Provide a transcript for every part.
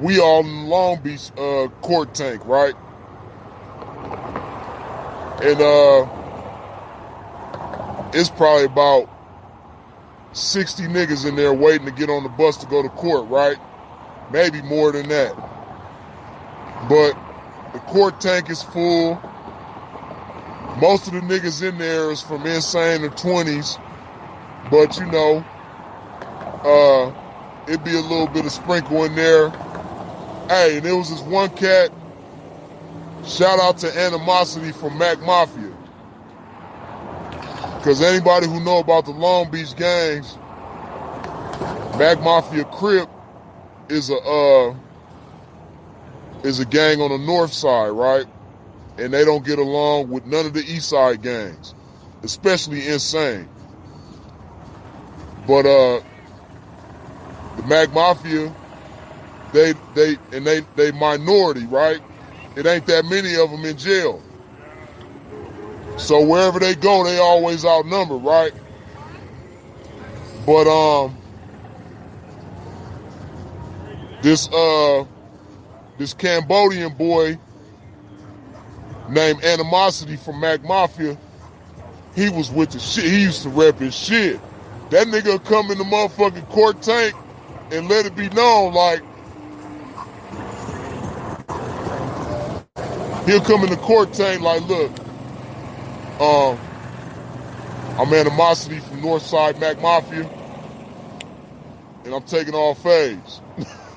we all in Long Beach court tank, right? And it's probably about 60 niggas in there waiting to get on the bus to go to court, right? Maybe more than that. But the court tank is full. Most of the niggas in there is from insane or 20s. But you know, it'd be a little bit of sprinkle in there. Hey, and there was this one cat, shout out to Animosity from Mac Mafia. Because anybody who know about the Long Beach gangs, Mac Mafia Crip is a gang on the north side, right? And they don't get along with none of the east side gangs, especially Insane. But the Mac Mafia, they minority, right? It ain't that many of them in jail. So wherever they go, they always outnumber, right? But this Cambodian boy named Animosity from Mac Mafia, he was with the shit. He used to rep his shit. That nigga come in the motherfucking court tank and let it be known, like, he'll come in the court tank like, look, I'm Animosity from Northside Mac Mafia, and I'm taking all phase.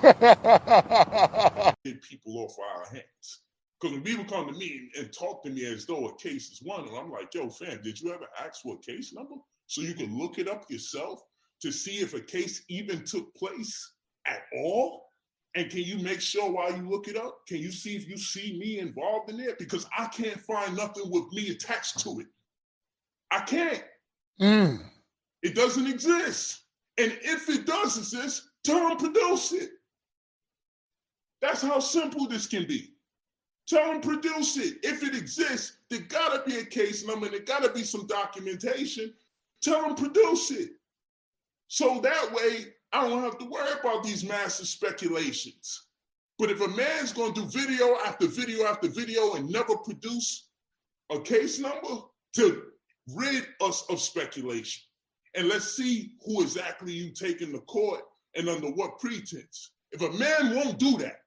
Get people off our hands. Because when people come to me and talk to me as though a case is won, and I'm like, yo, fam, did you ever ask for a case number? So you can look it up yourself to see if a case even took place at all? And can you make sure while you look it up, can you see if you see me involved in it? Because I can't find nothing with me attached to it. I can't. It doesn't exist. And if it does exist, tell them produce it. That's how simple this can be. Tell them produce it. If it exists, there gotta be a case number, and there gotta be some documentation. Tell them produce it. So that way, I don't have to worry about these massive speculations. But if a man's gonna do video after video after video and never produce a case number to rid us of speculation, and let's see who exactly you taking to court and under what pretense. If a man won't do that,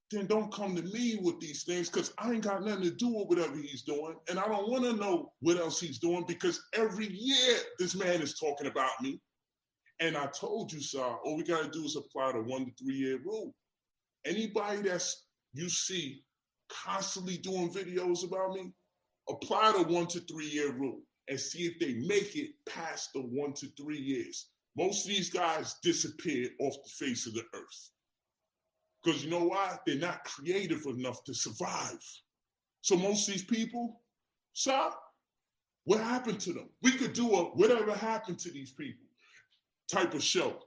then don't come to me with these things, because I ain't got nothing to do with whatever he's doing, and I don't want to know what else he's doing, because every year this man is talking about me. And I told you, sir, all we got to do is apply the 1 to 3 year rule. Anybody that's you see constantly doing videos about me, apply the 1 to 3 year rule and see if they make it past the 1 to 3 years. Most of these guys disappear off the face of the earth. Because you know why? They're not creative enough to survive. So most of these people, sir, what happened to them? We could do a whatever happened to these people type of show.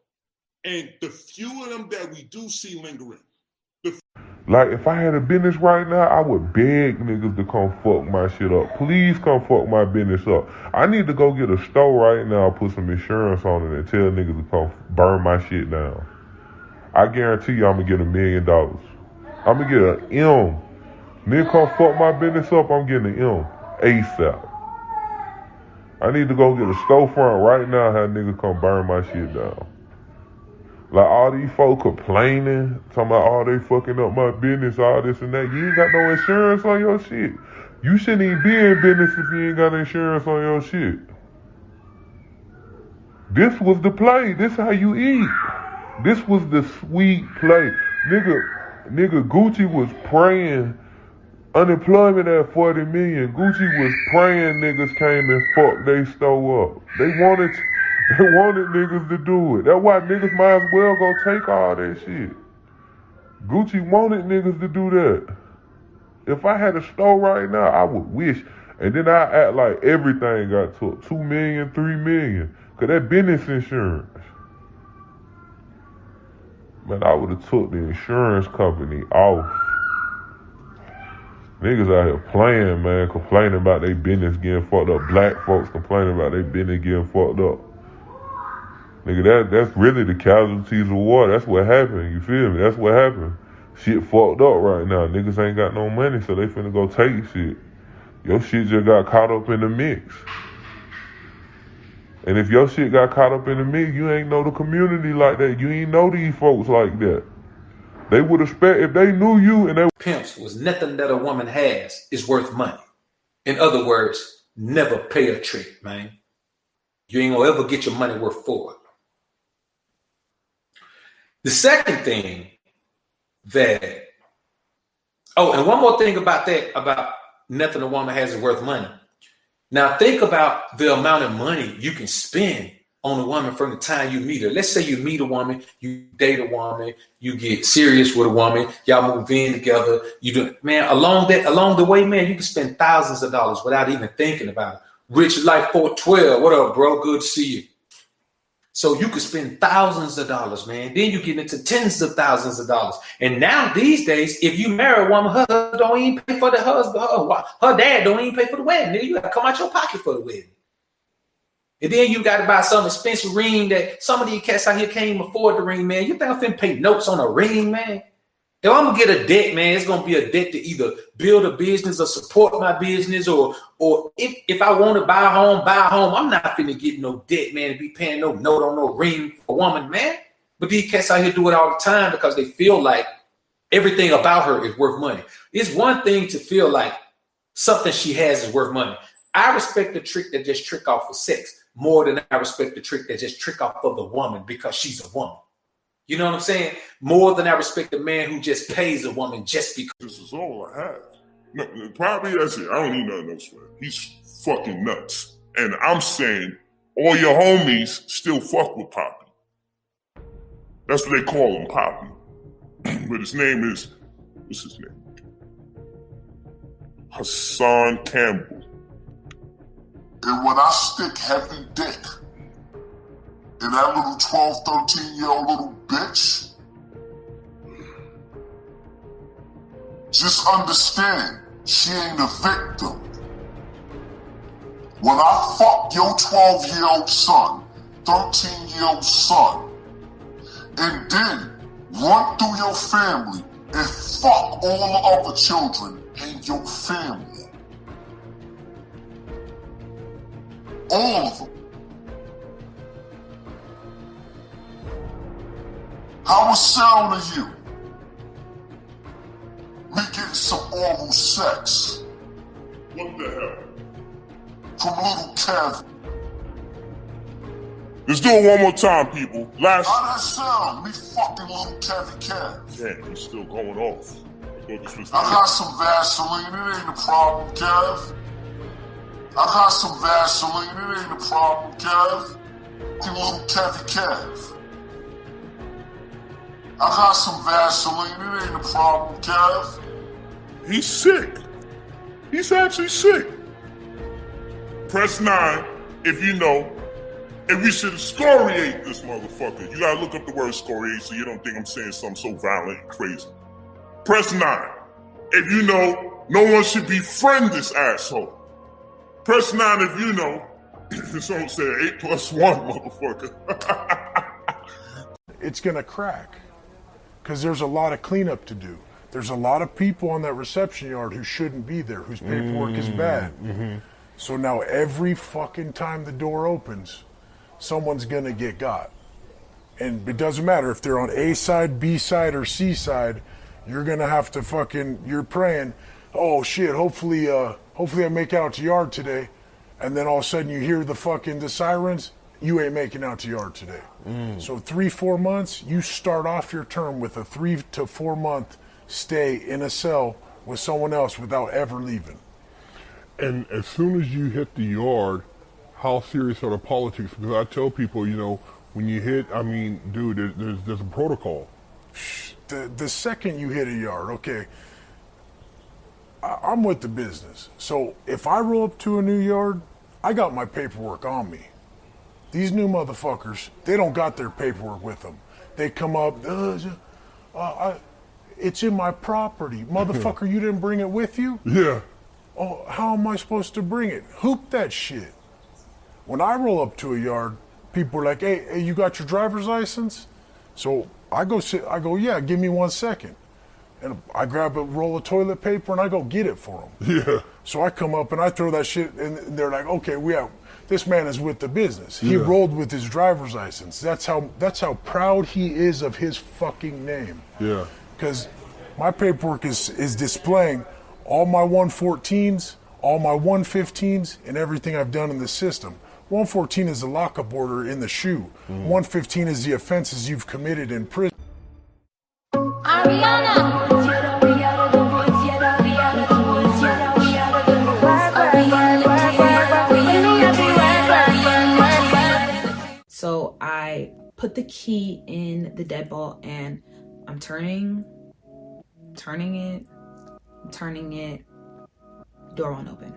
And the few of them that we do see lingering. Like, if I had a business right now, I would beg niggas to come fuck my shit up. Please come fuck my business up. I need to go get a store right now, put some insurance on it, and tell niggas to come burn my shit down. I guarantee you I'm gonna get $1 million. I'm gonna get an M. Nigga come fuck my business up, I'm getting an M. ASAP. I need to go get a storefront right now, have niggas come burn my shit down. Like, all these folks complaining, talking about, oh, they fucking up my business, all this and that. You ain't got no insurance on your shit. You shouldn't even be in business if you ain't got insurance on your shit. This was the play. This how you eat. This was the sweet play. Nigga, Gucci was praying unemployment at 40 million. Gucci was praying niggas came and fucked they store up. They wanted niggas to do it. That's why niggas might as well go take all that shit. Gucci wanted niggas to do that. If I had a store right now, I would wish. And then I act like everything got took. 2 million, 3 million. Cause that business insurance. Man, I would have took the insurance company off. Niggas out here playing, man, complaining about their business getting fucked up. Black folks complaining about their business getting fucked up. Nigga, that's really the casualties of war. That's what happened. You feel me? That's what happened. Shit fucked up right now. Niggas ain't got no money, so they finna go take shit. Your shit just got caught up in the mix. And if your shit got caught up in the mix, you ain't know the community like that. You ain't know these folks like that. They would expect, if they knew you and they... Pimps was nothing that a woman has is worth money. In other words, never pay a trick, man. You ain't gonna ever get your money worth for it. The second thing that, and one more thing about that, about nothing a woman has is worth money. Now think about the amount of money you can spend on a woman from the time you meet her. Let's say you meet a woman, you date a woman, you get serious with a woman, y'all move in together. You do, man, along the way, man, you can spend thousands of dollars without even thinking about it. Rich Life 412, what up, bro? Good to see you. So you could spend thousands of dollars, man. Then you get into tens of thousands of dollars. And now these days, if you marry a woman, her husband don't even pay for the husband. Her dad don't even pay for the wedding. Nigga, you got to come out your pocket for the wedding. And then you got to buy some expensive ring that some of these cats out here can't even afford the ring, man. You think I'm finna pay notes on a ring, man? If I'm gonna get a debt, man, it's gonna be a debt to either build a business or support my business, or if I want to buy a home. I'm not finna get no debt, man, and be paying no note on no ring for a woman, man. But these cats out here do it all the time because they feel like everything about her is worth money. It's one thing to feel like something she has is worth money. I respect the trick that just trick off for sex more than I respect the trick that just trick off for the woman because she's a woman. You know what I'm saying? More than I respect the man who just pays a woman just because. This is all I have. No, probably that's it. I don't need nothing else for him. He's fucking nuts. And I'm saying all your homies still fuck with Poppy. That's what they call him, Poppy. But his name is, what's his name? Hassan Campbell. And when I stick heavy dick in that little 12, 13-year-old little bitch, just understand, she ain't a victim. When I fuck your 12-year-old son, 13-year-old son, and then run through your family and fuck all the other children in your family, all of them, how it sound to you? Me getting some oral sex. What the hell? From little Kev. Let's do it one more time, people. How that sound? Me fucking little Kevy Kev. Damn, he's still going off. I got some Vaseline, it ain't a problem, Kev. I got some Vaseline, it ain't a problem, Kev. You little Kevy Kev. I got some Vaseline, it ain't a problem, Kev. He's sick. He's actually sick. Press 9 if you know. And we should excoriate this motherfucker. You gotta look up the word excoriate so you don't think I'm saying something so violent and crazy. Press 9 if you know no one should befriend this asshole. Press 9 if you know. Someone said 8 plus 1, motherfucker. It's gonna crack because there's a lot of cleanup to do. There's a lot of people on that reception yard who shouldn't be there, whose paperwork is bad. Mm-hmm. So now every fucking time the door opens, someone's gonna get got. And it doesn't matter if they're on A side, B side, or C side, you're gonna have to fucking, you're praying, oh shit, hopefully I make it out to yard today. And then all of a sudden you hear the sirens, you ain't making out to yard today. So 3-4 months, you start off your term with a 3 to 4 month stay in a cell with someone else without ever leaving. And as soon as you hit the yard, how serious are the politics? Because I tell people, you know, when you hit, I mean, dude, there's a protocol. The second you hit a yard, okay, I'm with the business. So if I roll up to a new yard, I got my paperwork on me. These new motherfuckers, they don't got their paperwork with them. They come up, it's in my property. Motherfucker, you didn't bring it with you? Yeah. Oh, how am I supposed to bring it? Hoop that shit. When I roll up to a yard, people are like, hey, you got your driver's license? So I go, yeah, give me 1 second. And I grab a roll of toilet paper and I go get it for them. Yeah. So I come up and I throw that shit, and they're like, okay, this man is with the business. He rolled with his driver's license. That's how proud he is of his fucking name. Yeah. Because my paperwork is displaying all my 114s, all my 115s, and everything I've done in the system. 114 is the lockup order in the shoe. 115 is the offenses you've committed in prison. So I put the key in the deadbolt and I'm turning it, door won't open.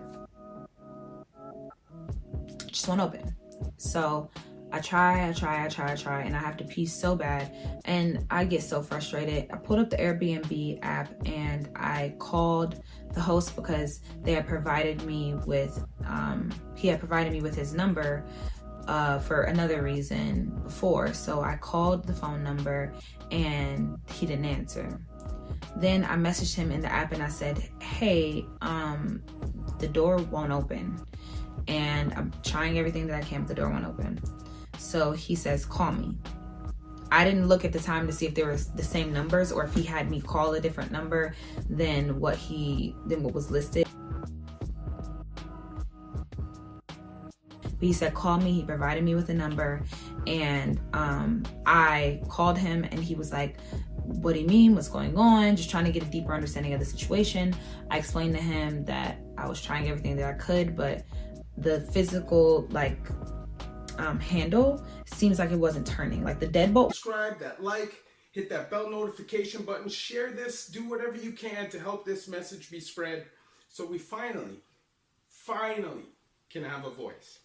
Just won't open. So I try, and I have to pee so bad, and I get so frustrated. I pulled up the Airbnb app and I called the host because they had provided me with, he had provided me with his number for another reason before. So I called the phone number and he didn't answer. Then I messaged him in the app and I said, hey, the door won't open. And I'm trying everything that I can, but the door won't open. So he says, call me. I didn't look at the time to see if they were the same numbers or if he had me call a different number than what was listed. But he said, call me. He provided me with a number, and I called him and he was like, what do you mean? What's going on? Just trying to get a deeper understanding of the situation. I explained to him that I was trying everything that I could, but the physical handle seems like it wasn't turning, like the deadbolt. Subscribe, that like, hit that bell notification button, share this, do whatever you can to help this message be spread so we finally can have a voice.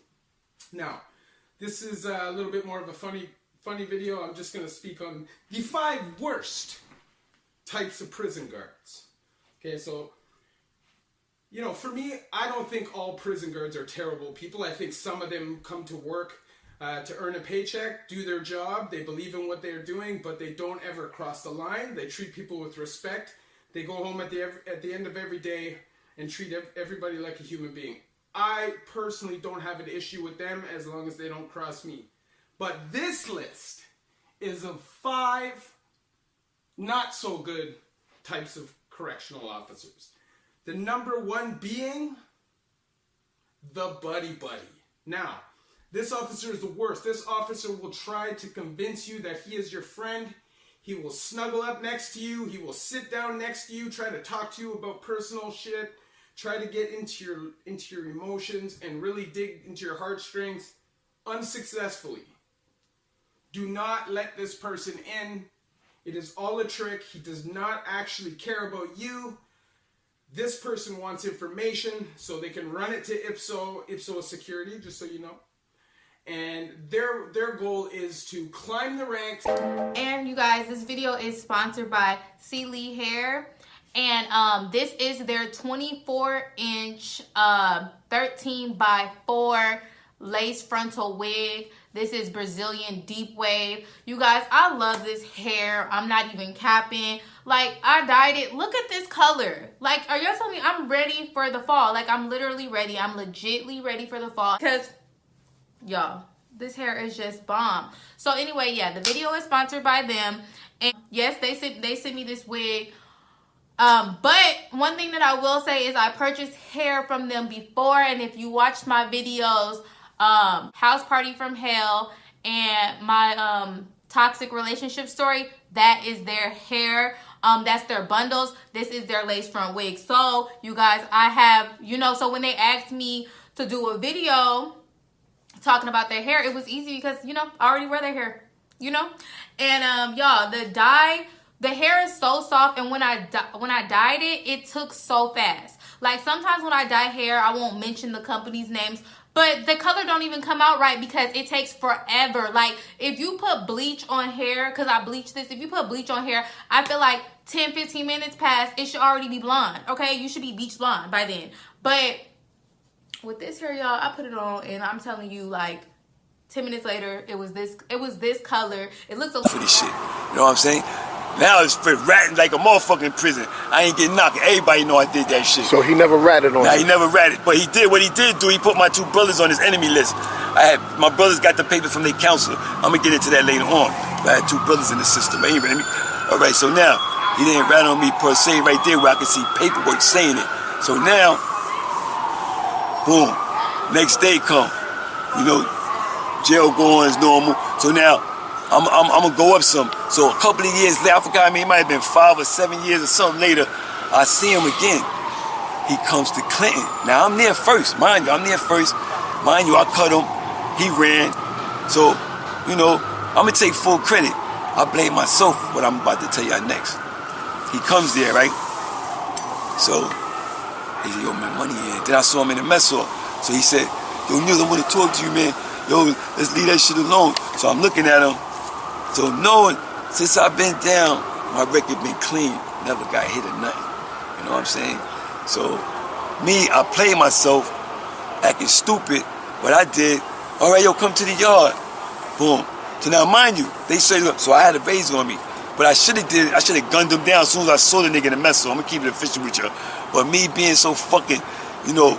Now, this is a little bit more of a funny video. I'm just going to speak on the 5 worst types of prison guards. Okay, so, you know, for me, I don't think all prison guards are terrible people. I think some of them come to work to earn a paycheck, do their job, they believe in what they're doing, but they don't ever cross the line. They treat people with respect. They go home at the end of every day and treat everybody like a human being. I personally don't have an issue with them as long as they don't cross me. But this list is of 5 not so good types of correctional officers. The number 1 being the buddy buddy. Now, this officer is the worst. This officer will try to convince you that he is your friend. He will snuggle up next to you. He will sit down next to you, try to talk to you about personal shit, try to get into your emotions and really dig into your heartstrings unsuccessfully. Do not let this person in. It is all a trick. He does not actually care about you. This person wants information so they can run it to Ipsos security, just so you know. And their goal is to climb the ranks. And you guys, this video is sponsored by C. Lee Hair. And this is their 24-inch 13 by 4 lace frontal wig. This is Brazilian deep wave. You guys, I love this hair. I'm not even capping. Like, I dyed it. Look at this color. Like, are y'all telling me I'm ready for the fall? Like, I'm literally ready. I'm legitly ready for the fall. Because, y'all, this hair is just bomb. So anyway, yeah, the video is sponsored by them. And yes, they sent me this wig. But one thing that I will say is I purchased hair from them before. And if you watched my videos, House Party from Hell and my toxic relationship story, that is their hair. That's their bundles. This is their lace front wig. So you guys, I have, you know, so when they asked me to do a video talking about their hair, it was easy because, you know, I already wear their hair, you know. And y'all, the hair is so soft, and when I dyed it, it took so fast. Like, sometimes when I dye hair, I won't mention the company's names, but the color don't even come out right because it takes forever. Like, if you put bleach on hair, because I bleached this, if you put bleach on hair, I feel like 10, 15 minutes past, it should already be blonde, okay? You should be beach blonde by then. But with this hair, y'all, I put it on, and I'm telling you, like, 10 minutes later, it was this color. It looks a for this shit. You know what I'm saying? Now it's for ratting like a motherfucker in prison. I ain't getting knocked. Everybody know I did that shit. So he never ratted on you? Nah, he never ratted. But he did what he did do. He put my 2 brothers on his enemy list. My brothers got the papers from their counselor. I'm gonna get into that later on. I had 2 brothers in the system. Anyway, all right, so now he didn't rat on me per se right there where I could see paperwork saying it. So now, boom, next day come. You know, jail going is normal. So now I'm gonna go up some. So a couple of years later, I forgot, it might have been 5 or 7 years or something later, I see him again. He comes to Clinton. Now I'm there first, mind you, Mind you, I cut him, he ran. So, you know, I'm gonna take full credit. I blame myself for what I'm about to tell y'all next. He comes there, right? So, he said, yo, man, money in. Then I saw him in the mess hall. So he said, yo, Neil, I wanna talk to you, man. Yo, let's leave that shit alone. So I'm looking at him. So knowing, since I've been down, my record been clean. Never got hit or nothing. You know what I'm saying? So, me, I played myself, acting stupid. What I did, all right, yo, come to the yard. Boom. So now, mind you, they say, look, so I had a razor on me. But I should have gunned him down as soon as I saw the nigga in the mess. So I'm gonna keep it official with you. But me being so fucking, you know,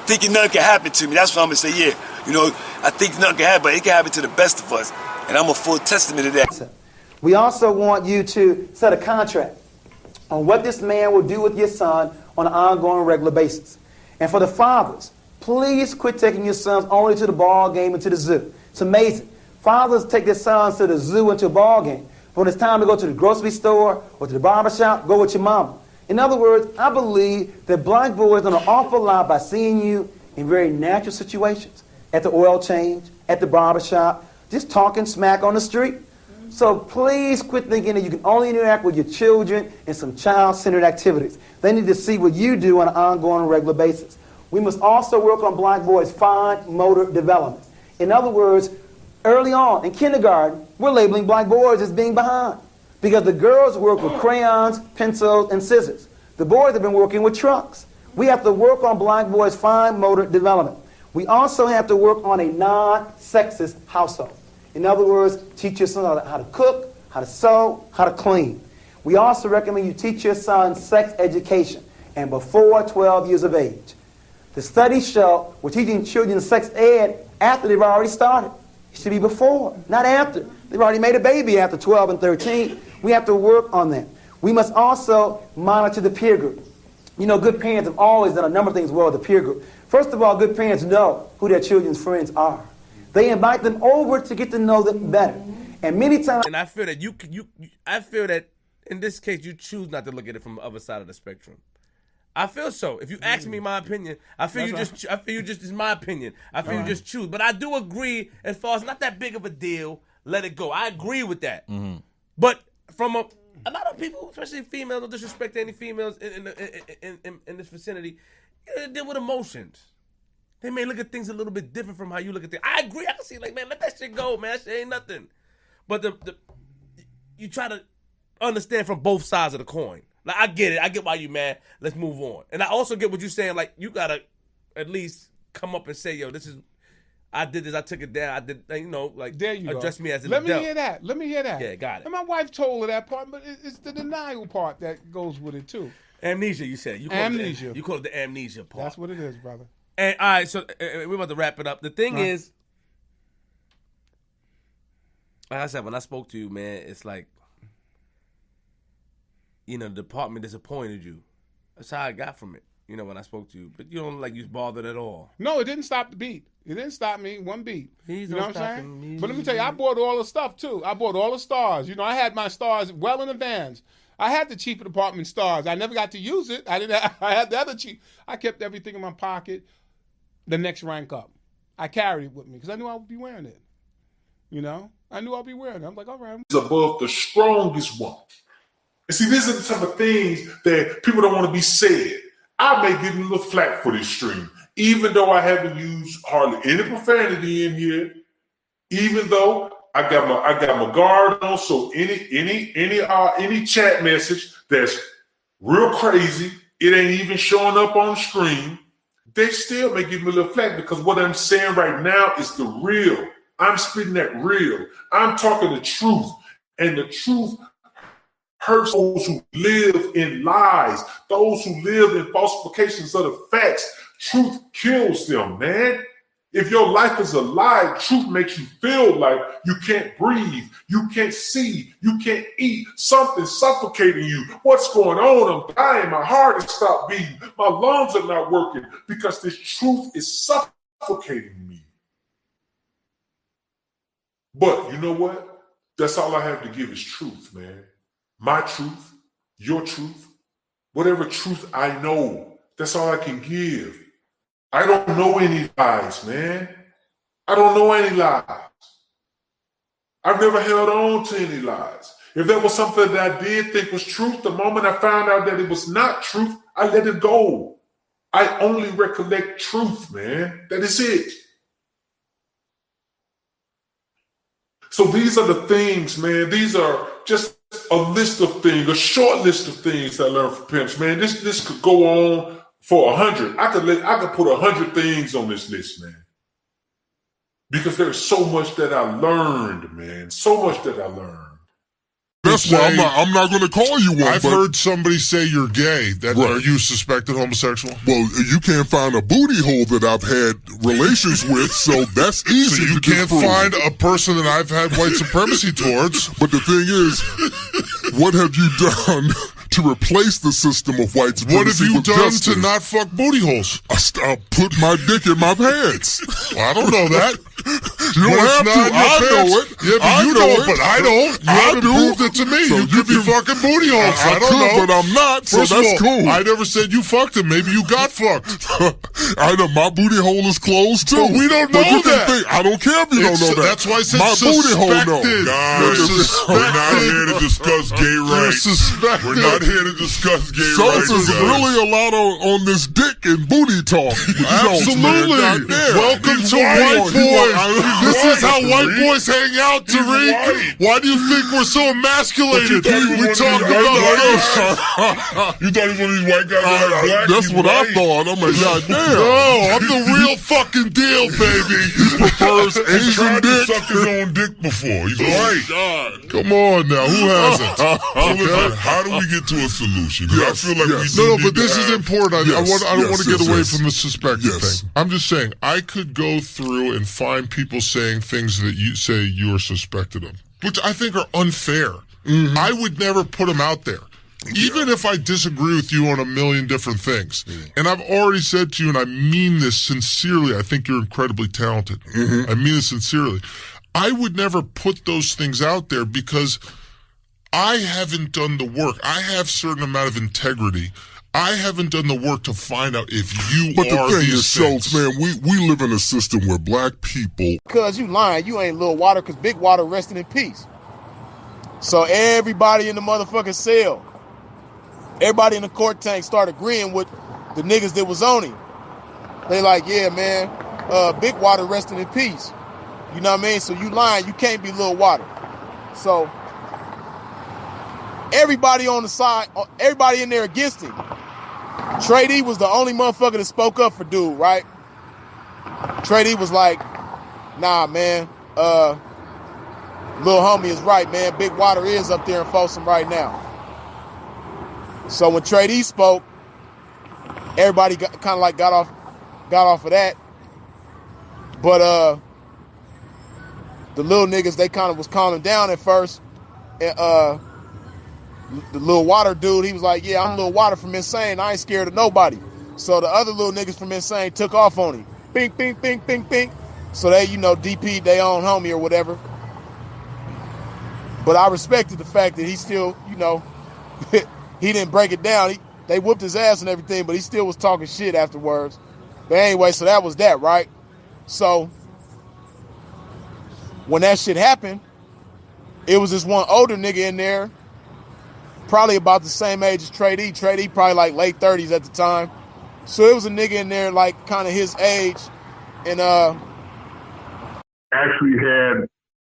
thinking nothing can happen to me, that's what I'm gonna say, yeah. You know, I think nothing can happen, but it can happen to the best of us. And I'm a full testament of that. We also want you to set a contract on what this man will do with your son on an ongoing, regular basis. And for the fathers, please quit taking your sons only to the ball game and to the zoo. It's amazing. Fathers take their sons to the zoo and to a ball game. But when it's time to go to the grocery store or to the barbershop, go with your mama. In other words, I believe that black boys learn an awful lot by seeing you in very natural situations. At the oil change, at the barbershop, just talking smack on the street. So please quit thinking that you can only interact with your children in some child-centered activities. They need to see what you do on an ongoing, regular basis. We must also work on black boys' fine motor development. In other words, early on in kindergarten, we're labeling black boys as being behind because the girls work with crayons, pencils, and scissors. The boys have been working with trucks. We have to work on black boys' fine motor development. We also have to work on a non-sexist household. In other words, teach your son how to cook, how to sew, how to clean. We also recommend you teach your son sex education and before 12 years of age. The studies show we're teaching children sex ed after they've already started. It should be before, not after. They've already made a baby after 12 and 13. We have to work on that. We must also monitor the peer group. You know, good parents have always done a number of things well with the peer group. First of all, good parents know who their children's friends are. They invite them over to get to know them better. And many times... And I feel that I feel that in this case, you choose not to look at it from the other side of the spectrum. I feel so. If you ask me my opinion, I feel you just it's my opinion. I feel you just choose. But I do agree as far as not that big of a deal, let it go. I agree with that. Mm-hmm. But from a lot of people, especially females, no disrespect to any females in this vicinity, deal with emotions. They may look at things a little bit different from how you look at things. I agree. I can see, like, man, let that shit go, man. That shit ain't nothing. But you try to understand from both sides of the coin. Like, I get it. I get why you mad. Let's move on. And I also get what you're saying. Like, you got to at least come up and say, yo, I did this. I took it down. I did, you know, like, there you address go. me as an Let adult. Let me hear that. Yeah, got it. And my wife told her that part, but it's the denial part that goes with it, too. Amnesia, you said. Amnesia. You call it the amnesia part. That's what it is, brother. And all right, so we're about to wrap it up. The thing is, like I said, when I spoke to you, man, it's like, you know, the department disappointed you. That's how I got from it, you know, when I spoke to you. But you don't like you bothered at all. No, it didn't stop the beat. It didn't stop me one beat. You know what I'm saying? But let me tell you, I bought all the stuff, too. I bought all the stars. You know, I had my stars well in advance. I had the chief of department stars. I never got to use it. I had the other chief. I kept everything in my pocket. The next rank up. I carried it with me because I knew I would be wearing it. You know? I knew I'd be wearing it. I'm like, all right. It's above the strongest one. And see, these are the type of things that people don't want to be said. I may give them a little flack for this stream, even though I haven't used hardly any profanity in here, even though I got my guard on, so any chat message that's real crazy, it ain't even showing up on the screen. They still may give me a little flack because what I'm saying right now is the real. I'm spitting that real. I'm talking the truth. And the truth hurts those who live in lies, those who live in falsifications of the facts. Truth kills them, man. If your life is a lie, truth makes you feel like you can't breathe, you can't see, you can't eat, something's suffocating you. What's going on? I'm dying, my heart has stopped beating, my lungs are not working because this truth is suffocating me. But you know what? That's all I have to give is truth, man. My truth, your truth, whatever truth I know, that's all I can give. I don't know any lies, man. I don't know any lies. I've never held on to any lies. If there was something that I did think was truth, the moment I found out that it was not truth, I let it go. I only recollect truth, man. That is it. So these are the things, man. These are just a list of things, a short list of things that I learned from Pimps, man. This could go on for 100. I could put 100 things on this list, man. Because there's so much that I learned, man. So much that I learned. That's why I'm not going to call you one. I've heard somebody say you're gay. Are you suspected homosexual? Well, you can't find a booty hole that I've had relations with, so that's easy. So you can't find a person that I've had white supremacy towards. But the thing is, what have you done to replace the system of white supremacy? What have you done to not fuck booty holes? I put my dick in my pants. I don't know that. You don't have to. I know it. Yeah, but you know it, but I don't. You haven't proved it to me. So you could be fucking booty holes. I don't know. But I'm not, so that's cool. I never said you fucked him. Maybe you got fucked. I know my booty hole is closed too. But we don't know that. I don't care if you don't know that. That's why I said my booty hole knows. Guys, we're not here to discuss gay rights. We're not here to discuss gay rights. So there's really a lot on this dick and booty talk. Absolutely. Welcome to White Boys. This is how white boys hang out, Tariq. Why do you think we're so emasculated? We talk about you thought he was one of these white guys that are black? That's what I thought. I'm like, goddamn. No, I'm the real fucking deal, baby. He prefers Asian dick. He's sucked his own dick before. He's right. Come on now, who hasn't? How do we get to a solution? I feel like we no, but this is important. I don't want to get away from the suspected thing. I'm just saying, I could go through and find people saying things that you say you are suspected of, which I think are unfair. Mm-hmm. I would never put them out there. Even if I disagree with you on a million different things. And I've already said to you, and I mean this sincerely, I think you're incredibly talented. I mean this sincerely. I would never put those things out there because I haven't done the work. I have a certain amount of integrity. I haven't done the work to find out if you are these things. But the thing is, Schultz, man, we live in a system where black people... Because you lying, you ain't Lil Water, because Big Water rested in peace. So everybody in the motherfucking cell, everybody in the court tank started agreeing with the niggas that was on him. They like, yeah, man, Big Water rested in peace. You know what I mean? So you lying, you can't be Lil Water. So everybody on the side, everybody in there against him. Trey D was the only motherfucker that spoke up for dude, right? Trey D was like, nah, man, Lil homie is right, man. Big Water is up there in Folsom right now. So when Trey D spoke, everybody kind of like got off of that. But the little niggas, they kind of was calming down at first. And the Lil Water dude, he was like, yeah, I'm Lil Water from Insane. I ain't scared of nobody. So the other little niggas from Insane took off on him. Bink, bink, bink, bink, bink. So they, DP'd their own homie or whatever. But I respected the fact that he still, he didn't break it down. They whooped his ass and everything, but he still was talking shit afterwards. But anyway, so that was that, right? So when that shit happened, it was this one older nigga in there, probably about the same age as Trey D. Trey D probably like late 30s at the time. So it was a nigga in there like kind of his age. And actually had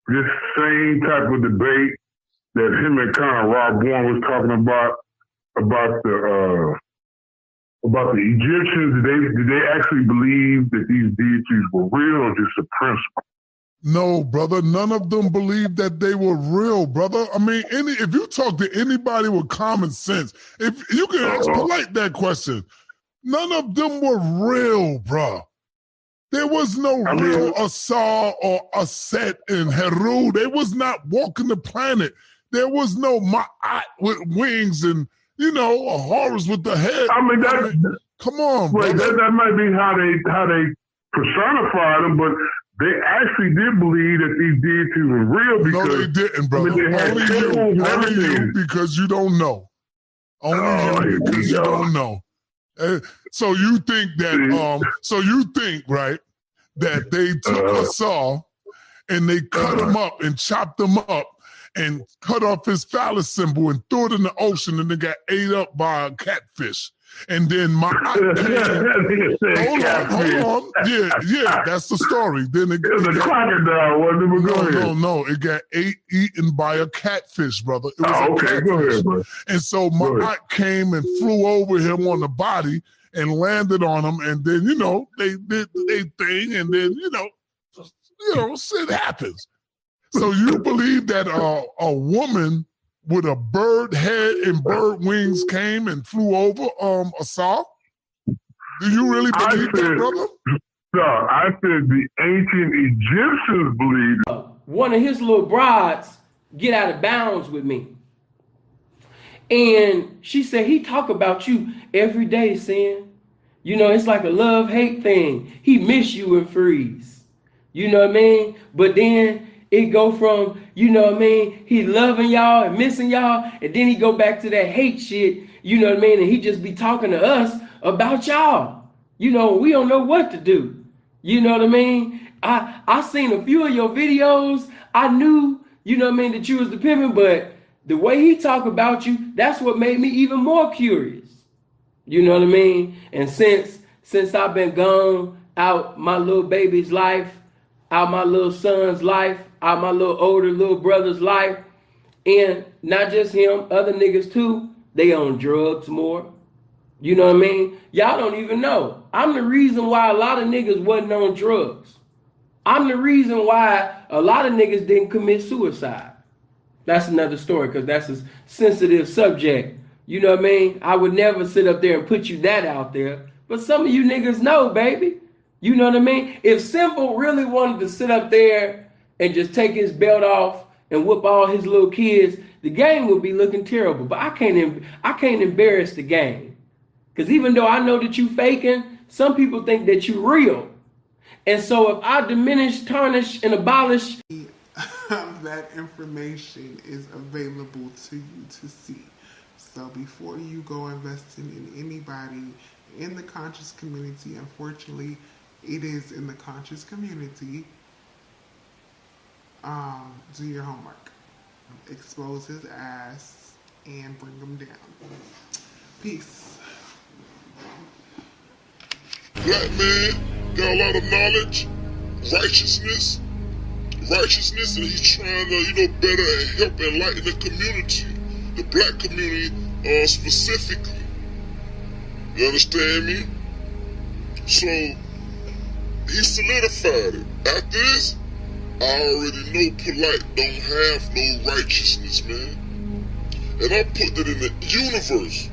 this same type of debate that him and kind of Rob Bourne was talking about the Egyptians. Did they actually believe that these deities were real or just a principle? No, brother, none of them believed that they were real, brother. I mean, if you talk to anybody with common sense, if you can ask Polite that question, none of them were real, bro. There was no real Asar or Aset and Heru. They was not walking the planet. There was no Ma'at with wings and, you know, Horus with the head. Come on, brother. That might be how they personified them, but they actually did believe that these deities were real. Because, no, they didn't, brother. Only you, because you don't know. Only you, because you don't know. So you think that, right, that they took Asar and they cut him up and chopped him up and cut off his phallus symbol and threw it in the ocean and they got ate up by a catfish. And then my hold on. Yeah, that's the story. Then it was a crocodile. No, it got eaten by a catfish, brother. It was a catfish. Go ahead, bro. And so my aunt came and flew over him on the body and landed on him, and then, you know, they did their thing, and then, you know, shit happens. So you believe that a woman with a bird head and bird wings came and flew over Asar? Do you really believe that, brother? No, I said the ancient Egyptians believed. One of his little brides get out of bounds with me. And she said, he talk about you every day, Sin. You know, it's like a love-hate thing. He miss you and freeze. You know what I mean? But then it go from, you know what I mean, he loving y'all and missing y'all, and then he go back to that hate shit, you know what I mean, and he just be talking to us about y'all. You know, we don't know what to do. You know what I mean? I seen a few of your videos. I knew, you know what I mean, that you was the pimpin', but the way he talk about you, that's what made me even more curious. You know what I mean? And since I've been gone out my little baby's life, out my little son's life, out my little older little brother's life, and not just him, other niggas too, they on drugs more. You know what I mean? Y'all don't even know. I'm the reason why a lot of niggas wasn't on drugs. I'm the reason why a lot of niggas didn't commit suicide. That's another story, because that's a sensitive subject. You know what I mean? I would never sit up there and put you that out there. But some of you niggas know, baby. You know what I mean? If Simple really wanted to sit up there and just take his belt off and whoop all his little kids, the game would be looking terrible. But I can't embarrass the game. Because even though I know that you faking, some people think that you real. And so if I diminish, tarnish, and abolish... that information is available to you to see. So before you go investing in anybody in the conscious community, unfortunately, it is in the conscious community, do your homework. Expose his ass and bring him down. Peace. Black man got a lot of knowledge, righteousness, and he's trying to, better help enlighten the community, the black community specifically. You understand me? So he solidified it. After this, I already know Polite don't have no righteousness, man. And I put it in the universe.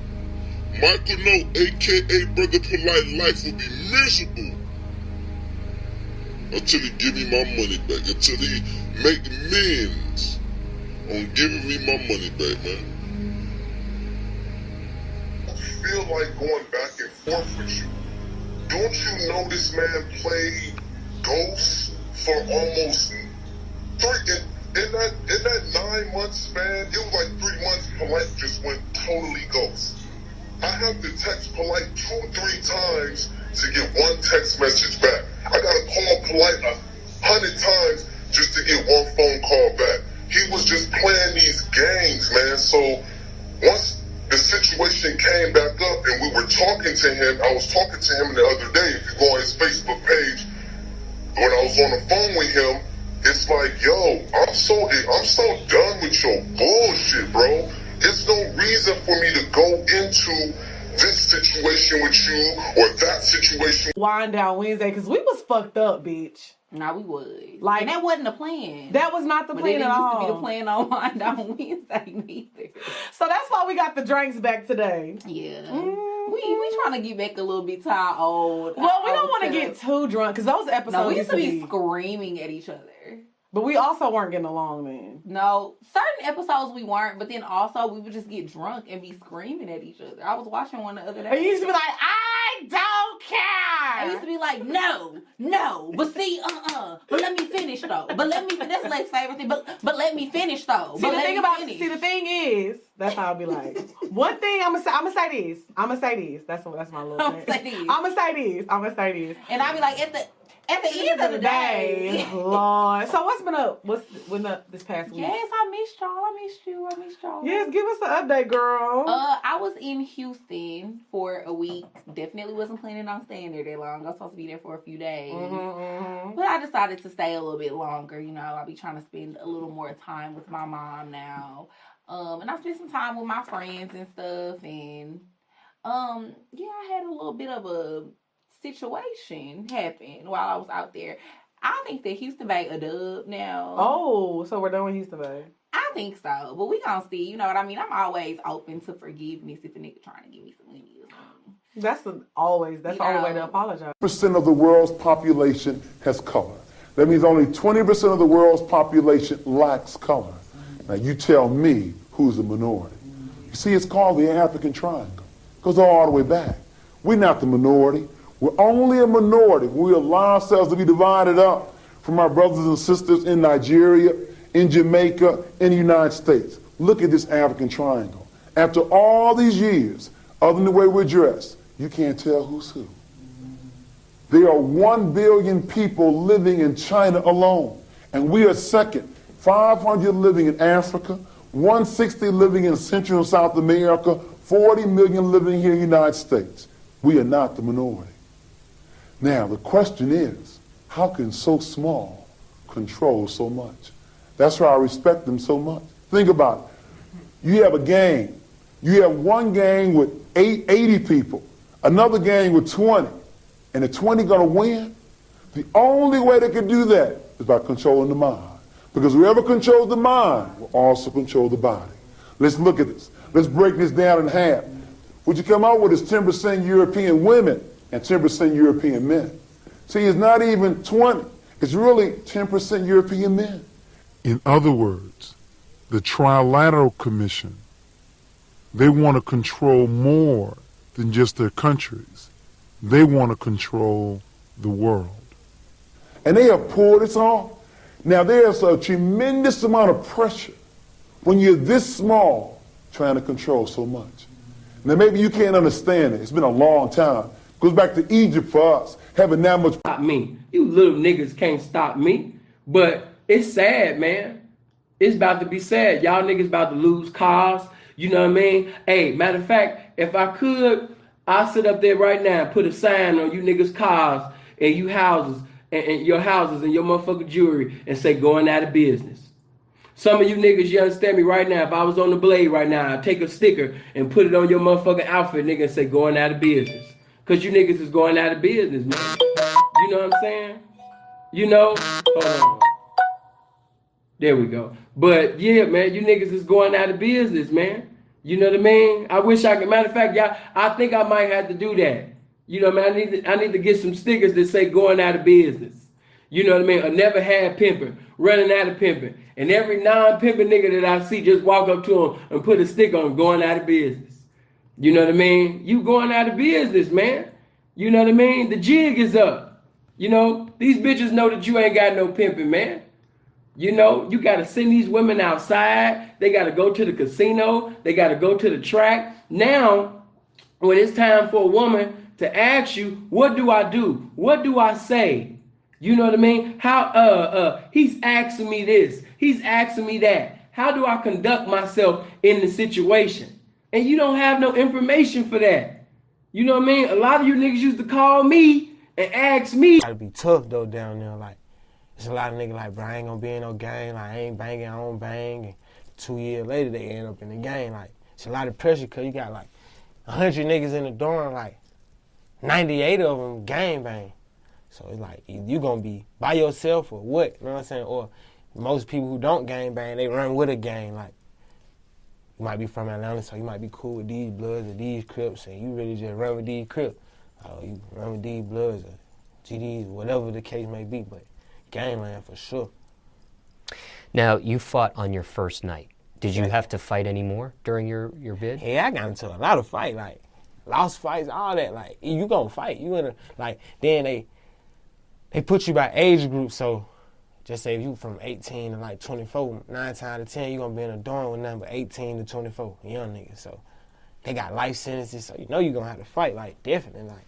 Michael No, aka Brother Polite, life will be miserable until he give me my money back, until he make amends on giving me my money back, man. I feel like going back and forth with you. Don't you know this man played Ghost for almost in that 9 months span? It was like 3 months. Polite just went totally ghost. I have to text Polite 2-3 times to get one text message back. I gotta call Polite 100 times just to get one phone call back. He was just playing these games, man. So once the situation came back up and we were talking to him, I was talking to him the other day. If you go on his Facebook page, when I was on the phone with him, it's like, yo, I'm so done with your bullshit, bro. There's no reason for me to go into this situation with you or that situation. Wind down Wednesday, because we was fucked up, bitch. Nah, we was. Like, and that wasn't the plan. That was not the plan at all. It used to be the plan on Wind Down Wednesday neither. So that's why we got the drinks back today. Yeah. We trying to get back a little bit to our old. Well, we don't want to get too drunk, because those episodes No, we used to be screaming at each other. But we also weren't getting along then. No, certain episodes we weren't, but then also we would just get drunk and be screaming at each other. I was watching one the other day. And you used to be like, I don't care. I used to be like, no, but see, but let me finish though. That's Lex' favorite thing. But let me finish though. See, the thing is, that's how I'll be like. One thing I'm gonna say this. That's my little thing. I'm gonna say this. And I'll be like, at the end of the day. Lord. So what's been up? What's been up this past week? Yes, I missed y'all. I missed y'all. Yes, give us an update, girl. I was in Houston for a week. Definitely wasn't planning on staying there that long. I was supposed to be there for a few days. But I decided to stay a little bit longer. You know, I'll be trying to spend a little more time with my mom now. And I spent some time with my friends and stuff. And I had a little bit of a situation happened while I was out there. I think that Houston Bay a dub now. Oh, so we're done with Houston Bay. I think so, but we gonna see. You know what I mean? I'm always open to forgiveness if a nigga trying to give me some money or something. That's the only way to apologize. Percent of the world's population has color. That means only 20% of the world's population lacks color. Now you tell me who's the minority. You see, it's called the African Triangle. It goes all the way back. We're not the minority. We're only a minority. We allow ourselves to be divided up from our brothers and sisters in Nigeria, in Jamaica, in the United States. Look at this African Triangle. After all these years, other than the way we're dressed, you can't tell who's who. There are 1 billion people living in China alone, and we are second. 500 living in Africa, 160 living in Central and South America, 40 million living here in the United States. We are not the minority. Now, the question is, how can so small control so much? That's why I respect them so much. Think about it. You have a gang. You have one gang with 80 people, another gang with 20, and the 20 going to win? The only way they can do that is by controlling the mind. Because whoever controls the mind will also control the body. Let's look at this. Let's break this down in half. What you come out with is 10% European women and 10% European men. See, it's not even 20. It's really 10% European men. In other words, the Trilateral Commission, they want to control more than just their countries. They want to control the world. And they have pulled this off. Now, there's a tremendous amount of pressure when you're this small trying to control so much. Now, maybe you can't understand it. It's been a long time. It goes back to Egypt for us, having that much. Stop me. You little niggas can't stop me. But it's sad, man. It's about to be sad. Y'all niggas about to lose cars. You know what I mean? Hey, matter of fact, if I could, I'll sit up there right now and put a sign on you niggas' cars and you houses and your houses and your motherfucking jewelry and say going out of business. Some of you niggas, you understand me right now. If I was on the blade right now, I'd take a sticker and put it on your motherfucking outfit, nigga, and say going out of business. Because you niggas is going out of business, man. You know what I'm saying? You know? Hold on. There we go. But yeah, man, you niggas is going out of business, man. You know what I mean? I wish I could. Matter of fact, y'all, I think I might have to do that. You know what I mean? I need to get some stickers that say going out of business. You know what I mean? I never had pimping, running out of pimping. And every non-pimping nigga that I see just walk up to him and put a sticker on going out of business. You know what I mean? You going out of business, man. You know what I mean? The jig is up. You know, these bitches know that you ain't got no pimping, man. You know, you got to send these women outside. They got to go to the casino. They got to go to the track. Now, when it's time for a woman to ask you, what do I do? What do I say? You know what I mean? How, he's asking me this. He's asking me that. How do I conduct myself in the situation? And you don't have no information for that. You know what I mean? A lot of you niggas used to call me and ask me. Gotta be tough though down there. Like, there's a lot of niggas like, bro, I ain't gonna be in no gang. Like, I ain't banging, I don't bang. And 2 years later, they end up in the gang. Like, it's a lot of pressure because you got like 100 niggas in the dorm, like 98 of them gangbang. So it's like, you gonna be by yourself or what? You know what I'm saying? Or most people who don't gangbang, they run with a gang. Like, you might be from Atlanta, so you might be cool with these Bloods or these Crips, and you really just run with these Crips. You run with these Bloods or GDs, whatever the case may be, but gangland for sure. Now, you fought on your first night. Did you have to fight any more during your bid? Yeah, I got into a lot of fights, like lost fights, all that. Like, you gonna fight. You in a, like, then they put you by age group, so just say if you from 18 to like 24, 9 times out of 10, you gonna be in a dorm with number 18 to 24, young niggas. So they got life sentences, so you know you gonna have to fight, like, definitely, like,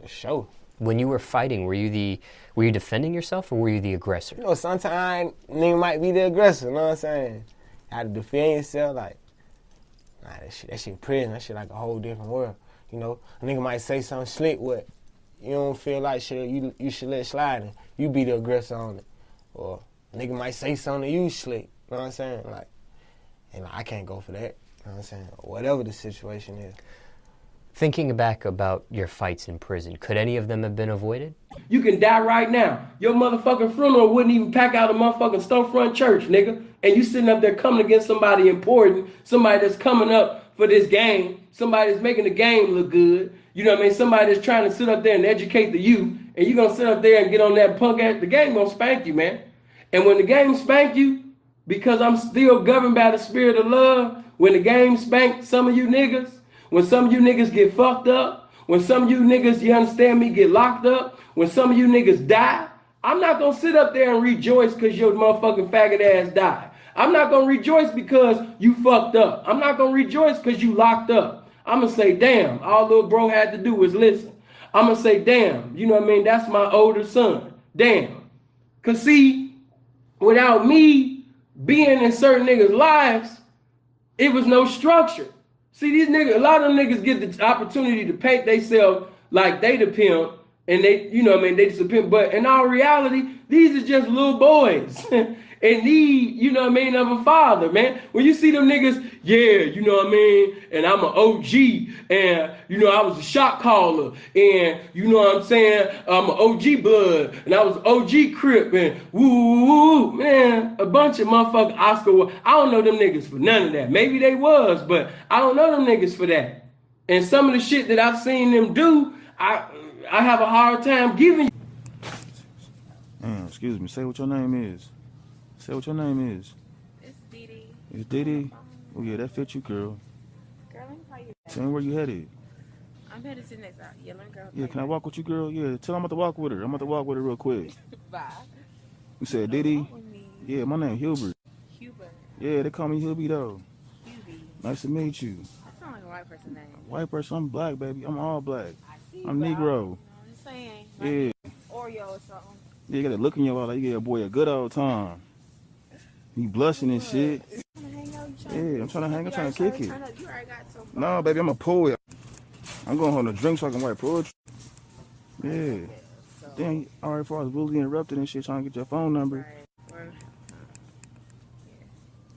for sure. When you were fighting, were you defending yourself or were you the aggressor? You know, sometimes nigga might be the aggressor, you know what I'm saying? You have to defend yourself, like, nah, that shit prison, that shit like a whole different world, you know? A nigga might say something slick, what you don't feel like shit, you should let slide, and you be the aggressor on it. Or a nigga might say something to you slick, you know what I'm saying? Like, and like, I can't go for that, you know what I'm saying? Whatever the situation is. Thinking back about your fights in prison, could any of them have been avoided? You can die right now. Your motherfucking funeral wouldn't even pack out a motherfucking storefront church, nigga. And you sitting up there coming against somebody important, somebody that's coming up for this game, somebody that's making the game look good. You know what I mean? Somebody that's trying to sit up there and educate the youth, and you gonna sit up there and get on that punk ass, the game gonna spank you, man. And when the game spank you, because I'm still governed by the spirit of love, when the game spank some of you niggas, when some of you niggas get fucked up, when some of you niggas, you understand me, get locked up, when some of you niggas die, I'm not gonna sit up there and rejoice because your motherfucking faggot ass died. I'm not gonna rejoice because you fucked up. I'm not gonna rejoice because you locked up. I'm going to say, damn, all little bro had to do was listen. I'm going to say, damn, you know what I mean? That's my older son. Damn. Because see, without me being in certain niggas' lives, it was no structure. See, these niggas, a lot of them niggas get the opportunity to paint themselves like they the pimp, and they, you know what I mean, they just a pimp. But in all reality, these are just little boys. And need, you know what I mean, of a father, man. When you see them niggas, yeah, you know what I mean, and I'm an OG, and, you know, I was a shot caller, and, you know what I'm saying, I'm an OG blood, and I was OG Crip, and woo, man, a bunch of motherfucking Oscar, I don't know them niggas for none of that. Maybe they was, but I don't know them niggas for that. And some of the shit that I've seen them do, I have a hard time giving you. Excuse me, say what your name is. Say what your name is. It's Dee. It's Dee? Oh yeah, that fits you, girl. Girl, let me call you. Tell me where you headed. I'm headed to the next hour. Yeah, let me go. Yeah, can I walk with you, girl? Yeah, tell her I'm about to walk with her. I'm about to walk with her real quick. Bye. You said Dee? Yeah, my name Hubert. Hubert. Yeah, they call me Hubie though. Hubie. Nice to meet you. That sounds like a white person name. White person, I'm black, baby. I'm all black. I see. I'm Negro. I'm just saying. Yeah. Oreo or something. Yeah, you got a look in your eye like you gave a boy a good old time. He blushing and shit. Yeah, I'm trying to hang. I'm trying to kick it. No, baby, I'm a poet. I'm going home to drink so I can write poetry. Yeah. Then, all right, before I was rudely interrupted and shit, trying to get your phone number.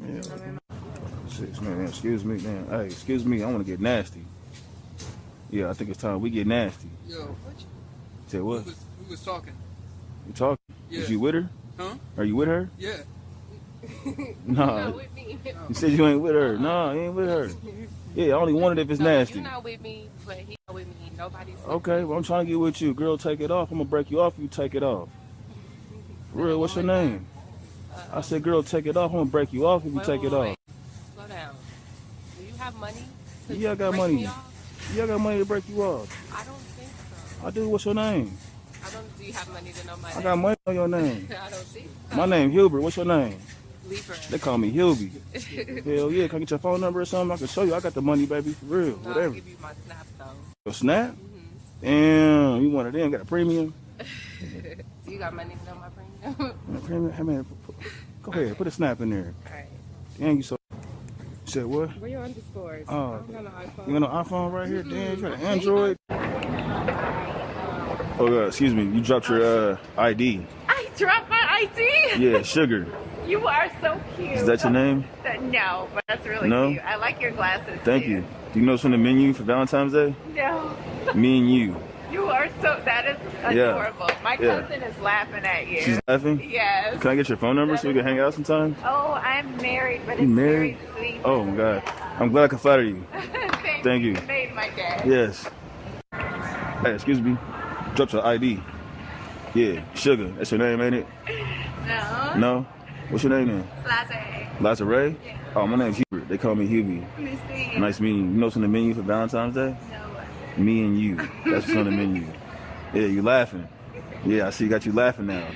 Yeah. Shit, man, excuse me, man. Hey, excuse me, I want to get nasty. Yeah, I think it's time we get nasty. Yo. Say what? We was talking. You talking? Yeah. Is you with her? Huh? Are you with her? Yeah. Nah. You said you ain't with her. No, you ain't with her. Yeah, I only wanted if it's nasty. You're not with me, but he's not with me. Nobody's with Okay, well, I'm trying to get with you. Girl, take it off. I'm going to break you off if you take it off. For real, what's your name? I said, girl, take it off. I'm going to break you off if you take it off. Slow down. Do you have money to Yeah, I got break money. me off? Yeah, I got money to break you off. I don't think so. I do. What's your name? Do you have money to know my name? I got money on your name. I don't think so. My name Hubert. What's your name? Lieber. They call me Hubie. Hell yeah, can I get your phone number or something? I can show you. I got the money, baby, for real. No, Whatever. I'll give you my snap, though. Your snap? Damn, you one of them. Got a premium? Do you got money to know my premium? Premium? Hey, man, go ahead. Put a snap in there. All right. Damn, you so... You said what? Where your underscores? Oh, I don't got no iPhone. you got an iPhone right here? Damn, you got an Android? Oh, excuse me. You dropped your ID. I dropped my ID? Yeah, Sugar. You are so cute. Is that your name? No, but that's really No? cute. I like your glasses. Thank too. you. Do you know what's on the menu for Valentine's Day? No. Me and you. You are that is adorable. My Yeah. cousin is laughing at you. She's laughing? Yes. Can I get your phone number so we can hang out sometime? Oh, I'm married, but You it's married? very sweet. Oh my God. I'm glad I could flatter you. Thank you. You made my day. Yes. Hey, excuse me. Drop your ID. Yeah, Sugar. That's your name, ain't it? No. No? What's your name then? Lazare. Lazare? Yeah. Oh, my name's Hubert. They call me Hubie. Nice meeting you. You know what's on the menu for Valentine's Day? No. Me and you. That's what's on the menu. Yeah, you laughing. Yeah, I see you got you laughing now.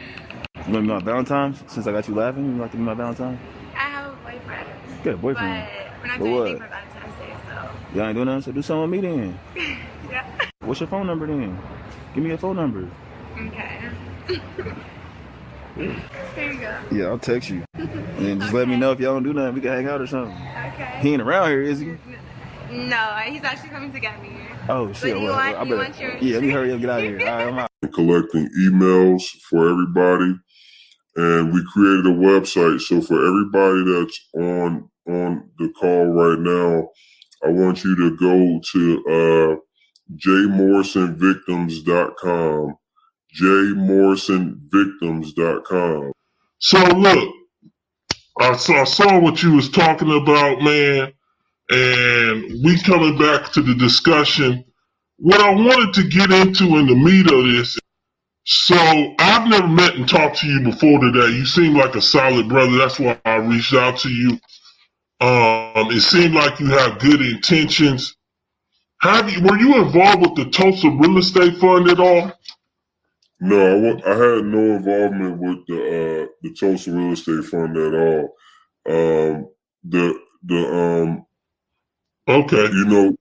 You want to be my Valentine's? Since I got you laughing, you like to be my Valentine? I have a boyfriend. You got a boyfriend? But we're not But doing what? anything for Valentine's Day, so. Y'all ain't doing nothing? So do something with me then. Yeah. What's your phone number then? Give me your phone number. Okay. Here you go. Yeah, I'll text you. And just let me know if y'all don't do nothing. We can hang out or something. Okay. He ain't around here, is he? No, he's actually coming to get me. Oh, shit. But you want your... Yeah, let me hurry up, get out of here. All right, I'm out. Collecting emails for everybody, and we created a website. So for everybody that's on the call right now, I want you to go to jmorrisonvictims.com, jmorrisonvictims.com. So look, I saw what you was talking about, man, and we coming back to the discussion. What I wanted to get into in the meat of this, so I've never met and talked to you before today. You seem like a solid brother. That's why I reached out to you. It seemed like you have good intentions. Were you involved with the Tulsa Real Estate Fund at all? No, I had no involvement with the Tulsa Real Estate Fund at all. Okay. You know,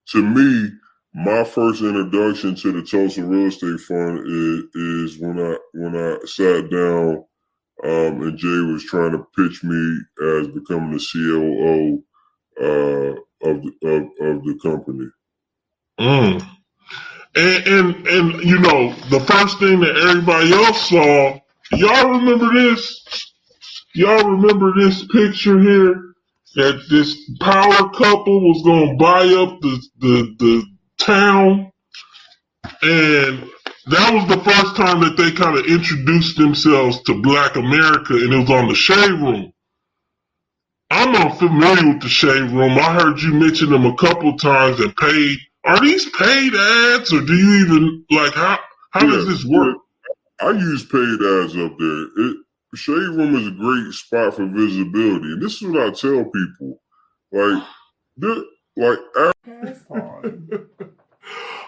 to me, my first introduction to the Tulsa Real Estate Fund is when I sat down and Jay was trying to pitch me as becoming the COO of the company. And you know, the first thing that everybody else saw, y'all remember this? Y'all remember this picture here? That this power couple was gonna buy up the town, and that was the first time that they kind of introduced themselves to Black America, and it was on the Shade Room. I'm not familiar with the Shade Room. I heard you mention them a couple times and paid. Are these paid ads, or do you even how does this work? I use paid ads up there. Shade Room is a great spot for visibility, and this is what I tell people. That's fine.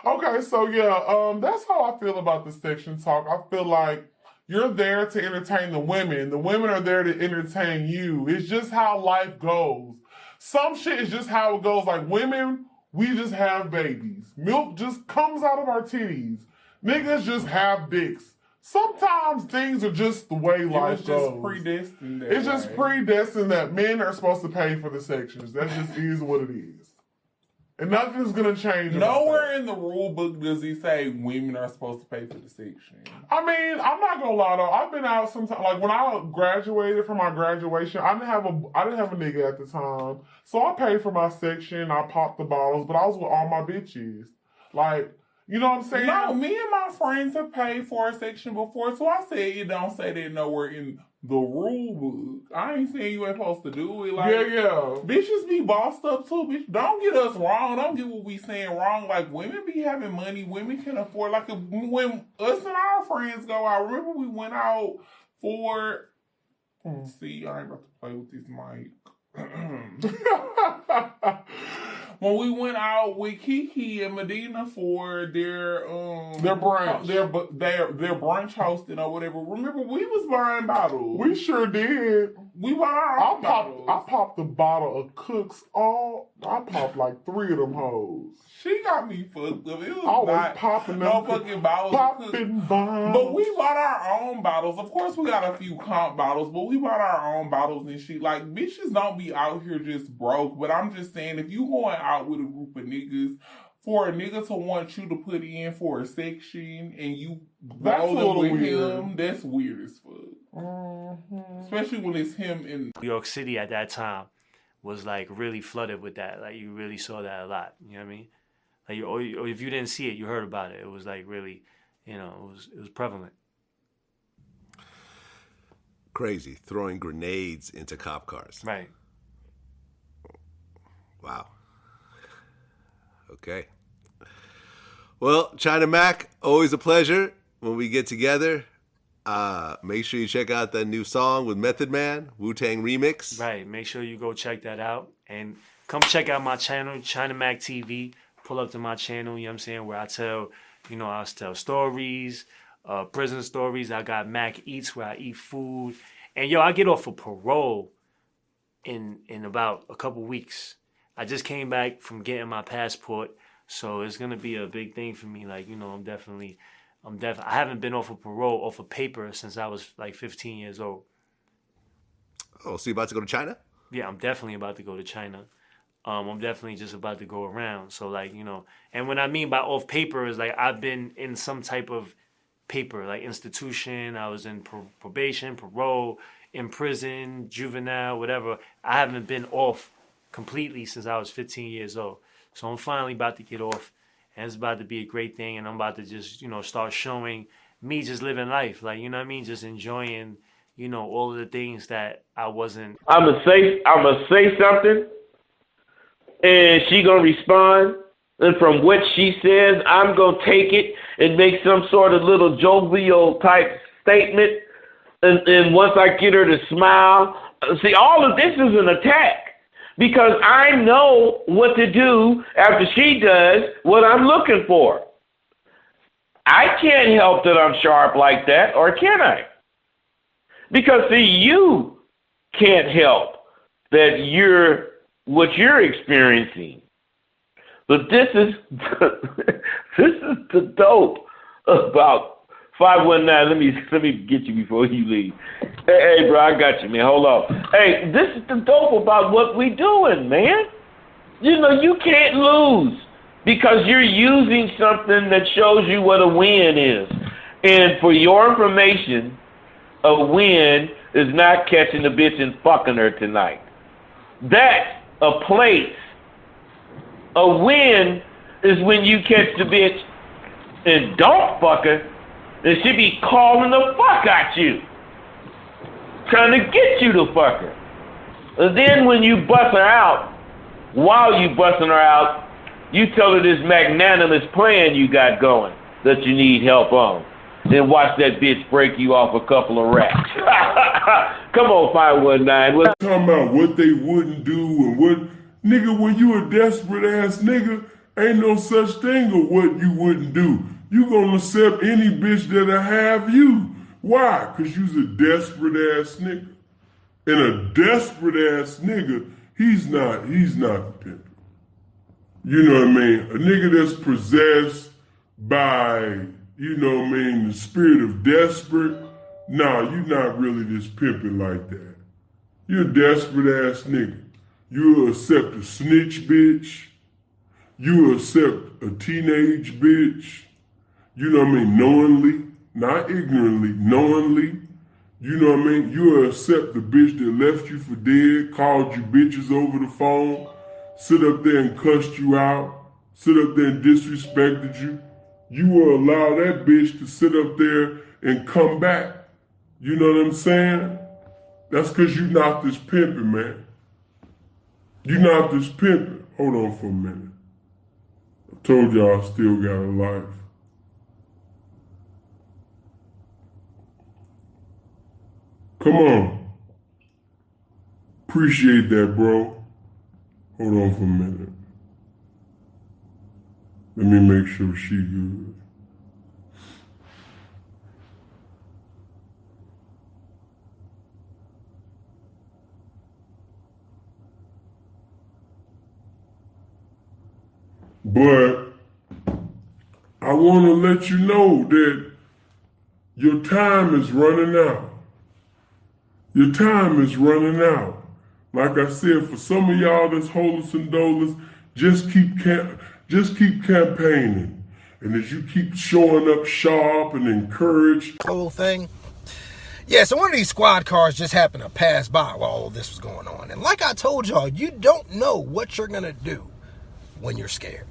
Okay, so yeah, that's how I feel about the section talk. I feel like you're there to entertain the women. The women are there to entertain you. It's just how life goes. Some shit is just how it goes. Like women, we just have babies. Milk just comes out of our titties. Niggas just have dicks. Sometimes things are just the way life goes. It's just predestined. It's just predestined that men are supposed to pay for the sections. That just is what it is. And nothing's gonna change. Nowhere in the rule book does he say women are supposed to pay for the section. I mean, I'm not gonna lie though. I've been out sometimes. Like when I graduated from my graduation, I didn't have a nigga at the time, so I paid for my section. I popped the bottles, but I was with all my bitches. Like, you know what I'm saying? No, me and my friends have paid for a section before, so I said it don't say that nowhere in the rule book. I ain't saying you ain't supposed to do it. Like, yeah. Bitches be bossed up too, bitch. Don't get us wrong. Don't get what we saying wrong. Like, women be having money. Women can afford, like, when us and our friends go out, remember we went out for, see, I ain't about to play with this mic. When we went out with Kiki and Medina for their brunch, their brunch hosting or whatever. Remember, we was buying bottles. We sure did. We bought our own bottles. I popped a bottle of Cook's. I popped like 3 of them hoes. She got me fucked up. It was I was not popping no them fucking bottles. Popping bottles. But we bought our own bottles. Of course, we got a few comp bottles, but we bought our own bottles and shit. Like, bitches don't be out here just broke. But I'm just saying, if you going out with a group of niggas, for a nigga to want you to put in for a section and you roll them with him, that's weird as fuck. Especially when it's him in New York City at that time. was like really flooded with that. Like you really saw that a lot. You know what I mean? Like, or if you didn't see it, you heard about it. It was like really, you know, it was prevalent. Crazy, throwing grenades into cop cars. Right. Wow. Okay. Well, China Mac, always a pleasure when we get together. Make sure you check out that new song with Method Man, Wu-Tang Remix. Right. Make sure you go check that out. And come check out my channel, China Mac TV. Pull up to my channel, you know what I'm saying, where I tell, you know, I tell stories, prison stories. I got Mac Eats, where I eat food. And, yo, I get off of parole in about a couple weeks. I just came back from getting my passport, so it's going to be a big thing for me. Like, you know, I haven't been off of parole, off of paper, since I was like 15 years old. Oh, so you about to go to China? Yeah, I'm definitely about to go to China. I'm definitely just about to go around. So, like, you know, and what I mean by off paper is, like, I've been in some type of paper, like institution. I was in probation, parole, in prison, juvenile, whatever. I haven't been off completely since I was 15 years old. So I'm finally about to get off, and it's about to be a great thing, and I'm about to just, you know, start showing me just living life. Like, you know what I mean? Just enjoying, you know, all of the things that I wasn't. I'ma say something, and she gonna respond, and from what she says, I'm gonna take it and make some sort of little jovial type statement, and once I get her to smile, see, all of this is an attack, because I know what to do after she does what I'm looking for. I can't help that I'm sharp like that, or can I? Because, see, you can't help that what you're experiencing. But this is the dope about 519. Let me get you before you leave. Hey, bro, I got you, man. Hold on. Hey, this is the dope about what we doing, man. You know, you can't lose because you're using something that shows you what a win is. And for your information, a win is not catching the bitch and fucking her tonight. That's a place. A win is when you catch the bitch and don't fuck her, and she be calling the fuck at you, trying to get you to fuck her. And then when you bust her out, while you busting her out, you tell her this magnanimous plan you got going that you need help on. Then watch that bitch break you off a couple of racks. Come on, 519. Talking about what they wouldn't do and what, nigga, when you a desperate ass nigga, ain't no such thing of what you wouldn't do. You gonna accept any bitch that'll have you. Why? Cause you's a desperate ass nigga. And a desperate ass nigga, he's not a pimp. You know what I mean? A nigga that's possessed by, you know what I mean, the spirit of desperate, nah, you not really just pimping like that. You're a desperate ass nigga. You'll accept a snitch bitch. You'll accept a teenage bitch. You know what I mean? Knowingly, not ignorantly, knowingly. You know what I mean? You'll accept the bitch that left you for dead, called you bitches over the phone, sit up there and cussed you out, sit up there and disrespected you. You will allow that bitch to sit up there and come back. You know what I'm saying? That's because you not this pimping, man. You not this pimping. Hold on for a minute. I told y'all I still got a life. Come on. Appreciate that, bro. Hold on for a minute. Let me make sure she good. But I want to let you know that your time is running out. Your time is running out. Like I said, for some of y'all that's holers and dolers, just keep campaigning. And as you keep showing up sharp and encouraged. Whole thing. Yeah, so one of these squad cars just happened to pass by while all of this was going on. And like I told y'all, you don't know what you're gonna do when you're scared.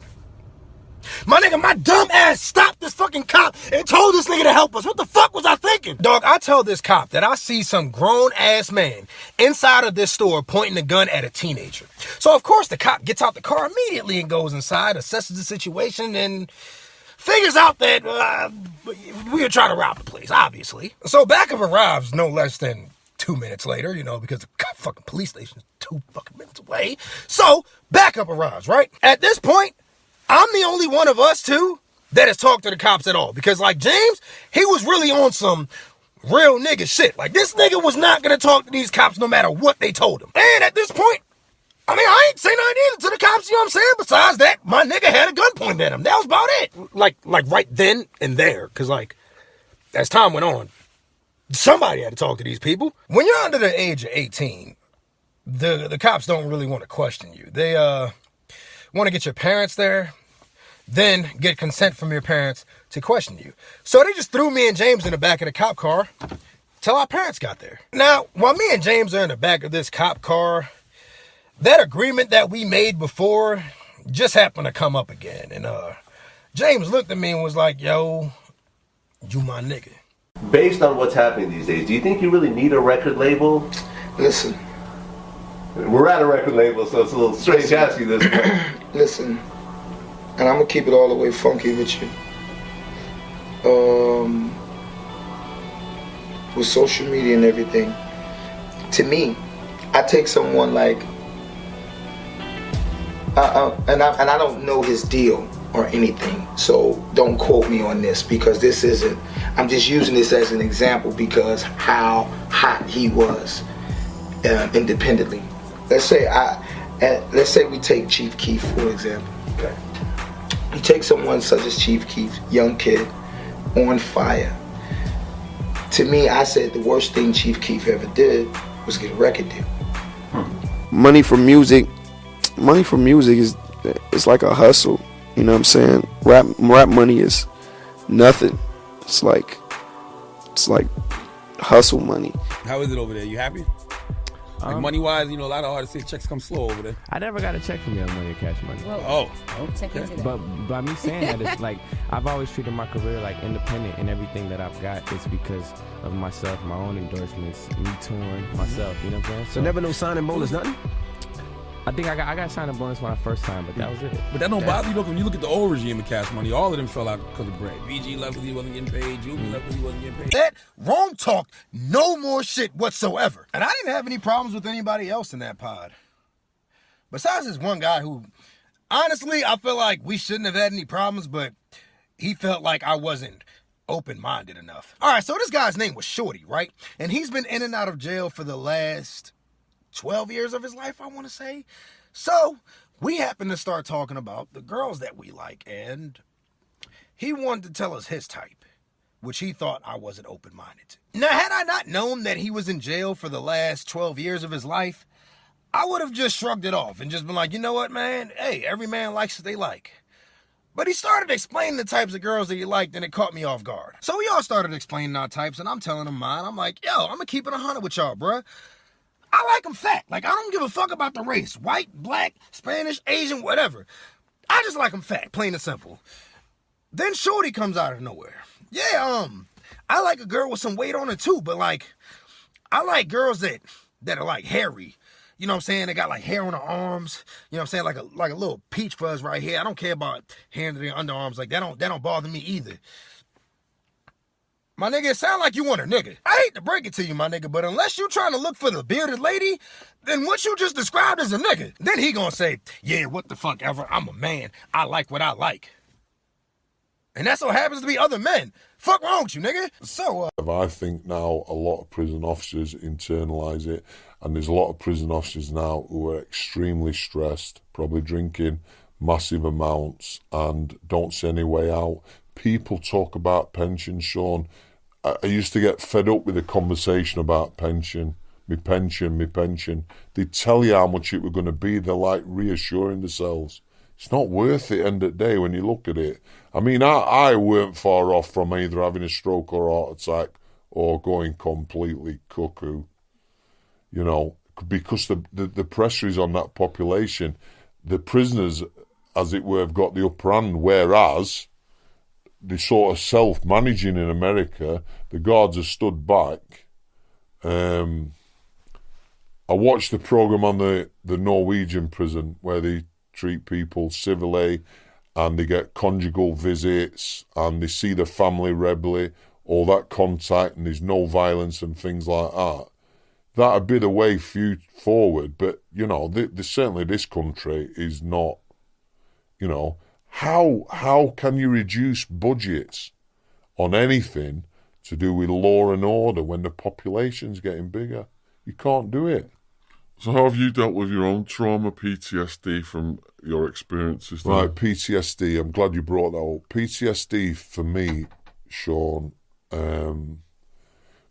My nigga, my dumb ass stopped this fucking cop and told this nigga to help us. What the fuck was I thinking? Dog, I tell this cop that I see some grown ass man inside of this store pointing a gun at a teenager. So of course the cop gets out the car immediately and goes inside, assesses the situation, and figures out that we were trying to rob the place, obviously. So backup arrives no less than 2 minutes later, because the fucking police station is 2 fucking minutes away. So backup arrives, right? At this point, I'm the only one of us two that has talked to the cops at all. Because like James, he was really on some real nigga shit. Like this nigga was not going to talk to these cops no matter what they told him. And at this point, I ain't say nothing either to the cops, you know what I'm saying? Besides that, my nigga had a gun pointed at him. That was about it. Like right then and there. Because as time went on, somebody had to talk to these people. When you're under the age of 18, the cops don't really want to question you. They want to get your parents there, then get consent from your parents to question you. So they just threw me and James in the back of the cop car till our parents got there. Now, while me and James are in the back of this cop car, that agreement that we made before just happened to come up again. And James looked at me and was like, yo, you my nigga. Based on what's happening these days, do you think you really need a record label? Listen. We're at a record label, so it's a little strange asking this. Listen, and I'm going to keep it all the way funky with you. With social media and everything, to me, I take someone like, and I don't know his deal or anything, so don't quote me on this because this isn't, I'm just using this as an example because how hot he was independently. Let's say we take Chief Keef for example. Okay. You take someone such as Chief Keef, young kid, on fire. To me, I said the worst thing Chief Keef ever did was get a record deal. Money for music is it's like a hustle. You know what I'm saying? Rap money is nothing. It's like hustle money. How is it over there? You happy? Like money wise, a lot of artists say checks come slow over there. I never got a check from Young Money or Cash Money. Whoa. Check into that. But by me saying that, it's like I've always treated my career like independent, and everything that I've got is because of myself, my own endorsements, me touring myself. You know what I'm saying? So never no signing bonus, nothing. I think I got signed a bonus when I first time, but that was it. But that don't bother you. When you look at the old regime of Cash Money, all of them fell out because of bread. VG left because he wasn't getting paid. Juby left because he wasn't getting paid. That wrong talk, no more shit whatsoever. And I didn't have any problems with anybody else in that pod. Besides this one guy who, honestly, I feel like we shouldn't have had any problems, but he felt like I wasn't open-minded enough. All right, so this guy's name was Shorty, right? And he's been in and out of jail for the last 12 years of his life, I want to say. So we happened to start talking about the girls that we like, and he wanted to tell us his type, which he thought I wasn't open-minded to. Now, had I not known that he was in jail for the last 12 years of his life, I would have just shrugged it off and just been like, you know what, man? Hey, every man likes what they like. But he started explaining the types of girls that he liked, and it caught me off guard. So we all started explaining our types, and I'm telling him mine. I'm like, yo, I'm going to keep it 100 with y'all, bruh. I like them fat. Like, I don't give a fuck about the race. White, black, Spanish, Asian, whatever. I just like them fat, plain and simple. Then Shorty comes out of nowhere. Yeah, I like a girl with some weight on her too, but like, I like girls that are like hairy. You know what I'm saying? They got like hair on their arms. You know what I'm saying? Like a little peach fuzz right here. I don't care about hair under their underarms. Like, that don't bother me either. My nigga, it sound like you want a nigga. I hate to break it to you, my nigga, but unless you trying to look for the bearded lady, then what you just described as a nigga. Then he gonna say, yeah, what the fuck ever, I'm a man. I like what I like. And that's what happens to be other men. Fuck wrong with you, nigga? So, I think now a lot of prison officers internalise it, and there's a lot of prison officers now who are extremely stressed, probably drinking massive amounts and don't see any way out. People talk about pension, Sean. I used to get fed up with the conversation about pension. Me pension. They tell you how much it was going to be. They're like reassuring themselves. It's not worth it end of the day when you look at it. I mean, I weren't far off from either having a stroke or a heart attack or going completely cuckoo, you know, because the pressure is on that population. The prisoners, as it were, have got the upper hand, whereas the sort of self-managing in America, the guards have stood back. I watched the program on the Norwegian prison where they treat people civilly and they get conjugal visits and they see the family regularly, all that contact, and there's no violence and things like that. That'd be the way forward, but, you know, certainly this country is not, you know, how can you reduce budgets on anything to do with law and order when the population's getting bigger? You can't do it. So how have you dealt with your own trauma, PTSD, from your experiences there? Right, PTSD, I'm glad you brought that up. PTSD for me, Sean,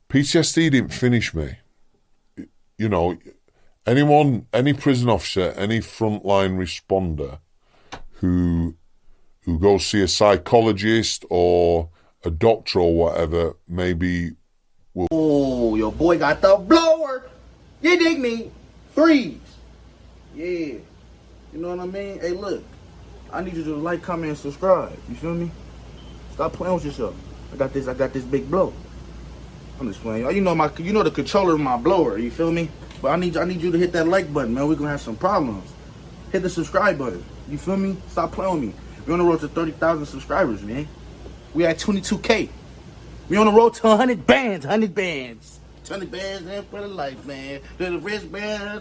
PTSD didn't finish me. You know, any prison officer, any frontline responder who goes see a psychologist or a doctor or whatever, maybe will... Oh, your boy got the blower. You dig me? Freeze. Yeah. You know what I mean? Hey, look. I need you to like, comment, and subscribe. You feel me? Stop playing with yourself. I got this big blow. I'm just playing. You know the controller of my blower. You feel me? But I need you to hit that like button, man. We're gonna have some problems. Hit the subscribe button. You feel me? Stop playing with me. We're on the road to 30,000 subscribers, man. We at 22K. We on the road to 100 bands. 100 bands. 100 bands, man, for the life, man. The wristband,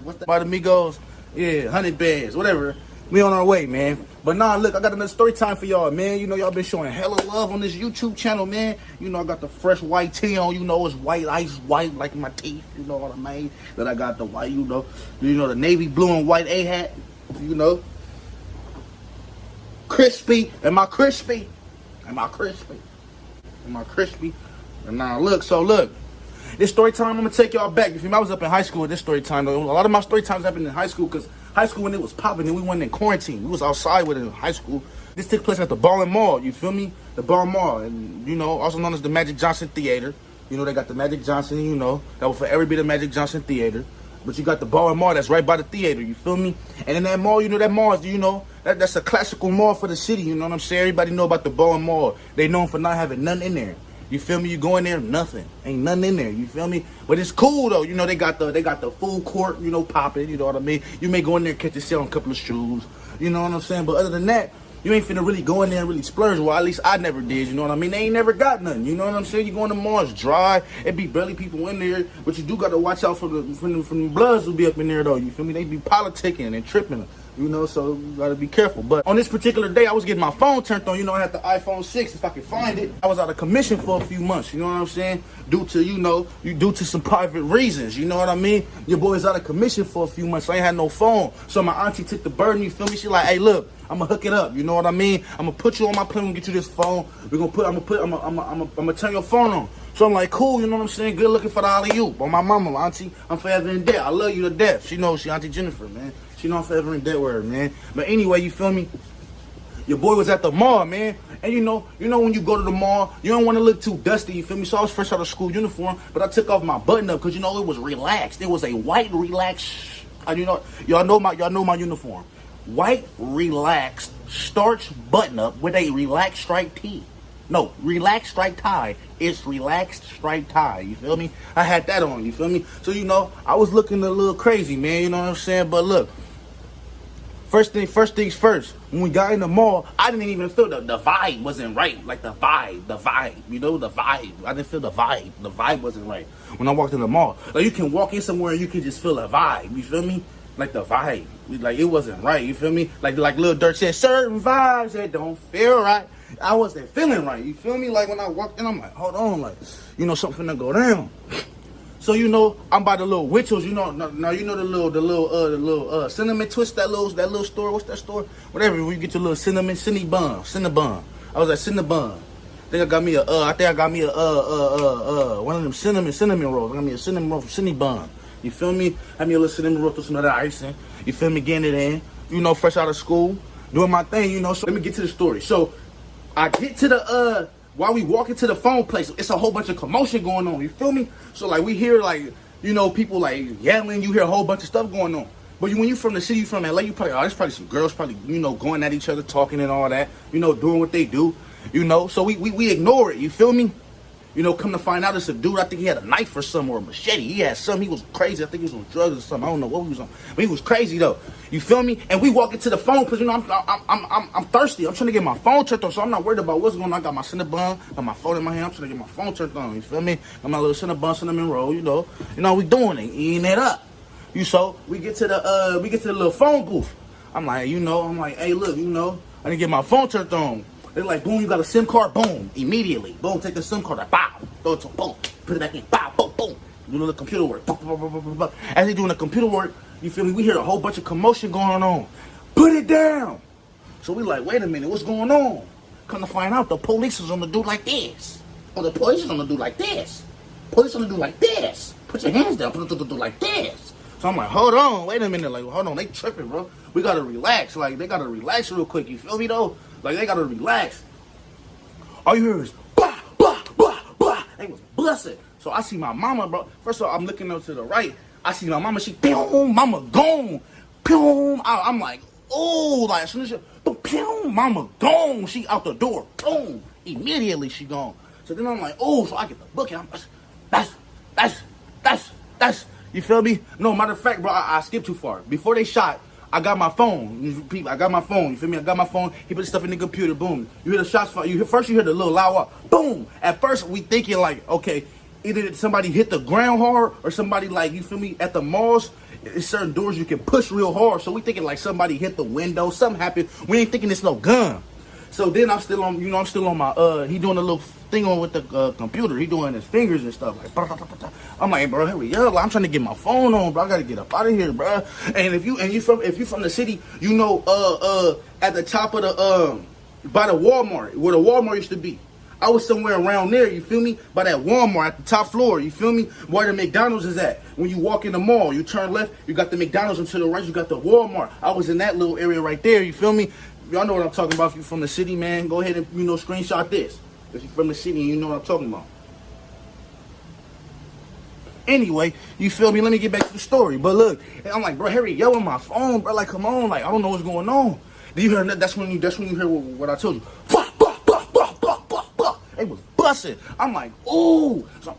what's that? By the Migos, yeah, 100 bands, whatever. We on our way, man. But nah, look, I got another story time for y'all, man. You know, y'all been showing hella love on this YouTube channel, man. You know, I got the fresh white tee on. You know, it's white, ice white, like my teeth. You know what I mean? Then I got the white, you know, the navy blue and white A hat. You know, crispy. Am I crispy? Am I crispy? Am I crispy? And now look, this story time, I'm gonna take y'all back. You feel me? I was up in high school at this story time. Though. A lot of my story times happened in high school because high school when it was popping and we went in quarantine. We was outside with it in high school. This took place at the Ball and Mall. You feel me? The Ball Mall, and you know, also known as the Magic Johnson Theater. You know, they got the Magic Johnson. You know, that was for every bit of Magic Johnson Theater. But you got the Ball and Mall that's right by the theater. You feel me? And in that mall, you know, that mall, you know, that's a classical mall for the city. You know what I'm saying? Everybody know about the Ball and Mall. They known for not having nothing in there. You feel me? You go in there, nothing. Ain't nothing in there. You feel me? But it's cool though. You know, they got the food court, you know, popping, you know what I mean? You may go in there and catch yourself a couple of shoes. You know what I'm saying? But other than that, you ain't finna really go in there and really splurge. Well, at least I never did, you know what I mean? They ain't never got nothing, you know what I'm saying? You go in the mall, it's dry, it be barely people in there, but you do gotta watch out for the bloods who be up in there though, you feel me? They be politicking and tripping. You know, so you gotta be careful. But on this particular day, I was getting my phone turned on. You know, I had the iPhone 6 if I could find it. I was out of commission for a few months. You know what I'm saying? Due to some private reasons. You know what I mean? Your boy's out of commission for a few months. So I ain't had no phone. So my auntie took the burden. You feel me? She like, hey, look, I'm gonna hook it up. You know what I mean? I'm gonna put you on my plane and get you this phone. I'm gonna turn your phone on. So I'm like, cool. You know what I'm saying? Good looking for the alley-oop. On my mama, auntie, I'm forever in debt. I love you to death. She knows she Auntie Jennifer, man. You know I'm forever in debt with her, man. But anyway, you feel me? Your boy was at the mall, man. And you know when you go to the mall, you don't want to look too dusty, you feel me? So I was fresh out of school uniform, but I took off my button up because you know it was relaxed. It was a white relaxed, you know, y'all know my uniform. White relaxed starch button up with a relaxed stripe tee. No, relaxed stripe tie. It's relaxed stripe tie. You feel me? I had that on, you feel me? So you know, I was looking a little crazy, man, you know what I'm saying? But look, First things first, when we got in the mall, I didn't even feel the vibe wasn't right. Like the vibe, you know, the vibe. I didn't feel the vibe. The vibe wasn't right. When I walked in the mall, like you can walk in somewhere and you can just feel a vibe, you feel me? Like the vibe, like it wasn't right, you feel me? Like Lil Durk said, certain vibes that don't feel right. I wasn't feeling right, you feel me? Like when I walked in, I'm like, hold on, like, you know, something finna go down. So you know, I'm by the little Witchels, you know. Now you know the little cinnamon twist, that little store. What's that store? Whatever. Where you get your little Cinnabon. I was at Cinnabon. I think I got me one of them cinnamon rolls. I got me a cinnamon roll from Cinnabon. You feel me? Had me a little cinnamon roll with some other icing. You feel me? Getting it in. You know, fresh out of school, doing my thing. You know. So let me get to the story. So I get to the while we walk into the phone place, it's a whole bunch of commotion going on. You feel me? So like we hear like, you know, people like yelling. You hear a whole bunch of stuff going on. But when you from the city, you from LA, you probably, there's probably some girls probably, you know, going at each other, talking and all that. You know, doing what they do. You know, so we ignore it. You feel me? You know, come to find out, it's a dude. I think he had a knife or something or a machete. He had something. He was crazy. I think he was on drugs or something. I don't know what he was on, but he was crazy though. You feel me? And we walk into the phone because you know I'm thirsty. I'm trying to get my phone turned on, so I'm not worried about what's going on. I got my Cinnabon, got my phone in my hand. I'm trying to get my phone turned on. You feel me? Got my little Cinnabon, cinnamon roll. You know we doing it, eating it up. So we get to the little phone booth. I'm like, hey, look, I didn't get my phone turned on. They're like, boom, you got a SIM card, boom, immediately. Boom, take the SIM card, like, bow, throw it to boom, put it back in, bow, boom, boom. Do the computer work. As they doing the computer work, you feel me, we hear a whole bunch of commotion going on. Put it down. So we like, wait a minute, what's going on? Come to find out, the police is on the dude like this. Or the police is on the dude like this. Police on the dude like this. Put your hands down, put it on the dude like this. So I'm like, hold on, wait a minute, like, hold on, they tripping, bro. We gotta relax, like, they gotta relax real quick, you feel me, though? Like, they gotta relax. All you hear is, bah, bah, bah, bah. They was blessed. So I see my mama, bro. First of all, I'm looking up to the right. I see my mama, she, boom, mama gone. Boom. I'm like, oh, like, as soon as she, boom, mama gone. She out the door, boom. Immediately she gone. So then I'm like, oh, so I get the book, and that's, you feel me? No, matter of fact, bro, I skipped too far. Before they shot, I got my phone. I got my phone. You feel me? I got my phone. He put the stuff in the computer. Boom. You hear the shots fire. First you hear the little loud up. Boom. At first we thinking like, okay, either somebody hit the ground hard or somebody like, you feel me? At the malls, it's certain doors you can push real hard. So we thinking like somebody hit the window. Something happened. We ain't thinking it's no gun. So then I'm still on. I'm still on my. He doing a little thing on with the computer. He doing his fingers and stuff. Like, I'm like, bro, hurry up! I'm trying to get my phone on, bro. I gotta get up out of here, bro. And if you from the city, at the top of the by the Walmart, where the Walmart used to be. I was somewhere around there, you feel me? By that Walmart at the top floor, you feel me? Where the McDonald's is at. When you walk in the mall, you turn left, you got the McDonald's, and to the right, you got the Walmart. I was in that little area right there, you feel me? Y'all know what I'm talking about. If you're from the city, man, go ahead and, screenshot this. If you're from the city, you know what I'm talking about. Anyway, you feel me? Let me get back to the story. But look, I'm like, bro, Harry, yo, on my phone, bro. Like, come on. Like, I don't know what's going on. Do you hear that? That's when you hear what I told you. It was busting. I'm like, ooh. So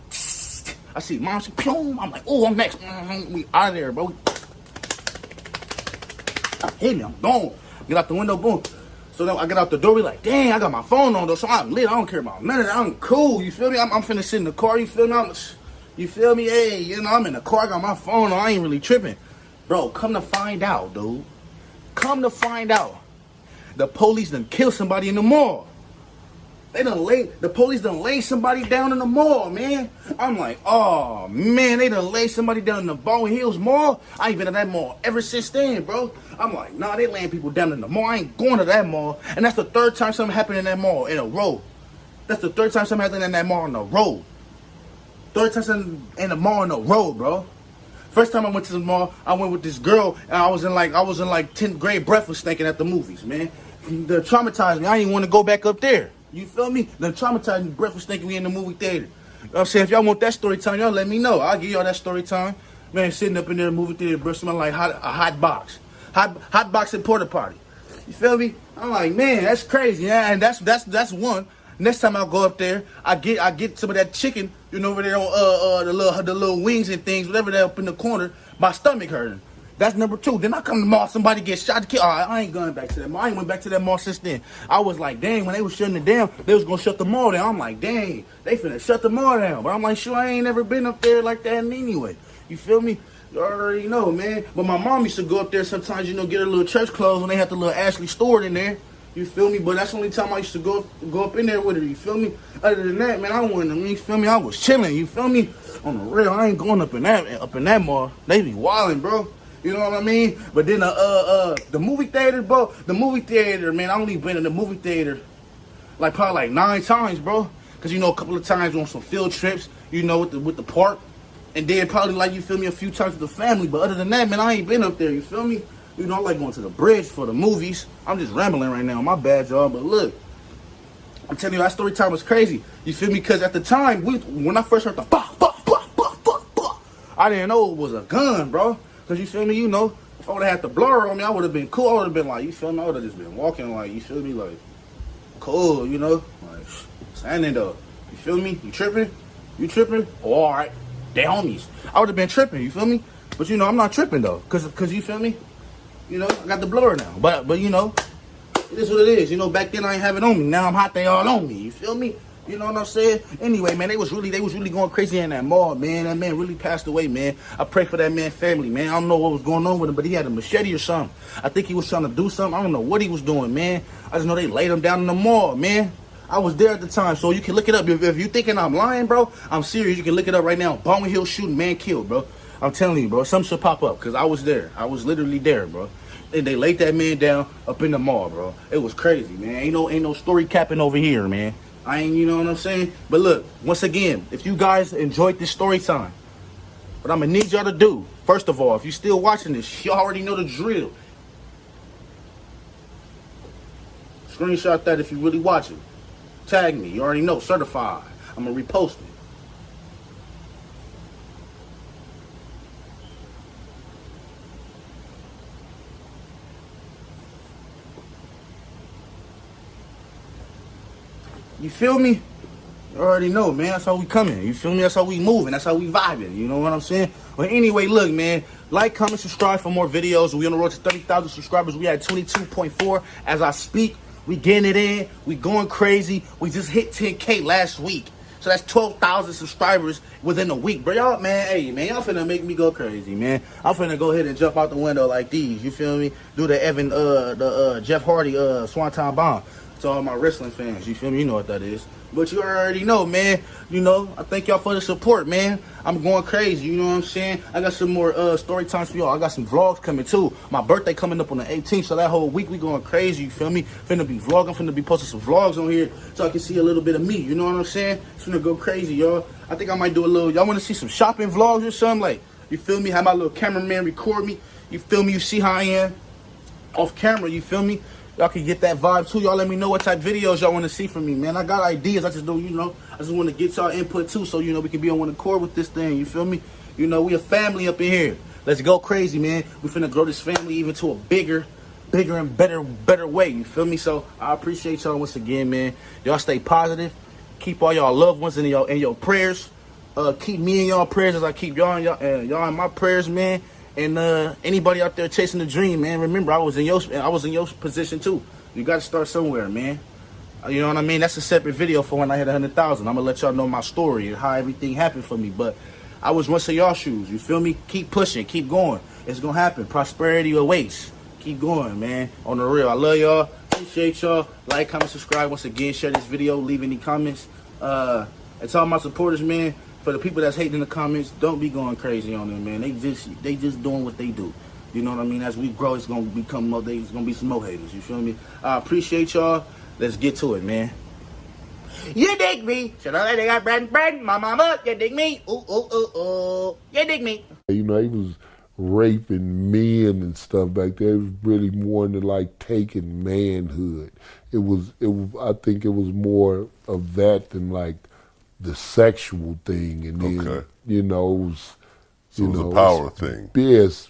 I see mom, she, boom. I'm like, ooh, I'm next. We out of there, bro. Hit me, I'm gone. Get out the window, boom. So then I get out the door, we like, dang, I got my phone on though, so I'm lit. I don't care about nothing. I'm cool, you feel me? I'm finna sit in the car, you feel me? You feel me? Hey, I'm in the car, I got my phone on, I ain't really tripping. Bro, come to find out, dude. Come to find out. The police done killed somebody in the mall. The police done laid somebody down in the mall, man. I'm like, oh, man, they done laid somebody down in the Baldwin Hills Mall. I ain't been to that mall ever since then, bro. I'm like, nah, they laying people down in the mall. I ain't going to that mall. And that's the third time something happened in that mall in a row. That's the third time something happened in that mall in a row. Third time something in the mall in a row, bro. First time I went to the mall, I went with this girl, and I was in like 10th grade breakfast thinking at the movies, man. They traumatized me. I didn't want to go back up there. You feel me? The traumatized breakfast thinking we in the movie theater. I'm saying, if y'all want that story time, y'all let me know. I'll give y'all that story time. Man, sitting up in there, movie theater, breath smell like a hot box. Hot box and porta potty. You feel me? I'm like, man, that's crazy. Yeah, and that's one. Next time I go up there, I get some of that chicken, over there on the little wings and things, whatever they up in the corner. My stomach hurting. That's number two. Then I come to the mall, somebody gets shot. I ain't going back to that mall. I ain't went back to that mall since then. I was like, dang, when they was shutting it down, they was going to shut the mall down. I'm like, dang, they finna shut the mall down. But I'm like, sure, I ain't never been up there like that anyway. You feel me? You already know, man. But my mom used to go up there sometimes, get her little church clothes when they had the little Ashley store in there. You feel me? But that's the only time I used to go up in there with her. You feel me? Other than that, man, I wasn't. You feel me? I was chilling. You feel me? On the real, I ain't going up in that mall. They be wilding, bro. You know what I mean? But then the movie theater, bro. The movie theater, man. I only been in the movie theater probably 9 times, bro. Cause a couple of times on some field trips, with the park, and then probably you feel me, a few times with the family. But other than that, man, I ain't been up there. You feel me? I like going to the bridge for the movies. I'm just rambling right now. My bad, y'all. But look, I'm telling you, that story time was crazy. You feel me? Because at the time, when I first heard the I didn't know it was a gun, bro. Because you feel me? You know, if I would have had the blur on me, I would have been cool. I would have been like, you feel me? I would have just been walking like, you feel me? Like, cool, you know? Like, standing up. You feel me? You tripping? You tripping? Oh, all right. They homies. I would have been tripping, you feel me? But, you know, I'm not tripping, though. Because you feel me? You know, I got the blur now. But you know, it is what it is. You know, back then I ain't have it on me. Now I'm hot, they all on me. You feel me? You know what I'm saying? Anyway, man, they was really going crazy in that mall, man. That man really passed away, man. I pray for that man's family, man. I don't know what was going on with him, but he had a machete or something. I think he was trying to do something. I don't know what he was doing, man. I just know they laid him down in the mall, man. I was there at the time, so you can look it up. If you thinking I'm lying, bro, I'm serious. You can look it up right now. Baldwin Hill shooting, man killed, bro. I'm telling you, bro. Something should pop up, because I was there. I was literally there, bro. And they laid that man down up in the mall, bro. It was crazy, man. Ain't no story capping over here, man. I ain't, you know what I'm saying? But look, once again, if you guys enjoyed this story time, what I'm gonna need y'all to do, first of all, if you still watching this, you already know the drill. Screenshot that if you really watching. Tag me, you already know, certified. I'm gonna repost it. You feel me? You already know, man. That's how we coming. You feel me? That's how we moving. That's how we vibing. You know what I'm saying? But anyway, look, man. Like, comment, subscribe for more videos. We on the road to 30,000 subscribers. We at 22.4 as I speak. We getting it in. We going crazy. We just hit 10K last week. So that's 12,000 subscribers within a week. Bro, y'all, man, hey, man, y'all finna make me go crazy, man. I'm finna go ahead and jump out the window like these. You feel me? Do the Jeff Hardy, Swanton Bomb. To all my wrestling fans, you feel me? You know what that is. But you already know, man. You know, I thank y'all for the support, man. I'm going crazy, you know what I'm saying? I got some more story times for y'all. I got some vlogs coming too. My birthday coming up on the 18th, so that whole week we going crazy, you feel me? Finna be vlogging, finna be posting some vlogs on here so I can see a little bit of me, you know what I'm saying? It's finna go crazy, y'all. I think I might do a little, y'all wanna see some shopping vlogs or something? Like, you feel me? Have my little cameraman record me. You feel me? You see how I am off camera, you feel me? Y'all can get that vibe too. Y'all let me know what type of videos y'all want to see from me, man. I got ideas. I just don't, you know, I just want to get y'all input too, so, you know, we can be on one accord with this thing. You feel me? You know, we a family up in here. Let's go crazy, man. We finna grow this family even to a bigger and better way. You feel me? So I appreciate y'all once again, man. Y'all stay positive. Keep all y'all loved ones in your prayers. Keep me in y'all prayers as I keep y'all in my prayers, man. And anybody out there chasing the dream, man, remember I was in your position too. You got to start somewhere, man. You know what I mean? That's a separate video for when I hit 100,000. I'm gonna let y'all know my story and how everything happened for me. But I was once in y'all shoes. You feel me? Keep pushing, keep going. It's gonna happen. Prosperity awaits. Keep going, man. On the real. I love y'all. Appreciate y'all. Like, comment, subscribe. Once again, share this video. Leave any comments. And to all my supporters, man. For the people that's hating in the comments, don't be going crazy on them, man. They just doing what they do. You know what I mean? As we grow, it's gonna become more. There's gonna be some more haters. You feel me? I appreciate y'all. Let's get to it, man. You dig me? Should I let it got bread? My mama, you dig me? Ooh, ooh, ooh, ooh. You dig me? You know, he was raping men and stuff back there. It was really more than like taking manhood. It was. I think it was more of that than like the sexual thing, and then you know it was. So it was a power thing. Yes,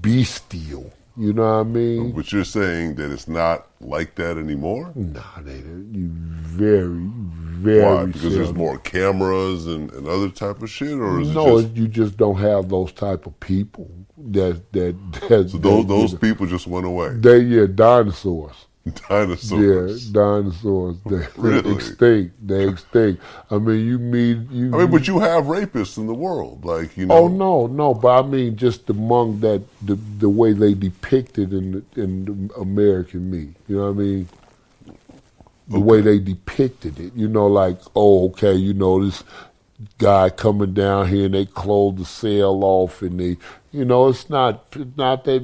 bestial. You know what I mean? But you're saying that it's not like that anymore? Nah, you very. Why? Because there's more cameras and other type of shit, or is no? it just... you just don't have those type of people. So those people just went away. Dinosaurs. Dinosaurs. Yeah, dinosaurs. They're really? extinct. They're extinct. I mean, but you have rapists in the world, like, you know. Oh no, but I mean, just among that, the way they depicted in the American me. You know what I mean? The way they depicted it. You know, like, oh, okay, you know, this guy coming down here and they close the cell off and they, you know, it's not that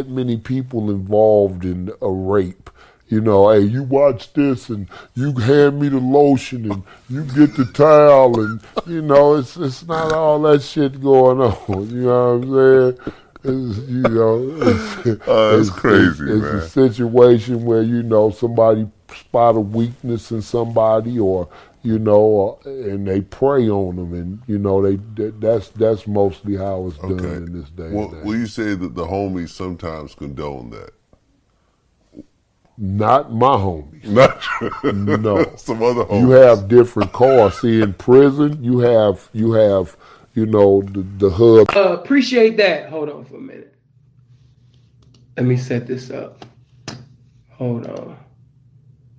many people involved in a rape. You know, hey, you watch this and you hand me the lotion and you get the towel and, you know, it's not all that shit going on. You know what I'm saying? You know, that's crazy, it's man. a situation where, you know, somebody spot a weakness in somebody, or, you know, and they prey on them, and, you know, that's mostly how it's done in this day and age. Will you say that the homies sometimes condone that? Not my homies. Not no. Some other homies. You have different cars. See, in prison, you have, you know, the hub. Appreciate that. Hold on for a minute. Let me set this up. Hold on.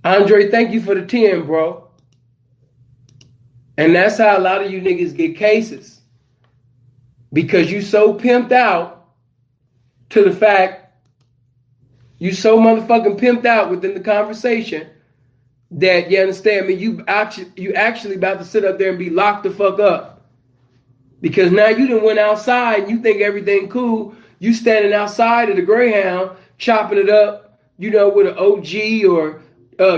Andre, thank you for the 10, bro. And that's how a lot of you niggas get cases. Because you so pimped out to the fact you so motherfucking pimped out within the conversation that, you understand me, you actually about to sit up there and be locked the fuck up. Because now you done went outside and you think everything cool. You standing outside of the Greyhound, chopping it up, you know, with an OG or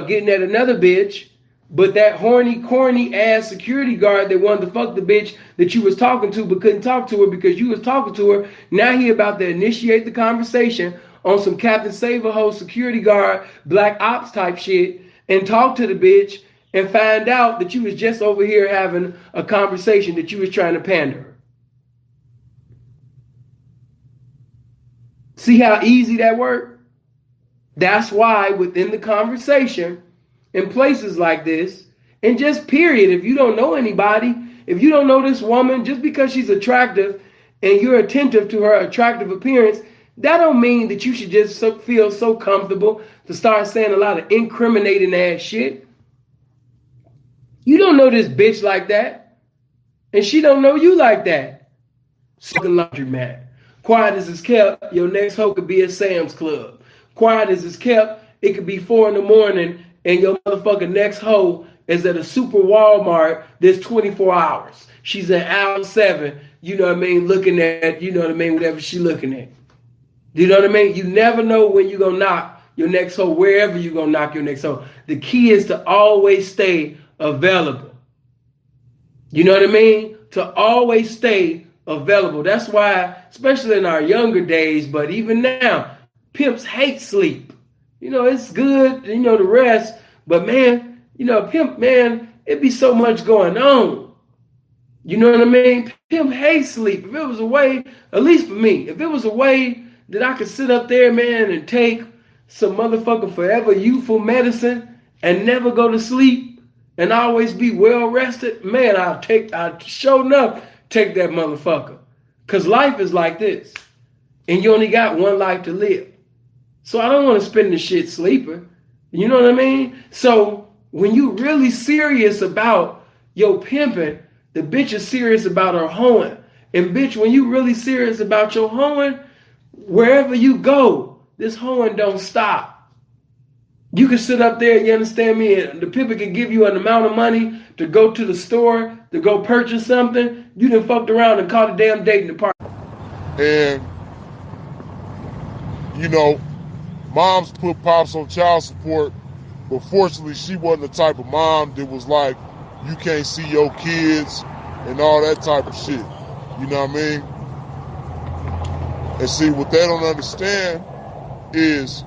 getting at another bitch. But that horny, corny ass security guard that wanted to fuck the bitch that you was talking to but couldn't talk to her because you was talking to her, now he about to initiate the conversation on some Captain Save-A-Ho security guard, black ops type shit, and talk to the bitch and find out that you was just over here having a conversation that you was trying to pander her. See how easy that worked? That's why within the conversation, in places like this, and just period, if you don't know anybody, if you don't know this woman, just because she's attractive and you're attentive to her attractive appearance, that don't mean that you should just feel so comfortable to start saying a lot of incriminating ass shit. You don't know this bitch like that, and she don't know you like that. Second laundromat. Quiet as it's kept, your next hoe could be at Sam's Club. Quiet as it's kept, it could be 4 a.m. and your motherfucking next hoe is at a super Walmart that's 24 hours. She's at aisle 7, you know what I mean, looking at, you know what I mean, whatever she looking at. You know what I mean? You never know when you're going to knock your next hoe, wherever you're going to knock your next hoe. The key is to always stay available. You know what I mean? To always stay available. That's why, especially in our younger days, but even now, pimps hate sleep. You know, it's good, you know, the rest, but man, you know, pimp, man, it be so much going on. You know what I mean? Pimp hates sleep. If it was a way, at least for me, if it was a way that I could sit up there, man, and take some motherfucking forever youthful medicine and never go to sleep and always be well rested, man, I'd sure enough take that motherfucker. Because life is like this. And you only got one life to live. So I don't want to spend the shit sleeping. You know what I mean? So when you really serious about your pimping, the bitch is serious about her hoeing. And bitch, when you really serious about your hoeing, wherever you go, this hoeing don't stop. You can sit up there, you understand me, and the pimp can give you an amount of money to go to the store, to go purchase something. You done fucked around and caught a damn date in the park. And, you know, moms put pops on child support, but fortunately she wasn't the type of mom that was like, you can't see your kids and all that type of shit. You know what I mean? And see, what they don't understand is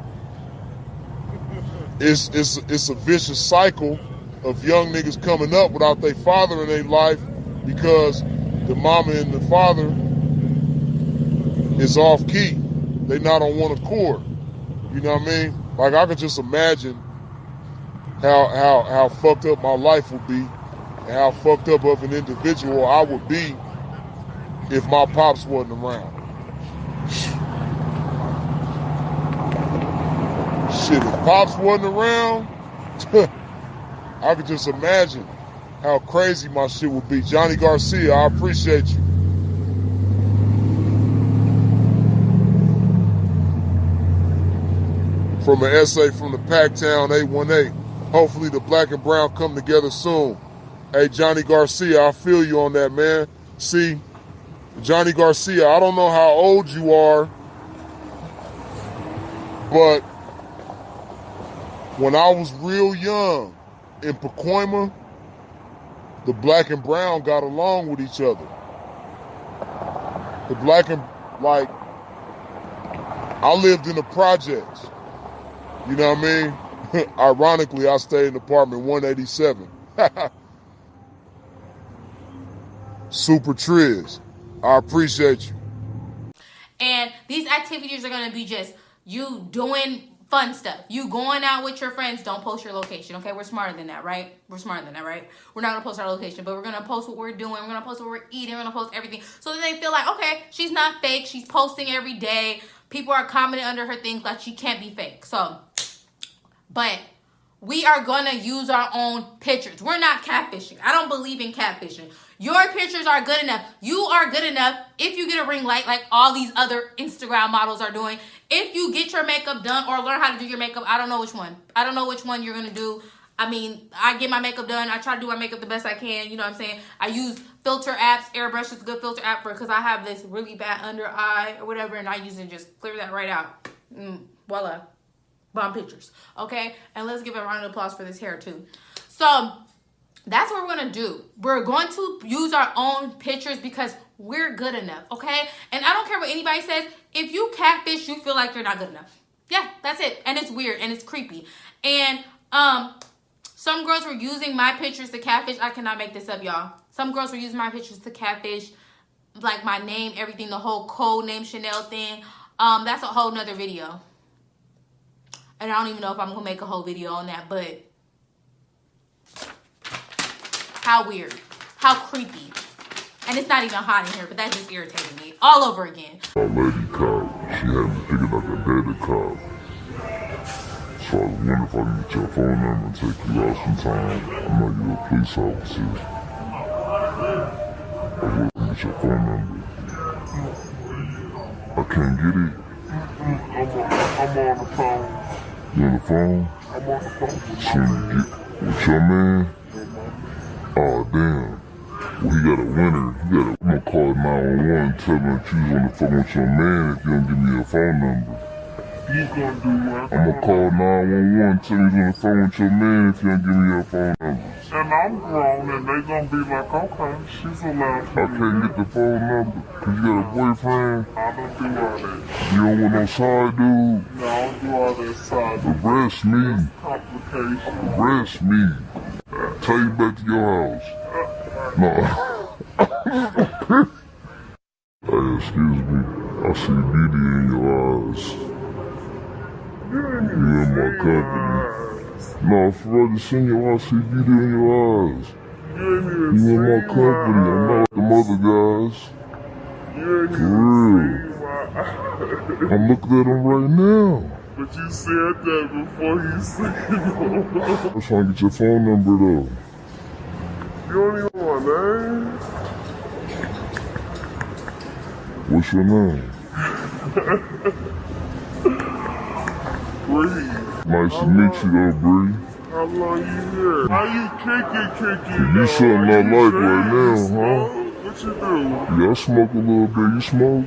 it's a vicious cycle of young niggas coming up without their father in their life because the mama and the father is off key. They not on one accord. You know what I mean? Like, I could just imagine how fucked up my life would be and how fucked up of an individual I would be if my pops wasn't around. Shit, if Pops wasn't around, I could just imagine how crazy my shit would be. Johnny Garcia, I appreciate you. From an essay from the Packtown 818. Hopefully the black and brown come together soon. Hey, Johnny Garcia, I feel you on that, man. See, Johnny Garcia, I don't know how old you are, but when I was real young in Pacoima, the black and brown got along with each other. The black and, like, I lived in the projects. You know what I mean? Ironically, I stayed in apartment 187. Super Triz, I appreciate you. And these activities are going to be just you doing fun stuff. You going out with your friends. Don't post your location, okay? We're smarter than that, right? We're smarter than that, right? We're not going to post our location, but we're going to post what we're doing. We're going to post what we're eating. We're going to post everything. So that they feel like, okay, she's not fake. She's posting every day. People are commenting under her things like she can't be fake. So, but we are going to use our own pictures. We're not catfishing. I don't believe in catfishing. Your pictures are good enough. You are good enough if you get a ring light like all these other Instagram models are doing. If you get your makeup done or learn how to do your makeup, I don't know which one. I don't know which one you're going to do. I mean, I get my makeup done. I try to do my makeup the best I can. You know what I'm saying? I use filter apps. Airbrush is a good filter app for because I have this really bad under eye or whatever, and I use it and just clear that right out. Voila. Bomb pictures. Okay? And let's give a round of applause for this hair, too. So that's what we're going to do. We're going to use our own pictures because we're good enough, okay? And I don't care what anybody says. If you catfish, you feel like you're not good enough. Yeah, that's it. And it's weird and it's creepy. And some girls were using my pictures to catfish. I cannot make this up, y'all. Some girls were using my pictures to catfish, like my name, everything, the whole code name Chanel thing. That's a whole nother video. And I don't even know if I'm going to make a whole video on that, but how weird. How creepy. And it's not even hot in here, but that just irritated me. All over again. My lady called. She had me thinking like a daddy called. So I was wondering if I can get your phone number and take you out sometime. I know you're a police officer. I want to get your phone number. I can't get it. I'm on the phone. You on the phone? I'm on the phone. So you get with your man? Oh, damn. Well, he got a winner. I'm going to call 911 and tell him that you was on the phone with your man if you don't give me your phone number. You gonna do what? I'm going to call 911 and tell him you're on the phone with your man if you don't give me your phone number. And I'm grown and they gonna be like, okay, she's allowed to. I can't get the phone number because you got a boyfriend. I don't do all that. You don't want no side dude. No, I don't do all that side. Arrest me. That's complication. Arrest me. Take you back to your house. No. Hey, excuse me. I see beauty in your eyes. You in my company. No, for real, just in your eyes, I see beauty in your eyes. You in my company. I'm not like them other guys. For real. I'm looking at them right now. But you said that before you said it. I'm trying to get your phone number though. You don't even know my name? What's your name? Bree. Nice to meet you though, Bree. How long you here? How you kicking? You something I like right now, huh? What you do? Yeah, I smoke a little bit. You smoke?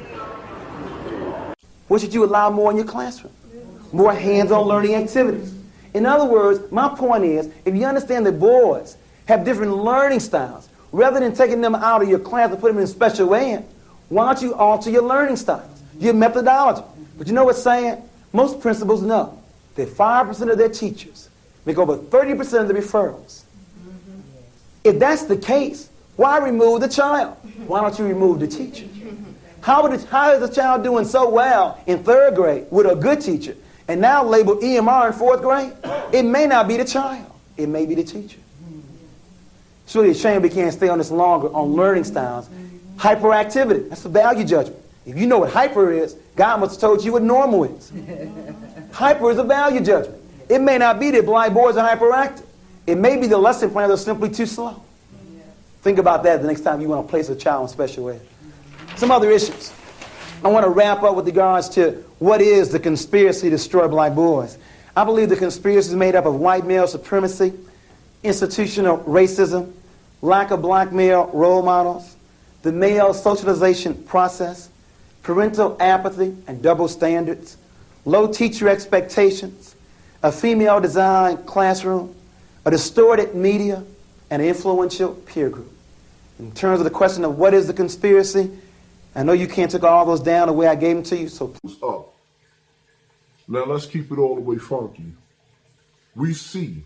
What should you allow more in your classroom? More hands-on learning activities. In other words, my point is, if you understand that boys have different learning styles, rather than taking them out of your class and put them in special ed, why don't you alter your learning styles, your methodology? But you know what's saying? Most principals know that 5% of their teachers make over 30% of the referrals. If that's the case, why remove the child? Why don't you remove the teacher? How is the child doing so well in 3rd grade with a good teacher and now labeled EMR in 4th grade? It may not be the child. It may be the teacher. It's really a shame we can't stay on this longer on learning styles. Hyperactivity, that's a value judgment. If you know what hyper is, God must have told you what normal is. Hyper is a value judgment. It may not be that blind boys are hyperactive. It may be the lesson plans are simply too slow. Think about that the next time you want to place a child in special ed. Some other issues. I want to wrap up with regards to what is the conspiracy to destroy black boys. I believe the conspiracy is made up of white male supremacy, institutional racism, lack of black male role models, the male socialization process, parental apathy and double standards, low teacher expectations, a female-designed classroom, a distorted media, and an influential peer group. In terms of the question of what is the conspiracy, I know you can't take all those down the way I gave them to you, so... Now let's keep it all the way funky. We see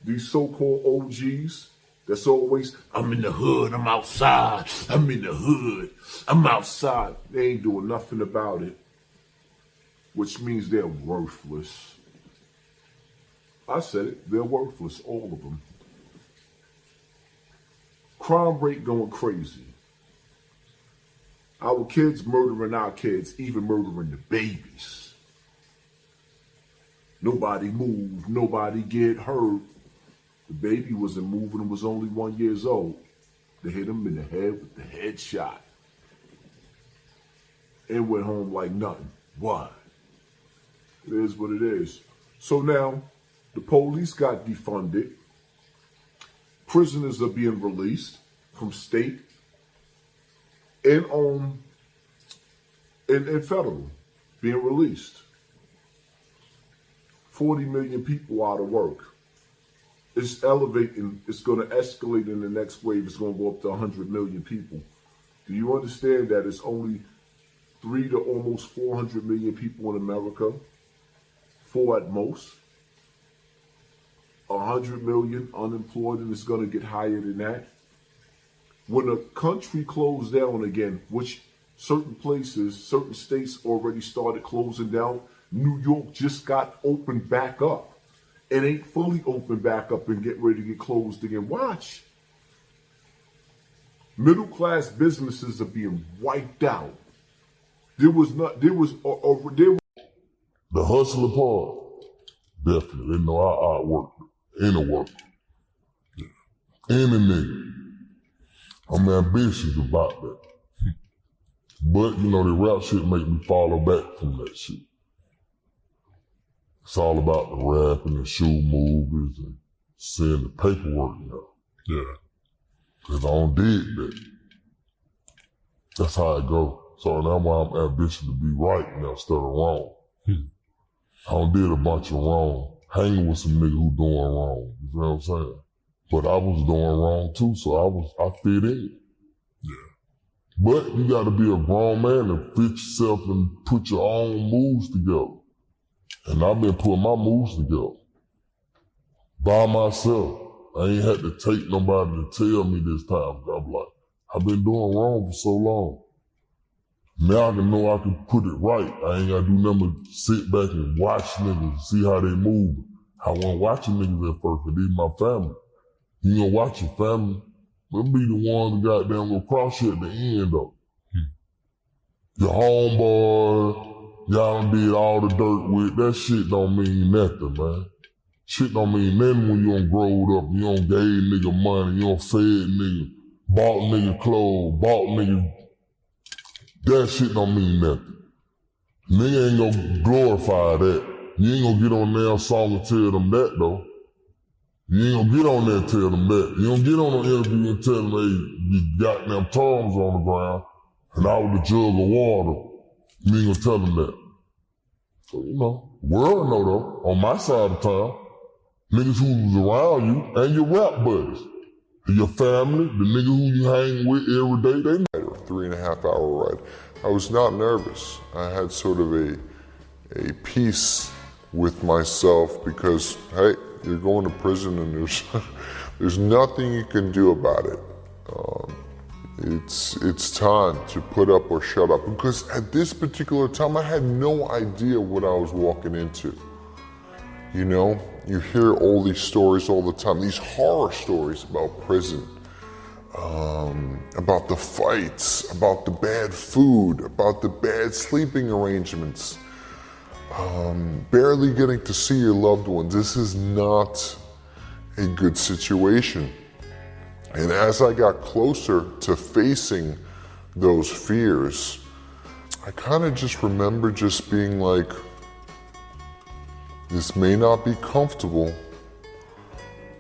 these so-called OGs that's always, I'm in the hood, I'm outside, I'm in the hood, I'm outside. They ain't doing nothing about it, which means they're worthless. I said it, they're worthless, all of them. Crime rate going crazy. Our kids murdering our kids, even murdering the babies. Nobody moved, nobody get hurt. The baby wasn't moving and was only 1 year old. They hit him in the head with the headshot. And went home like nothing. Why? It is what it is. So now, the police got defunded. Prisoners are being released from state and federal, being released. 40 million people out of work. It's elevating, it's going to escalate in the next wave. It's going to go up to 100 million people. Do you understand that it's only 3 to almost 400 million people in America? 4 at most. 100 million unemployed, and it's going to get higher than that. When a country closed down again, which certain places, certain states already started closing down, New York just got opened back up. It ain't fully opened back up and get ready to get closed again. Watch. Middle class businesses are being wiped out. The hustler part, definitely. They know I outwork any worker. Any nigga. I'm ambitious about that. But, you know, the rap shit make me follow back from that shit. It's all about the rap and the shoe movies and seeing the paperwork now. Yeah. Cause I don't dig that. That's how it go. So now I'm ambitious to be right now instead of wrong. I don't did a bunch of wrong. Hanging with some nigga who doing wrong. You know what I'm saying? But I was doing wrong too, so I fit in. Yeah. But you gotta be a grown man and fit yourself and put your own moves together. And I've been putting my moves together. By myself. I ain't had to take nobody to tell me this time. I'm like, I've been doing wrong for so long. Now I can know I can put it right. I ain't gotta do nothing but sit back and watch niggas, see how they move. I wasn't watching niggas at first, but these my family. You gonna watch your family, they'll be the ones that goddamn gonna cross you at the end though. Your homeboy, y'all done did all the dirt with, that shit don't mean nothing, man. Shit don't mean nothing when you don't grow up, you don't gave nigga money, you don't fed nigga, bought nigga clothes, bought nigga. That shit don't mean nothing. Nigga ain't gonna glorify that. You ain't gonna get on there a song and tell them that though. You ain't gonna get on there and tell them that. You don't get on an interview and tell them, hey, you goddamn tongs on the ground and I was a jug of water. You ain't gonna tell them that. So, you know, world know though, on my side of town, niggas who was around you and your rap buddies. Your family, the nigga who you hang with every day, they know. 3.5 hour ride. I was not nervous. I had sort of a peace with myself because, hey, you're going to prison and there's nothing you can do about it. It's time to put up or shut up because at this particular time I had no idea what I was walking into. You know, you hear all these stories all the time, these horror stories about prison, about the fights, about the bad food, about the bad sleeping arrangements, barely getting to see your loved ones. This is not a good situation. And as I got closer to facing those fears, I kind of just remember just being like, this may not be comfortable,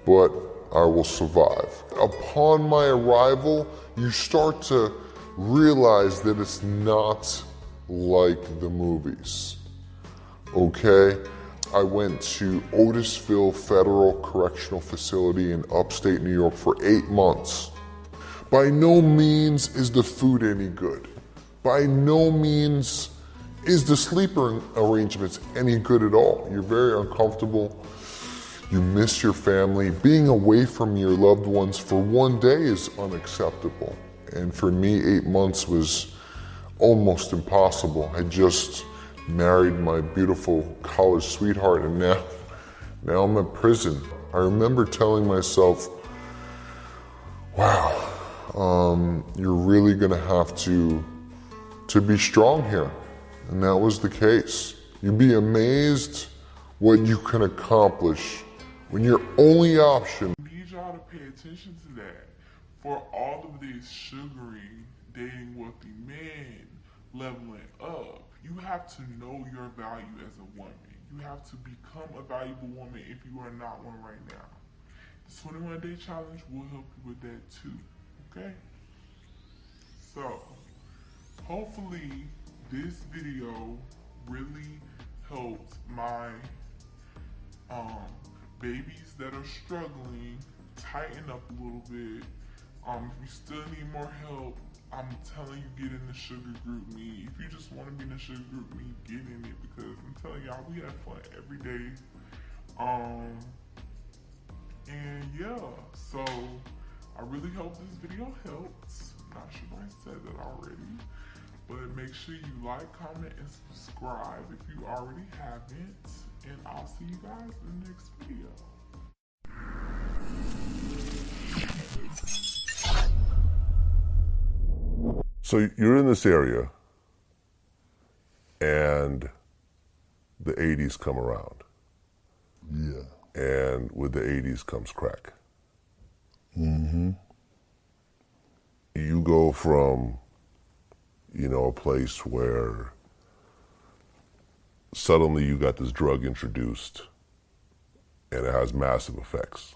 but I will survive. Upon my arrival, you start to realize that it's not like the movies, okay? I went to Otisville Federal Correctional Facility in upstate New York for 8 months. By no means is the food any good. By no means is the sleeping arrangements any good at all? You're very uncomfortable. You miss your family. Being away from your loved ones for one day is unacceptable. And for me, 8 months was almost impossible. I just married my beautiful college sweetheart, and now I'm in prison. I remember telling myself, wow, you're really gonna have to be strong here. And that was the case. You'd be amazed what you can accomplish when your only option. I need y'all to pay attention to that. For all of this sugary, dating wealthy men, leveling up, you have to know your value as a woman. You have to become a valuable woman if you are not one right now. The 21-day challenge will help you with that too, okay? So, hopefully this video really helped my babies that are struggling tighten up a little bit. If you still need more help, I'm telling you, get in the sugar group me. If you just want to be in the sugar group me, get in it, because I'm telling y'all, we have fun every day. And yeah, so I really hope this video helped. Not sure if I said that already, but make sure you like, comment, and subscribe if you already haven't. And I'll see you guys in the next video. So you're in this area, and the 80s come around. Yeah. And with the 80s comes crack. Mm-hmm. You go from, a place where suddenly you got this drug introduced, and it has massive effects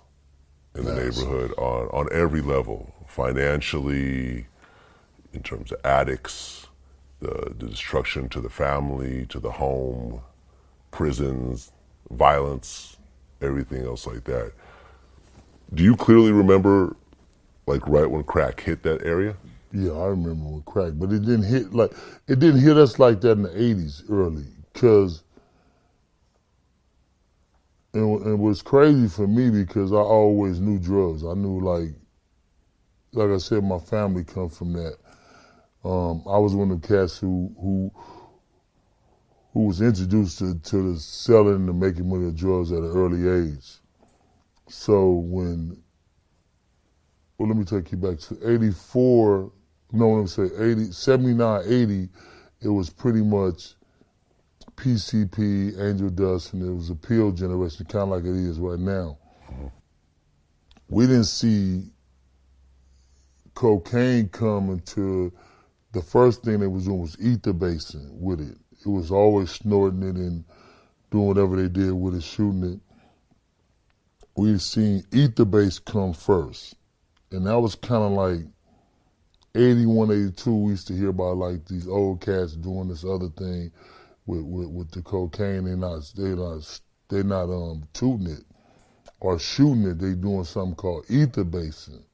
in the neighborhood on every level, financially, in terms of addicts, the destruction to the family, to the home, prisons, violence, everything else like that. Do you clearly remember, like, right when crack hit that area? Yeah, I remember when crack, but it didn't hit us like that in the 80s early, because it was crazy for me because I always knew drugs. I knew, like I said, my family come from that. I was one of the cats who was introduced to the selling and the making money of drugs at an early age. So let me take you back to 84, no, let me say 79, 80, it was pretty much PCP, Angel Dust, and it was a pill generation, kind of like it is right now. We didn't see cocaine come until the first thing they was doing was ether basing with it. It was always snorting it and doing whatever they did with it, shooting it. We seen ether base come first. And that was kind of like 81, 82, we used to hear about like these old cats doing this other thing with the cocaine. They're not tooting it or shooting it. They doing something called ether basing.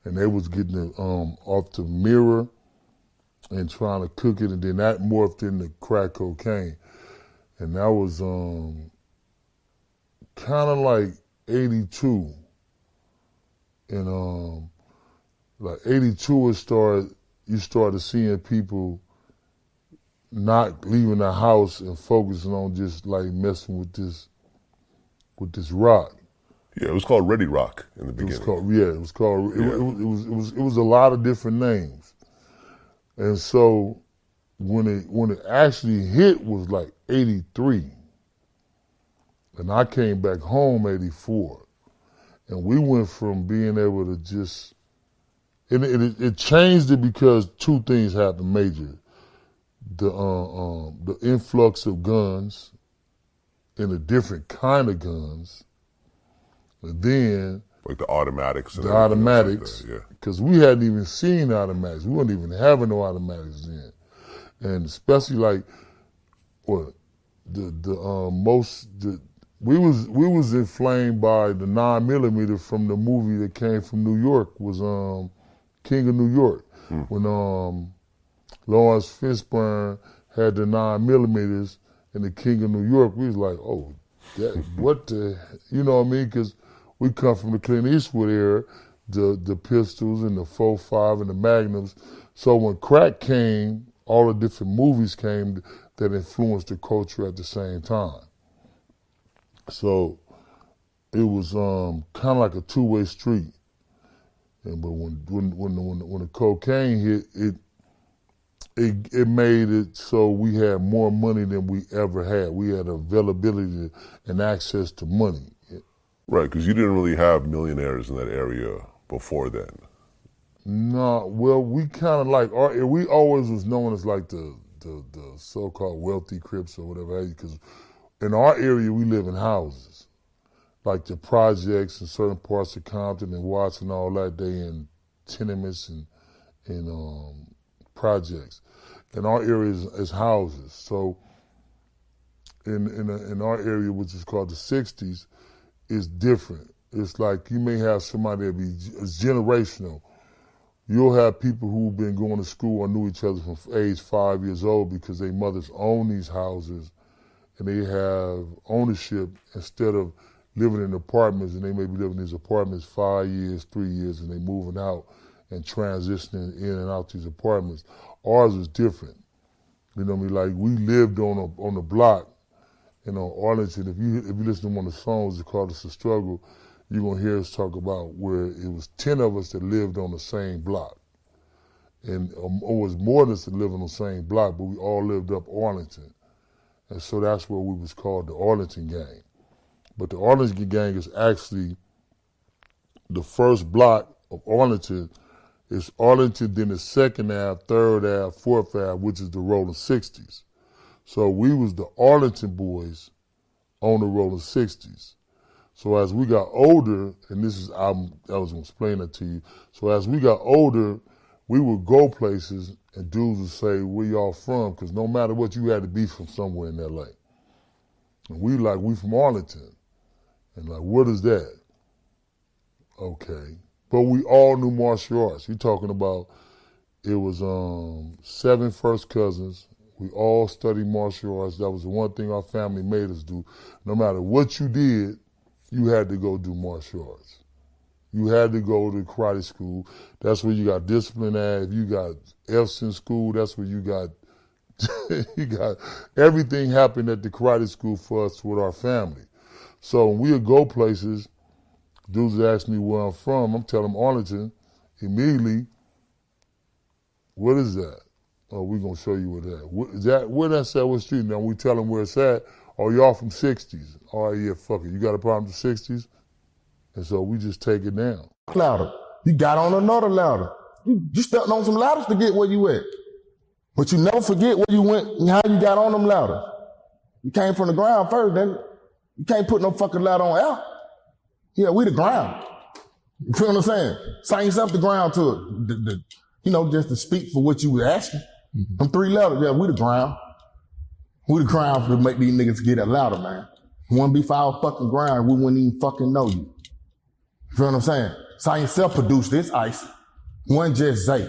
And they was getting it off the mirror and trying to cook it, and then that morphed into crack cocaine. And that was kind of like 82. And like 82, you started seeing people not leaving the house and focusing on just like messing with this rock. Yeah, it was called Ready Rock in the beginning. It was a lot of different names. And so when it actually hit was like 83. And I came back home 84. And we went from being able to just, and it changed it because two things happened major. The influx of guns and a different kind of guns. And then like the automatics. The automatics, because we hadn't even seen automatics. We weren't even having no automatics then. And especially like, we was inflamed by the 9mm from the movie that came from New York, was King of New York, when Lawrence Fishburne had the 9mm and the King of New York. We was like, oh, what the, you know what I mean? Because we come from the Clint Eastwood era, the pistols and the 4.5 and the Magnums. So when crack came, all the different movies came that influenced the culture at the same time. So it was kind of like a two-way street. But when the cocaine hit, it made it so we had more money than we ever had. We had availability and access to money. Right, because you didn't really have millionaires in that area before then. No, well, we kind of like, we always was known as like the so-called wealthy Crips or whatever, because in our area we live in houses. Like the projects in certain parts of Compton and Watts and all that, they in tenements and projects. And our area is houses. So in our area, which is called the 60s, it's different. It's like you may have somebody that be generational. You'll have people who've been going to school or knew each other from age 5 years old because their mothers own these houses and they have ownership instead of living in apartments, and they may be living in these apartments 5 years, 3 years, and they moving out and transitioning in and out these apartments. Ours is different. You know what I mean? Like we lived on the block, you know, Arlington. If you listen to one of the songs, it's called "It's a Struggle," you're gonna hear us talk about where it was 10 of us that lived on the same block, and it was more than us that lived on the same block, but we all lived up Arlington, and so that's where we was called the Arlington Gang. But the Arlington Gang is actually the first block of Arlington. It's Arlington, then the 2nd Ave, 3rd Ave, 4th Ave, which is the Rolling 60s. So we was the Arlington boys on the Rolling 60s. So as we got older, and this is, I was going to explain that to you. So as we got older, we would go places and dudes would say, where y'all from? Because no matter what, you had to be from somewhere in LA. And we from Arlington. And like, what is that? Okay. But we all knew martial arts. You're talking about, it was 7 first cousins. We all studied martial arts. That was the one thing our family made us do. No matter what you did, you had to go do martial arts. You had to go to karate school. That's where you got discipline at. If you got F's in school, that's where you got, everything happened at the karate school for us with our family. So when we would go places, dudes would ask me where I'm from. I'm telling them Arlington. Immediately, what is that? Oh, we're going to show you where that. Where that's at, what street? Now we tell them where it's at. Oh, y'all from 60s. All right, yeah, fuck it. You got a problem with the 60s? And so we just take it down. Ladder. You got on another ladder. You stepped on some ladders to get where you at. But you never forget where you went and how you got on them ladders. You came from the ground first, then you can't put no fucking ladder on air. Yeah, we the ground. You feel what I'm saying? Sign yourself the ground to it. Just to speak for what you were asking. Mm-hmm. Them 3 letters, yeah, we the ground. We the ground to make these niggas get it louder, man. Wouldn't be for our fucking ground, we wouldn't even fucking know you. You feel what I'm saying? Sign yourself produced this ice. Wasn't just Zay.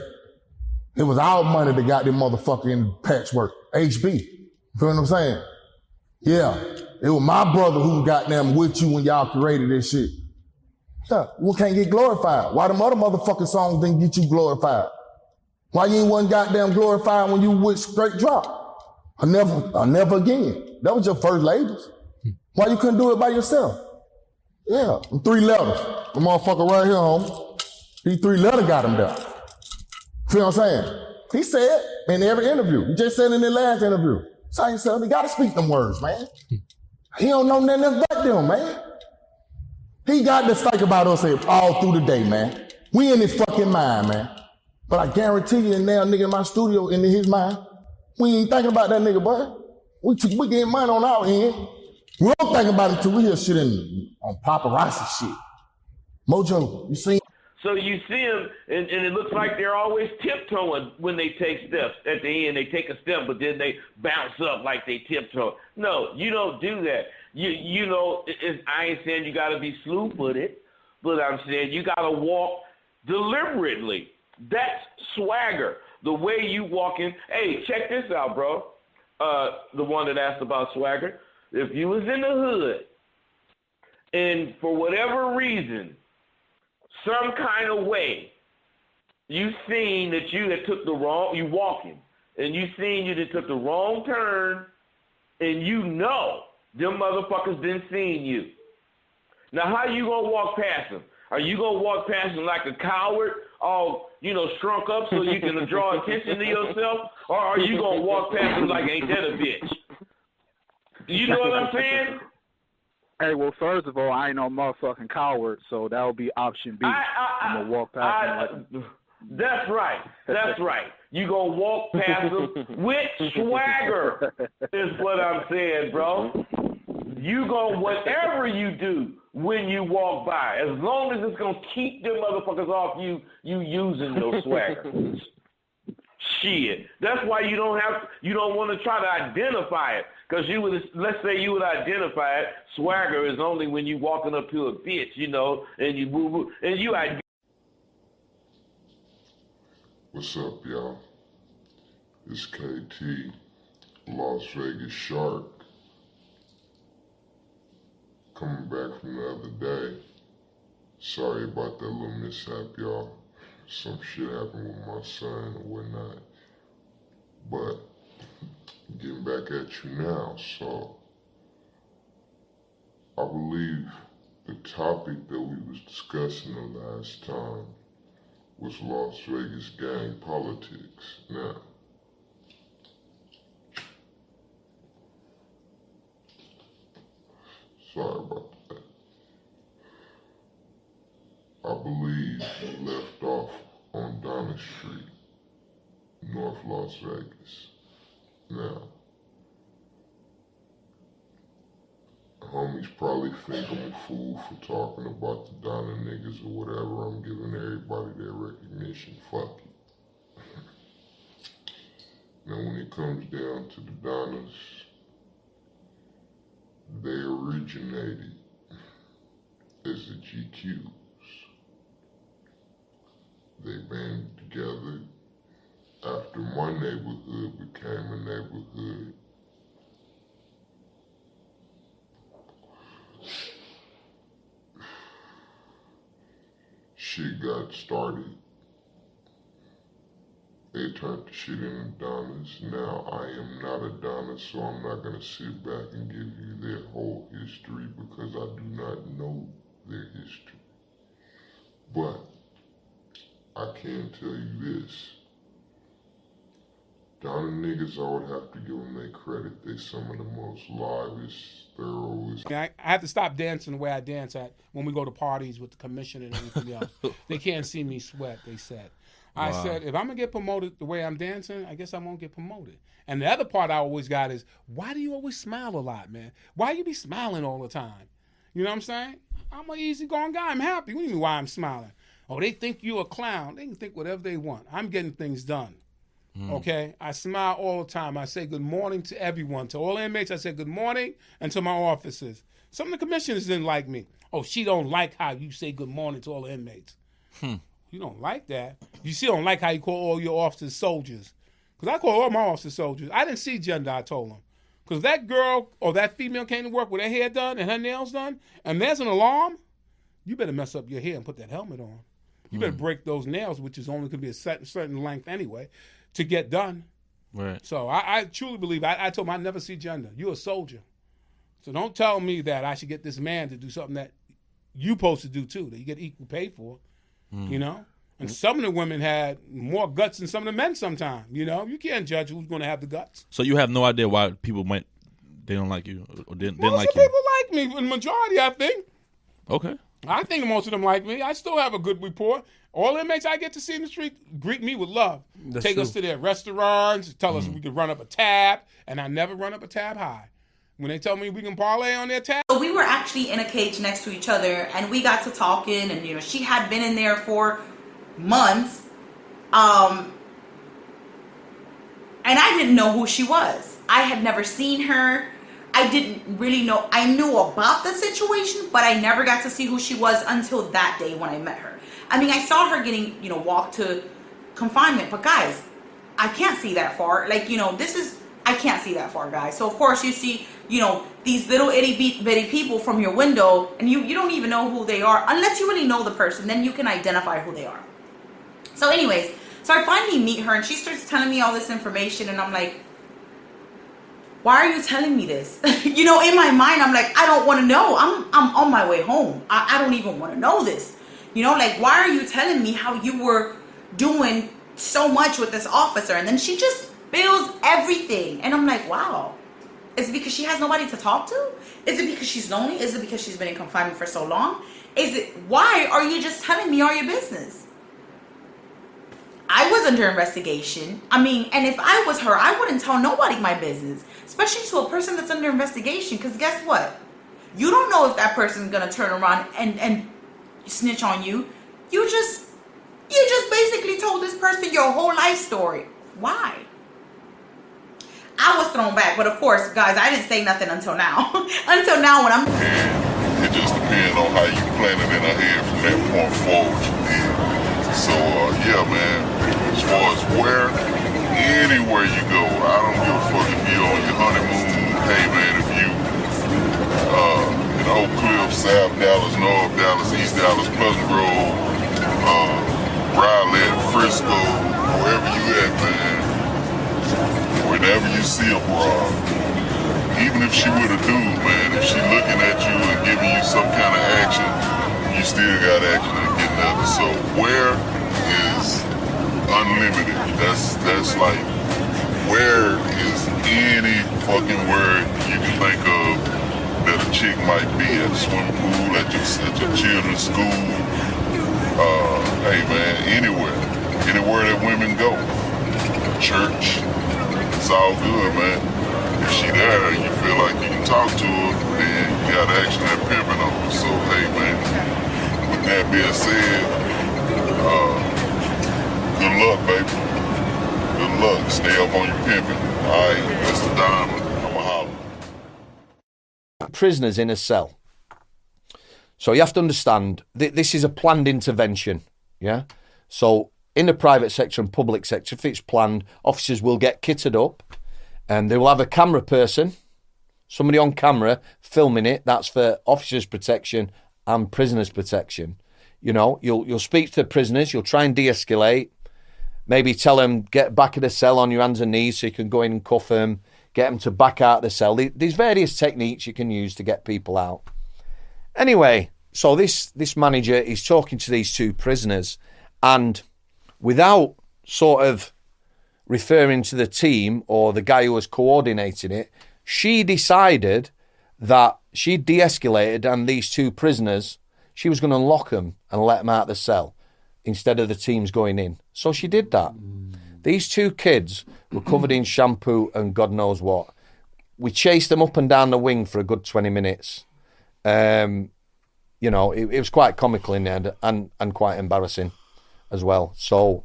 It was our money that got them motherfucking patchwork. HB. You feel what I'm saying? Yeah. It was my brother who got them with you when y'all created this shit. Yeah, we can't get glorified. Why them other motherfucking songs didn't get you glorified? Why you ain't wasn't goddamn glorified when you went straight drop? I never again. That was your first labels. Why you couldn't do it by yourself? Yeah, 3 letters. The motherfucker right here, homie. These 3 letters got him there. Feel what I'm saying? He said in every interview. He just said in the last interview. Sign yourself, he gotta speak them words, man. He don't know nothing else about them, man. He got to think about us all through the day, man. We in his fucking mind, man. But I guarantee you, now nigga in my studio, in his mind, we ain't thinking about that nigga, boy. We getting money on our end. We don't think about it till we hear shit on paparazzi shit. Mojo, you see? So you see them, and it looks like they're always tiptoeing when they take steps. At the end, they take a step, but then they bounce up like they tiptoe. No, you don't do that. I ain't saying you got to be slew-footed, but I'm saying you got to walk deliberately. That's swagger. The way you walking. Hey, check this out, bro. the one that asked about swagger. If you was in the hood and for whatever reason, some kind of way, you seen that you had took the wrong, you walking, and you seen you that took the wrong turn, and you know them motherfuckers didn't seen you. Now, how you gonna walk past them? Are you gonna walk past them like a coward, all, shrunk up so you can draw attention to yourself? Or are you gonna walk past them like, ain't that a bitch? You know what I'm saying? Hey, well, first of all, I ain't no motherfucking coward, so that would be option B. I'm gonna walk past them like... That's right. That's right. You gonna walk past them with swagger is what I'm saying, bro. You gonna, whatever you do when you walk by, as long as it's gonna keep them motherfuckers off you using your swagger. Shit. That's why you don't want to try to identify it. Because let's say you would identify it, swagger is only when you walking up to a bitch, and you woo-woo, and you identify. What's up, y'all? It's KT, Las Vegas Shark. Coming back from the other day. Sorry about that little mishap, y'all. Some shit happened with my son and whatnot. But getting back at you now, so I believe the topic that we was discussing the last time was Las Vegas gang politics. Now, sorry about that. I believe we left off on Donna Street, North Las Vegas. Now, homies probably think I'm a fool for talking about the Donna niggas or whatever. I'm giving everybody their recognition. Fuck it. Now, when it comes down to the Donnas, they originated as the GQs. They banded together after my neighborhood became a neighborhood. Shit got started. They turned the shit into Donnas. Now, I am not a Donna, so I'm not going to sit back and give you their whole history because I do not know their history. But I can tell you this. Donna niggas, I would have to give them their credit. They some of the most livest, thoroughest. I have to stop dancing the way I dance at when we go to parties with the commission and everything else. They can't see me sweat, they said. I said, if I'm going to get promoted the way I'm dancing, I guess I won't get promoted. And the other part I always got is, why do you always smile a lot, man? Why you be smiling all the time? You know what I'm saying? I'm an easygoing guy. I'm happy. What do you mean why I'm smiling? Oh, they think you a clown. They can think whatever they want. I'm getting things done. Okay? I smile all the time. I say good morning to everyone. To all inmates, I say good morning, and to my officers. Some of the commissioners didn't like me. Oh, she don't like how you say good morning to all the inmates. You don't like that. You still don't like how you call all your officers soldiers. Because I call all my officers soldiers. I didn't see gender, I told them. Because that girl or that female came to work with her hair done and her nails done, and there's an alarm, you better mess up your hair and put that helmet on. You better break those nails, which is only going to be a certain length anyway, to get done. Right. So I truly believe, I told him I never see gender. You're a soldier. So don't tell me that I should get this man to do something that you supposed to do too, that you get equal pay for. You know? And some of the women had more guts than some of the men sometimes. You know? You can't judge who's going to have the guts. So you have no idea why people they don't like you or didn't like you? Most people like me. The majority, I think. Okay. I think most of them like me. I still have a good rapport. All inmates I get to see in the street greet me with love. That's Take true. us to their restaurants, tell us we can run up a tab, and I never run up a tab high. When they tell me we can parlay on their tab. So we were actually in a cage next to each other, and we got to talking, and she had been in there for months, and I didn't know who she was. I had never seen her. I didn't really know. I knew about the situation, but I never got to see who she was until that day when I met her. I mean, I saw her getting, walked to confinement, but guys, I can't see that far. Like, this is I can't see that far, guys. So of course you see, you know, these little itty bitty people from your window, and you don't even know who they are unless you really know the person. Then you can identify who they are. So anyways, so I finally meet her, and she starts telling me all this information, and I'm like, why are you telling me this? You know, in my mind, I'm like, I don't want to know. I'm on my way home. I don't even want to know this. You know, like, why are you telling me how you were doing so much with this officer? And then she just spills everything. And I'm like, wow. Is it because she has nobody to talk to? Is it because she's lonely? Is it because she's been in confinement for so long? Why are you just telling me all your business? I was under investigation. I mean, and if I was her, I wouldn't tell nobody my business, especially to a person that's under investigation. Because guess what? You don't know if that person's gonna turn around and snitch on you. You just basically told this person your whole life story. Why? I was thrown back, but of course, guys, I didn't say nothing until now. Until now, when I'm. It just depends on how you plan it in her head from that point forward. So yeah, man. As far as where, anywhere you go, I don't give a fuck if you're on your honeymoon. Hey man, if you in Oak Cliff, South Dallas, North Dallas, East Dallas, Pleasant Grove, Raleigh, Frisco, wherever you at, man. Whenever you see a broad, even if she with a dude, man, if she looking at you and giving you some kind of action, you still got action and getting nothing. So where is unlimited? That's like, where is any fucking word you can think of that a chick might be at a swimming pool, at your children's school, hey man, anywhere that women go, church, it's all good, man. If she there and you feel like you can talk to her, then you got action and pimping on her. So hey man, with that being said, good luck, baby. Good luck. Stay up on your pimping. Alright, Mr. Diamond, I'ma holler. Prisoners in a cell. So you have to understand, this is a planned intervention, yeah? So in the private sector and public sector, if it's planned, officers will get kitted up and they will have a camera person, somebody on camera filming it. That's for officers' protection and prisoners' protection. You know, you'll speak to the prisoners, you'll try and de-escalate, maybe tell them, get back of the cell on your hands and knees so you can go in and cuff them, get them to back out of the cell. There's various techniques you can use to get people out. Anyway, so this manager is talking to these two prisoners, and without sort of referring to the team or the guy who was coordinating it, she decided that she de-escalated and these two prisoners, she was going to lock them and let them out of the cell instead of the teams going in. So she did that. These two kids were covered in shampoo and God knows what. We chased them up and down the wing for a good 20 minutes. You know, it was quite comical in the end and quite embarrassing as well. So,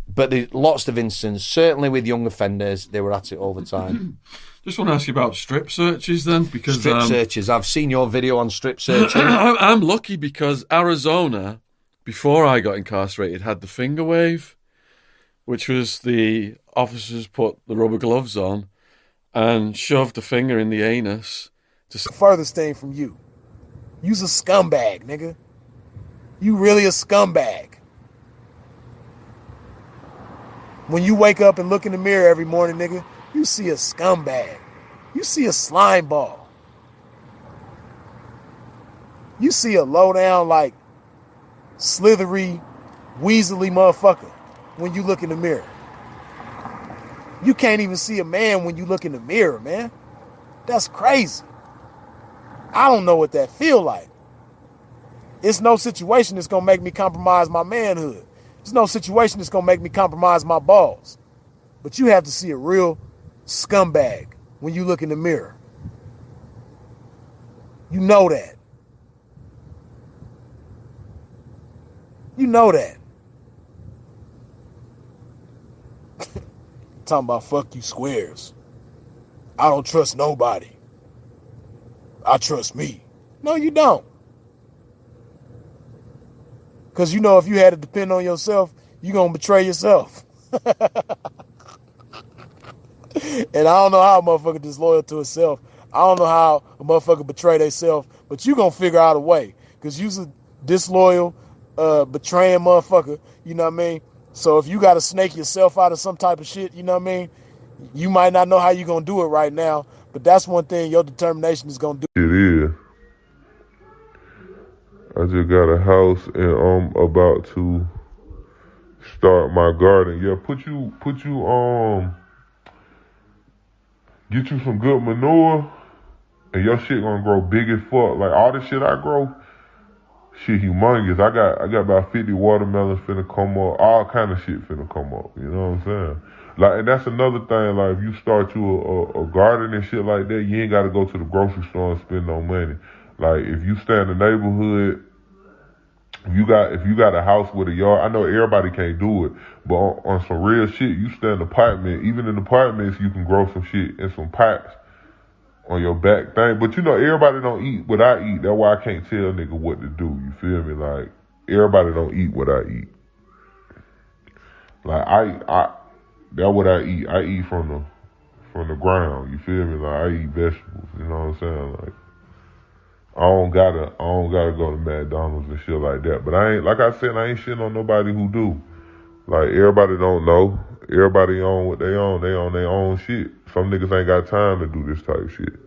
but there's lots of instances, certainly with young offenders, they were at it all the time. Just want to ask you about strip searches then, because strip searches. I've seen your video on strip searching. I'm lucky because Arizona, before I got incarcerated, had the finger wave, which was the officers put the rubber gloves on and shoved the finger in the anus. The furthest thing from you. You's a scumbag, nigga. You really a scumbag. When you wake up and look in the mirror every morning, nigga, you see a scumbag. You see a slime ball. You see a low down, like, slithery, weaselly motherfucker when you look in the mirror. You can't even see a man when you look in the mirror, man. That's crazy. I don't know what that feel like. It's no situation that's gonna make me compromise my manhood. It's no situation that's gonna make me compromise my balls. But you have to see a real scumbag when you look in the mirror. You know that. You know that. Talking about fuck you squares. I don't trust nobody. I trust me. No, you don't. Because you know if you had to depend on yourself, you're going to betray yourself. And I don't know how a motherfucker disloyal to himself. I don't know how a motherfucker betray themselves, but you gonna figure out a way. Cause you's a disloyal, betraying motherfucker, you know what I mean? So if you gotta snake yourself out of some type of shit, you know what I mean? You might not know how you gonna do it right now, but that's one thing your determination is gonna do. It is. I just got a house and I'm about to start my garden. Yeah, get you some good manure and your shit gonna grow big as fuck. Like all the shit I grow, shit humongous. I got about 50 watermelons finna come up. All kind of shit finna come up. You know what I'm saying? Like, and that's another thing. Like, if you start you a garden and shit like that, you ain't gotta go to the grocery store and spend no money. Like, if you stay in the neighborhood, if you got a house with a yard, I know everybody can't do it, but on some real shit, you stay in an apartment. Even in apartments, you can grow some shit in some pots on your back thing. But you know, everybody don't eat what I eat. That's why I can't tell a nigga what to do. You feel me? Like, everybody don't eat what I eat. Like that's what I eat. I eat from the ground. You feel me? Like, I eat vegetables. You know what I'm saying? Like, I don't gotta go to McDonald's and shit like that. But I ain't shitting on nobody who do. Like, everybody don't know. Everybody own what they own. They own their own shit. Some niggas ain't got time to do this type shit.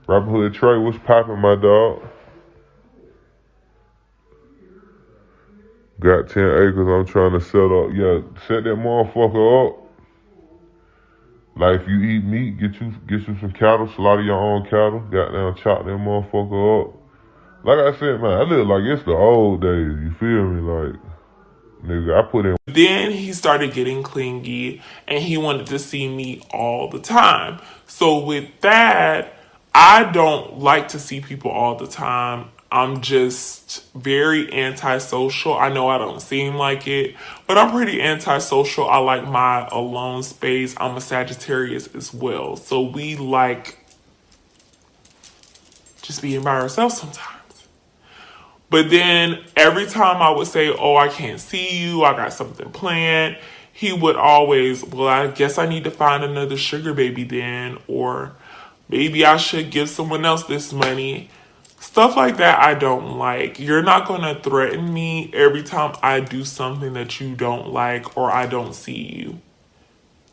Robin Hood Trey, what's poppin', my dog? Got 10 acres I'm trying to set up. Yeah, set that motherfucker up. Like, if you eat meat, get you some cattle, slaughter your own cattle, goddamn chop that motherfucker up. Like I said, man, I live like it's the old days, you feel me? Like, nigga, I put in. Then he started getting clingy and he wanted to see me all the time. So with that, I don't like to see people all the time. I'm just very antisocial. I know I don't seem like it, but I'm pretty antisocial. I like my alone space. I'm a Sagittarius as well. So we like just being by ourselves sometimes. But then every time I would say, oh, I can't see you, I got something planned, he would always, well, I guess I need to find another sugar baby then, or maybe I should give someone else this money. Stuff like that I don't like. You're not going to threaten me every time I do something that you don't like or I don't see you.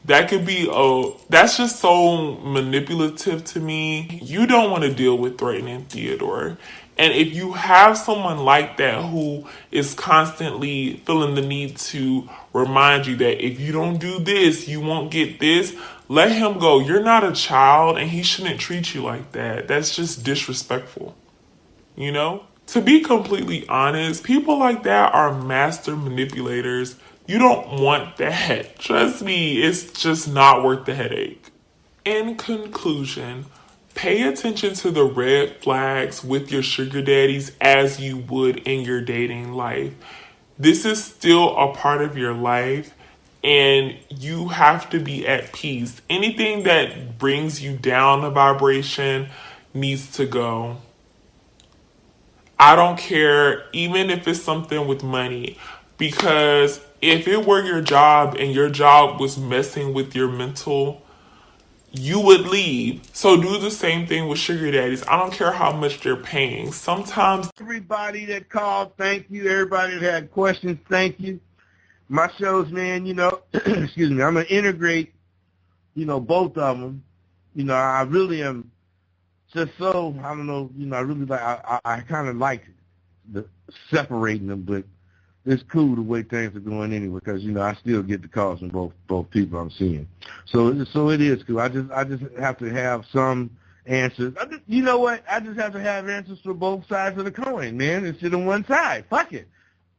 That's just so manipulative to me. You don't want to deal with threatening Theodore. And if you have someone like that who is constantly feeling the need to remind you that if you don't do this, you won't get this, let him go. You're not a child and he shouldn't treat you like that. That's just disrespectful. You know? To be completely honest, people like that are master manipulators. You don't want that. Trust me, it's just not worth the headache. In conclusion, pay attention to the red flags with your sugar daddies as you would in your dating life. This is still a part of your life and you have to be at peace. Anything that brings you down a vibration needs to go. I don't care, even if it's something with money, because if it were your job and your job was messing with your mental, you would leave. So do the same thing with sugar daddies. I don't care how much they're paying. Sometimes. Everybody that called, thank you. Everybody that had questions, thank you. My shows, man, excuse me, I'm going to integrate, both of them. I really am just so, I don't know, I really like, I kind of like separating them, but it's cool the way things are going anyway, because, I still get the calls from both people I'm seeing. So it is cool. I just have to have some answers. You know what? I just have to have answers for both sides of the coin, man, instead of one side. Fuck it.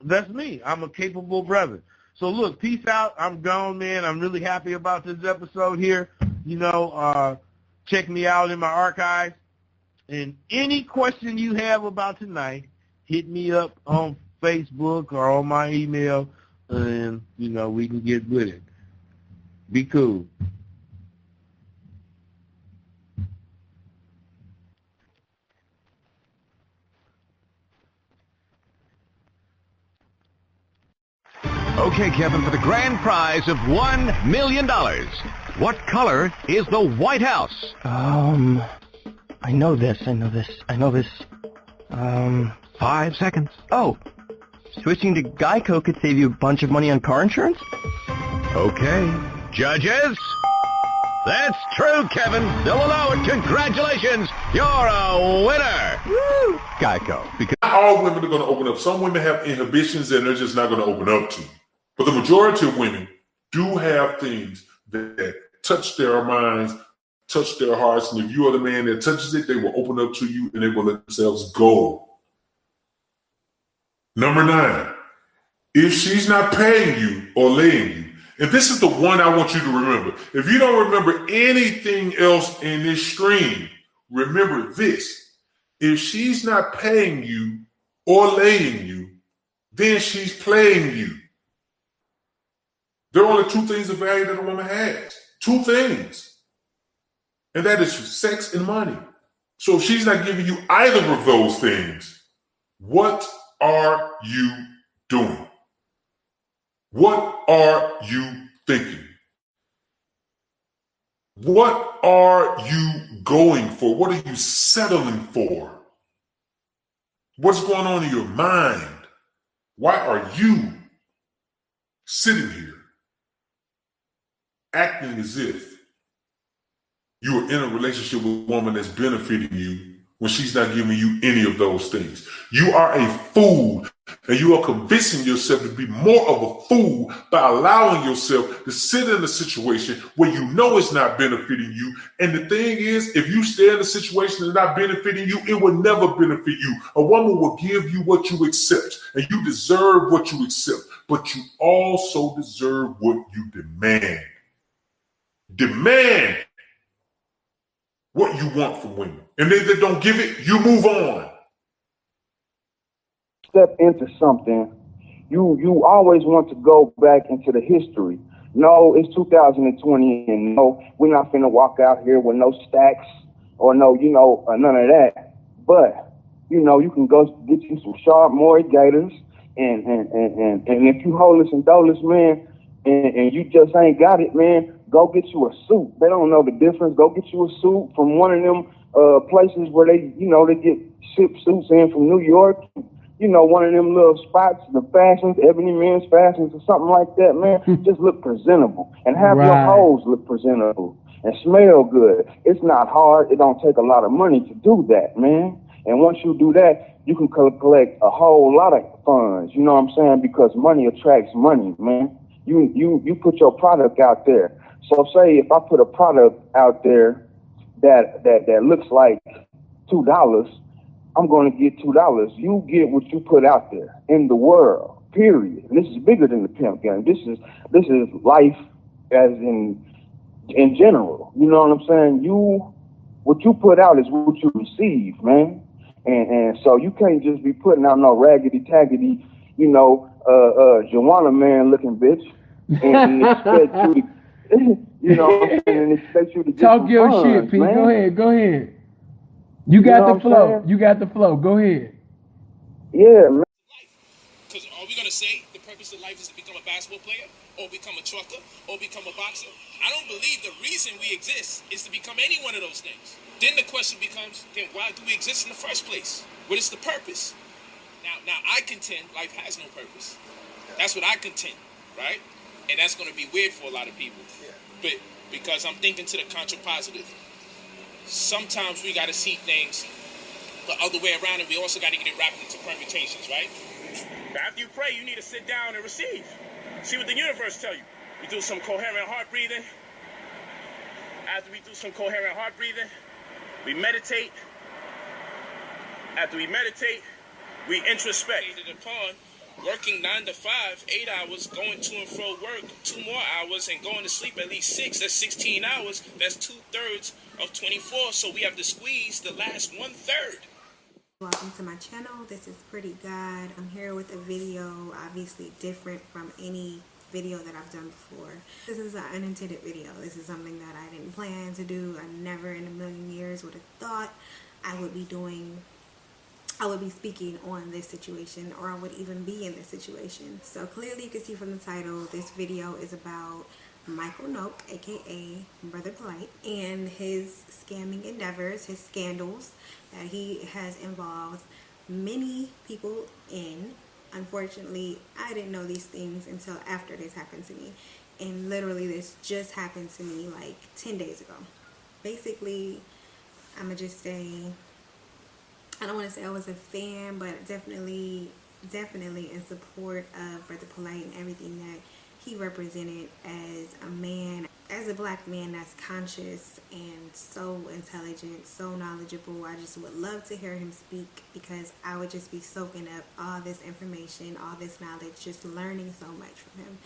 That's me. I'm a capable brother. So look, peace out. I'm gone, man. I'm really happy about this episode here. Check me out in my archives. And any question you have about tonight, hit me up on Facebook or on my email, and, we can get with it. Be cool. Okay, Kevin, for the grand prize of $1 million, what color is the White House? I know this. 5 seconds. Oh, switching to Geico could save you a bunch of money on car insurance? Okay. Judges? That's true, Kevin. They'll allow it. Congratulations. You're a winner. Woo! Geico. Because not all women are going to open up. Some women have inhibitions and they're just not going to open up to you. But the majority of women do have things that touch their minds, touch their hearts. And if you are the man that touches it, they will open up to you and they will let themselves go. Number 9, if she's not paying you or laying you, and this is the one I want you to remember. If you don't remember anything else in this stream, remember this. If she's not paying you or laying you, then she's playing you. There are only 2 things of value that a woman has. 2 things. And that is sex and money. So if she's not giving you either of those things, what are you doing? What are you thinking? What are you going for? What are you settling for? What's going on in your mind? Why are you sitting here acting as if you are in a relationship with a woman that's benefiting you when she's not giving you any of those things? You are a fool, and you are convincing yourself to be more of a fool by allowing yourself to sit in a situation where you know it's not benefiting you. And the thing is, if you stay in a situation that's not benefiting you, it will never benefit you. A woman will give you what you accept, and you deserve what you accept, but you also deserve what you demand. Demand what you want from women. And if they don't give it, you move on. Step into something, you always want to go back into the history. No, it's 2020, and no, we're not finna walk out here with no stacks or no, none of that. But, you can go get you some sharp Maury Gators, and if you holeless and doleless, man, and you just ain't got it, man, go get you a suit. They don't know the difference. Go get you a suit from one of them places where they get shipped suits in from New York. One of them little spots, the fashions, Ebony Men's Fashions or something like that, man. Just look presentable and have your hoes look presentable and smell good. It's not hard. It don't take a lot of money to do that, man. And once you do that, you can collect a whole lot of funds. You know what I'm saying? Because money attracts money, man. You put your product out there. So say if I put a product out there that looks like $2, I'm going to get $2. You get what you put out there in the world, period. And this is bigger than the pimp game. This is life as in general. You know what I'm saying? What you put out is what you receive, man. And so you can't just be putting out no raggedy taggedy, Joanna man looking bitch and expect you to and expect you to get talk your funds, shit, Pete. man. Go ahead. You got the flow. You got the flow. Go ahead. Yeah, man. Because are we going to say the purpose of life is to become a basketball player or become a trucker or become a boxer? I don't believe the reason we exist is to become any one of those things. Then the question becomes, then why do we exist in the first place? What is the purpose? Now I contend life has no purpose. That's what I contend, right? And that's going to be weird for a lot of people. But because I'm thinking to the contrapositive. Sometimes we got to see things the other way around, and we also got to get it wrapped into permutations, right? After you pray, you need to sit down and receive. See what the universe tell you. We do some coherent heart breathing. After we do some coherent heart breathing, we meditate. After we meditate, we introspect. Upon working 9 to 5, 8 hours, going to and fro work, 2 more hours, and going to sleep at least 6. That's 16 hours. That's 2/3 of 24. So we have to squeeze the last 1/3. Welcome to my channel. This is Pretty God. I'm here with a video obviously different from any video that I've done before. This is an unintended video. This is something that I didn't plan to do. I never in a million years would have thought I would be doing I would be speaking on this situation, or I would even be in this situation. So clearly you can see from the title, this video is about Michael Noak, aka Brother Polite, and his scamming endeavors, his scandals that he has involved many people in. Unfortunately, I didn't know these things until after this happened to me. And literally this just happened to me like 10 days ago. Basically, I'm gonna just say, I don't want to say I was a fan, but definitely in support of Brother Polite and everything that he represented as a man, as a black man that's conscious and so intelligent, so knowledgeable. I just would love to hear him speak, because I would just be soaking up all this information, all this knowledge, just learning so much from him.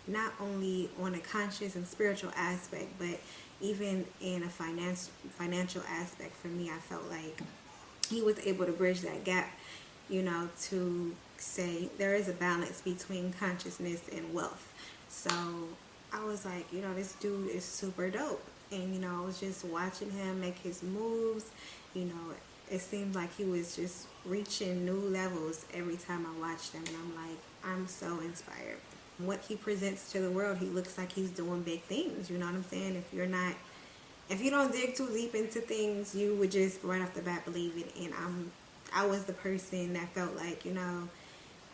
Not only on a conscious and spiritual aspect, but even in a financial aspect. For me, I felt like he was able to bridge that gap, you know, to say there is a balance between consciousness and wealth. So I was like, you know, this dude is super dope. And, you know, I was just watching him make his moves. You know, it seemed like he was just reaching new levels every time I watched him. And I'm like, I'm so inspired. What he presents to the world, he looks like he's doing big things. You know what I'm saying? If you don't dig too deep into things, you would just right off the bat believe it. And I was the person that felt like, you know,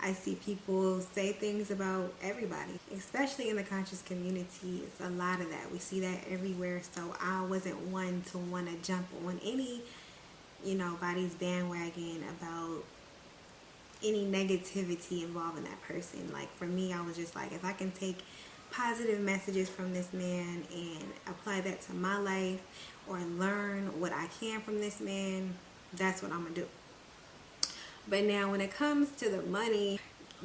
I see people say things about everybody, especially in the conscious community. It's a lot of that. We see that everywhere. So I wasn't one to want to jump on any, you know, body's bandwagon about any negativity involving that person. Like, for me, I was just like, if I can take positive messages from this man and apply that to my life, or learn what I can from this man, that's what I'm gonna do. But now when it comes to the money,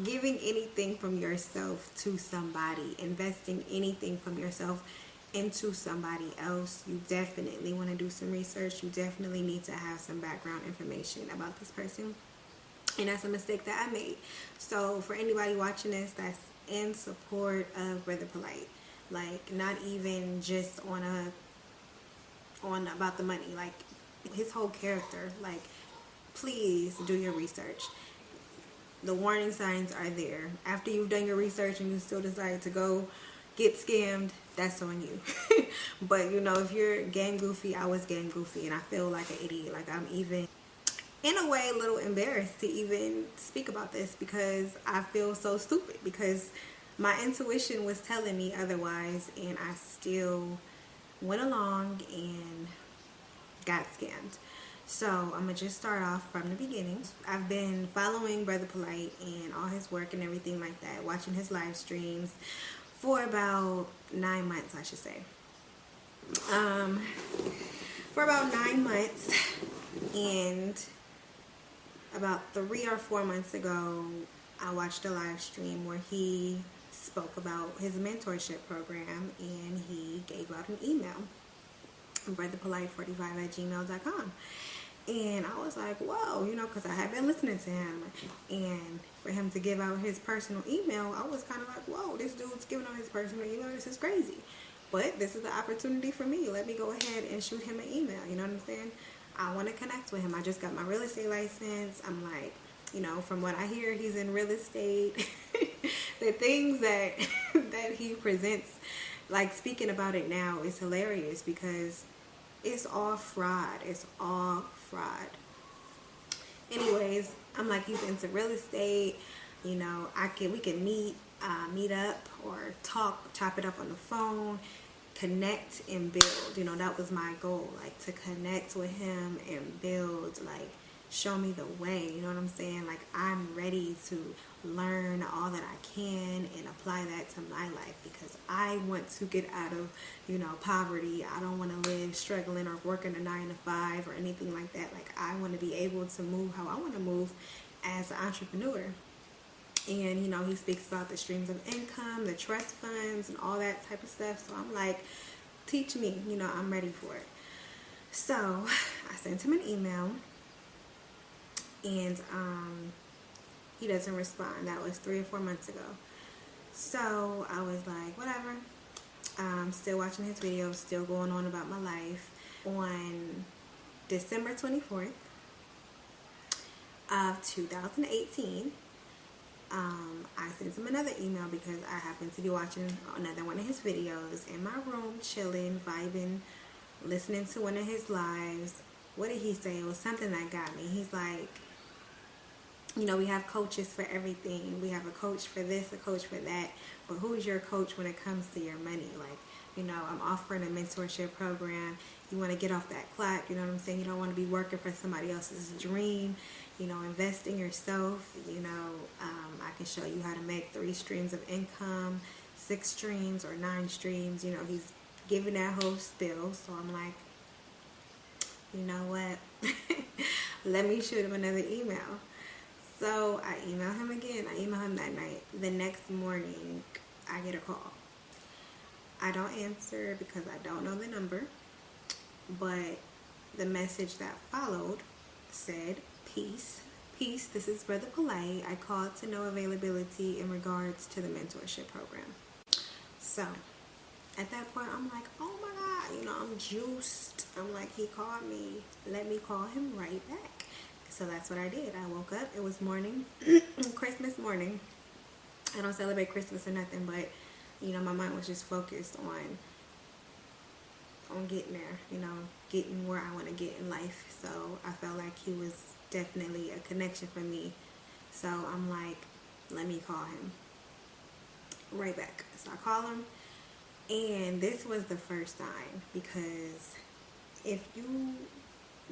giving anything from yourself to somebody, investing anything from yourself into somebody else, you definitely want to do some research. You definitely need to have some background information about this person. And that's a mistake that I made. So for anybody watching this that's in support of Brother Polite, like, not even just on about the money, like his whole character, like, please do your research. The warning signs are there. After you've done your research and you still decide to go get scammed, that's on you. But, you know, if you're game goofy, I was game goofy, and I feel like an idiot. Like, I'm even, in a way, a little embarrassed to even speak about this, because I feel so stupid, because my intuition was telling me otherwise, and I still went along and got scammed. So I'm gonna just start off from the beginning. I've been following Brother Polite and all his work and everything like that, watching his live streams for about 9 months, I should say. For about 9 months, and about 3 or 4 months ago, I watched a live stream where he spoke about his mentorship program, and he gave out an email, brotherpolite45@gmail.com. And I was like, whoa, you know, because I had been listening to him. And for him to give out his personal email, I was kind of like, whoa, this dude's giving out his personal email. This is crazy. But this is the opportunity for me. Let me go ahead and shoot him an email. You know what I'm saying? I want to connect with him. I just got my real estate license. I'm like, you know, from what I hear, he's in real estate. The things that he presents, like, speaking about it now, is hilarious, because it's all fraud. It's all fraud. Anyways, I'm like, he's into real estate. You know, we can meet up or talk, chop it up on the phone, connect and build. You know, that was my goal, like, to connect with him and build, like, show me the way. You know what I'm saying? Like, I'm ready to learn all that I can and apply that to my life, because I want to get out of, you know, poverty. I don't want to live struggling or working a 9 to 5 or anything like that. Like, I want to be able to move how I want to move as an entrepreneur. And, you know, he speaks about the streams of income, the trust funds, and all that type of stuff. So I'm like, teach me, you know, I'm ready for it. So I sent him an email, and he doesn't respond. That was 3 or 4 months ago. So I was like, whatever. Still watching his videos, still going on about my life. On December 24th, of 2018. I sent him another email because I happened to be watching another one of his videos in my room, chilling, vibing, listening to one of his lives. What did he say? It was something that got me. He's like, you know, we have coaches for everything. We have a coach for this, a coach for that. But who's your coach when it comes to your money? Like, you know, I'm offering a mentorship program. You want to get off that clock. You know what I'm saying? You don't want to be working for somebody else's dream. You know, invest in yourself. You know, I can show you how to make 3 streams of income, 6 streams or 9 streams. You know, he's giving that whole spiel. So I'm like, you know what? Let me shoot him another email. So I email him again. I email him that night. The next morning, I get a call. I don't answer because I don't know the number. But the message that followed said, peace. Peace, this is Brother Polite. I called to know availability in regards to the mentorship program. So at that point, I'm like, oh my God, you know, I'm juiced. I'm like, he called me. Let me call him right back. So that's what I did. I woke up. It was morning, Christmas morning. I don't celebrate Christmas or nothing, but, you know, my mind was just focused on getting there, you know, getting where I want to get in life. So I felt like he was definitely a connection for me. So I'm like, let me call him right back. So I call him, and this was the first time, because if you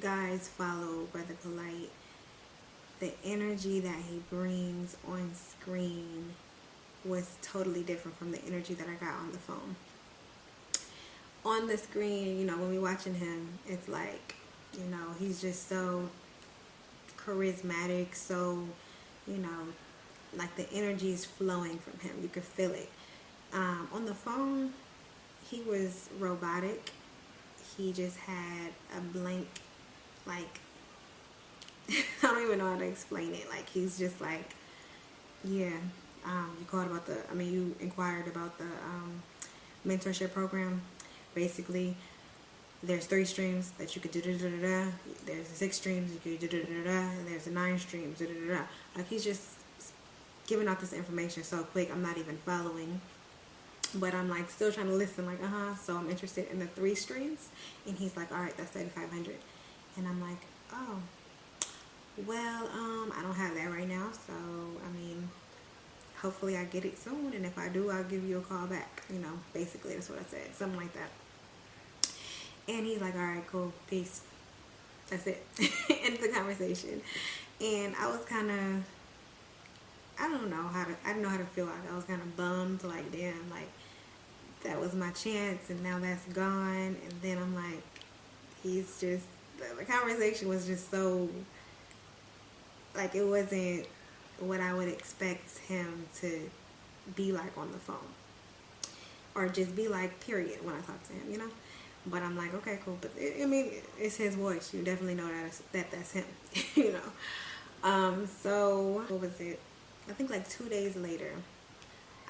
guys follow Brother Polite, the energy that he brings on screen was totally different from the energy that I got on the phone. On the screen, you know, when we're watching him, it's like, you know, he's just so charismatic, so, you know, like the energy is flowing from him. You could feel it. On the phone, he was robotic. He just had a blank, like, I don't even know how to explain it. Like, he's just like, yeah, you inquired about the mentorship program. Basically, there's 3 streams that you could do. There's 6 streams you could do. And there's 9 streams. Like, he's just giving out this information so quick, I'm not even following. But I'm like still trying to listen, like, so I'm interested in the 3 streams. And he's like, all right, that's $3,500. And I'm like, oh, well, I don't have that right now. So, I mean, hopefully I get it soon. And if I do, I'll give you a call back. You know, basically that's what I said, something like that. And he's like, all right, cool, peace. That's it. End the conversation. And I was kind of, I didn't know how to feel. Like, I was kind of bummed, like, damn, like, that was my chance, and now that's gone. And then I'm like, he's just, the conversation was just so, like, it wasn't what I would expect him to be like on the phone. Or just be like, period, when I talk to him, you know? But I'm like, okay, cool. But, I mean, it's his voice. You definitely know that's him, you know? So, what was it? I think like 2 days later,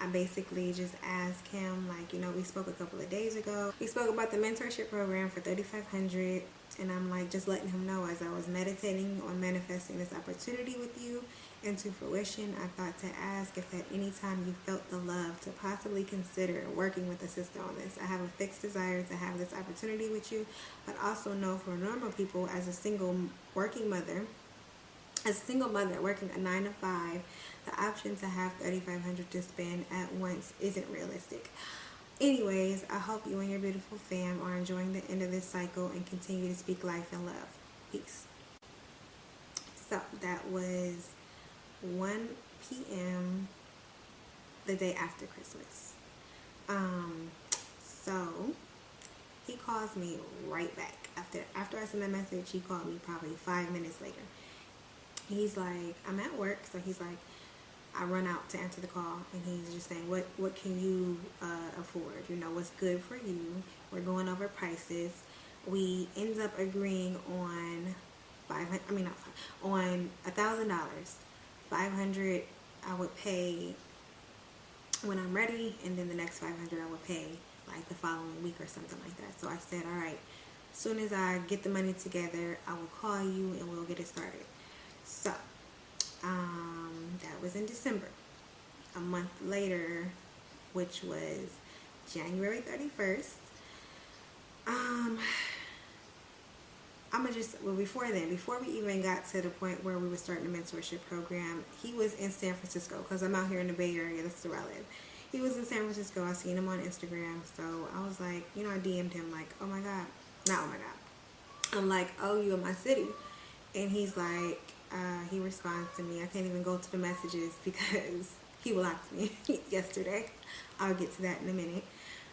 I basically just asked him, like, you know, we spoke a couple of days ago. We spoke about the mentorship program for $3,500, and I'm like just letting him know, as I was meditating on manifesting this opportunity with you into fruition, I thought to ask if at any time you felt the love to possibly consider working with a sister on this. I have a fixed desire to have this opportunity with you, but also know for normal people, as a single mother working a 9 to 5, the option to have $3,500 to spend at once isn't realistic. Anyways, I hope you and your beautiful fam are enjoying the end of this cycle and continue to speak life and love. Peace. So that was 1 p.m. the day after Christmas. So he calls me right back. After I sent that message, he called me probably 5 minutes later. He's like, I'm at work, so he's like, I run out to answer the call, and he's just saying, what can you afford? You know, what's good for you? We're going over prices. We end up agreeing on on $1,000. $500 I would pay when I'm ready, and then the next $500 I would pay like the following week or something like that. So I said, all right, as soon as I get the money together, I will call you and we'll get it started. So That was in December. A month later, which was January 31st, before then, before we even got to the point where we were starting the mentorship program, he was in San Francisco, because I'm out here in the Bay Area. That's where I live. He was in San Francisco. I seen him on Instagram, so I was like, you know, I DM'd him like, oh my God, not oh my God. I'm like, oh, you in my city? And he's like, he responds to me. I can't even go to the messages because he blocked me yesterday. I'll get to that in a minute.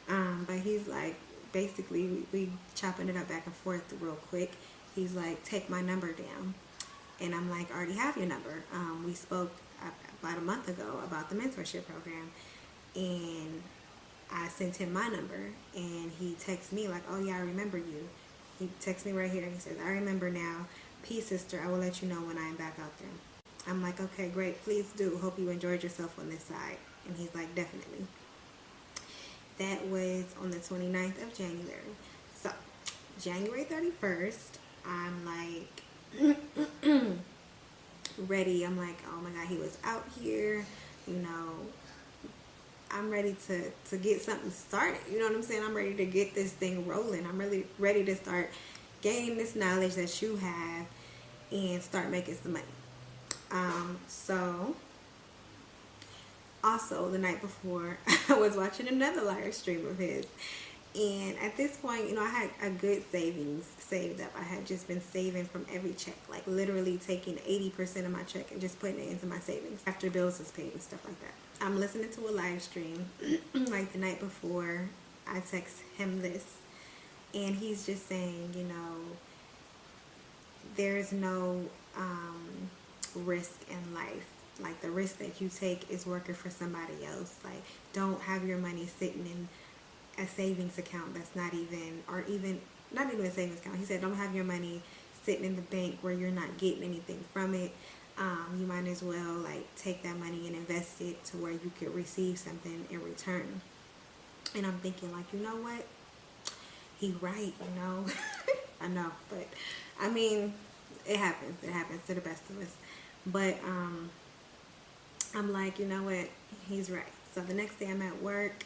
But he's like, basically, we chopping it up back and forth real quick. He's like, take my number down. And I'm like, I already have your number. We spoke about a month ago about the mentorship program. And I sent him my number. And he texts me like, oh yeah, I remember you. He texts me right here. He says, I remember now. Peace, sister. I will let you know when I am back out there. I'm like, okay, great. Please do. Hope you enjoyed yourself on this side. And he's like, definitely. That was on the 29th of January. So, January 31st, I'm like, ready. I'm like, oh my God, he was out here. You know, I'm ready to get something started. You know what I'm saying? I'm ready to get this thing rolling. I'm really ready to start gaining this knowledge that you have and start making some money. So, also the night before, I was watching another live stream of his. And at this point, you know, I had a good savings saved up. I had just been saving from every check, like literally taking 80% of my check and just putting it into my savings after bills was paid and stuff like that. I'm listening to a live stream like the night before. I text him this, and he's just saying, you know, there's no risk in life. Like, the risk that you take is working for somebody else. Like, don't have your money sitting in a savings account that's not even a savings account. He said, don't have your money sitting in the bank where you're not getting anything from it. You might as well like take that money and invest it to where you could receive something in return. And I'm thinking, like, you know what? He's right, you know. I know, but I mean, it happens. It happens to the best of us. But I'm like, you know what? He's right. So the next day I'm at work,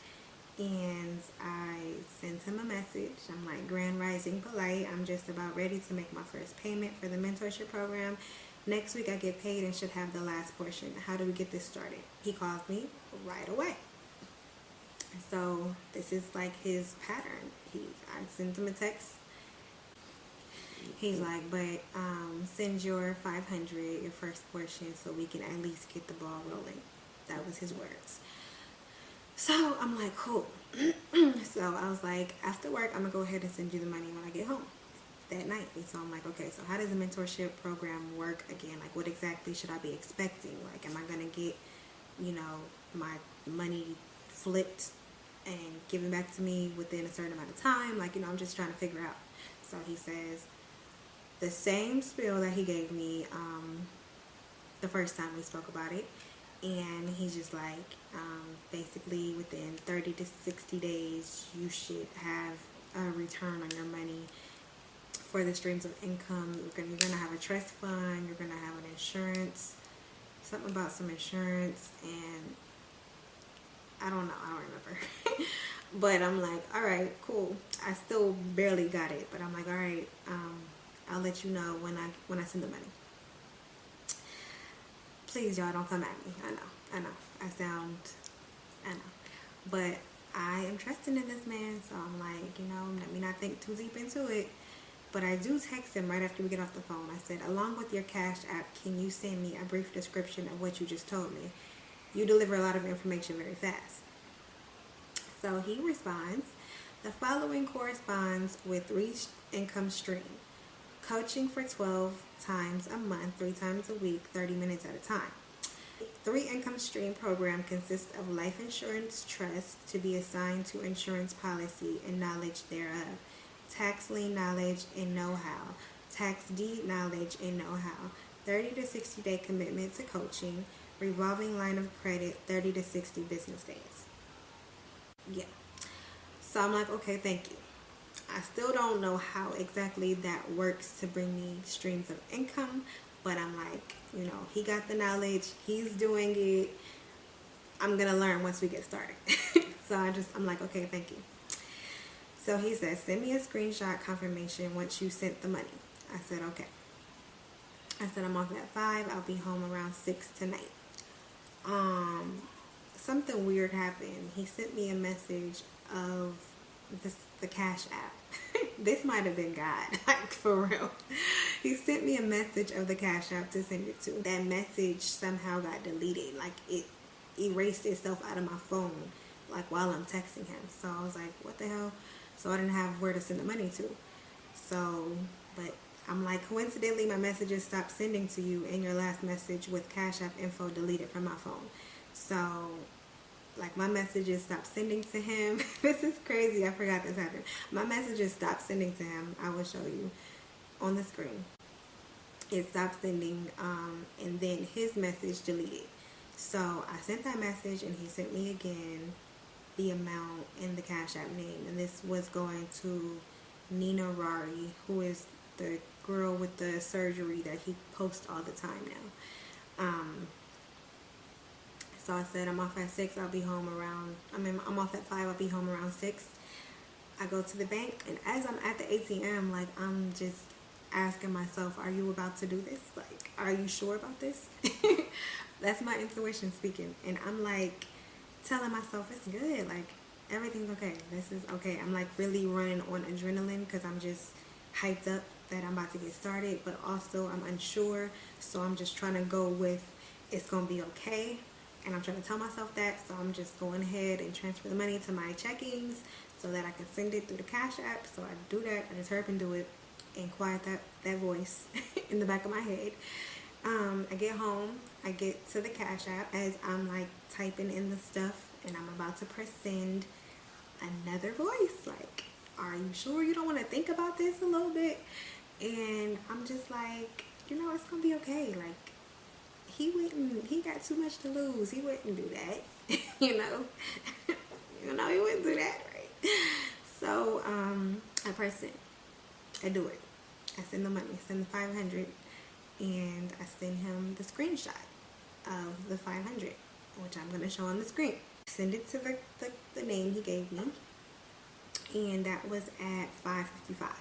and I sent him a message. I'm like, Grand Rising Polite. I'm just about ready to make my first payment for the mentorship program. Next week I get paid and should have the last portion. How do we get this started? He calls me right away. So this is like his pattern. I sent him a text. He's like, but send your 500, your first portion, so we can at least get the ball rolling. That was his words. So I'm like, cool. So I was like, after work, I'm gonna go ahead and send you the money when I get home that night. And so I'm like, okay, so how does the mentorship program work again? Like, what exactly should I be expecting? Like, am I gonna get, you know, my money flipped and given back to me within a certain amount of time? Like, you know, I'm just trying to figure out. So he says the same spiel that he gave me the first time we spoke about it. And he's just like, basically within 30 to 60 days, you should have a return on your money for the streams of income. You're gonna have a trust fund. You're gonna have an insurance, something about some insurance, and I don't remember. But I'm like, all right, cool. I still barely got it, but I'm like, all right, I'll let you know when I send the money. Please, y'all, don't come at me. I know. I know. But I am trusting in this man, so I'm like, you know, let me not think too deep into it. But I do text him right after we get off the phone. I said, along with your Cash App, can you send me a brief description of what you just told me? You deliver a lot of information very fast. So he responds, the following corresponds with 3 income stream. Coaching for 12 times a month, 3 times a week, 30 minutes at a time. 3 income stream program consists of life insurance trust to be assigned to insurance policy and knowledge thereof, tax lien knowledge and know-how, tax deed knowledge and know-how, 30 to 60 day commitment to coaching, revolving line of credit, 30 to 60 business days. Yeah. So I'm like, okay, thank you. I still don't know how exactly that works to bring me streams of income, But I'm like, you know, he got the knowledge. He's doing it. I'm going to learn once we get started. So I'm like, okay, thank you. So he said, send me a screenshot confirmation once you sent the money. I said, okay. I said, I'm off at 5. I'll be home around 6 tonight. Something weird happened. He sent me a message of the Cash App. This might have been God, like for real. He sent me a message of the Cash App to send it to. That message somehow got deleted. Like it erased itself out of my phone, like while I'm texting him. So I was like, what the hell? So I didn't have where to send the money to. So, but I'm like, coincidentally, my messages stopped sending to you and your last message with Cash App info deleted from my phone. So, like, my messages stopped sending to him. This is crazy. I forgot this happened. My messages stopped sending to him. I will show you on the screen. It stopped sending, and then his message deleted. So I sent that message, and he sent me again the amount and the Cash App name. And this was going to Nina Rari, who is the girl with the surgery that he posts all the time now. So I said, I'm off at 6. I'll be home around, I'm off at 5. I'll be home around 6. I go to the bank, and as I'm at the ATM, like, I'm just asking myself, are you about to do this? Like, are you sure about this? That's my intuition speaking. And I'm like telling myself, it's good. Like, everything's okay. This is okay. I'm like really running on adrenaline because I'm just hyped up that I'm about to get started, but also I'm unsure. So I'm just trying to go with it's going to be okay. And I'm trying to tell myself that. So I'm just going ahead and transfer the money to my checkings so that I can send it through the Cash App. So I do that. I just hurry up and do it and quiet that voice in the back of my head. I get home. I get to the Cash App as I'm like typing in the stuff, and I'm about to press send. Another voice like, are you sure you don't want to think about this a little bit? And I'm just like, you know, it's gonna be okay. Like, he got too much to lose. He wouldn't do that. you know he wouldn't do that, right? So I press send. I do it. I send the money. I send the 500, and I send him the screenshot of the 500, which I'm gonna show on the screen. Send it to the name he gave me, and that was at 5:55.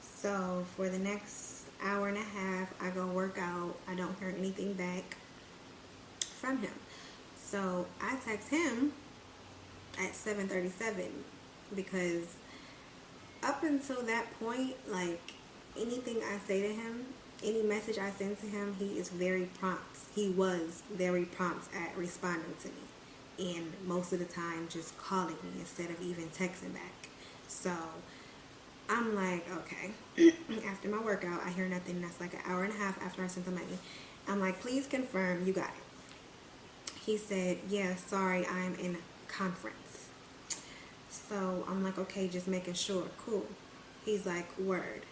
So for the next hour and a half, I go work out. I don't hear anything back from him. So I text him at 7:37 because up until that point, like, anything I say to him, any message I send to him, he is very prompt. He was very prompt at responding to me, and most of the time just calling me instead of even texting back. So I'm like, okay. After my workout, I hear nothing. That's like an hour and a half after I sent the money. I'm like, please confirm you got it. He said, yeah, sorry, I'm in a conference. So I'm like, okay, just making sure. Cool. He's like, word.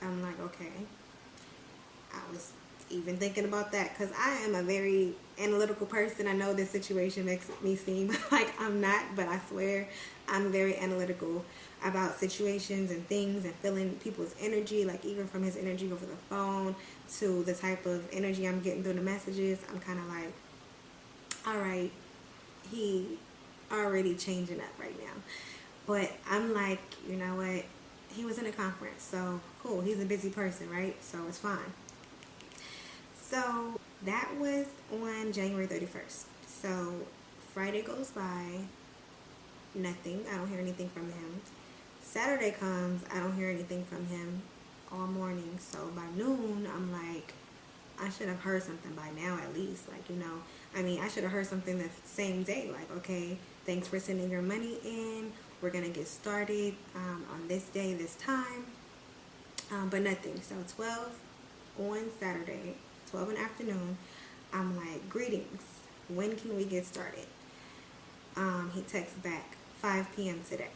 I'm like, okay. I was even thinking about that because I am a very analytical person. I know this situation makes me seem like I'm not, but I swear I'm very analytical about situations and things and feeling people's energy, like even from his energy over the phone to the type of energy I'm getting through the messages. I'm kind of like, all right, he already changing up right now. But I'm like, you know what? He was in a conference, so cool. He's a busy person, right? So it's fine. So that was on January 31st. So Friday goes by, nothing. I don't hear anything from him. Saturday comes, I don't hear anything from him all morning. So by noon, I'm like, I should have heard something by now at least. Like, you know, I mean, I should have heard something the same day. Like, okay, thanks for sending your money in. We're going to get started on this day, this time. But nothing. So 12 on Saturday, 12 in the afternoon, I'm like, greetings. When can we get started? He texts back, 5 p.m. today.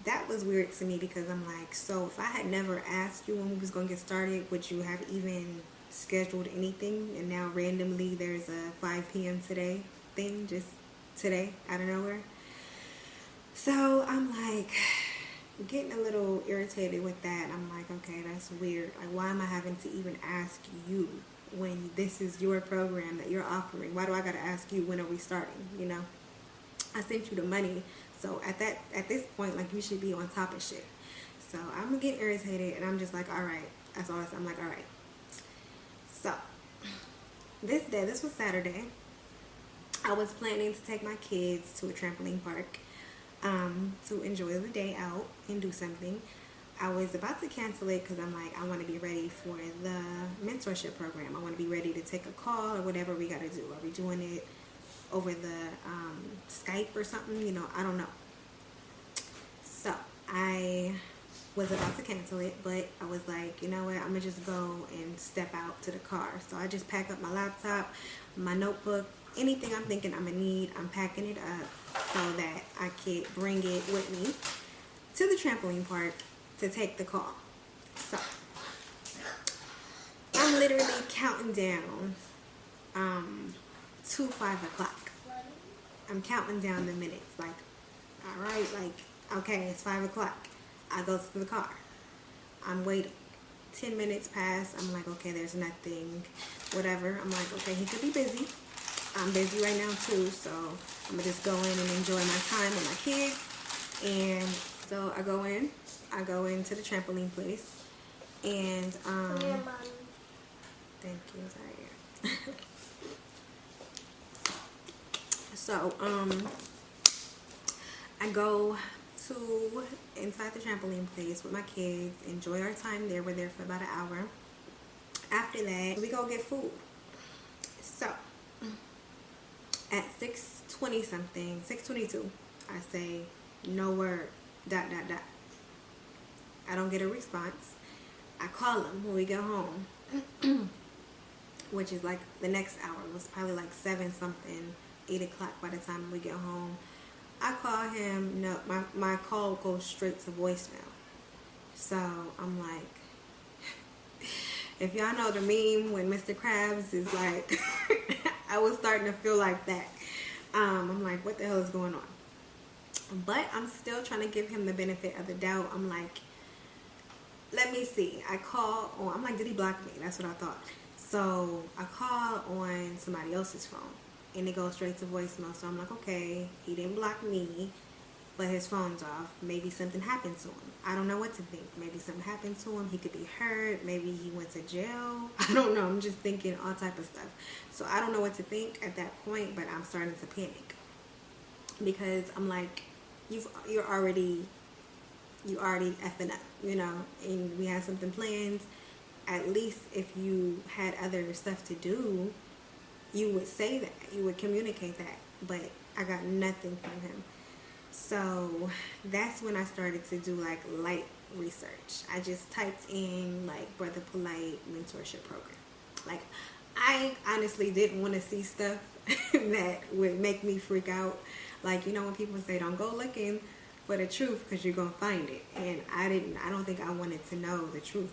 That was weird to me because I'm like, so if I had never asked you when we was going to get started, would you have even scheduled anything? And now randomly there's a 5 p.m. today thing, just today, out of nowhere. So I'm like, getting a little irritated with that. I'm like, okay, that's weird. Like, why am I having to even ask you when this is your program that you're offering? Why do I gotta ask you when are we starting? You know, I sent you the money, so at this point, like, you should be on top of shit. So I'm getting irritated, and I'm just like, all right. That's all. I'm like, all right. So this was Saturday. I was planning to take my kids to a trampoline park to enjoy the day out and do something. I was about to cancel it because I'm like, I want to be ready for the mentorship program. I want to be ready to take a call or whatever we got to do. Are we doing it over the Skype or something? You know, I don't know. So I was about to cancel it, but I was like, you know what, I'm gonna just go and step out to the car. So I just pack up my laptop, my notebook, anything I'm thinking I'm gonna need, I'm packing it up so that I could bring it with me to the trampoline park to take the call. So I'm literally counting down to 5 o'clock. I'm counting down the minutes, like, all right, like, okay, it's 5 o'clock. I go to the car. I'm waiting. 10 minutes pass. I'm like, okay, there's nothing, whatever. I'm like, okay, he could be busy. I'm busy right now too, so I'm gonna just go in and enjoy my time with my kids. And so I go into the trampoline place, and thank you, sorry. So I go to inside the trampoline place with my kids, enjoy our time there. We're there for about an hour. After that, we go get food. So at 6:20 something, 6:22, I say, no word, ... I don't get a response. I call him when we get home, which is like the next hour. It was probably like 7 something, 8 o'clock by the time we get home. I call him, no, my call goes straight to voicemail. So I'm like, if y'all know the meme when Mr. Krabs is like, I was starting to feel like that. I'm like, what the hell is going on? But I'm still trying to give him the benefit of the doubt. I'm like, let me see. I call on, I'm like, did he block me? That's what I thought. So I call on somebody else's phone, and it goes straight to voicemail. So I'm like, okay, he didn't block me, but his phone's off. Maybe something happened to him. I don't know what to think. Maybe something happened to him. He could be hurt. Maybe he went to jail. I don't know. I'm just thinking all type of stuff. So I don't know what to think at that point, but I'm starting to panic because I'm like, you're already effing up, you know, and we had something planned. At least if you had other stuff to do, you would say that, you would communicate that, but I got nothing from him. So that's when I started to do like light research. I just typed in like Brother Polite mentorship program. Like, I honestly didn't want to see stuff that would make me freak out. Like, you know, when people say don't go looking for the truth because you're gonna find it, and I don't think I wanted to know the truth.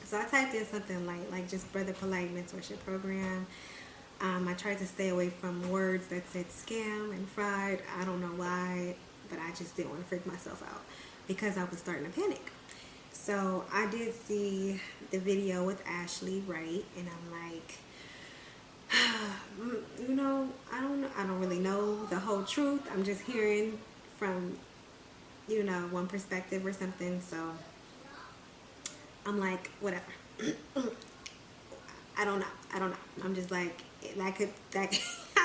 So I typed in something like just Brother Polite mentorship program. I tried to stay away from words that said scam and fraud. I don't know why, but I just didn't want to freak myself out because I was starting to panic. So I did see the video with Ashley Wright, and I'm like, you know, I don't really know the whole truth. I'm just hearing from, you know, one perspective or something. So I'm like, whatever. I don't know. I'm just like, I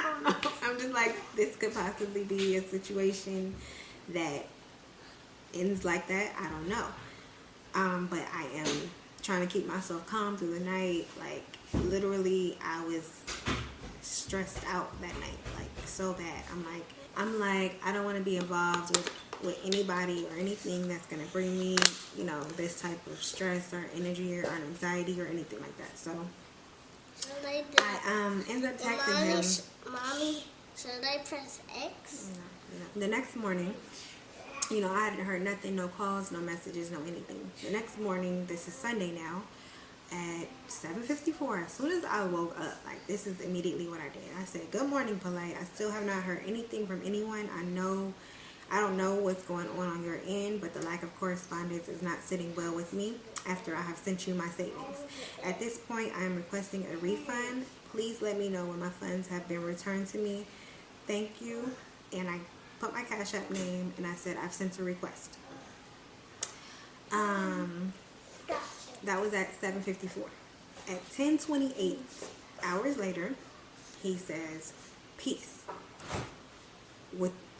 don't know. I'm just like, this could possibly be a situation that ends like that. I don't know. But I am trying to keep myself calm through the night. Like, literally, I was stressed out that night, like, so bad. I'm like, I don't want to be involved with anybody or anything that's going to bring me, you know, this type of stress or energy or anxiety or anything like that. So I ended up texting him. Mommy, should I press X? The next morning, you know, I hadn't heard nothing, no calls, no messages, no anything. The next morning, this is Sunday now, at 7:54, as soon as I woke up, like, this is immediately what I did. I said, good morning, Polite. I still have not heard anything from anyone. I know I don't know what's going on your end, but the lack of correspondence is not sitting well with me after I have sent you my savings. At this point, I am requesting a refund. Please let me know when my funds have been returned to me. Thank you. And I put my Cash App name and I said I've sent a request. That was at 7:54. At 10:28 hours later, he says, peace.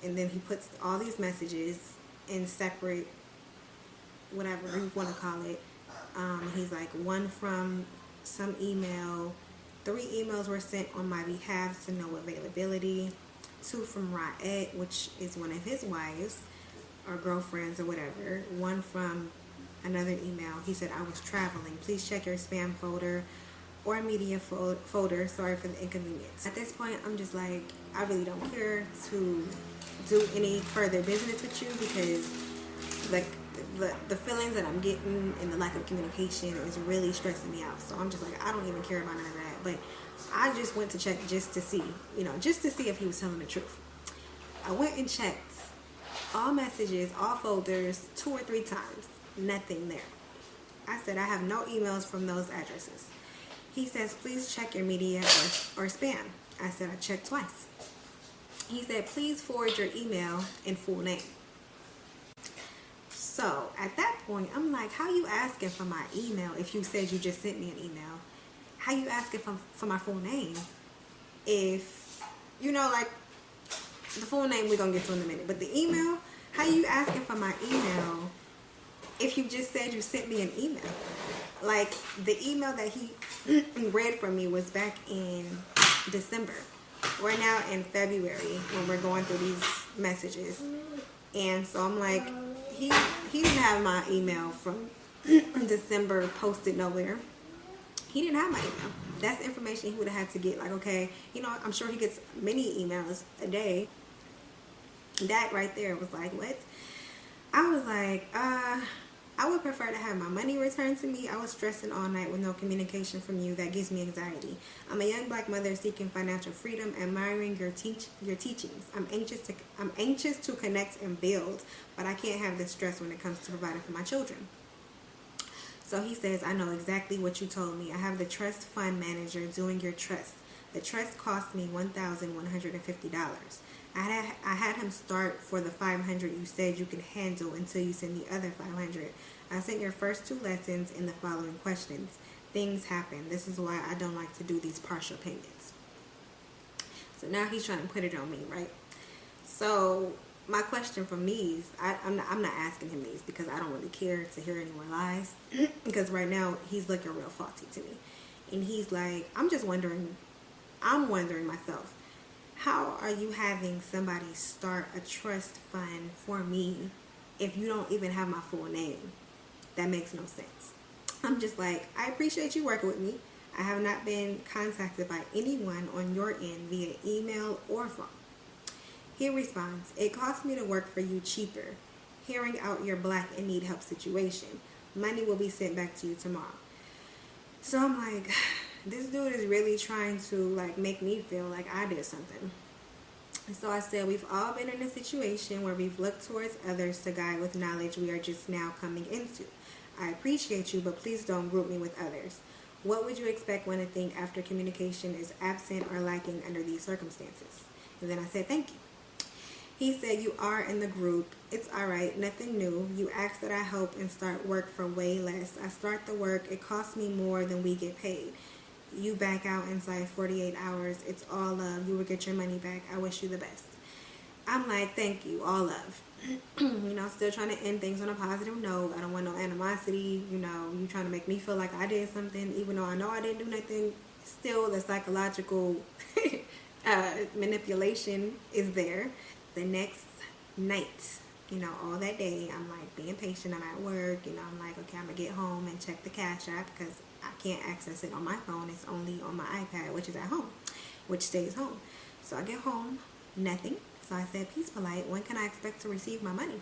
And then he puts all these messages in separate, whatever you want to call it. He's like, one from some email, 3 emails were sent on my behalf to no availability, 2 from Ra'et, which is one of his wives or girlfriends or whatever, 1 from another email. He said, I was traveling. Please check your spam folder or media folder. Sorry for the inconvenience. At this point, I'm just like, I really don't care to do any further business with you because the feelings that I'm getting and the lack of communication is really stressing me out. So I'm just like, I don't even care about none of that. But I just went to check just to see, just to see if he was telling the truth. I went and checked all messages, all folders, 2 or 3 times. Nothing there. I said, I have no emails from those addresses. He says, please check your media or spam. I said, I checked twice. He said, please forward your email and full name. So at that point, I'm like, how you asking for my email if you said you just sent me an email? How you asking for my full name? If, like, the full name we're going to get to in a minute. But the email, how you asking for my email if you just said you sent me an email? Like, the email that he read from me was back in December. We're now in February when we're going through these messages. And so I'm like, he didn't have my email from December posted nowhere. He didn't have my email. That's information he would have had to get. Like, okay, I'm sure he gets many emails a day. That right there was like, what? I was like, I would prefer to have my money returned to me. I was stressing all night with no communication from you. That gives me anxiety. I'm a young black mother seeking financial freedom, admiring your teachings. I'm anxious to connect and build, but I can't have this stress when it comes to providing for my children. So he says, I know exactly what you told me. I have the trust fund manager doing your trust. The trust cost me $1,150. I had him start for the $500 you said you could handle until you send the other $500. I sent your first 2 lessons in the following questions. Things happen. This is why I don't like to do these partial payments. So now he's trying to put it on me, right? So my question from these, I'm not asking him these because I don't really care to hear any more lies. Because right now he's looking real faulty to me. And he's like, I'm wondering myself, how are you having somebody start a trust fund for me if you don't even have my full name? That makes no sense. I'm just like, I appreciate you working with me. I have not been contacted by anyone on your end via email or phone. He responds, it costs me to work for you cheaper. Hearing out your black and need help situation. Money will be sent back to you tomorrow. So I'm like, this dude is really trying to like make me feel like I did something. So I said, we've all been in a situation where we've looked towards others to guide with knowledge we are just now coming into. I appreciate you, but please don't group me with others. What would you expect one to think after communication is absent or lacking under these circumstances? And then I said, thank you. He said, you are in the group. It's all right. Nothing new. You asked that I help and start work for way less. I start the work. It costs me more than we get paid. You back out inside 48 hours. It's all love. You will get your money back. I wish you the best. I'm like, thank you. All love. Still trying to end things on a positive note. I don't want no animosity. You trying to make me feel like I did something, even though I know I didn't do nothing. Still, the psychological manipulation is there. The next night, all that day, I'm like being patient. I'm at work. I'm like, okay, I'm going to get home and check the Cash App because I can't access it on my phone. It's only on my iPad, which is at home, which stays home. So I get home, nothing. So I said, peace, polite. When can I expect to receive my money?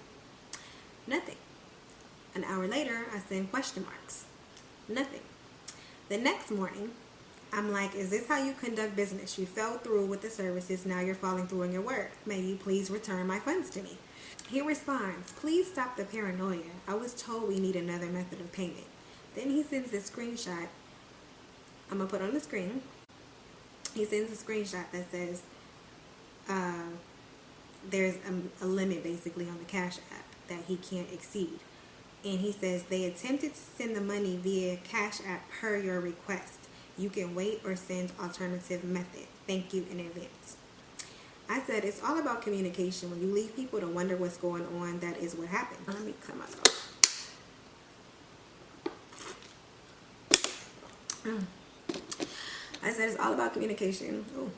Nothing. An hour later, I send question marks. Nothing. The next morning, I'm like, is this how you conduct business? You fell through with the services, now you're falling through in your work. May you please return my funds to me? He responds, please stop the paranoia. I was told we need another method of payment. Then he sends this screenshot. I'm going to put on the screen. He sends a screenshot that says there's a limit basically on the Cash App that he can't exceed. And he says they attempted to send the money via Cash App per your request. You can wait or send alternative method. Thank you in advance. I said it's all about communication. When you leave people to wonder what's going on, that is what happened. Let me cut myself. I said it's all about communication. Ooh.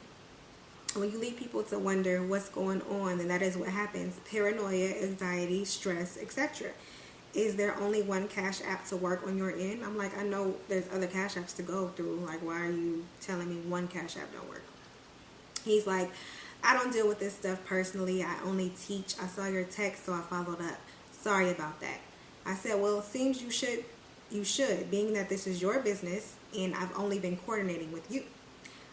When you leave people to wonder what's going on, then that is what happens. Paranoia, anxiety, stress, etc. Is there only one Cash App to work on your end? I'm like, I know there's other Cash Apps to go through. Like, why are you telling me one Cash App don't work? He's like, I don't deal with this stuff personally. I only teach. I saw your text, so I followed up. Sorry about that. I said, well, it seems you should, being that this is your business and I've only been coordinating with you.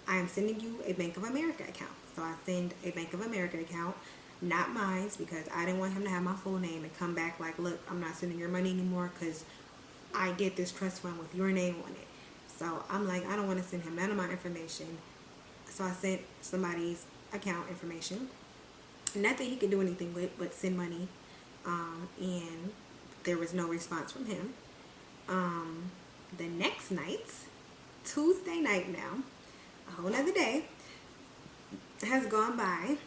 I am sending you a Bank of America account. So I send a Bank of America account, not mine, because I didn't want him to have my full name and come back like, look, I'm not sending your money anymore because I get this trust fund with your name on it. So I'm like, I don't want to send him none of my information. So I sent somebody's account information. Nothing he could do anything with but send money. And there was no response from him. The next night, Tuesday night now, a whole nother day has gone by,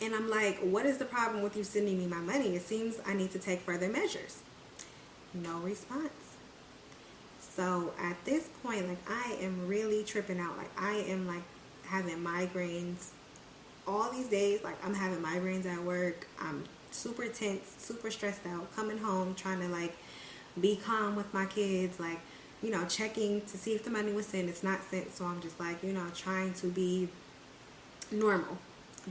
and I'm like, what is the problem with you sending me my money? It seems I need to take further measures. No response. So at this point, like, I am really tripping out. Like, I am like having migraines all these days. Like, I'm having migraines at work. I'm super tense, super stressed out, coming home, trying to like be calm with my kids, like, you know, checking to see if the money was sent. It's not sent, so I'm just like, you know, trying to be normal,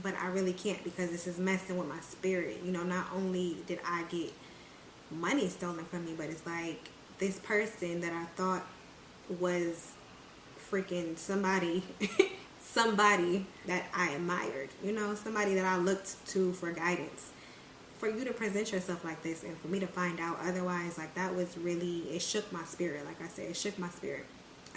but I really can't because this is messing with my spirit. You know, not only did I get money stolen from me, but it's like this person that I thought was freaking somebody somebody that I admired, you know, somebody that I looked to for guidance. For you to present yourself like this and for me to find out otherwise, like, that was really, it shook my spirit. Like I said, it shook my spirit.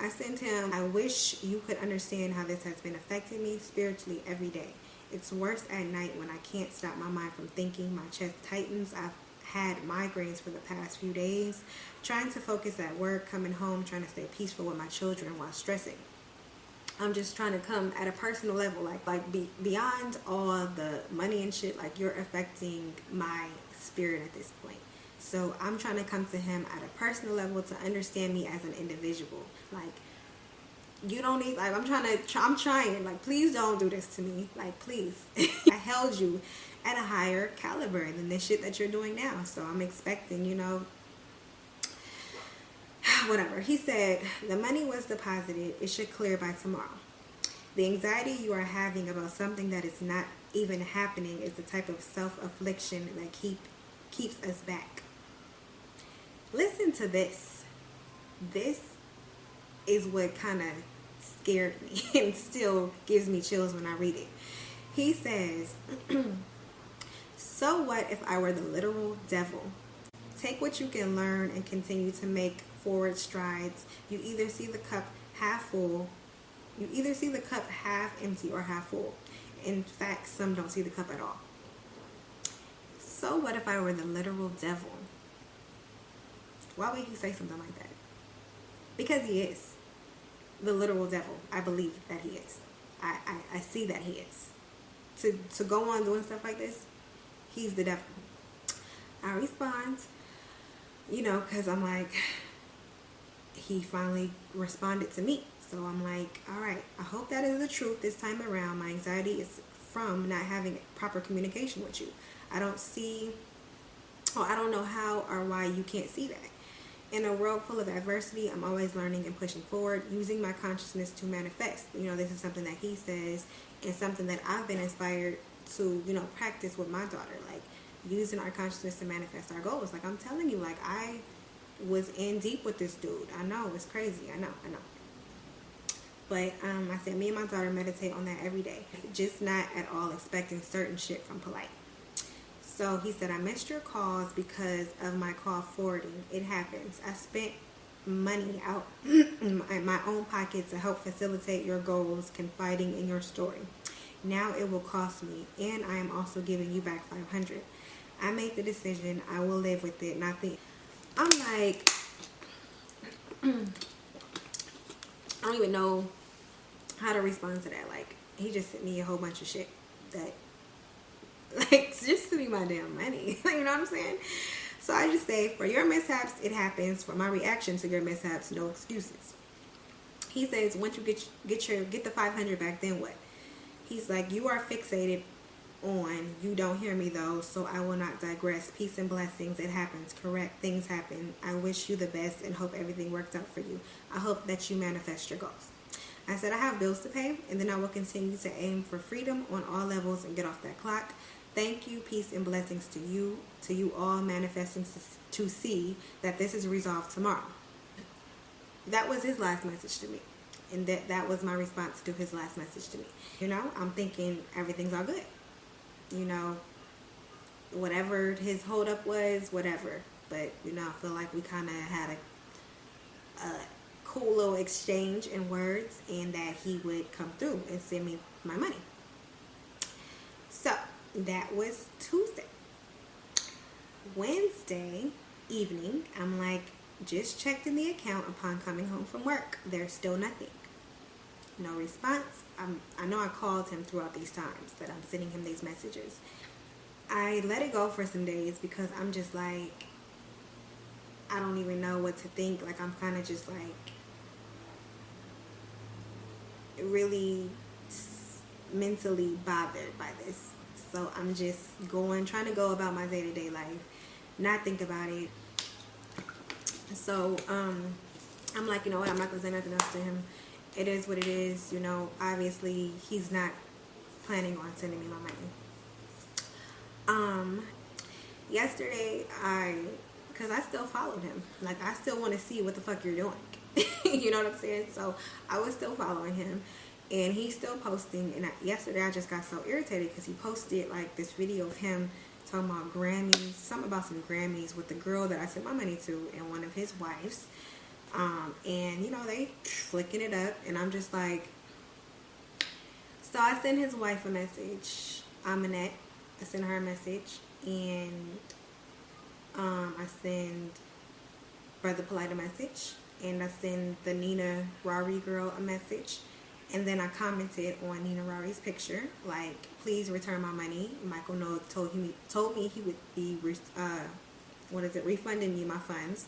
I sent him, I wish you could understand how this has been affecting me spiritually every day. It's worse at night when I can't stop my mind from thinking. My chest tightens. I've had migraines for the past few days. Trying to focus at work, coming home, trying to stay peaceful with my children while stressing. I'm just trying to come at a personal level, beyond all the money and shit. Like, you're affecting my spirit at this point. So I'm trying to come to him at a personal level to understand me as an individual. Like, you don't need, like, I'm trying, like, please don't do this to me. Like, please. I held you at a higher caliber than this shit that you're doing now. So I'm expecting, you know, whatever. He said, the money was deposited. It should clear by tomorrow. The anxiety you are having about something that is not even happening is the type of self-affliction that keeps us back. Listen to this. This is what kind of scared me and still gives me chills when I read it. He says, so what if I were the literal devil? Take what you can learn and continue to make forward strides. You either see the cup half full, you either see the cup half empty or half full. In fact, some don't see the cup at all. So what if I were the literal devil? Why would he say something like that? Because he is the literal devil. I believe that he is. I see that he is. To go on doing stuff like this, he's the devil. I respond, you know, because I'm like, he finally responded to me. So I'm like, all right, I hope that is the truth this time around. My anxiety is from not having proper communication with you. I don't know how or why you can't see that. In a world full of adversity, I'm always learning and pushing forward, using my consciousness to manifest. You know, this is something that he says and something that I've been inspired to, you know, practice with my daughter. Like, using our consciousness to manifest our goals. Like, I'm telling you, like, I was in deep with this dude. I know, it's crazy. I know. But I said me and my daughter meditate on that every day. Just not at all expecting certain shit from Polite. So he said, I missed your calls because of my call forwarding. It happens. I spent money out in my own pocket to help facilitate your goals, confiding in your story. Now it will cost me, and I am also giving you back $500. I made the decision. I will live with it. Not the. I'm like, I don't even know how to respond to that. Like, he just sent me a whole bunch of shit that, like, just send me my damn money. You know what I'm saying? So I just say, for your mishaps, it happens. For my reaction to your mishaps, no excuses. He says, once you get the $500 back, then what? He's like, you are fixated on, you don't hear me though, so I will not digress. Peace and blessings. It happens. Correct. Things happen. I wish you the best and hope everything works out for you. I hope that you manifest your goals. I said, I have bills to pay, and then I will continue to aim for freedom on all levels and get off that clock. Thank you. Peace and blessings to you all, manifesting to see that this is resolved tomorrow. That was his last message to me. And that was my response to his last message to me. You know, I'm thinking everything's all good. You know, whatever his holdup was, whatever. But, you know, I feel like we kind of had a cool little exchange in words, and that he would come through and send me my money. So, that was Tuesday. Wednesday evening, I'm like, just checked in the account upon coming home from work. There's still nothing. No response. I know I called him throughout these times that I'm sending him these messages. I let it go for some days because I'm just like, I don't even know what to think. Like, I'm kind of just like really mentally bothered by this. So I'm just trying to go about my day-to-day life, not think about it. So I'm like, you know what, I'm not going to say nothing else to him. It is what it is, you know. Obviously, he's not planning on sending me my money. Yesterday, because I still followed him. Like, I still want to see what the fuck you're doing. You know what I'm saying? So, I was still following him. And he's still posting. And yesterday, I just got so irritated because he posted, like, this video of him talking about Grammys. Something about some Grammys with the girl that I sent my money to and one of his wives. And, you know, they flicking it up. And I'm just like... So, I sent his wife a message. Aminette. I sent her a message. And I send Brother Polite a message. And I send the Nina Rari girl a message. And then I commented on Nina Rari's picture, like, please return my money. Michael Noah told me he would be, refunding me my funds.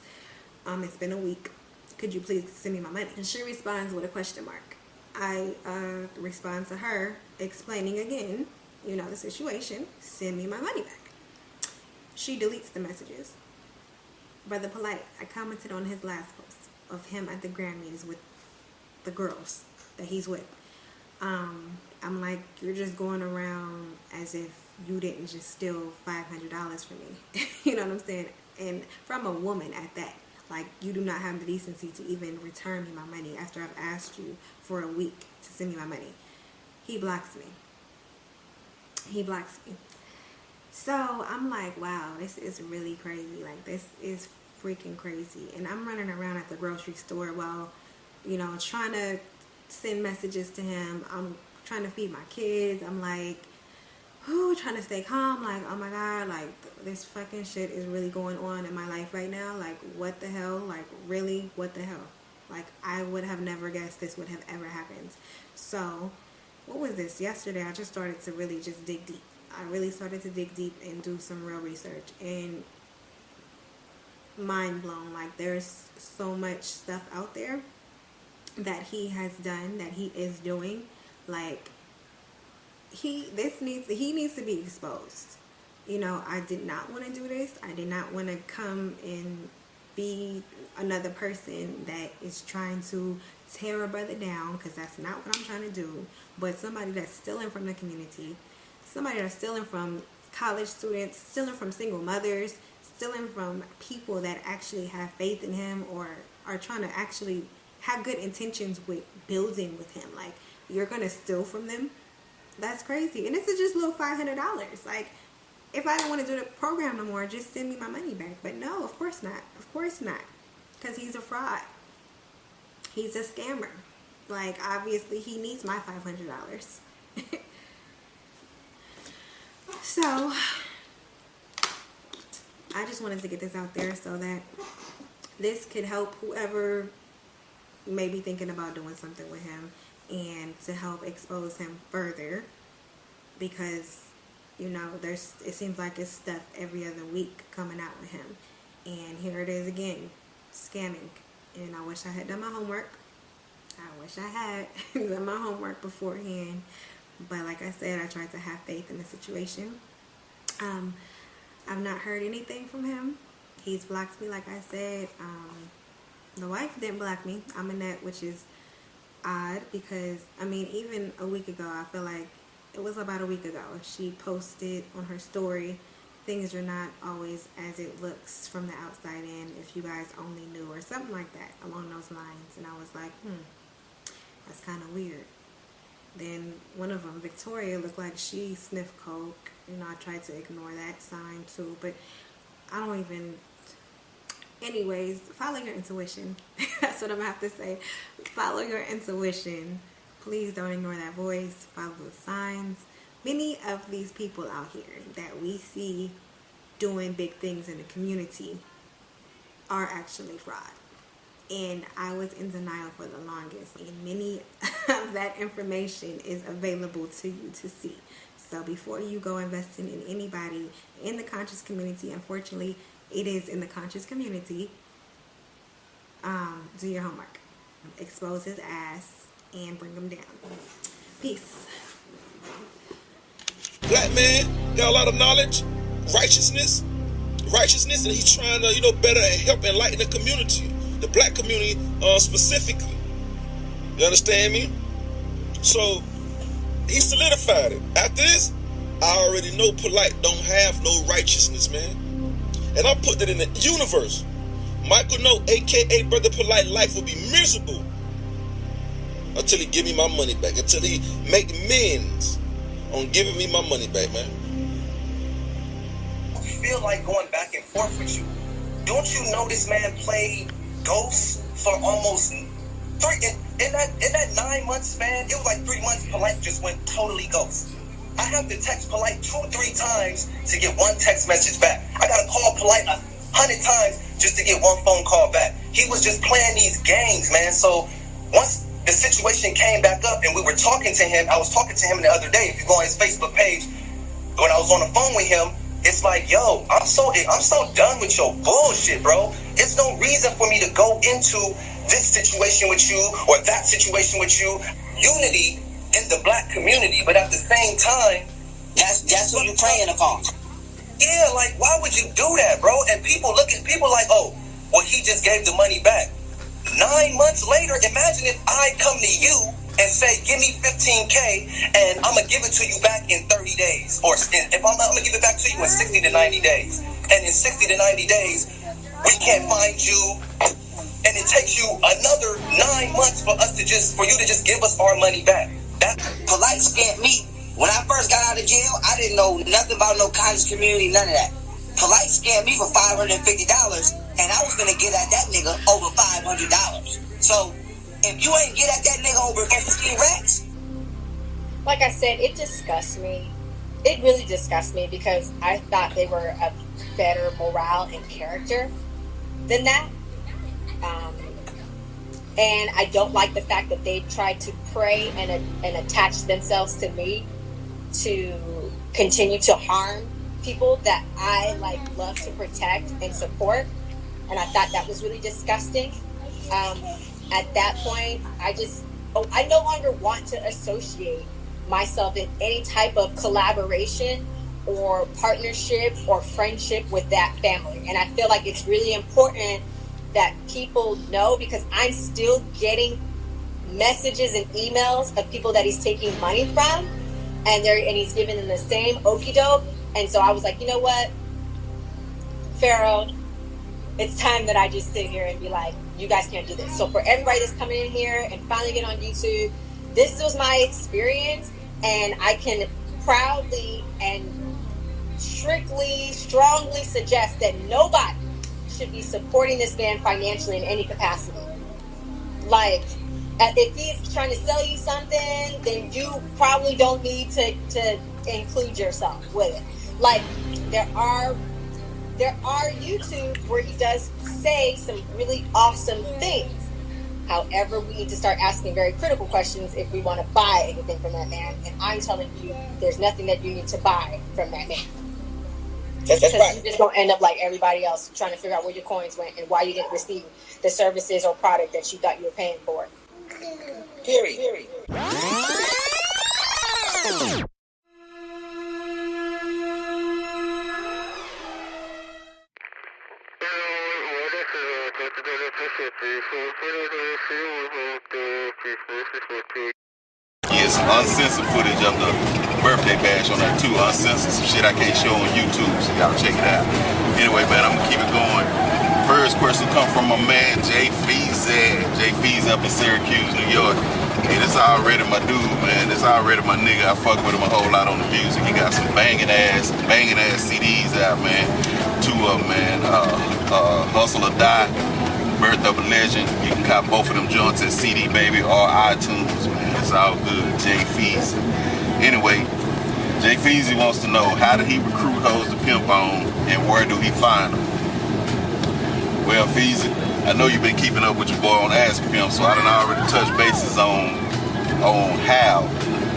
It's been a week. Could you please send me my money? And she responds with a question mark. I respond to her, explaining again, you know, the situation. Send me my money back. She deletes the messages. Brother Polite, I commented on his last post of him at the Grammys with the girls that he's with. I'm like, you're just going around as if you didn't just steal $500 from me. You know what I'm saying? And from a woman at that. Like, you do not have the decency to even return me my money after I've asked you for a week to send me my money. He blocks me. He blocks me. So I'm like, wow, this is really crazy. Like, this is freaking crazy. And I'm running around at the grocery store while, you know, trying to send messages to him. I'm trying to feed my kids. I'm like, trying to stay calm. Like, oh my God, like, this fucking shit is really going on in my life right now. Like, what the hell? Like, really, what the hell? Like, I would have never guessed this would have ever happened. So, what was this? Yesterday, I just started to really just dig deep. I really started to dig deep and do some real research. And mind blown. Like, there's so much stuff out there that he has done, that he is doing. Like, he needs to be exposed. You know, I did not want to do this. I did not want to come and be another person that is trying to tear a brother down, because that's not what I'm trying to do. But somebody that's stealing from the community, somebody that's stealing from college students, stealing from single mothers, stealing from people that actually have faith in him or are trying to actually have good intentions with building with him. Like, you're gonna steal from them? That's crazy. And this is just little $500. Like, if I don't want to do the program no more, just send me my money back. But no, of course not. Of course not. Because he's a fraud. He's a scammer. Like, obviously, he needs my $500. So, I just wanted to get this out there so that this could help whoever may be thinking about doing something with him, and to help expose him further, because, you know, it seems like it's stuff every other week coming out with him, and here it is again, scamming. And I wish I had done my homework. I wish I had done my homework beforehand, but like I said, I tried to have faith in the situation. I've not heard anything from him. He's blocked me, like I said. The wife didn't block me. I'm in that, which is odd, because, I mean, even a week ago, I feel like it was about a week ago, she posted on her story, things are not always as it looks from the outside in, if you guys only knew, or something like that, along those lines. And I was like, that's kind of weird. Then one of them, Victoria, looked like she sniffed coke. You know, I tried to ignore that sign too, but I don't even... Anyways, follow your intuition. That's what I'm going to have to say. Follow your intuition. Please don't ignore that voice. Follow the signs. Many of these people out here that we see doing big things in the community are actually fraud. And I was in denial for the longest. And many of that information is available to you to see. So before you go investing in anybody in the conscious community, unfortunately, it is in the conscious community, do your homework. Expose his ass and bring him down. Peace. Black man, got a lot of knowledge, righteousness, and he's trying to, better help enlighten the community, the black community specifically. You understand me? So he solidified it. After this, I already know Polite don't have no righteousness, man. And I put that in the universe. Michael No, a.k.a. Brother Polite, life will be miserable until he give me my money back, until he make amends on giving me my money back, man. I feel like going back and forth with you. Don't you know this man played Ghost for almost in that 9 month span? It was like 3 months. Polite just went totally ghost. I have to text Polite 2-3 times to get one text message back. I gotta call Polite 100 times just to get one phone call back. He was just playing these games, man. So once the situation came back up and we were talking to him, I was talking to him the other day. If you go on his Facebook page, when I was on the phone with him, it's like, yo, I'm so done with your bullshit, bro. It's no reason for me to go into this situation with you or that situation with you. Unity in the black community, but at the same time, that's who you're preying upon. Yeah, like, why would you do that, bro? And people like, oh, well, he just gave the money back. 9 months later, imagine if I come to you and say, give me $15K and I'm going to give it to you back in 30 days. Or if I'm going to give it back to you in 60 to 90 days. And in 60 to 90 days, we can't find you. And it takes you another 9 months for you to just give us our money back. That Polite scammed me. When I first got out of jail, I didn't know nothing about no conscious community, none of that. Polite scammed me for $550, and I was gonna get at that nigga over $500. So if you ain't get at that nigga over 15 racks, like I said, it disgusts me. It really disgusts me because I thought they were a better morale and character than that. And I don't like the fact that they tried to prey and attach themselves to me to continue to harm people that I love to protect and support. And I thought that was really disgusting. At that point, I no longer want to associate myself in any type of collaboration or partnership or friendship with that family. And I feel like it's really important that people know, because I'm still getting messages and emails of people that he's taking money from, and he's giving them the same okie doke. And so I was like, you know what, Pharaoh, it's time that I just sit here and be like, you guys can't do this. So for everybody that's coming in here and finally get on YouTube, this was my experience, and I can proudly and strongly suggest that nobody should be supporting this man financially in any capacity. Like, if he's trying to sell you something, then you probably don't need to include yourself with it. Like, there are YouTube where he does say some really awesome things. However, we need to start asking very critical questions if we want to buy anything from that man. And I'm telling you, there's nothing that you need to buy from that man. Because you're just going to end up like everybody else, trying to figure out where your coins went and why you didn't receive the services or product that you thought you were paying for. Period. Yeah, some uncensored footage of the birthday bash on that too. Uncensored, some shit I can't show on YouTube, so y'all check it out. Anyway, man, I'm gonna keep it going. First question come from my man Jay Feezy. Jay Feezy up in Syracuse, New York. Hey, this already my dude, man. This already my nigga. I fuck with him a whole lot on the music. He got some banging ass CDs out, man. Two of them, man. Hustle or Die, Birth of a Legend. You can cop both of them joints at CD Baby or iTunes, man. It's all good. Jay Feezy. Anyway, Jay Feezy wants to know, how did he recruit hoes to pimp on, and where do he find them? Well, Feezy, I know you've been keeping up with your boy on Ask Pimp, so I done already touched bases on how.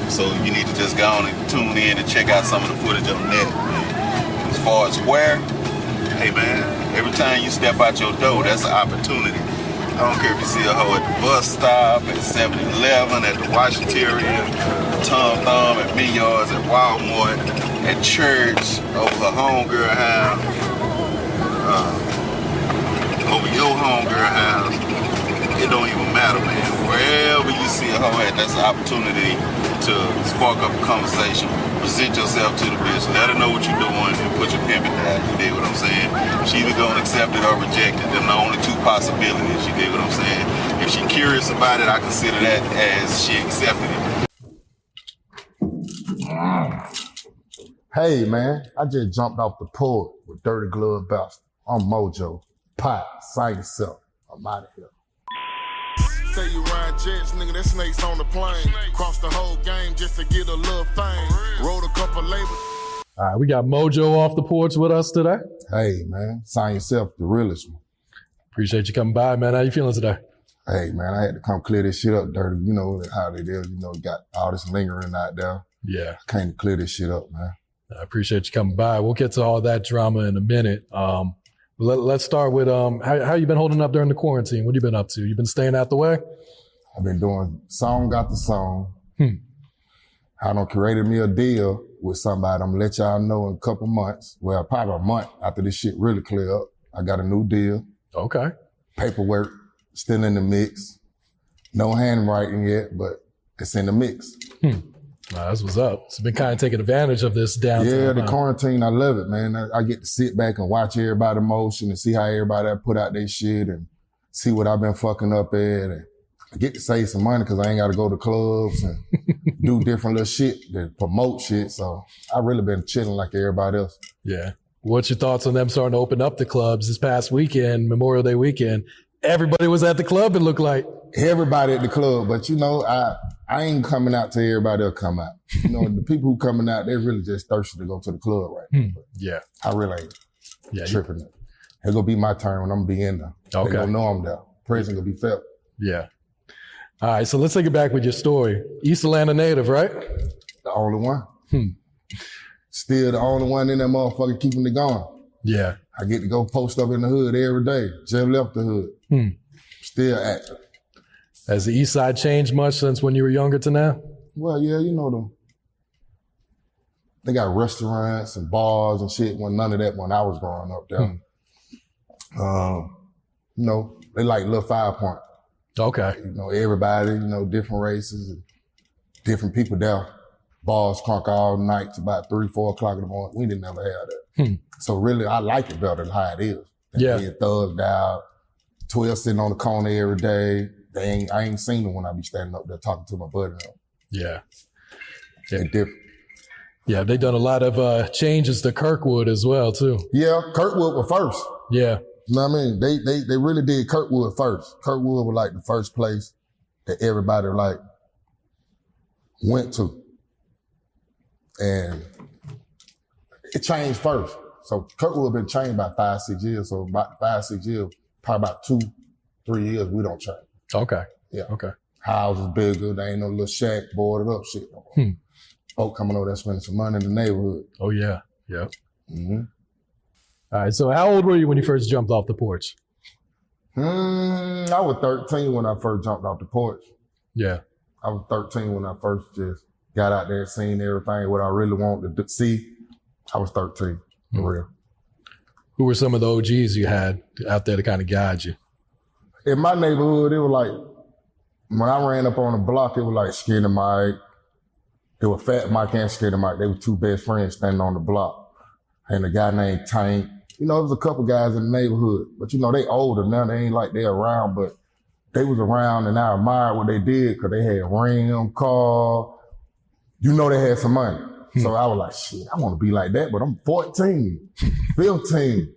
So you need to just go on and tune in and check out some of the footage on the net. As far as where, hey man, every time you step out your door, that's an opportunity. I don't care if you see a hoe at the bus stop, at 7-Eleven, at the Washington, at Tom Thumb, at Minyards, at Walmart, at church, over her homegirl house, over your homegirl house. It don't even matter, man. Wherever you see a hoe at, that's an opportunity to spark up a conversation. Present yourself to the bitch. Let her know what you're doing and put your pimping down. You dig what I'm saying? She either gonna accept it or reject it. Them the only two possibilities. You dig what I'm saying? If she curious about it, I consider that as she accepted it. Hey man, I just jumped off the porch with Dirty Glove Bastard. I'm Mojo. Pot, sign yourself. I'm out of here. Say you ride jets, nigga, that snake's on the plane. Cross the whole game just to get a little fame. Wrote a couple labels. All right, we got Mojo off the porch with us today. Hey man, sign yourself, the realest one. Appreciate you coming by, man. How you feeling today? Hey man, I had to come clear this shit up, Dirty. You know how it is. You know, got all this lingering out there. Yeah. Came to clear this shit up, man. I appreciate you coming by. We'll get to all that drama in a minute. Let's start with how you been holding up during the quarantine? What you been up to? You been staying out the way? I've been doing song after song. I done curated me a deal with somebody. I'm gonna let y'all know in a couple months. Well, probably a month after this shit really clear up. I got a new deal. Okay. Paperwork still in the mix. No handwriting yet, but it's in the mix. That's what's up. So been kind of taking advantage of this downtime. Yeah, the quarantine, I love it, man. I get to sit back and watch everybody motion and see how everybody put out their shit and see what I've been fucking up at. And I get to save some money because I ain't got to go to clubs and do different little shit to promote shit. So I really been chilling like everybody else. Yeah. What's your thoughts on them starting to open up the clubs this past weekend, Memorial Day weekend? Everybody was at the club, it looked like. Everybody at the club, but you know, I ain't coming out till everybody else come out. You know, the people who coming out, they really just thirsty to go to the club right now. Yeah. I really ain't tripping it. It's gonna be my turn when I'm gonna be in there. Okay. They gonna know I'm there. Present gonna be felt. Yeah. All right, so let's take it back with your story. East Atlanta native, right? The only one. Still the only one in that motherfucker keeping it going. Yeah. I get to go post up in the hood every day. Just left the hood. Still active. Has the East Side changed much since when you were younger to now? Well, yeah, you know them. They got restaurants and bars and shit. When none of that when I was growing up there. You know, they like Little 5 Point. Okay. You know, everybody, you know, different races and different people there. Bars crunk all night to about 3, 4 o'clock in the morning. We didn't never have that. So really, I like it better than how it is. Being thugged out, 12 sitting on the corner every day. I ain't seen them when I be standing up there talking to my buddy now. Yeah. They different. Yeah, they done a lot of changes to Kirkwood as well, too. Yeah, Kirkwood was first. Yeah. You know what I mean? They really did Kirkwood first. Kirkwood was like the first place that everybody like went to. And it changed first. So Kirkwood been changed about 5-6 years. So about 5-6 years, probably about 2-3 years, we don't change. Okay. Yeah. Okay. Houses bigger. There ain't no little shack boarded up shit no more. Folk coming over there spending some money in the neighborhood. Oh, yeah. Yep. Mm-hmm. All right. So how old were you when you first jumped off the porch? I was 13 when I first jumped off the porch. Yeah. I was 13 when I first just got out there, seen everything, what I really wanted to see. I was 13, for real. Who were some of the OGs you had out there to kind of guide you? In my neighborhood, it was like, when I ran up on the block, it was like Skinny Mike. It was Fat Mike and Skinny Mike. They were two best friends standing on the block. And a guy named Tank. You know, there was a couple guys in the neighborhood. But, you know, they older now. They ain't like they're around, but they was around and I admired what they did because they had rim, car. You know they had some money. So I was like, shit, I want to be like that, but I'm 14, 15.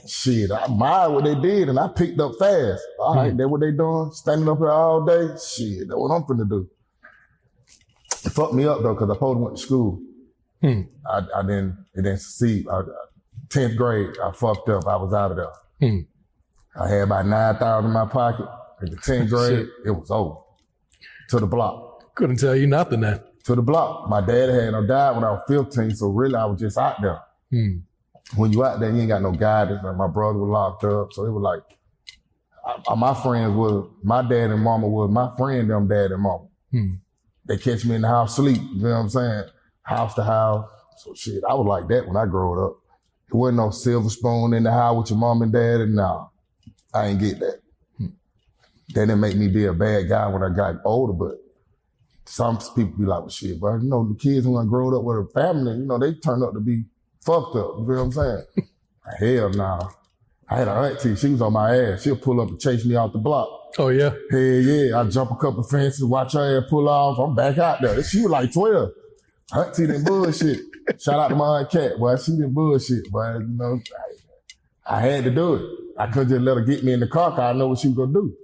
Shit, I admired what they did and I picked up fast. All right, that's what they doing? Standing up here all day? Shit, that's what I'm finna do. It fucked me up though, because I supposed to went to school. It didn't succeed. 10th grade, I fucked up. I was out of there. I had about 9,000 in my pocket. In the 10th grade, it was over. To the block. Couldn't tell you nothing then. To the block. My dad had died when I was 15, so really I was just out there. When you out there, you ain't got no guidance. Like my brother was locked up, so it was like, my friends was, my dad and mama was my friend, them dad and mama. They catch me in the house sleep, you know what I'm saying? House to house. So shit, I was like that when I grew up. There wasn't no silver spoon in the house with your mom and dad, and nah, I ain't get that. That didn't make me be a bad guy when I got older, but some people be like, well, shit, but you know, the kids who I grew up with a family, you know, they turned up to be fucked up, you know what I'm saying? Hell nah. I had an auntie, she was on my ass. She'll pull up and chase me out the block. Oh, yeah? Hell yeah, I jump a couple fences, watch her ass pull off, I'm back out there. She was like 12. Auntie didn't bullshit. Shout out to my Aunt Cat, boy, she didn't bullshit, but you know, I had to do it. I couldn't just let her get me in the car because I know what she was gonna do.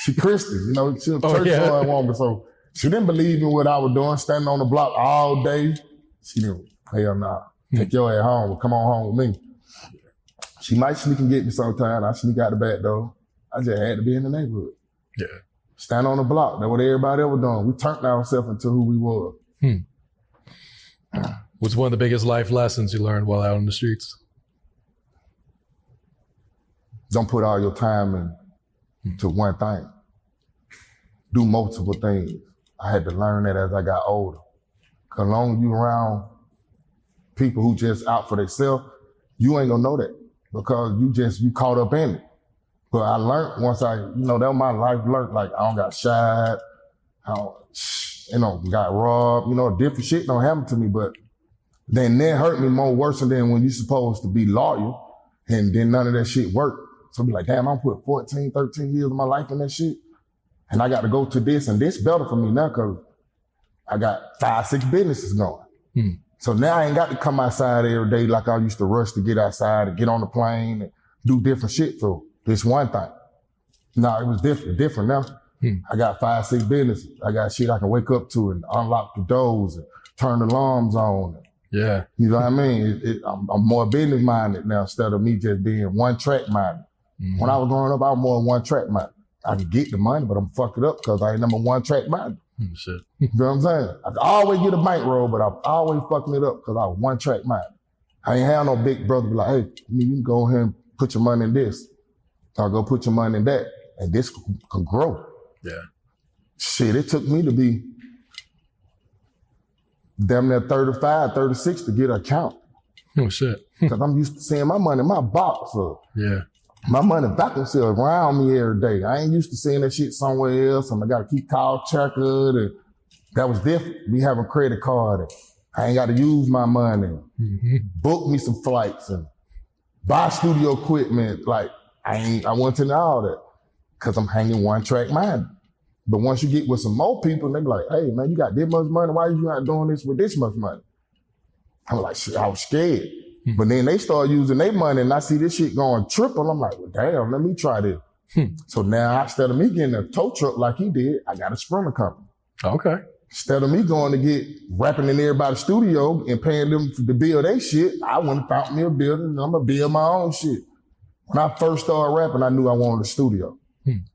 She Christian, you know, she a church-going woman, so she didn't believe in what I was doing, standing on the block all day. She didn't, hell nah, take your ass home, come on home with me. She might sneak and get me sometime. I sneak out the back door. I just had to be in the neighborhood. Yeah. Stand on the block. That's what everybody ever done. We turned ourselves into who we were. What's one of the biggest life lessons you learned while out on the streets? Don't put all your time into one thing. Do multiple things. I had to learn that as I got older. Cause as long as you around people who just out for themselves, you ain't gonna know that because you caught up in it. But I learned once that was my life learned. Like I don't got shot, I don't, got robbed, different shit don't happen to me, but then that hurt me more worse than when you supposed to be loyal and then none of that shit worked. So be like, damn, I'm put 14, 13 years of my life in that shit. And I got to go to this and this better for me now because I got 5-6 businesses going. So now I ain't got to come outside every day like I used to rush to get outside and get on the plane and do different shit for this one thing. No, it was different now. I got 5-6 businesses. I got shit I can wake up to and unlock the doors and turn the alarms on. Yeah. You know what I mean? I'm more business minded now instead of me just being one track minded. When I was growing up, I was more one track minded. I could get the money, but I'm fucked it up because I ain't number one track minded. Shit. You know what I'm saying? I could always get a bankroll, but I'm always fucking it up because I was one track minded. I ain't have no big brother be like, hey, you can go ahead and put your money in this. Or go put your money in that. And this can grow. Yeah. Shit, it took me to be damn near 35, 36 to get an account. Oh, shit. Because I'm used to seeing my money in my box. So yeah. My money vacancy around me every day. I ain't used to seeing that shit somewhere else, and I got to keep call checkered. And that was different. We have a credit card. And I ain't got to use my money. Book me some flights and buy studio equipment. Like, I wasn't into all that because I'm hanging one track mind. But once you get with some more people, they be like, hey, man, you got this much money. Why you not doing this with this much money? I was like, shit, I was scared. But then they start using their money and I see this shit going triple. I'm like, well, damn, let me try this. So now instead of me getting a tow truck like he did, I got a Sprinter company. Okay. Instead of me going to get rapping in everybody's studio and paying them to build their shit, I went and found me a building and I'm going to build my own shit. When I first started rapping, I knew I wanted a studio.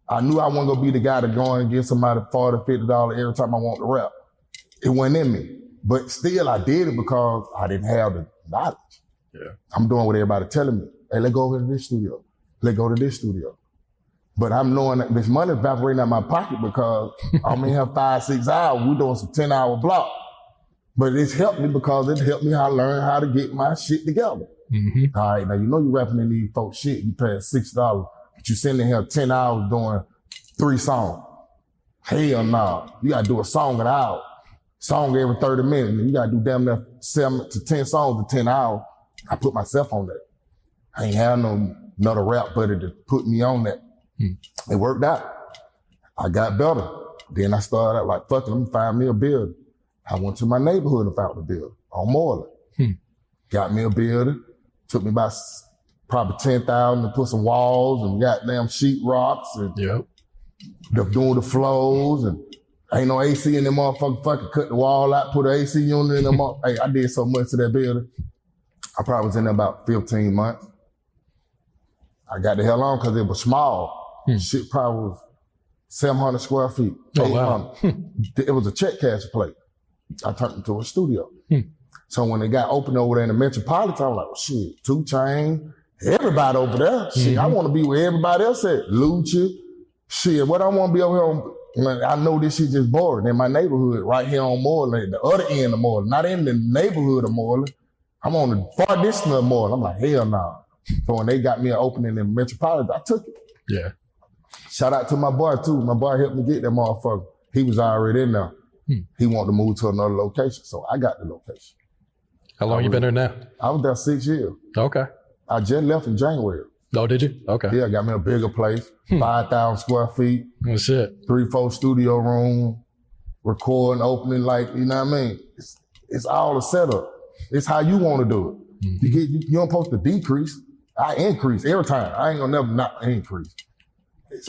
I knew I wasn't going to be the guy to go and give somebody $40, $50 every time I want to rap. It wasn't in me. But still, I did it because I didn't have the knowledge. Yeah. I'm doing what everybody telling me. Hey, let's go over to this studio. Let's go to this studio. But I'm knowing that this money evaporating out my pocket because I'm in here 5-6 hours. We're doing some 10-hour block. But it's helped me because it helped me learn how to get my shit together. Mm-hmm. All right, now you know you rapping in these folks shit. You paying $6, but you sitting in here 10 hours doing 3 songs. Hell no. You got to do a song an hour. Song every 30 minutes. You got to do damn near 7 to 10 songs in 10 hours. I put myself on that. I ain't have another rap buddy to put me on that. It worked out. I got better. Then I started out like, fuck it, let me find me a building. I went to my neighborhood and found a building on Moreland. Got me a building. Took me about probably $10,000 to put some walls and goddamn sheet rocks and doing the flows and ain't no AC in them motherfucker. Fucking cut the wall out, put an AC unit in them. Hey, I did so much to that building. I probably was in there about 15 months. I got the hell on because it was small. Shit probably was 700 square feet. Oh, wow. It was a check cash plate. I turned it into a studio. So when it got open over there in the Metropolitan, I was like, well, shit, 2 Chainz, everybody over there. Shit, I want to be where everybody else at. Lucha. Shit, what I want to be over here on, I know this shit just boring. In my neighborhood, right here on Moreland, the other end of Moreland, not in the neighborhood of Moreland. I'm on the far distance of Moreland. I'm like, hell no. So when they got me an opening in Metropolitan, I took it. Yeah. Shout out to my boy too. My boy helped me get that motherfucker. He was already in there. He wanted to move to another location, so I got the location. How long you been there now? I was there 6 years. Okay. I just left in January. Oh, did you? Okay. Yeah, got me a bigger place, 5,000 square feet. Oh, shit. 3-4 studio room, recording, opening, like, you know what I mean? It's all a setup. It's how you want to do it. You don't supposed to decrease. I increase every time. I ain't gonna never not increase.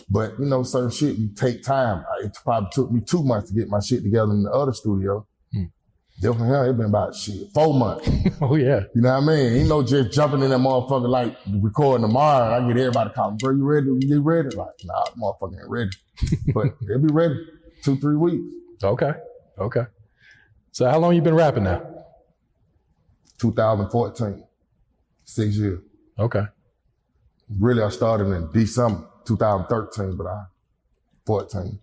But you know, certain shit, you take time. It probably took me 2 months to get my shit together in the other studio. Different here, it been about 4 months. Oh yeah. You know what I mean? Ain't no just jumping in that motherfucker like recording tomorrow. I get everybody calling, bro, you ready? You ready? Like, nah, motherfucker ain't ready. But it'll be ready 2-3 weeks. Okay. So how long you been rapping now? 2014. 6 years. Okay. Really, I started in December 2013, but 14.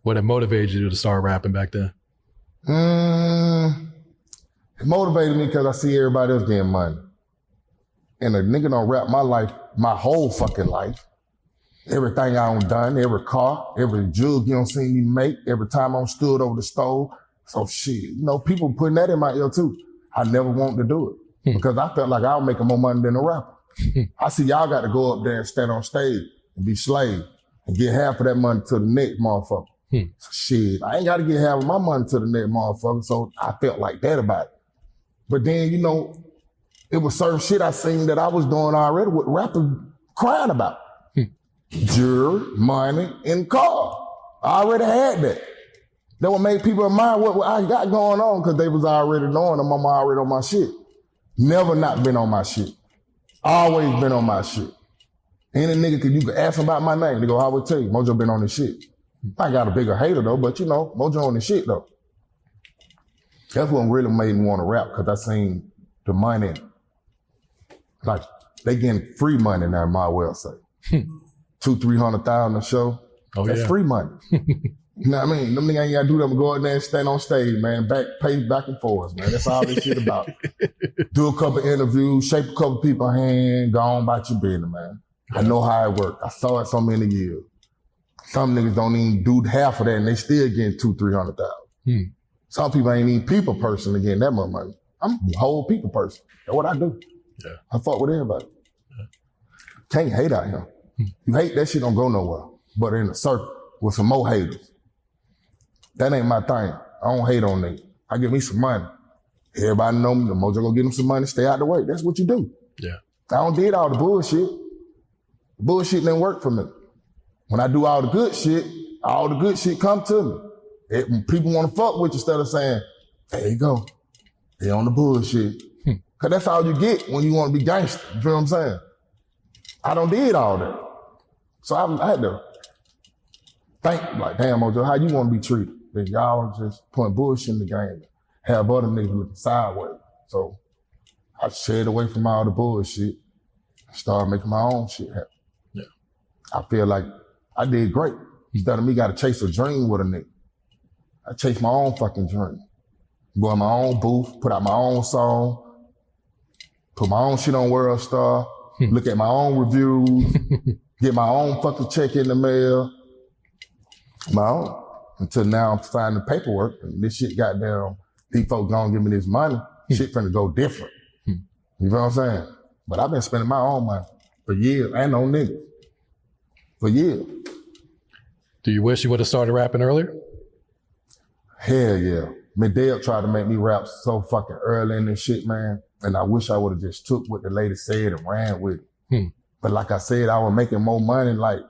What had motivated you to start rapping back then? It motivated me because I see everybody else getting money. And a nigga don't rap my life, my whole fucking life. Everything I done, every car, every jug you don't see me make, every time I'm stood over the stove. So shit, you know, people putting that in my ear too. I never wanted to do it because I felt like I was making more money than a rapper. I see y'all got to go up there and stand on stage and be slave and get half of that money to the next motherfucker. So shit, I ain't got to get half of my money to the next motherfucker. So I felt like that about it. But then, you know, it was certain shit I seen that I was doing already with rappers crying about. Jewelry, money, and car. I already had that. That would make people admire what I got going on because they was already knowing I'm already on my shit. Never not been on my shit. Always been on my shit. Any nigga, you could ask them about my name. They go, I would tell you, Mojo been on this shit. I got a bigger hater though, but you know, Mojo on this shit though. That's what really made me want to rap because I seen the money. Like, they getting free money now, my well say. $200,000-$300,000 a show. Oh, that's free money. You know what I mean? Them niggas ain't gotta do them. Go out there and stand on stage, man. Pace back and forth, man. That's all this shit about. Do a couple interviews, shake a couple people's hand, go on about your business, man. I know how it works. I saw it so many years. Some niggas don't even do half of that and they still getting $200,000-$300,000. Some people ain't even people person to get that much money. I'm a whole people person. That's what I do. Yeah. I fuck with everybody. Can't hate out here. You hate, that shit don't go nowhere. But in a circle with some more haters. That ain't my thing. I don't hate on niggas. I give me some money. Everybody know me. The Mojo go get them some money, stay out the way. That's what you do. Yeah. I don't did all the bullshit. The bullshit didn't work for me. When I do all the good shit come to me. People want to fuck with you instead of saying, there you go. They on the bullshit. Cause that's all you get when you want to be gangster. You feel what I'm saying? I don't did all that. So I had to think like, damn, Mojo, how you want to be treated? That y'all just putting bullshit in the game. Have other niggas looking sideways. So I stayed away from all the bullshit and started making my own shit happen. Yeah. I feel like I did great. Instead of me got to chase a dream with a nigga. I chased my own fucking dream. Go in my own booth, put out my own song, put my own shit on World Star, look at my own reviews, get my own fucking check in the mail. My own. Until now I'm signing the paperwork and this shit goddamn, these folks gonna give me this money, shit finna go different. You know what I'm saying? But I've been spending my own money for years and on niggas. For years. Do you wish you would have started rapping earlier? Hell yeah. Medell tried to make me rap so fucking early in this shit, man. And I wish I would have just took what the lady said and ran with it. But like I said, I was making more money like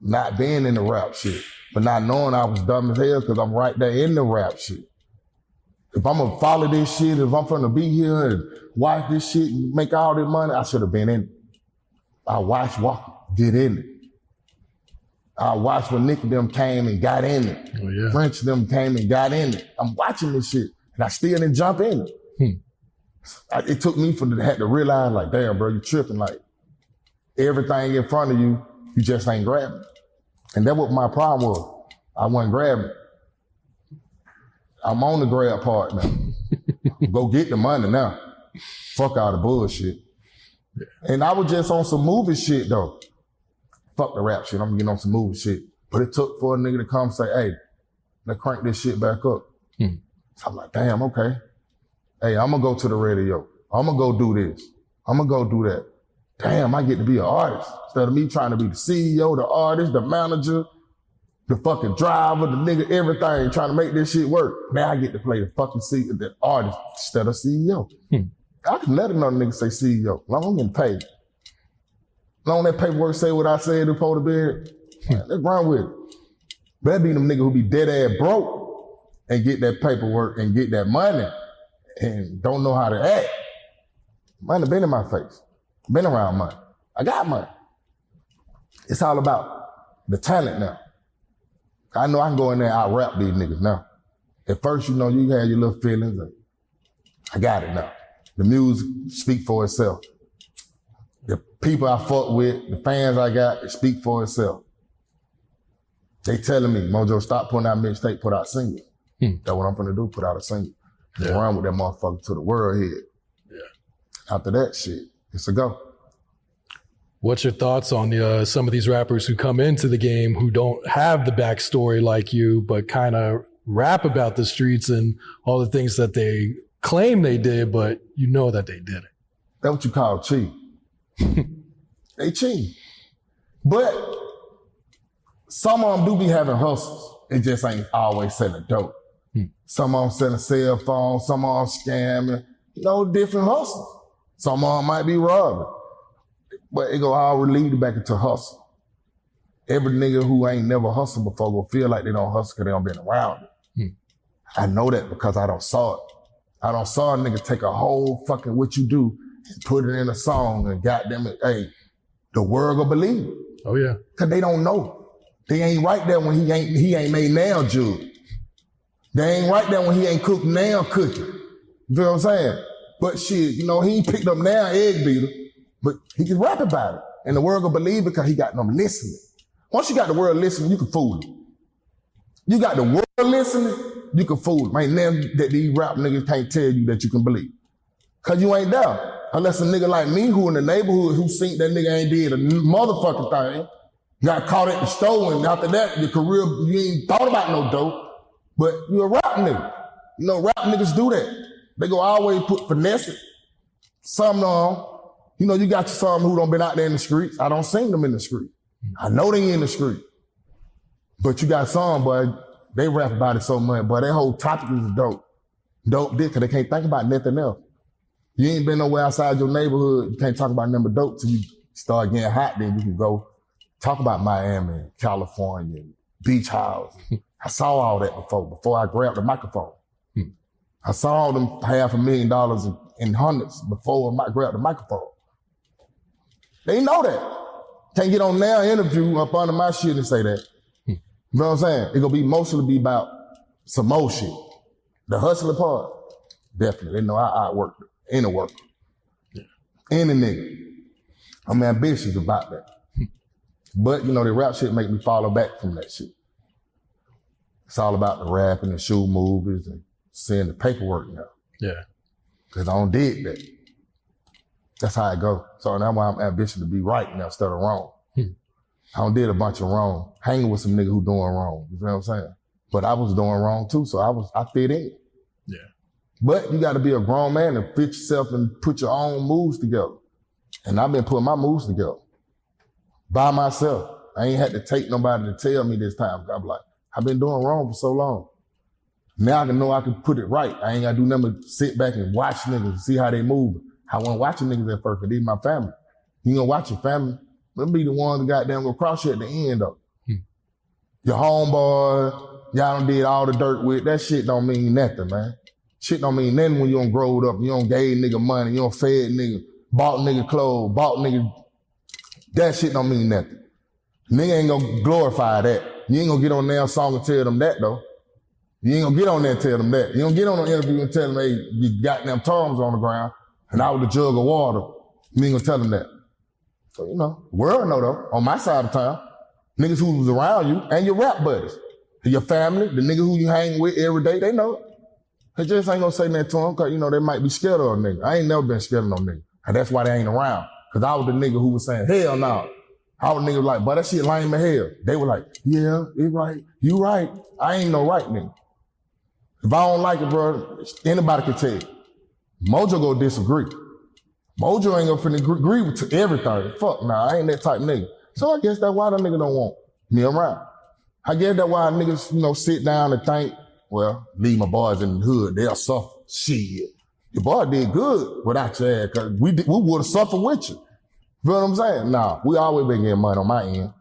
not being in the rap shit, but not knowing I was dumb as hell because I'm right there in the rap shit. If I'm gonna follow this shit, if I'm gonna be here and watch this shit and make all this money, I should have been in it. I watched Walker get in it. I watched when Nick them came and got in it. Oh, yeah. French them came and got in it. I'm watching this shit and I still didn't jump in it. It took me had to realize like, damn, bro, you tripping. Like everything in front of you, you just ain't grabbing. And that's what my problem was. I wasn't grabbing. I'm on the grab part now. Go get the money now. Fuck all the bullshit. Yeah. And I was just on some movie shit though. Fuck the rap shit. I'm getting on some movie shit. But it took for a nigga to come say, hey, let's crank this shit back up. So I'm like, damn, okay. Hey, I'm gonna go to the radio. I'm gonna go do this. I'm gonna go do that. Damn, I get to be an artist. Instead of me trying to be the CEO, the artist, the manager, the fucking driver, the nigga, everything, trying to make this shit work. Now I get to play the fucking the artist instead of CEO. I can let another nigga say CEO. Long as I'm getting paid. Long as that paperwork say what I said before the bed, let's run with it. But that be them niggas who be dead ass broke and get that paperwork and get that money and don't know how to act. Money been in my face. Been around money. I got money. It's all about the talent now. I know I can go in there and out-rap these niggas now. At first, you know, you had your little feelings. I got it now. The music speak for itself. The people I fuck with, the fans I got, it speak for itself. They telling me, Mojo, stop putting out mixtape, put out singles. That's what I'm gonna do, put out a single. And run with that motherfucker to the world head. Yeah. After that shit, it's a go. What's your thoughts on some of these rappers who come into the game who don't have the backstory like you, but kind of rap about the streets and all the things that they claim they did, but you know that they didn't? That's what you call cheat. They cheat. But some of them do be having hustles. It just ain't always selling dope. Some of them selling cell phones, some of them scamming, you know, different hustles. Some of them might be robbing. But it go all lead back into hustle. Every nigga who ain't never hustled before will feel like they don't hustle because they don't been around it. I know that because I don't saw it. I don't saw a nigga take a whole fucking what you do and put it in a song and goddamn it, hey, the world will believe it. Oh yeah. Cause they don't know. They ain't right there when he ain't made nail jewelry. They ain't right there when he ain't cooked nail cooking. You feel what I'm saying? But shit, you know, he ain't picked up nail egg beater. But he can rap about it. And the world will believe because he got them listening. Once you got the world listening, you can fool them. You got the world listening, you can fool them. Ain't nothing that these rap niggas can't tell you that you can believe. Cause you ain't there. Unless a nigga like me who in the neighborhood who seen that nigga ain't did a motherfucking thing, got caught at the store and after that, your career, you ain't thought about no dope, but you a rap nigga. You know, rap niggas do that. They go always put finesse it. Some know You know, you got some who don't been out there in the streets. I don't seen them in the street. I know they in the street. But you got some, boy, they rap about it so much, boy, their whole topic is dope. Dope dick, cause they can't think about nothing else. You ain't been nowhere outside your neighborhood, you can't talk about nothing but dope till you start getting hot, then you can go talk about Miami, California, beach house. I saw all that before I grabbed the microphone. I saw all them $500,000 in hundreds before I grabbed the microphone. They know that. Can't get on their interview up under my shit and say that. You know what I'm saying? It's gonna be mostly be about some more shit. The hustling part, definitely. They know I outwork any worker. Any nigga. I'm ambitious about that. But, you know, the rap shit make me follow back from that shit. It's all about the rapping and shoe movies and seeing the paperwork now. Yeah. Cause I don't dig that. That's how I go. So that's why I'm ambitious to be right now instead of wrong. I don't did a bunch of wrong, hanging with some nigga who doing wrong. You know what I'm saying? But I was doing wrong too, so I fit in. Yeah. But you gotta be a grown man and fit yourself and put your own moves together. And I've been putting my moves together. By myself. I ain't had to take nobody to tell me this time. I'm like, I've been doing wrong for so long. Now I can know I can put it right. I ain't gotta do nothing but sit back and watch niggas and see how they move. I wasn't watching niggas at first, because these my family. You gonna watch your family. Let me be the one that goddamn go cross you at the end though. Your homeboy, y'all done did all the dirt with, that shit don't mean nothing, man. Shit don't mean nothing when you don't grow up, you don't gave nigga money, you don't fed nigga, bought nigga clothes, bought nigga. That shit don't mean nothing. Nigga ain't gonna glorify that. You ain't gonna get on there song and tell them that though. You ain't gonna get on there and tell them that. You don't get on an interview and tell them, hey, you got them tongs on the ground and I was a jug of water. You ain't gonna tell them that. So, you know, the world know though, on my side of town, niggas who was around you and your rap buddies, your family, the nigga who you hang with every day, they know it. They just ain't gonna say nothing to them because, you know, they might be scared of a nigga. I ain't never been scared of no nigga. And that's why they ain't around. Because I was the nigga who was saying, hell no. I was the nigga like, but that shit lame as hell. They were like, yeah, it's right. You right. I ain't no right nigga. If I don't like it, bro, anybody can tell you. Mojo go disagree. Mojo ain't gonna finna agree with everything. Fuck nah, I ain't that type of nigga. So I guess that's why the nigga don't want me around. I guess that's why niggas, you know, sit down and think, well, leave my boys in the hood, they'll suffer. Shit. Your boy did good without your ass, cause we would've suffered with you. You know what I'm saying? Nah, we always been getting money on my end.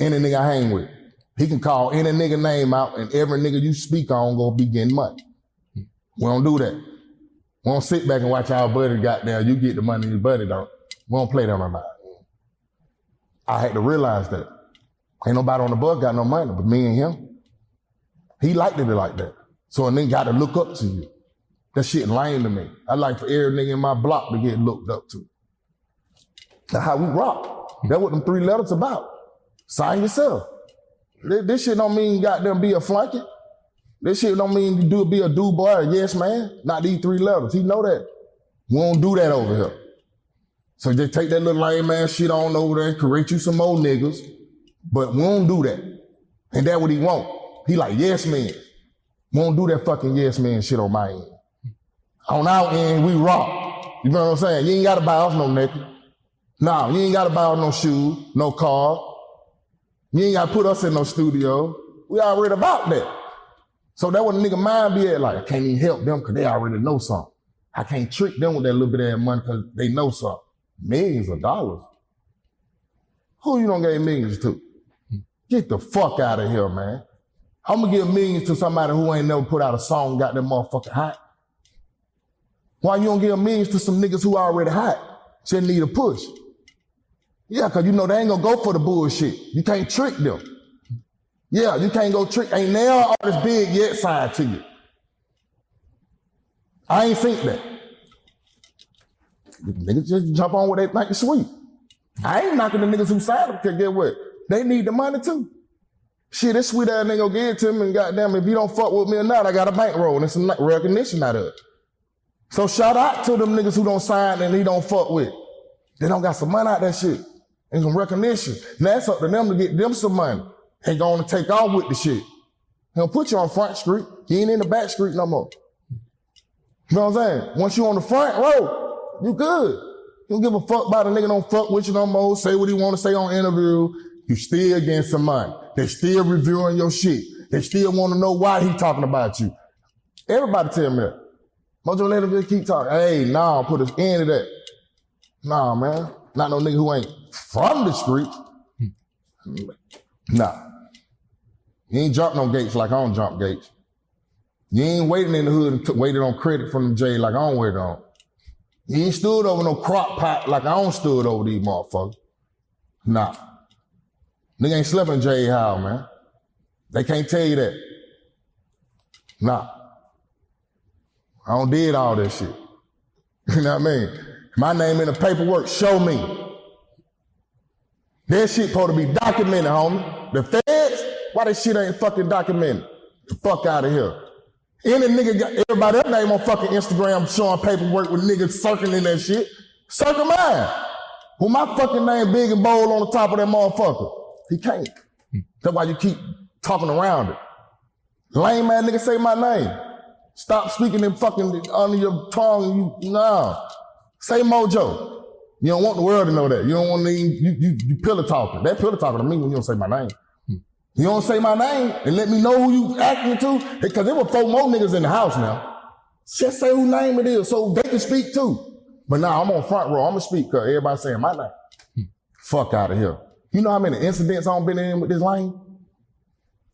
Any nigga I hang with. He can call any nigga name out and every nigga you speak on gonna be getting money. We don't do that. We don't sit back and watch our buddy goddamn, you get the money your buddy don't. We don't play that on my mind. I had to realize that. Ain't nobody on the bus got no money but me and him. He liked it like that. So a nigga got to look up to you. That shit lame to me. I like for every nigga in my block to get looked up to. That's how we rock. That's what them 3 letters about. Sign yourself. This shit don't mean goddamn be a flunky. This shit don't mean be a do boy or yes man. Not these 3 letters. He know that. We don't do that over here. So just take that little lame ass shit on over there and create you some more niggas. But we don't do that. And that's what he want. He like yes man. We don't do that fucking yes man shit on my end. On our end, we rock. You know what I'm saying? You ain't gotta buy us no necklace. Nah, you ain't gotta buy us no shoes, no car. You ain't gotta put us in no studio. We already about that. So that what a nigga mind be at, like, I can't even help them because they already know something. I can't trick them with that little bit of that money because they know something. Millions of dollars. Who you don't give millions to? Get the fuck out of here, man. I'm gonna give millions to somebody who ain't never put out a song, got them motherfucking hot. Why you don't give millions to some niggas who already hot? Just need a push. Yeah, cause you know they ain't gonna go for the bullshit. You can't trick them. Yeah, you can't go trick. Ain't now artist big yet signed to you. I ain't think that. Niggas just jump on what they think is sweet. I ain't knocking the niggas who signed them, cause get what? They need the money too. Shit, this sweet ass nigga go give it to him and goddamn, if you don't fuck with me or not, I got a bankroll and some recognition out of it. So shout out to them niggas who don't sign and he don't fuck with. They don't got some money out that shit and some recognition. Now it's up to them to get them some money and go on and take off with the shit. He'll put you on Front Street. You ain't in the back street no more. You know what I'm saying? Once you on the front row, you good. You don't give a fuck about a nigga don't fuck with you no more, say what he want to say on interview. You still getting some money. They still reviewing your shit. They still want to know why he talking about you. Everybody tell me that. Mojo let him just keep talking. Hey, nah, put an end to that. Nah, man. Not no nigga who ain't from the streets. Nah. You ain't jump no gates like I don't jump gates. You ain't waiting in the hood and waited on credit from the J like I don't wait on. You ain't stood over no crock pot like I don't stood over these motherfuckers. Nah. Nigga ain't slept in J House, man. They can't tell you that. Nah. I don't did all this shit. You know what I mean? My name in the paperwork, show me. That shit supposed to be documented, homie. The feds, why that shit ain't fucking documented? The fuck out of here. Any nigga got everybody else name on fucking Instagram showing paperwork with niggas circling that shit. Circle mine. With my fucking name big and bold on the top of that motherfucker. He can't. That's why you keep talking around it. Lame man nigga say my name. Stop speaking in fucking under your tongue. Nah. Say Mojo. You don't want the world to know that. You don't want to you pillow talking. That pillow talking to me when you don't say my name. You don't say my name and let me know who you acting to. Because there were 4 more niggas in the house now. Just say whose name it is so they can speak too. But now I'm on front row. I'm going to speak because everybody's saying my name. Fuck out of here. You know how many incidents I've been in with this lame?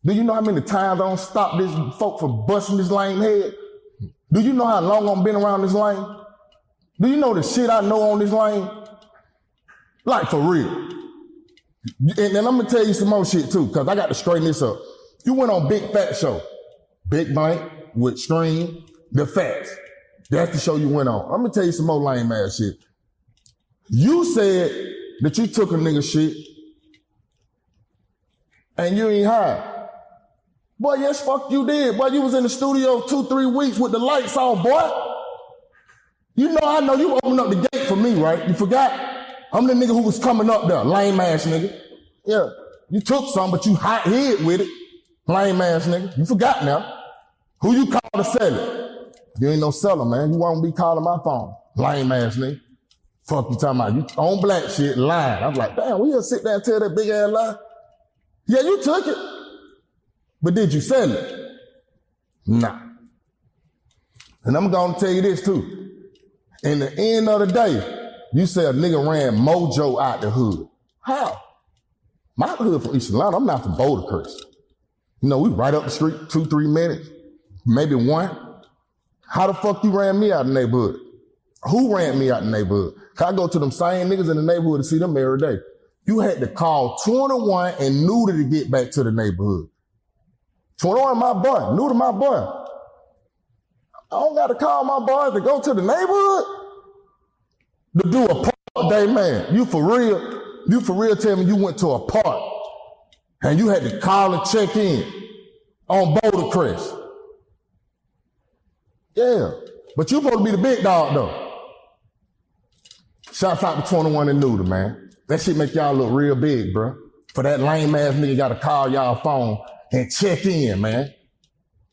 Do you know how many times I don't stop this folk from busting this lame head? Do you know how long I've been around this lane? Do you know the shit I know on this lane? Like for real. And I'm gonna tell you some more shit too, cause I got to straighten this up. You went on Big Fat Show. Big Blank with Stream, the facts. That's the show you went on. I'm gonna tell you some more lame ass shit. You said that you took a nigga shit and you ain't high. Boy, yes, fuck you did. Boy, you was in the studio 2-3 weeks with the lights on, boy. I know you opened up the gate for me, right? You forgot? I'm the nigga who was coming up there, lame ass nigga. Yeah, you took some, but you hot head with it, lame ass nigga. You forgot now. Who you call to sell it? You ain't no seller, man. You won't be calling my phone, lame ass nigga. Fuck you talking about? You on black shit, lying. I was like, damn, we just sit there and tell that big ass lie? Yeah, you took it. But did you sell it? Nah. And I'm gonna tell you this too. In the end of the day, you say a nigga ran Mojo out the hood. How? My hood from East Atlanta, I'm not from Bouldercrest. We right up the street, 2-3 minutes, maybe 1. How the fuck you ran me out of the neighborhood? Who ran me out of the neighborhood? Cause I go to them same niggas in the neighborhood to see them every day. You had to call 21 and Nuda to get back to the neighborhood. 21 my boy, Nuda my boy. I don't got to call my boys to go to the neighborhood to do a park day, man. You for real? You for real tell me you went to a park and you had to call and check in on Bouldercrest. Yeah, but you supposed to be the big dog though. Shouts out to 21 and Nuda, man. That shit make y'all look real big, bro. For that lame ass nigga gotta call y'all phone and check in, man.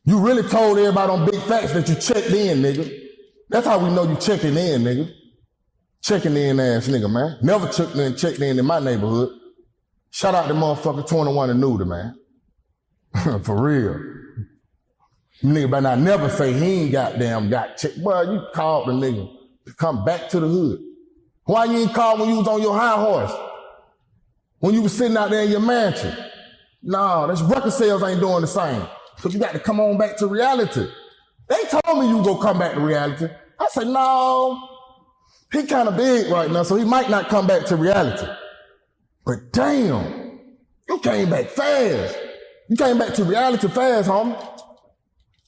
You really told everybody on Big Facts that you checked in, nigga. That's how we know you checking in, nigga. Checking in ass nigga, man. Never checked in my neighborhood. Shout out to motherfucker 21 and Nuda, man. For real. Nigga better not never say he ain't got checked. Boy, you called the nigga to come back to the hood. Why you ain't called when you was on your high horse? When you was sitting out there in your mansion? Nah, this record sales ain't doing the same. So you got to come on back to reality. They told me you go come back to reality. I said, no, he kind of big right now, so he might not come back to reality. But damn, you came back fast. You came back to reality fast, homie.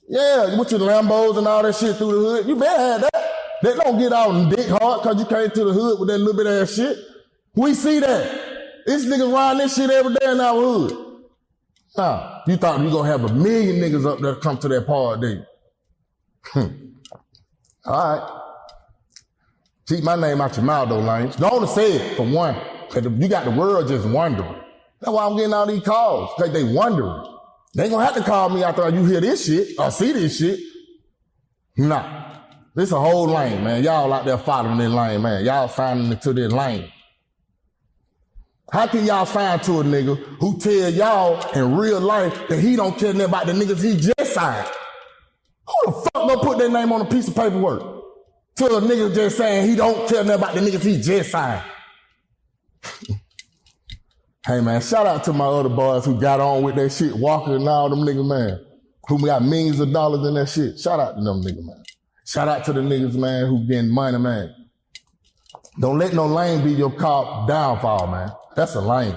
Yeah, with your Lambos and all that shit through the hood. You better have that. They don't get out and dick hard because you came to the hood with that little bit of ass shit. We see that. This niggas ride this shit every day in our hood. Nah, you thought you gonna have 1 million niggas up there come to that party. All right. Keep my name out your mouth though, Lane. Don't say it for one. Cause you got the world just wondering. That's why I'm getting all these calls. Cause they wondering. They ain't gonna have to call me after you hear this shit or see this shit. Nah. This a whole lane, man. Y'all out there following this lane, man. Y'all signing into this lane. How can y'all sign to a nigga who tell y'all in real life that he don't care nothing about the niggas he just signed? Who the fuck gonna put their name on a piece of paperwork to a nigga just saying he don't care nothing about the niggas he just signed? Hey, man, shout out to my other boys who got on with that shit, Walker and all them niggas, man, who got millions of dollars in that shit. Shout out to them niggas, man. Shout out to the niggas, man, who getting money, man. Don't let no lane be your cop downfall, man. That's a lame.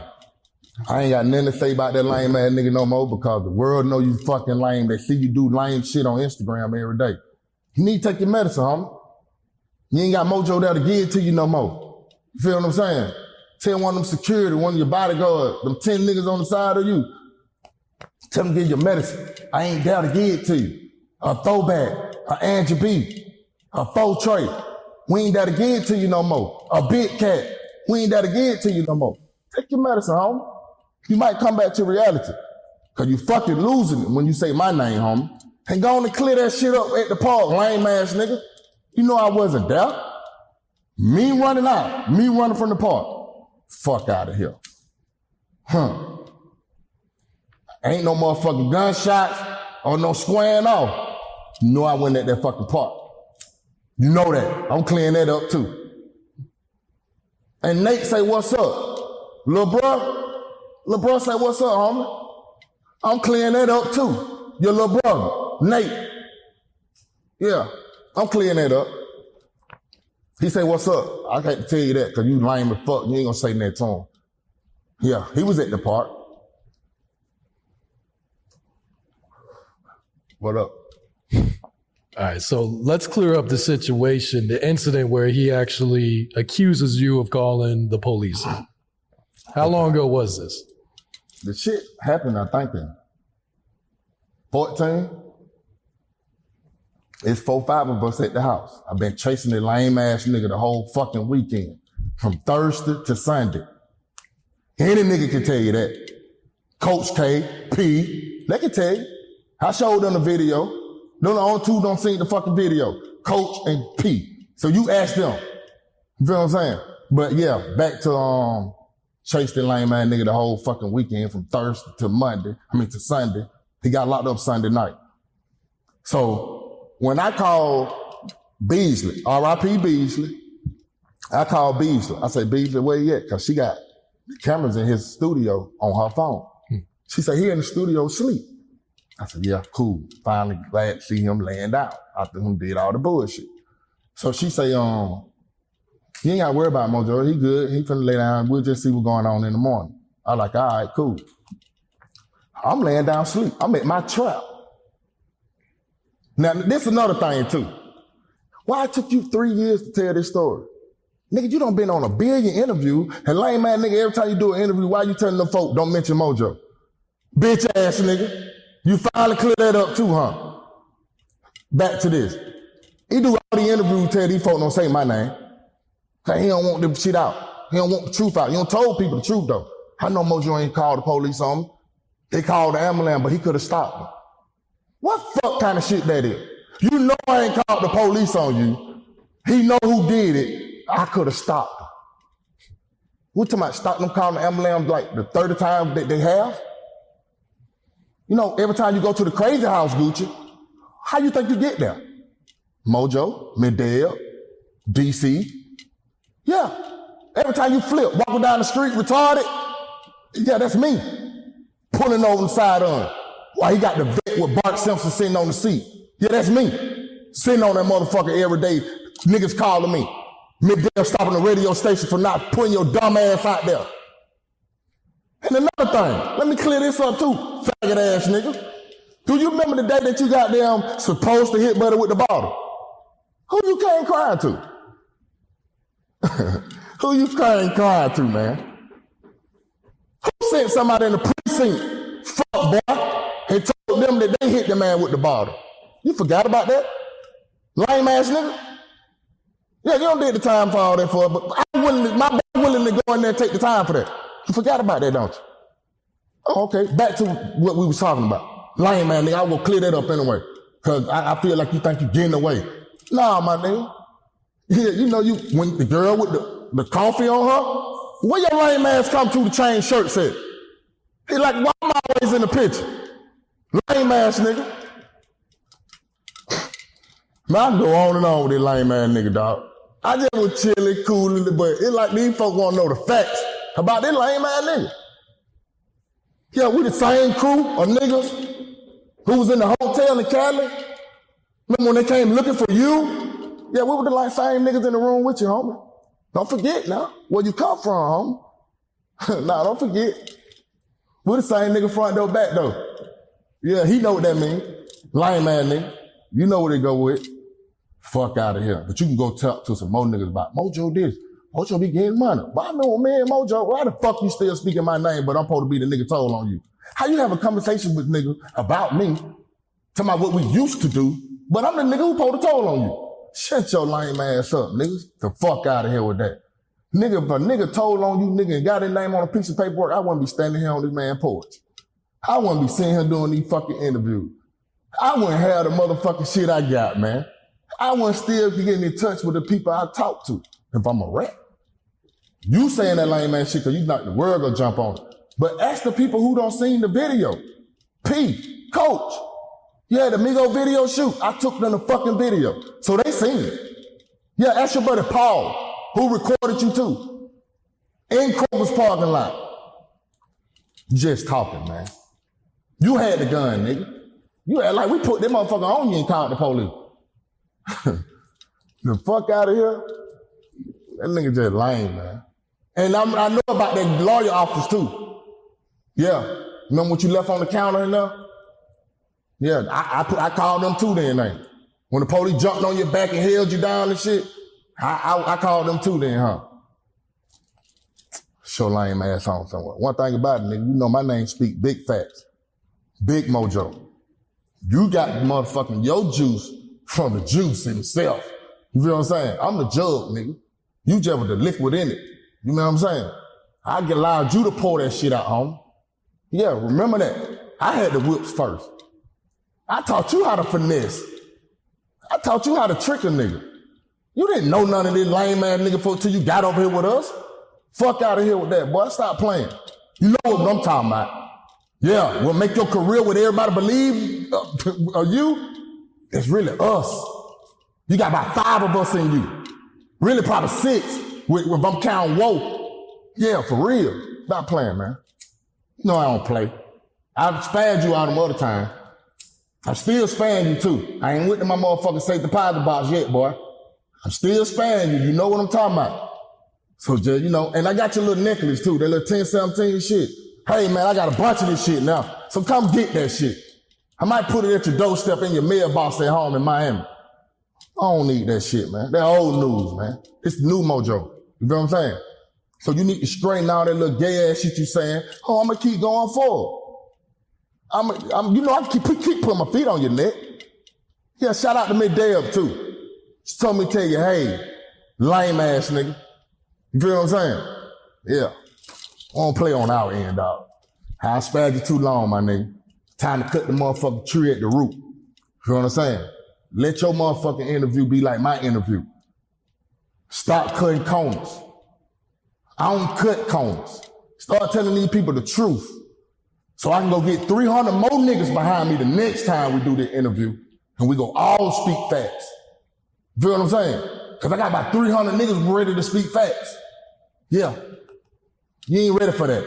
I ain't got nothing to say about that lame ass nigga no more because the world know you fucking lame. They see you do lame shit on Instagram every day. You need to take your medicine, homie. You ain't got mojo there to give it to you no more. You feel what I'm saying? Tell one of them security, one of your bodyguards, them 10 niggas on the side of you, tell them to give your medicine. I ain't there to give it to you. A throwback, a Angie B, a faux tray. We ain't there to give it to you no more. A big cat. We ain't there to give it to you no more. Take your medicine, homie. You might come back to reality. Cause you fucking losing it when you say my name, homie. And go on and clear that shit up at the park, lame ass nigga. You know I wasn't there. Me running out. Me running from the park. Fuck out of here. Ain't no motherfucking gunshots or no squaring off. You know I went at that fucking park. You know that. I'm clearing that up too. And Nate say, what's up? Lil' bro say, what's up, homie? I'm clearing that up too. Your little brother, Nate. Yeah, I'm clearing that up. He say, what's up? I can't tell you that because you lame as fuck. You ain't gonna say that to him. Yeah, he was at the park. What up? All right, so let's clear up the situation, the incident where he actually accuses you of calling the police. How long ago was this? The shit happened, I think, in 14. It's 4, 5 of us at the house. I've been chasing that lame ass nigga the whole fucking weekend, from Thursday to Sunday. Any nigga can tell you that. Coach K, P, they can tell you. I showed them the video. Them the only two don't see the fucking video. Coach and P. So you ask them. You feel what I'm saying? But yeah, back to chase that lame ass nigga the whole fucking weekend from Thursday to Sunday. He got locked up Sunday night. So when I called Beasley, R.I.P. Beasley, I called Beasley. I said, Beasley, where you at? Because she got the cameras in his studio on her phone. She said, he in the studio asleep. I said, yeah, cool. Finally glad to see him laying down after him did all the bullshit. So she say, you ain't got to worry about Mojo. He good. He finna lay down. We'll just see what's going on in the morning. I like, all right, cool. I'm laying down asleep. I'm at my trap. Now, this is another thing, too. Why it took you 3 years to tell this story? Nigga, you done been on a billion interview, and lame man nigga, every time you do an interview, why you telling them folk don't mention Mojo? Bitch ass nigga. You finally clear that up too, huh? Back to this. He do all the interviews, tell these folk don't say my name. Cause he don't want the shit out. He don't want the truth out. He don't told people the truth though. I know Mojo ain't called the police on me. They called the ambulance, but he could have stopped me. What fuck kind of shit that is? You know I ain't called the police on you. He know who did it. I could have stopped him. We talking about stopping them calling the ambulance like the 30 times that they have? You know, every time you go to the crazy house, Gucci, how you think you get there? Mojo, Medell, DC. Yeah. Every time you flip, walking down the street retarded, yeah, that's me. Pulling over the side on. Why he got the vet with Bart Simpson sitting on the seat. Yeah, that's me. Sitting on that motherfucker every day. Niggas calling me. Medell stopping the radio station for not putting your dumb ass out there. And another thing, let me clear this up too, faggot ass nigga. Do you remember the day that you got them supposed to hit Buddy with the bottle? Who you came crying to? Who you came crying to, man? Who sent somebody in the precinct, fuck boy, and told them that they hit the man with the bottle? You forgot about that? Lame ass nigga? Yeah, you don't did the time for all that for it, but my boy willing to go in there and take the time for that. You forgot about that, don't you? Oh, okay. Back to what we was talking about. Lame man, nigga, I will clear that up anyway. Cause I feel like you think you're getting away. Nah, my nigga. Yeah, you know when the girl with the coffee on her, where your lame ass come to change shirts at? He like, why am I always in the picture? Lame ass nigga. Man, I can go on and on with this lame ass nigga, dog. I just was chilling, cooling, but it's like these folks want to know the facts about this lame ass nigga. Yeah, we the same crew of niggas who was in the hotel in Cali. Remember when they came looking for you? Yeah, we were the same niggas in the room with you, homie. Don't forget now where you come from, homie. Nah, don't forget. We the same nigga front door, back door. Yeah, he know what that mean. Lame ass nigga. You know what they go with. Fuck out of here. But you can go talk to some more niggas about Mojo this. Mojo be getting money. But I know me and Mojo, why the fuck you still speaking my name, but I'm supposed to be the nigga told on you? How you have a conversation with niggas about me, talking about what we used to do, but I'm the nigga who supposed to told on you? Shut your lame ass up, niggas. The fuck out of here with that. Nigga, if a nigga told on you, nigga, and got his name on a piece of paperwork, I wouldn't be standing here on this man's porch. I wouldn't be sitting here doing these fucking interviews. I wouldn't have the motherfucking shit I got, man. I wouldn't still be getting in touch with the people I talk to if I'm a rat. You saying that lame ass shit because you think the world gonna jump on it. But ask the people who don't seen the video. P, Coach, yeah, the Migo video shoot. I took them the fucking video. So they seen it. Yeah, ask your buddy Paul, who recorded you too. In Kroger's parking lot. Just talking, man. You had the gun, nigga. You act like we put that motherfucker on you and called the police. The fuck out of here. That nigga just lame, man. And I know about that lawyer office too. Yeah. Remember what you left on the counter in there? Yeah, I called them too then, ain't? When the police jumped on your back and held you down and shit, I called them too then, huh? Show lame ass on somewhere. One thing about it, nigga, you know my name speak big facts. Big Mojo. You got motherfucking your juice from the juice himself. You feel what I'm saying? I'm the jug, nigga. You just with the liquid in it. You know what I'm saying? I allowed you to pour that shit out, homie. Yeah, remember that. I had the whips first. I taught you how to finesse. I taught you how to trick a nigga. You didn't know none of this lame ass nigga till you got over here with us. Fuck out of here with that, boy. Stop playing. You know what I'm talking about. Yeah, we'll make your career what everybody believe you. It's really us. You got about 5 of us in you. Really probably 6 if I'm counting Woe. Yeah, for real. Stop playing, man. You know I don't play. I've spared you all them other time. I'm still sparing you too. I ain't with my motherfucking safe deposit box yet, boy. I'm still sparing you. You know what I'm talking about. So just, you know, and I got your little necklace too, that little 1017 shit. Hey man, I got a bunch of this shit now. So come get that shit. I might put it at your doorstep in your mailbox at home in Miami. I don't need that shit, man. That old news, man. It's the new Mojo. You know what I'm saying? So you need to straighten out that little gay ass shit you saying. Oh, I'm gonna keep going forward. You know, I keep putting my feet on your neck. Yeah, shout out to Midday Up too. She told me to tell you, hey, lame ass nigga. You feel what I'm saying? Yeah. I don't play on our end, dog. I spared you too long, my nigga. Time to cut the motherfucking tree at the root. You feel what I'm saying? Let your motherfucking interview be like my interview. Stop cutting corners. I don't cut corners. Start telling these people the truth. So I can go get 300 more niggas behind me the next time we do the interview. And we go all speak facts. You feel what I'm saying? Because I got about 300 niggas ready to speak facts. Yeah. You ain't ready for that.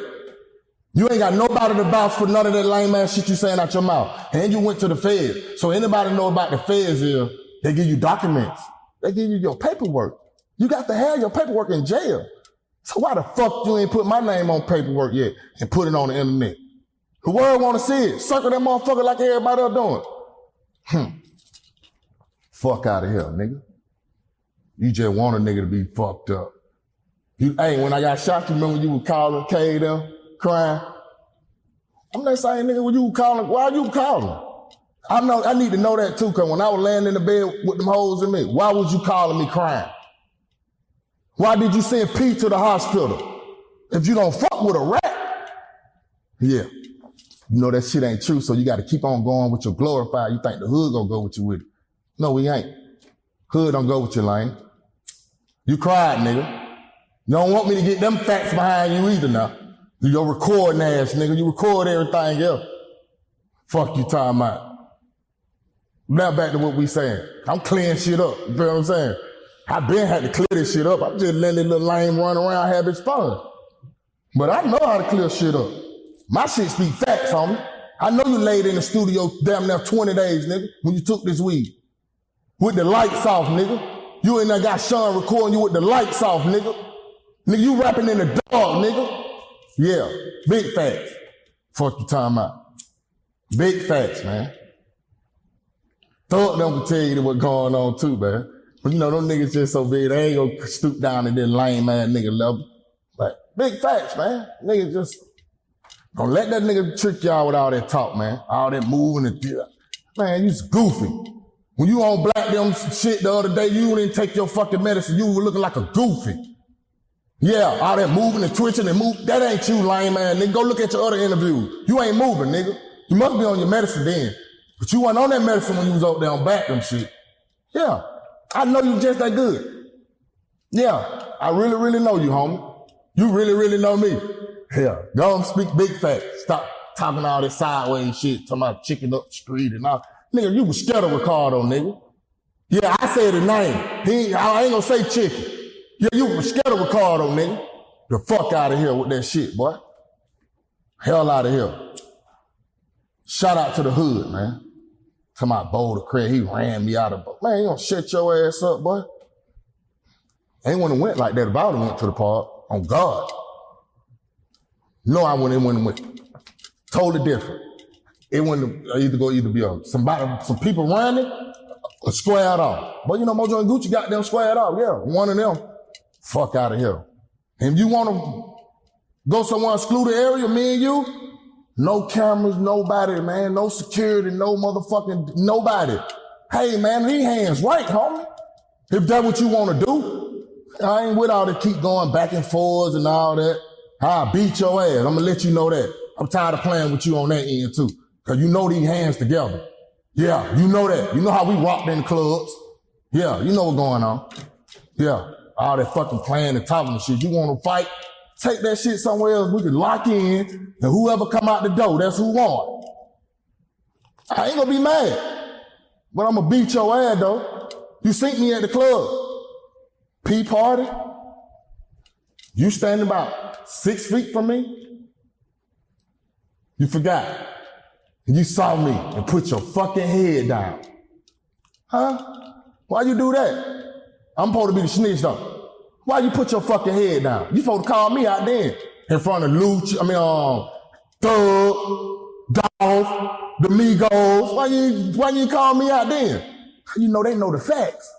You ain't got nobody to vouch for none of that lame ass shit you saying out your mouth. And you went to the feds. So anybody know about the feds is they give you documents. They give you your paperwork. You got to have your paperwork in jail. So why the fuck you ain't put my name on paperwork yet and put it on the internet? The world want to see it. Circle that motherfucker like everybody else doing. Fuck out of here, nigga. You just want a nigga to be fucked up. Hey, when I got shot, you remember you were calling K them, crying? I'm that same nigga when you were calling. Why you calling? I need to know that too, because when I was laying in the bed with them holes in me, why was you calling me crying? Why did you send P to the hospital? If you don't fuck with a rat? Yeah. You know that shit ain't true, so you got to keep on going with your glorified. You think the hood gonna go with you with it. No, we ain't. Hood don't go with you, Lane. You cried, nigga. You don't want me to get them facts behind you either now. You your recording ass, nigga. You record everything else. Fuck you talking about. Now back to what we saying. I'm clearing shit up. You feel what I'm saying? I been had to clear this shit up. I'm just letting this little lame run around have his fun. But I know how to clear shit up. My shit speak facts, homie. I know you laid in the studio damn near 20 days, nigga, when you took this weed. With the lights off, nigga. You ain't got Sean recording you with the lights off, nigga. Nigga, you rapping in the dark, nigga. Yeah, big facts. Fuck you talking about. Big facts, man. Thug them can tell you what's going on too, man. But you know, them niggas just so big, they ain't gonna stoop down in this lame ass nigga level. But big facts, man. Niggas just don't let that nigga trick y'all with all that talk, man. All that moving and man, you just goofy. When you on Black them shit the other day, you didn't take your fucking medicine, you were looking like a goofy. Yeah, all that moving and twitching and move, that ain't you, lame man, nigga. Go look at your other interviews. You ain't moving, nigga. You must be on your medicine then. But you wasn't on that medicine when you was up there on back them shit. Yeah, I know you just that good. Yeah, I really, really know you, homie. You really, really know me. Yeah, go and speak big facts. Stop talking all this sideways shit, talking about chicken up the street and all. Nigga, you was scared of Ricardo, nigga. Yeah, I said his name. I ain't gonna say chicken. Yeah, you was scared of Ricardo, nigga. The fuck out of here with that shit, boy. Hell out of here. Shout out to the hood, man. Talking about Boulder Craig, he ran me out of Boulder. Man, you gonna shut your ass up, boy. Ain't when it went like that if I would've went to the park. On God. No, I wouldn't went. Totally different. It wouldn't either be some people running or squared off. But you know, Mojo and Gucci got them squared off. Yeah, one of them. Fuck out of here. And you want to go somewhere secluded area, me and you, no cameras, nobody, man, no security, no motherfucking nobody. Hey, man, these hands right, homie. If that's what you want to do, I ain't with all the keep going back and forwards and all that. I'll beat your ass. I'm going to let you know that. I'm tired of playing with you on that end, too. Because you know these hands together. Yeah, you know that. You know how we rocked in the clubs. Yeah, you know what's going on. Yeah, all that fucking playing and talking and shit. You want to fight? Take that shit somewhere else. We can lock in, and whoever come out the door, that's who won. I ain't going to be mad. But I'm going to beat your ass, though. You seen me at the club. Pee party. You standing about 6 feet from me. You forgot. You saw me and put your fucking head down. Huh? Why you do that? I'm supposed to be the snitch though. Why you put your fucking head down? You supposed to call me out then. In front of Thug, Dolph, the Migos. Why you call me out then? You know they know the facts.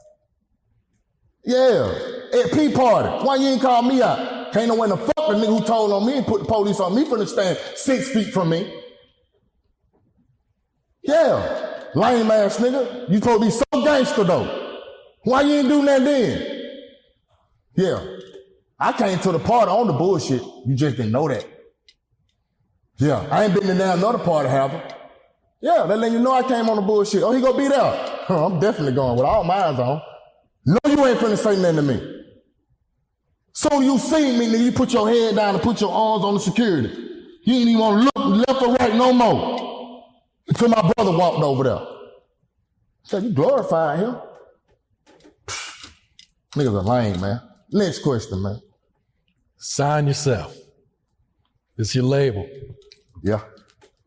Yeah, at P party. Why you ain't call me out? Can't know when the fuck the nigga who told on me and put the police on me from the stand 6 feet from me. Yeah, lame ass nigga. You supposed to be so gangster though. Why you ain't do that then? Yeah, I came to the party on the bullshit. You just didn't know that. Yeah, I ain't been in there another party, have I? Yeah, that let you know I came on the bullshit. Oh, he gonna be there. I'm definitely going with all my eyes on. No, you ain't finna say nothing to me. So you seen me, nigga, you put your head down and put your arms on the security. You ain't even wanna look left or right no more. Until my brother walked over there. Said, you glorifying him. Niggas are lame, man. Next question, man. Sign yourself. It's your label. Yeah.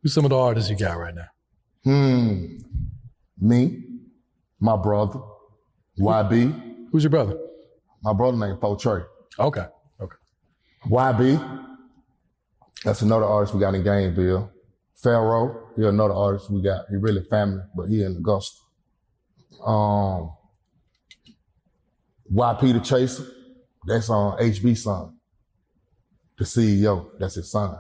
Who's some of the artists you got right now? Me, my brother, YB. Who's your brother? My brother named Trey. Okay. YB. That's another artist we got in Gainesville. Pharaoh, he another artist we got. He really family, but he in Augusta. YP the Chaser, that's on HB son. The CEO, that's his son.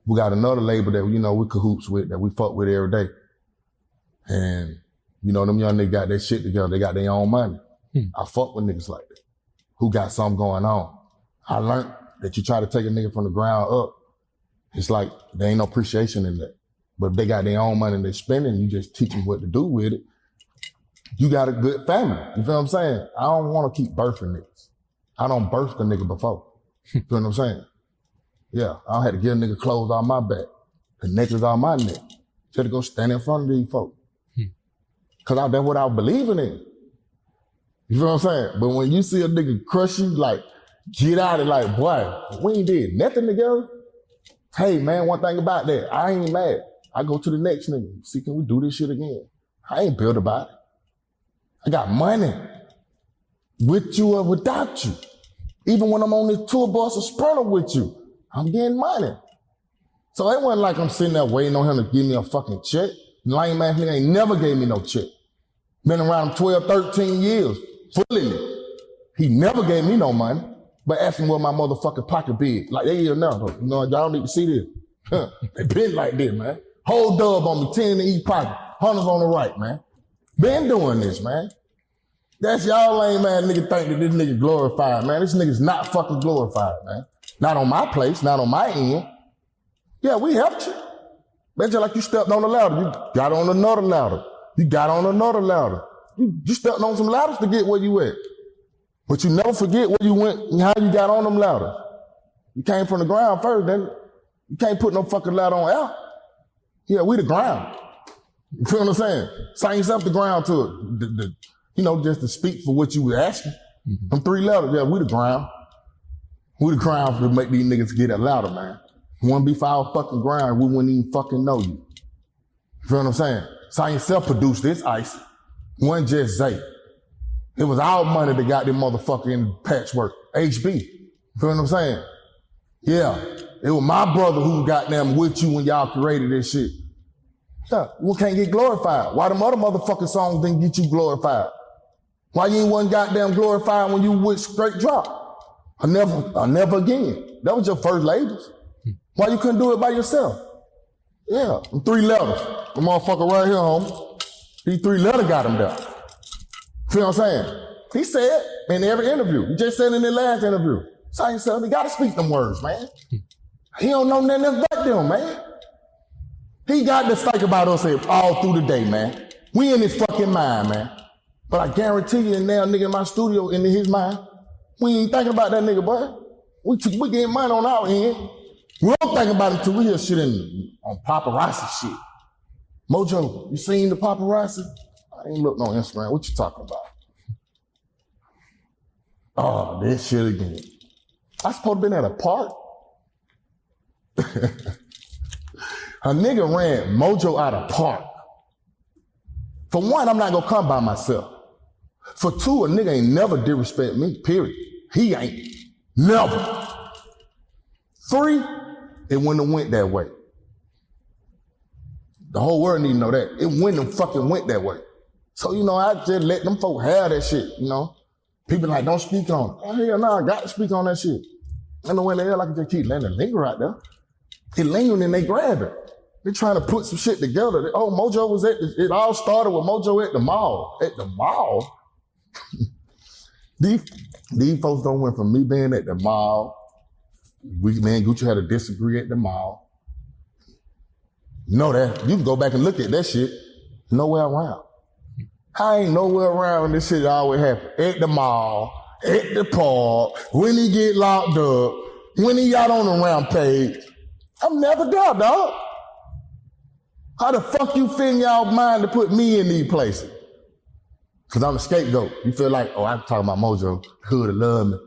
We got another label that, you know, we cahoots with, that we fuck with every day. And, you know, them young niggas got their shit together. They got their own money. I fuck with niggas like that, who got something going on. I learned that you try to take a nigga from the ground up, it's like there ain't no appreciation in that. But if they got their own money and they're spending, you just teach them what to do with it. You got a good family. You feel what I'm saying? I don't want to keep birthing niggas. I don't birth the nigga before. You feel what I'm saying? Yeah, I had to give a nigga clothes on my back, the necklace on my neck, just to go stand in front of these folks. Cause that's what I was believing in. You feel what I'm saying? But when you see a nigga crush you, like, get out of it, like, boy, we ain't did nothing together. Hey man, one thing about that, I ain't mad. I go to the next nigga, see, can we do this shit again? I ain't built about it. I got money, with you or without you. Even when I'm on this tour bus or sprinter with you, I'm getting money. So it wasn't like I'm sitting there waiting on him to give me a fucking check. Lame ass nigga ain't never gave me no check. Been around him 12, 13 years, fully. He never gave me no money, but asked me what my motherfucking pocket big. Like, they here now, you know, y'all need to see this. They been like this, man. Whole dub on me, 10 in each pocket, 100 on the right, man. Been doing this, man. That's y'all lame ass nigga think that this nigga glorified, man. This nigga's not fucking glorified, man. Not on my place, not on my end. Yeah, we helped you. That's just like you stepped on a ladder. You got on another ladder. You got on another ladder. You stepped on some ladders to get where you at. But you never forget where you went and how you got on them ladders. You came from the ground first, then you can't put no fucking ladder on out. Yeah, we the ground. You feel what I'm saying? Sign yourself the ground to it. You know, just to speak for what you were asking. Them 3 letters, yeah, we the ground. We the ground to make these niggas get it louder, man. Wouldn't be for our fucking ground, we wouldn't even fucking know you. You feel what I'm saying? Sign yourself produced this ice. Wasn't just Zay. It was our money that got them motherfucking patchwork. HB. You feel what I'm saying? Yeah. It was my brother who got them with you when y'all created this shit. Yeah, we can't get glorified. Why them other motherfucking songs didn't get you glorified? Why you ain't one goddamn glorified when you with straight drop? I never again. That was your first ladies. Why you couldn't do it by yourself? Yeah, them 3 letters. The motherfucker right here, homie. These 3 letters got him there. Feel what I'm saying? He said in every interview. He just said in the last interview. Sign yourself, he gotta speak them words, man. He don't know nothing else but them, man. He got to think about us all through the day, man. We in his fucking mind, man. But I guarantee you, now nigga in my studio, in his mind, we ain't thinking about that nigga, boy. We getting money on our end. We don't think about it until we hear shit on paparazzi shit. Mojo, you seen the paparazzi? I ain't looked on Instagram. What you talking about? Oh, this shit again. I supposed to been at a park. A nigga ran Mojo out of park. For one, I'm not gonna come by myself. For 2, a nigga ain't never disrespect me, period. He ain't. Never. 3, it wouldn't have went that way. The whole world need to know that. It wouldn't have fucking went that way. So, you know, I just let them folk have that shit, you know. People like, don't speak on it. Oh, hell no, I got to speak on that shit. I know when the hell I can just keep letting it linger out there. It lingered and they grabbed it. They trying to put some shit together. Oh, Mojo was it all started with Mojo at the mall. At the mall? These folks don't went from me being at the mall. Me and Gucci had to disagree at the mall. You know that. You can go back and look at that shit. Nowhere around. I ain't nowhere around when this shit always happen. At the mall, at the park, when he get locked up, when he out on the rampage. I'm never there, dog. How the fuck you fit in y'all mind to put me in these places? Cause I'm the scapegoat. You feel like, oh, I'm talking about Mojo, the hood will love me.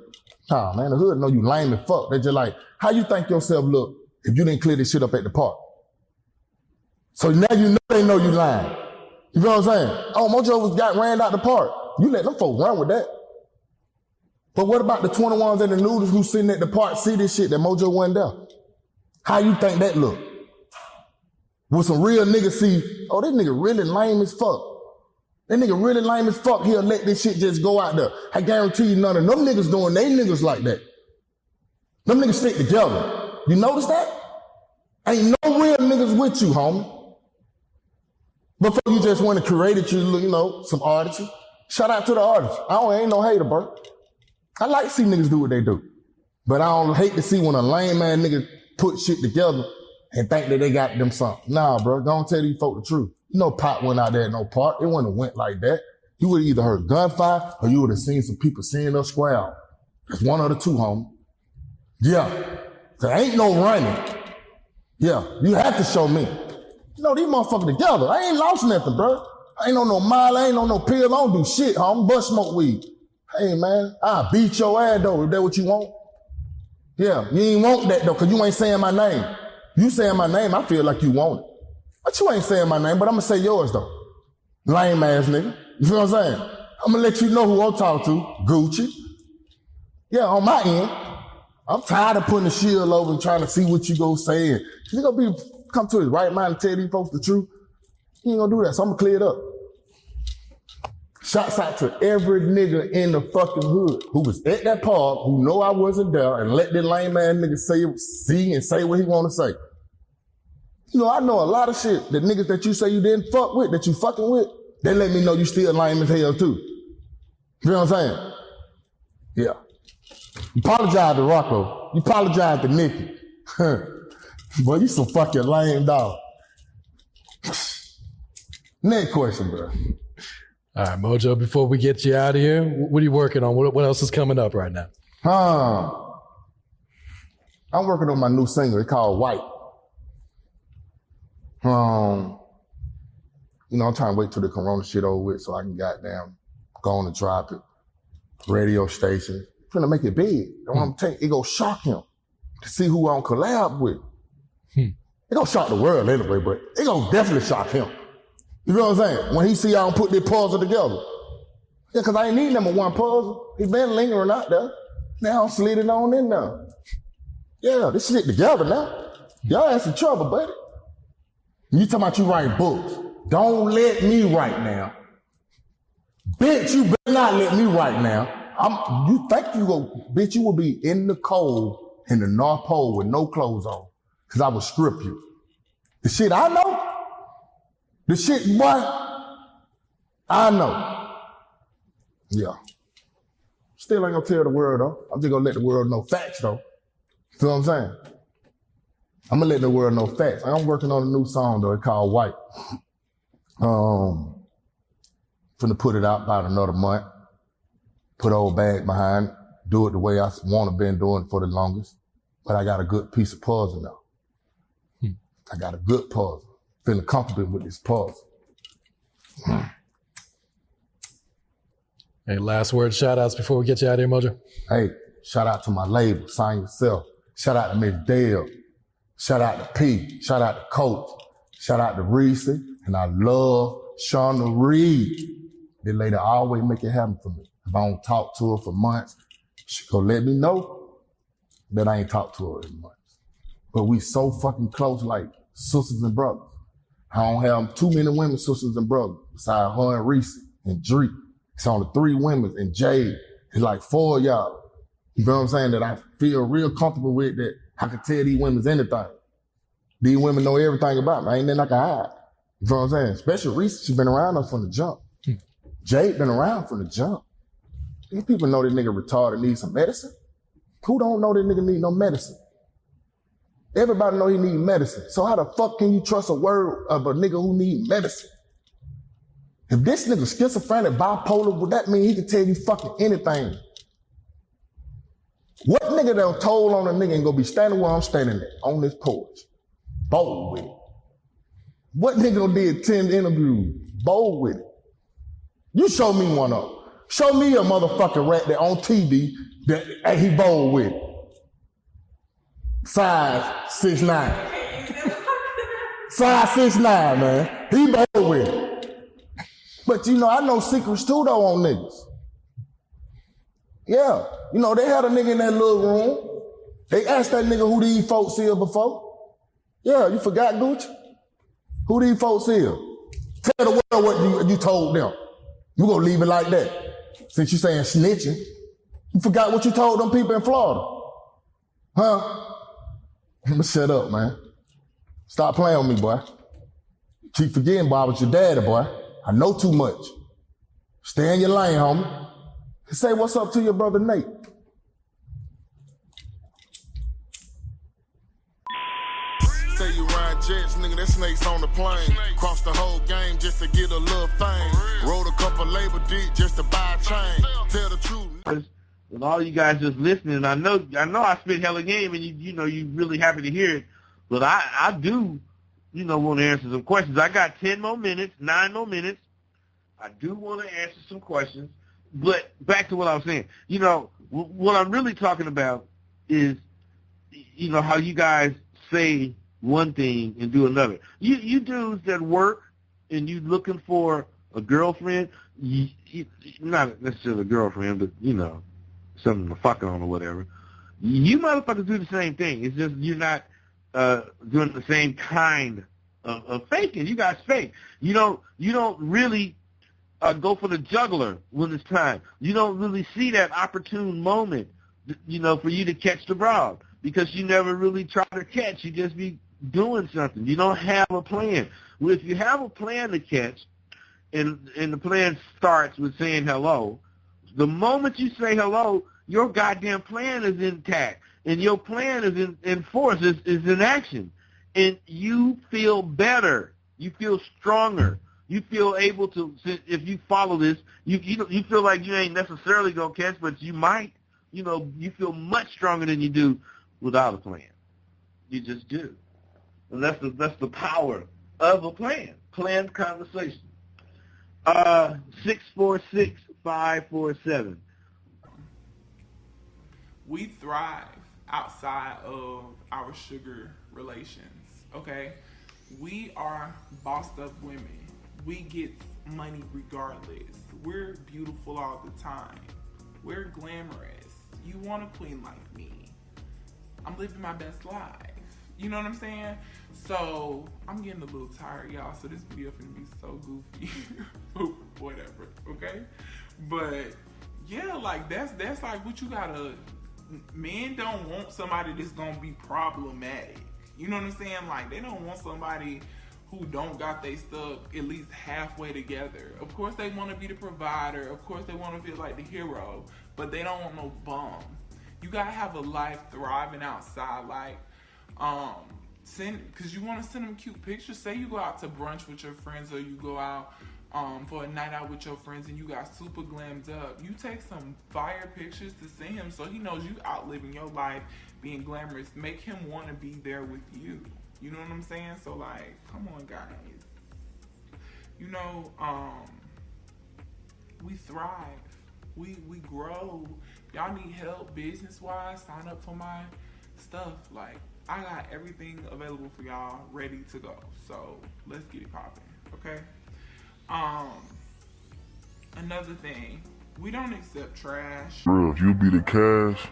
Nah, man, the hood know you lame as fuck. They just like, how you think yourself look if you didn't clear this shit up at the park? So now you know they know you lying. You feel what I'm saying? Oh, Mojo got ran out the park. You let them folks run with that. But what about the 21s and the noodles who sitting at the park see this shit that Mojo wasn't there? How you think that look? When some real niggas see, oh, this nigga really lame as fuck. That nigga really lame as fuck, he'll let this shit just go out there. I guarantee you none of them niggas doing they niggas like that. Them niggas stick together. You notice that? Ain't no real niggas with you, homie. Before you just want to curate it, you know, some artists. Shout out to the artists. I ain't no hater, bro. I like to see niggas do what they do. But I don't hate to see when a lame man nigga put shit together and think that they got them something. Nah, bro, don't tell these folk the truth. You know Pop went out there at no park. It wouldn't have went like that. You would have either heard gunfire or you would have seen some people seeing us square out. It's one of the two, homie. Yeah. There ain't no running. Yeah, you have to show me. You know, these motherfuckers together. I ain't lost nothing, bro. I ain't on no mile, I ain't on no pill, I don't do shit, homie. Bust smoke weed. Hey, man, I'll beat your ass, though. Is that what you want? Yeah, you ain't want that, though, because you ain't saying my name. You saying my name, I feel like you want it. But you ain't saying my name, but I'm going to say yours, though. Lame ass nigga. You feel what I'm saying? I'm going to let you know who I'm talking to. Gucci. Yeah, on my end. I'm tired of putting the shield over and trying to see what you go say. And you going to come to his right mind and tell these folks the truth. He ain't going to do that, so I'm going to clear it up. Shouts out to every nigga in the fucking hood who was at that park, who know I wasn't there, and let that lame ass nigga see and say what he want to say. You know, I know a lot of shit that niggas that you say you didn't fuck with, that you fucking with, they let me know you still lame as hell too. You know what I'm saying? Yeah. You apologize to Rocco. You apologize to Nikki. Boy, you some fucking lame dog. Next question, bro. All right, Mojo, before we get you out of here, what are you working on? What else is coming up right now? I'm working on my new single. It's called White. You know, I'm trying to wait till the corona shit over with so I can goddamn go on and drop it. Radio station. I'm finna make it big. It gonna shock him to see who I'm collab with. It gonna shock the world anyway, but it gonna definitely shock him. You know what I'm saying? When he see y'all put this puzzle together. Yeah, cause I ain't need number one puzzle. He been lingering out there. Now I'm sliding on in there. Yeah, this shit together now. Y'all ass in trouble, buddy. You talking about you writing books. Don't let me write now. Bitch, you better not let me write now. You think bitch, you will be in the cold in the North Pole with no clothes on. Cause I will strip you. The shit I know. The shit, boy, I know. Yeah. Still ain't gonna tell the world though. I'm just gonna let the world know facts though. You know what I'm saying? I'm gonna let the world know facts. I'm working on a new song though. It's called White. Finna put it out about another month. Put old bag behind it. Do it the way I wanna been doing it for the longest. But I got a good piece of puzzle now. I got a good puzzle. Feeling comfortable with this puzzle. Hey, last word shout outs before we get you out of here, Mojo. Hey, shout out to my label, Sign Yourself. Shout out to Miss Dale. Shout out to P. Shout out to Coach. Shout out to Reese. And I love Shauna Reed. This lady always make it happen for me. If I don't talk to her for months, she gonna let me know that I ain't talked to her in months. But we so fucking close, like sisters and brothers. I don't have too many women, sisters and brothers, besides her and Reese and Dree. It's only 3 women and Jade. It's like 4 of y'all. You know what I'm saying? That I feel real comfortable with, that I can tell these women anything. These women know everything about me. Ain't nothing I can hide. You know what I'm saying? Especially Reese, she been around us from the jump. Jade been around from the jump. These people know that nigga retarded needs some medicine. Who don't know that nigga need no medicine? Everybody know he need medicine. So how the fuck can you trust a word of a nigga who need medicine? If this nigga schizophrenic, bipolar, would that mean he can tell you fucking anything? What nigga that told on a nigga ain't gonna be standing where I'm standing at, on this porch? Bold with it. What nigga did 10 interviews? Bold with it. You show me one of them. Show me a motherfucking rat that on TV that he bold with it. Size 6'9". Size 6'9", man. He bold with it. But you know, I know secrets too though on niggas. Yeah. You know, they had a nigga in that little room. They asked that nigga who these folks here before. Yeah, you forgot, Gucci? Who these folks here? Tell the world what you told them. You gonna leave it like that. Since you saying snitching. You forgot what you told them people in Florida. Huh? I'ma shut up, man. Stop playing with me, boy. Keep forgetting, boy, I was your daddy, boy. I know too much. Stay in your lane, homie. Say what's up to your brother Nate. Say you ride jets, nigga, that snake's on the plane. Cross the whole game just to get a little fame. Rode a couple labor deep just to buy a chain. Tell the truth. With all you guys just listening, I know I spit hella game, and you really happy to hear it. But I do, want to answer some questions. I got 9 more minutes. I do want to answer some questions. But back to what I was saying. What I'm really talking about is, how you guys say one thing and do another. You dudes that work and you looking for a girlfriend, not necessarily a girlfriend, but, something to fuck on or whatever. You motherfuckers do the same thing. It's just you're not doing the same kind of faking. You guys fake. You don't really go for the juggler when it's time. You don't really see that opportune moment, for you to catch the broad, because you never really try to catch. You just be doing something. You don't have a plan. Well, if you have a plan to catch, and the plan starts with saying hello, the moment you say hello, your goddamn plan is intact, and your plan is in force, is in action, and you feel better. You feel stronger. You feel able to, if you follow this, you feel like you ain't necessarily gonna catch, but you might. You feel much stronger than you do without a plan. You just do, and that's the power of a plan. Planned conversation. 646-547. We thrive outside of our sugar relations, okay? We are bossed up women. We get money regardless. We're beautiful all the time. We're glamorous. You want a queen like me. I'm living my best life. You know what I'm saying? So, I'm getting a little tired, y'all, so this video finna be so goofy. Whatever, okay? But, yeah, like, that's like what you gotta... Men don't want somebody that's gonna be problematic. You know what I'm saying? Like, they don't want somebody who don't got their stuff at least halfway together. Of course, they want to be the provider. Of course, they want to feel like the hero. But they don't want no bum. You gotta have a life thriving outside, like... because you want to send them cute pictures. Say you go out to brunch with your friends, or you go out for a night out with your friends, and you got super glammed up. You take some fire pictures to send him, so he knows you out living your life, being glamorous. Make him want to be there with you. You know what I'm saying? So, like, come on, guys. We thrive. We grow. Y'all need help business-wise? Sign up for my stuff. Like, I got everything available for y'all, ready to go. So let's get it popping, okay? Another thing, we don't accept trash. Bro, if you be the cash,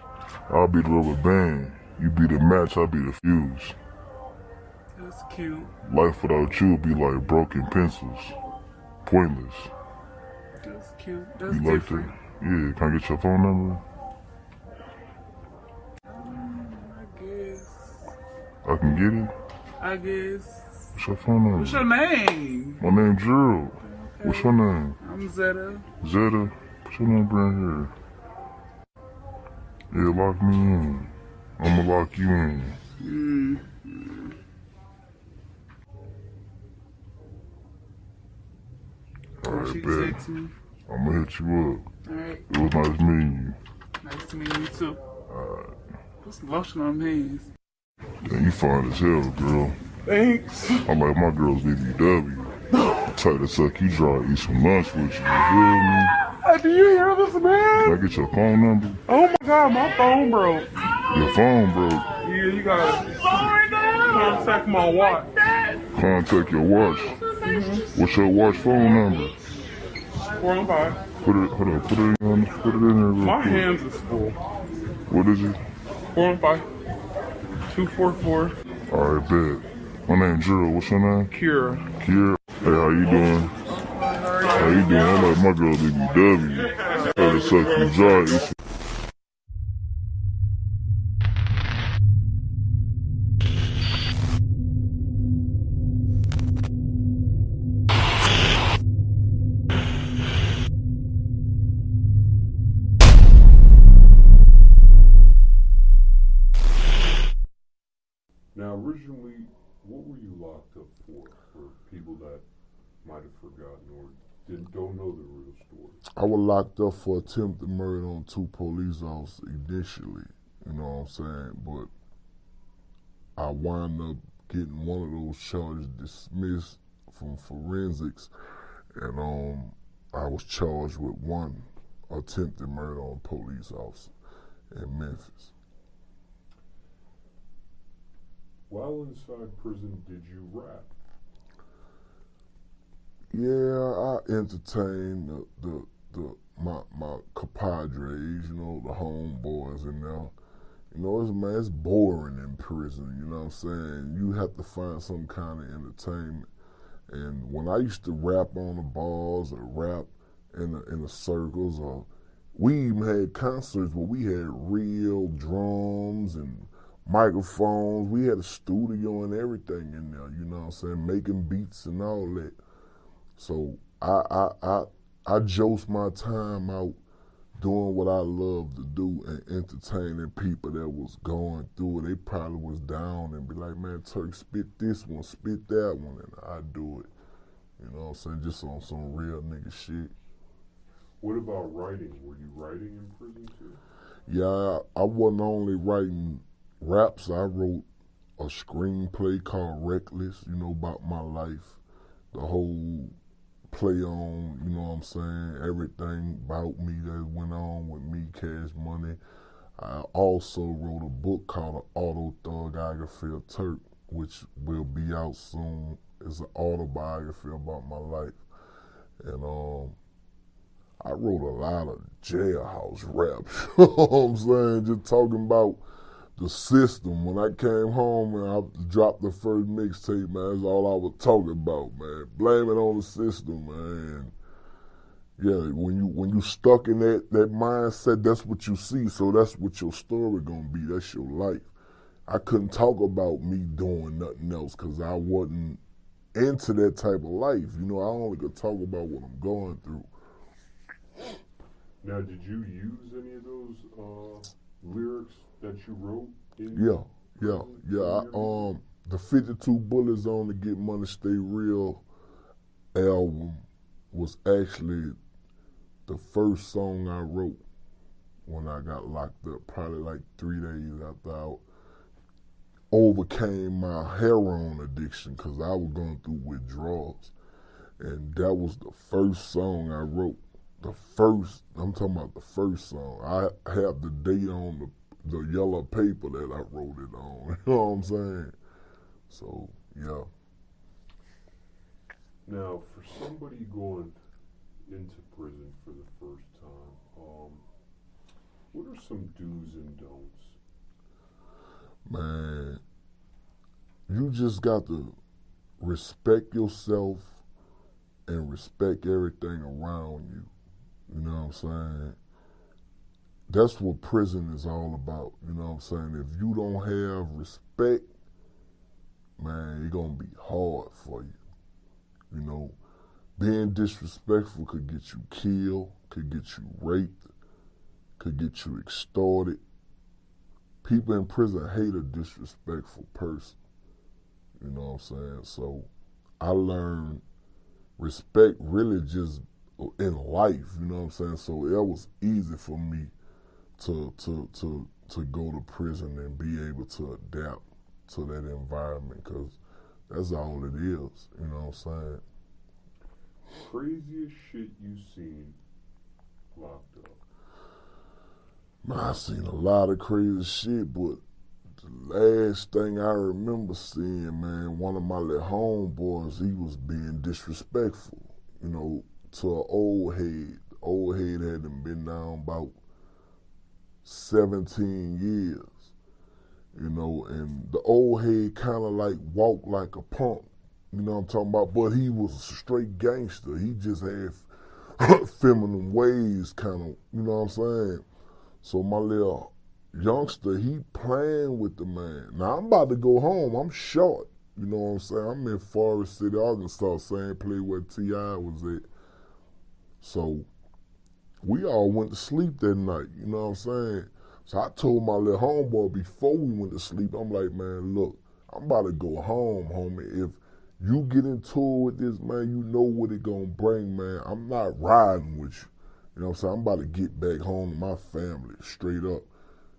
I'll be the rubber band. You be the match, I'll be the fuse. That's cute. Life without you would be like broken pencils. Pointless. That's cute. That's you different. Like that? Yeah, can I get your phone number? I can get it? I guess. What's your phone number? What's your name? My name's Drew. Okay. What's your name? I'm Zeta. Zeta? Put your number in here. Yeah, lock me in. I'ma lock you in. Alright, bet. I'ma hit you up. Alright. It was nice meeting you. Nice to meet you too. Alright. Put some lotion on my hands. Damn, you fine as hell, girl. Thanks. I like my girls BBW. Try to suck you dry, eat some lunch with you. You feel me? Do you hear this, man? Can I get your phone number? Oh my God, my phone broke. Your phone broke? Yeah, you gotta contact my watch. Contact your watch? What's your watch phone number? 415. Put it in there real My quick. hands is full. What is it? 415-244. Alright, bet. My name's Drew. What's your name? Kira. Kira. Hey, how you doing? How you doing? I like my girl BBW. Try to suck you dry, eat some... Now, originally, What were you locked up for people that might have forgotten or don't know the real story? I was locked up for attempted murder on 2 police officers initially, you know what I'm saying? But I wound up getting one of those charges dismissed from forensics, and I was charged with 1 attempted murder on a police officer in Memphis. While inside prison, did you rap? Yeah, I entertained my compadres, you know, the homeboys in there. You know, it's boring in prison, you know what I'm saying? You have to find some kind of entertainment. And when I used to rap on the bars or rap in the circles, or we even had concerts where we had real drums and microphones. We had a studio and everything in there, you know what I'm saying? Making beats and all that. So I joked my time out doing what I love to do and entertaining people that was going through it. They probably was down and be like, man, Turk, spit this one, spit that one, and I do it. You know what I'm saying? Just on some real nigga shit. What about writing? Were you writing in prison too? Yeah, I wasn't only writing raps. I wrote a screenplay called Reckless, you know, about my life. The whole play on, you know what I'm saying, everything about me that went on with me, Cash Money. I also wrote a book called Autobiography of Turk, which will be out soon. It's an autobiography about my life. And I wrote a lot of jailhouse raps, you know what I'm saying, just talking about the system. When I came home and I dropped the first mixtape, man, that's all I was talking about, man. Blame it on the system, man. Yeah, when you stuck in that mindset, that's what you see. So that's what your story gonna be. That's your life. I couldn't talk about me doing nothing else because I wasn't into that type of life. You know, I only could talk about what I'm going through. Now, did you use any of those lyrics that you wrote? Yeah. The 52 Bullets on the Get Money Stay Real album was actually the first song I wrote when I got locked up, probably like 3 days after I overcame my heroin addiction because I was going through withdrawals. And that was the first song I wrote. I'm talking about the first song. I have the date on the yellow paper that I wrote it on. You know what I'm saying? So, yeah. Now, for somebody going into prison for the first time, what are some do's and don'ts? Man, you just got to respect yourself and respect everything around you. You know what I'm saying? That's what prison is all about. You know what I'm saying? If you don't have respect, man, it's going to be hard for you. You know, being disrespectful could get you killed, could get you raped, could get you extorted. People in prison hate a disrespectful person. You know what I'm saying? So I learned respect really just in life, you know what I'm saying? So it was easy for me to go to prison and be able to adapt to that environment because that's all it is, you know what I'm saying? Craziest shit you seen locked up? Man, I seen a lot of crazy shit, but the last thing I remember seeing, man, one of my little homeboys, he was being disrespectful, you know, to an old head. The old head hadn't been down about 17 years, you know, and the old head kind of like walked like a punk, you know what I'm talking about? But he was a straight gangster. He just had feminine ways kind of, you know what I'm saying? So my little youngster, he playing with the man. Now I'm about to go home. I'm short, you know what I'm saying? I'm in Forest City, Arkansas, same place where T.I. was at. So we all went to sleep that night, you know what I'm saying? So I told my little homeboy before we went to sleep, I'm like, man, look, I'm about to go home, homie. If you get into it with this, man, you know what it gonna bring, man. I'm not riding with you. You know what I'm saying? I'm about to get back home to my family, straight up.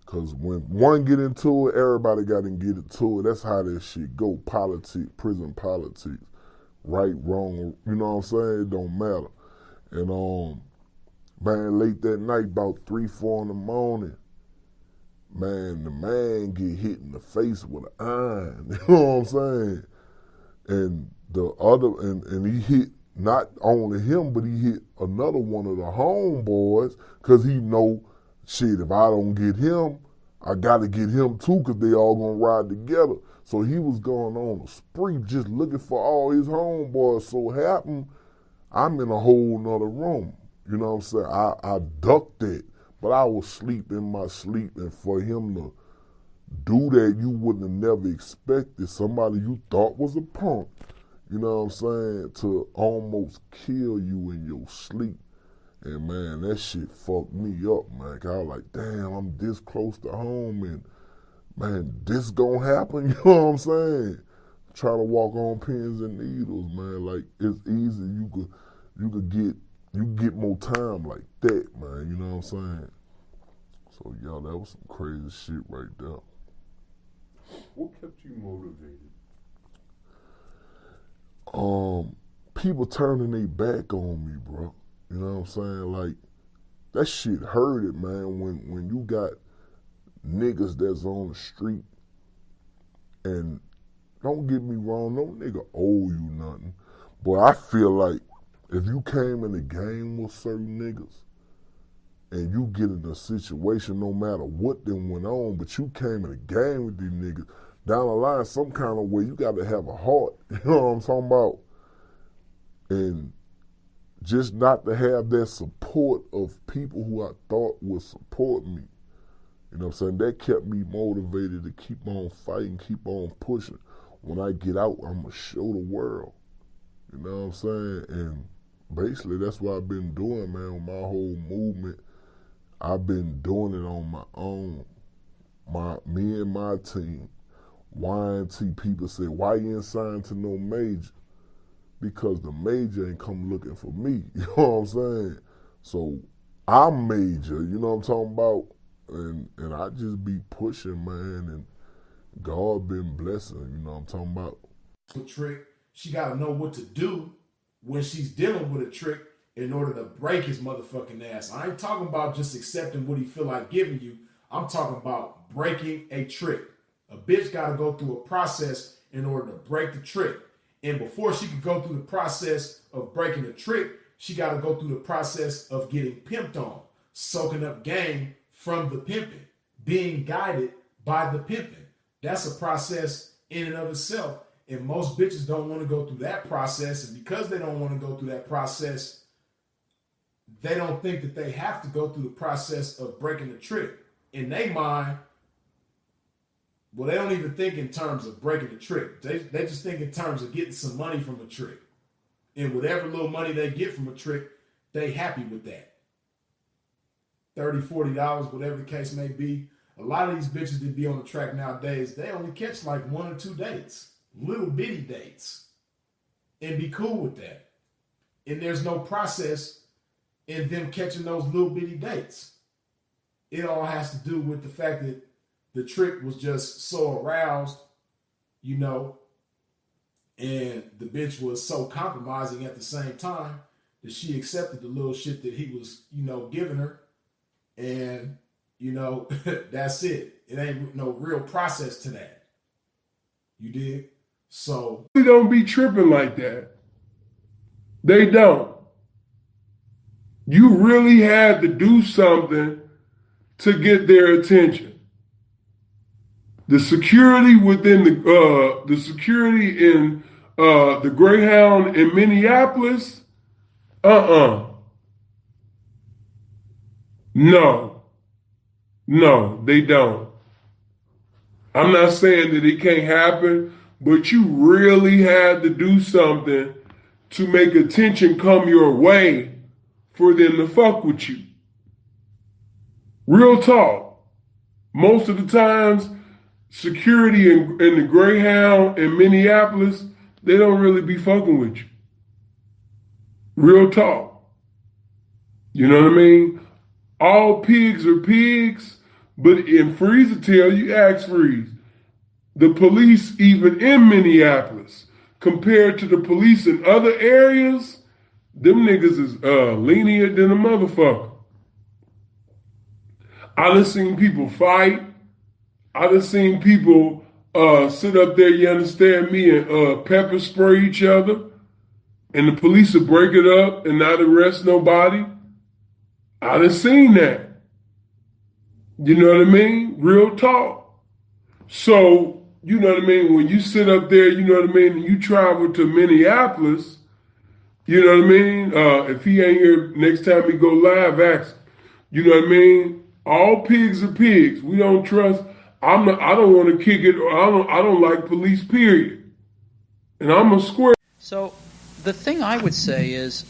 Because when one get into it, everybody got to get into it. That's how that shit go. Politics, prison politics. Right, wrong, you know what I'm saying? It don't matter. And, man, late that night, about 3, 4 in the morning, man, the man get hit in the face with an iron. You know what I'm saying? And the other, and he hit not only him, but he hit another one of the homeboys, because he know, shit, if I don't get him, I got to get him too, because they all going to ride together. So he was going on a spree just looking for all his homeboys. So happened, I'm in a whole nother room. You know what I'm saying? I ducked it, but I was asleep in my sleep. And for him to do that, you wouldn't have never expected somebody you thought was a punk, you know what I'm saying, to almost kill you in your sleep. And man, that shit fucked me up, man. 'Cause I was like, damn, I'm this close to home and man, this gonna happen, you know what I'm saying? Try to walk on pins and needles, man. Like, it's easy. You get more time like that, man, you know what I'm saying? So yeah, that was some crazy shit right there. What kept you motivated? People turning their back on me, bro. You know what I'm saying? Like, that shit hurt it, man, when you got niggas that's on the street, and don't get me wrong, no nigga owe you nothing. But I feel like if you came in the game with certain niggas and you get in a situation no matter what then went on, but you came in the game with these niggas, down the line, some kind of way, you got to have a heart. You know what I'm talking about? And just not to have that support of people who I thought would support me. You know what I'm saying? That kept me motivated to keep on fighting, keep on pushing. When I get out, I'm going to show the world. You know what I'm saying? And basically, that's what I've been doing, man, with my whole movement. I've been doing it on my own. Me and my team. Y&T people say, why you ain't signed to no major? Because the major ain't come looking for me. You know what I'm saying? So I'm major, you know what I'm talking about? And I just be pushing, man, and God been blessing, you know what I'm talking about? Trick, she got to know what to do when she's dealing with a trick in order to break his motherfucking ass. I ain't talking about just accepting what he feel like giving you. I'm talking about breaking a trick. A bitch got to go through a process in order to break the trick. And before she could go through the process of breaking the trick, she got to go through the process of getting pimped on, soaking up game from the pimping, being guided by the pimping. That's a process in and of itself. And most bitches don't want to go through that process. And because they don't want to go through that process, they don't think that they have to go through the process of breaking the trick. In their mind, well, they don't even think in terms of breaking the trick. They just think in terms of getting some money from a trick. And whatever little money they get from a trick, they happy with that. $30, $40, whatever the case may be. A lot of these bitches that be on the track nowadays, they only catch like 1 or 2 dates. Little bitty dates. And be cool with that. And there's no process in them catching those little bitty dates. It all has to do with the fact that the trick was just so aroused, you know, and the bitch was so compromising at the same time that she accepted the little shit that he was, you know, giving her. And, you know, that's it. It ain't no real process to that. You dig? So They don't be tripping like that. They don't. You really had to do something to get their attention. The security within the security in the Greyhound in Minneapolis, No, they don't. I'm not saying that it can't happen, but you really had to do something to make attention come your way for them to fuck with you. Real talk. Most of the times, security and the Greyhound in Minneapolis, they don't really be fucking with you. Real talk. You know what I mean? All pigs are pigs, but in Freeze tell you ask Freeze. The police, even in Minneapolis, compared to the police in other areas, them niggas is lenient than a motherfucker. I done seen people fight. I done seen people sit up there, you understand me, and pepper spray each other. And the police will break it up and not arrest nobody. I done seen that. You know what I mean? Real talk. So, you know what I mean? When you sit up there, you know what I mean, and you travel to Minneapolis, you know what I mean? If he ain't here next time he go live, ask him. You know what I mean? All pigs are pigs. We don't trust. I don't want to kick it. Or I don't like police, period. And I'm a square. So the thing I would say is,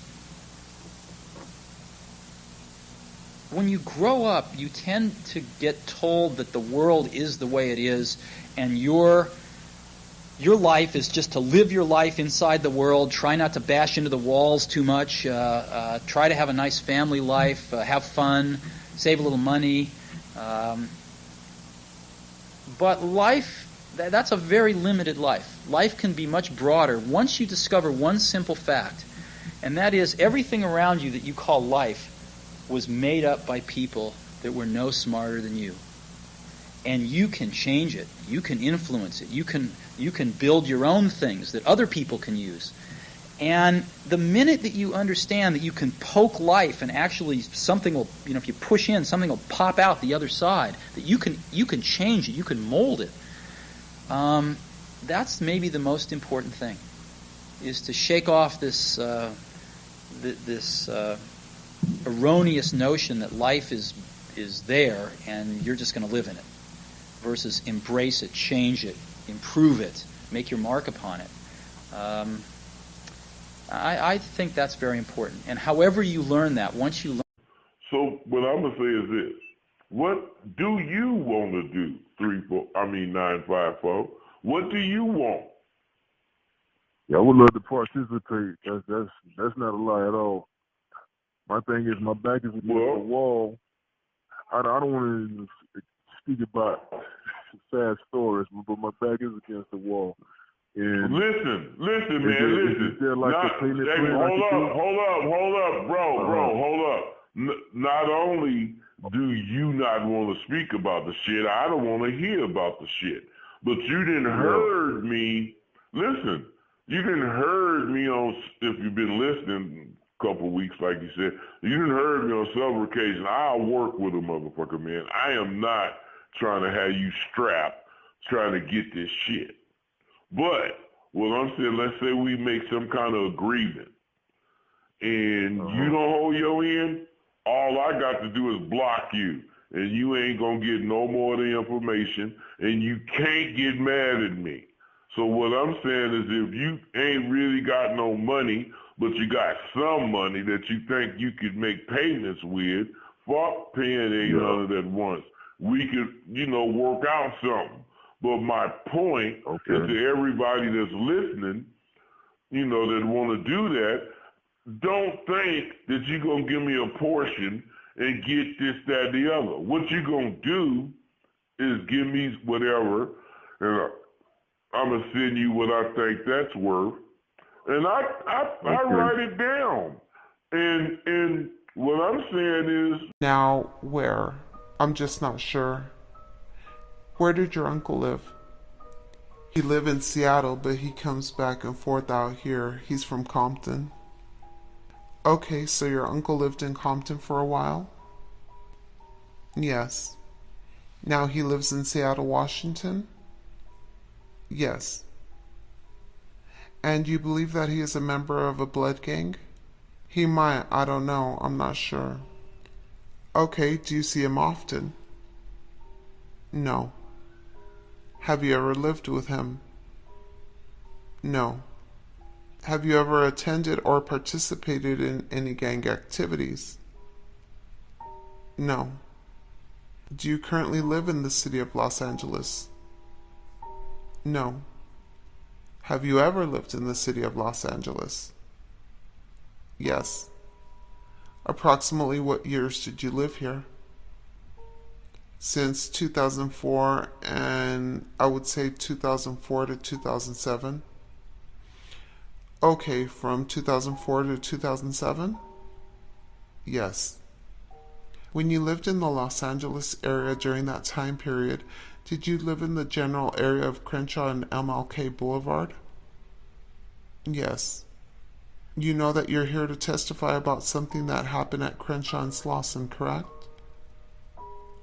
when you grow up, you tend to get told that the world is the way it is, and your life is just to live your life inside the world, try not to bash into the walls too much, try to have a nice family life, have fun, save a little money. But life, that's a very limited life. Life can be much broader once you discover one simple fact, and that is everything around you that you call life was made up by people that were no smarter than you. And you can change it. You can influence it. You can build your own things that other people can use. And the minute that you understand that you can poke life and actually something will, if you push in, something will pop out the other side, that you can change it, you can mold it. That's maybe the most important thing, is to shake off this erroneous notion that life is there and you're just going to live in it, versus embrace it, change it, improve it, make your mark upon it. I think that's very important. And however you learn that, once you learn... So what I'm going to say is this. What do you want to do? 954. What do you want? Yeah, I would love to participate. That's not a lie at all. My thing is, my back is against the wall. I don't want to speak about sad stories, but my back is against the wall. And listen, man. Is there like a payment plan? Hold up, bro, hold up. Not only do you not want to speak about the shit, I don't want to hear about the shit. But you didn't heard me. Listen, you didn't heard me on, if you've been listening a couple of weeks, like you said, you didn't heard me on several occasions. I'll work with a motherfucker, man. I am not trying to have you strapped, trying to get this shit. But what I'm saying, let's say we make some kind of agreement and you don't hold your end, all I got to do is block you, and you ain't going to get no more of the information, and you can't get mad at me. So what I'm saying is, if you ain't really got no money, but you got some money that you think you could make payments with, fuck paying $800 at once. We could, work out something. But my point is to everybody that's listening, that want to do that, don't think that you're going to give me a portion and get this, that, the other. What you're going to do is give me whatever, and I'm going to send you what I think that's worth. And I write it down. And what I'm saying is... Now, where? I'm just not sure. Where did your uncle live? He lived in Seattle, but he comes back and forth out here. He's from Compton. Okay, so your uncle lived in Compton for a while? Yes. Now he lives in Seattle, Washington? Yes. And you believe that he is a member of a blood gang? He might, I don't know, I'm not sure. Okay, do you see him often? No. Have you ever lived with him? No. Have you ever attended or participated in any gang activities? No. Do you currently live in the city of Los Angeles? No. Have you ever lived in the city of Los Angeles? Yes. Approximately what years did you live here? Since 2004, and I would say 2004 to 2007. Okay, from 2004 to 2007? Yes. When you lived in the Los Angeles area during that time period, did you live in the general area of Crenshaw and MLK Boulevard? Yes. You know that you're here to testify about something that happened at Crenshaw and Slauson, correct?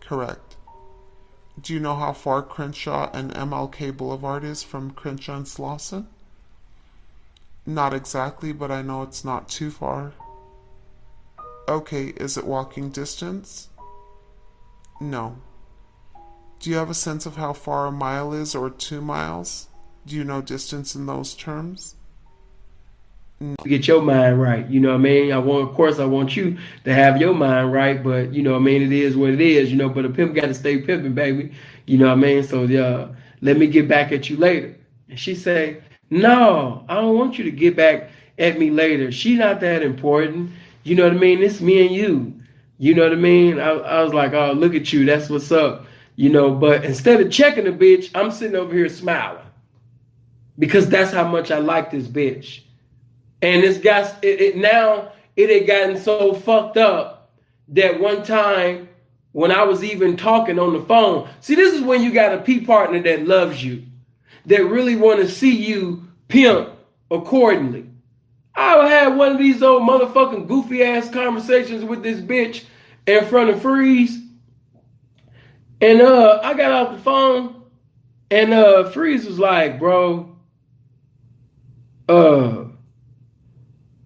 Correct. Do you know how far Crenshaw and MLK Boulevard is from Crenshaw and Slauson? Not exactly, but I know it's not too far. Okay, is it walking distance? No. Do you have a sense of how far a mile is or 2 miles? Do you know distance in those terms? Get your mind right. You know what I mean? Of course, I want you to have your mind right, but you know what I mean? It is what it is, you know, but a pimp got to stay pimping, baby. You know what I mean? So, yeah, let me get back at you later. And she say, no, I don't want you to get back at me later. She not that important. You know what I mean? It's me and you. You know what I mean? I was like, oh, look at you. That's what's up. You know, but instead of checking the bitch, I'm sitting over here smiling because that's how much I like this bitch. And it's got now it had gotten so fucked up that one time when I was even talking on the phone, see, this is when you got a P partner that loves you, that really want to see you pimp accordingly. I had one of these old motherfucking goofy ass conversations with this bitch in front of Freeze. And I got off the phone and Freeze was like, bro,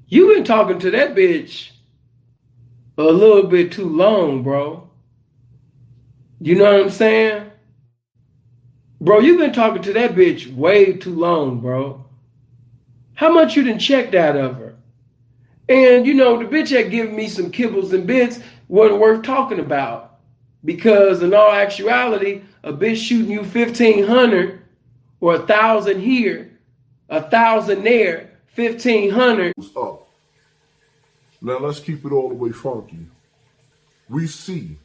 you been talking to that bitch a little bit too long, bro. You know what I'm saying? Bro, you been talking to that bitch way too long, bro. How much you done checked out of her? And, you know, the bitch had given me some kibbles and bits wasn't worth talking about. Because in all actuality, a bitch shooting you 1,500 or 1,000 here, 1,000 there, 1,500. Up. Now let's keep it all the way funky. We see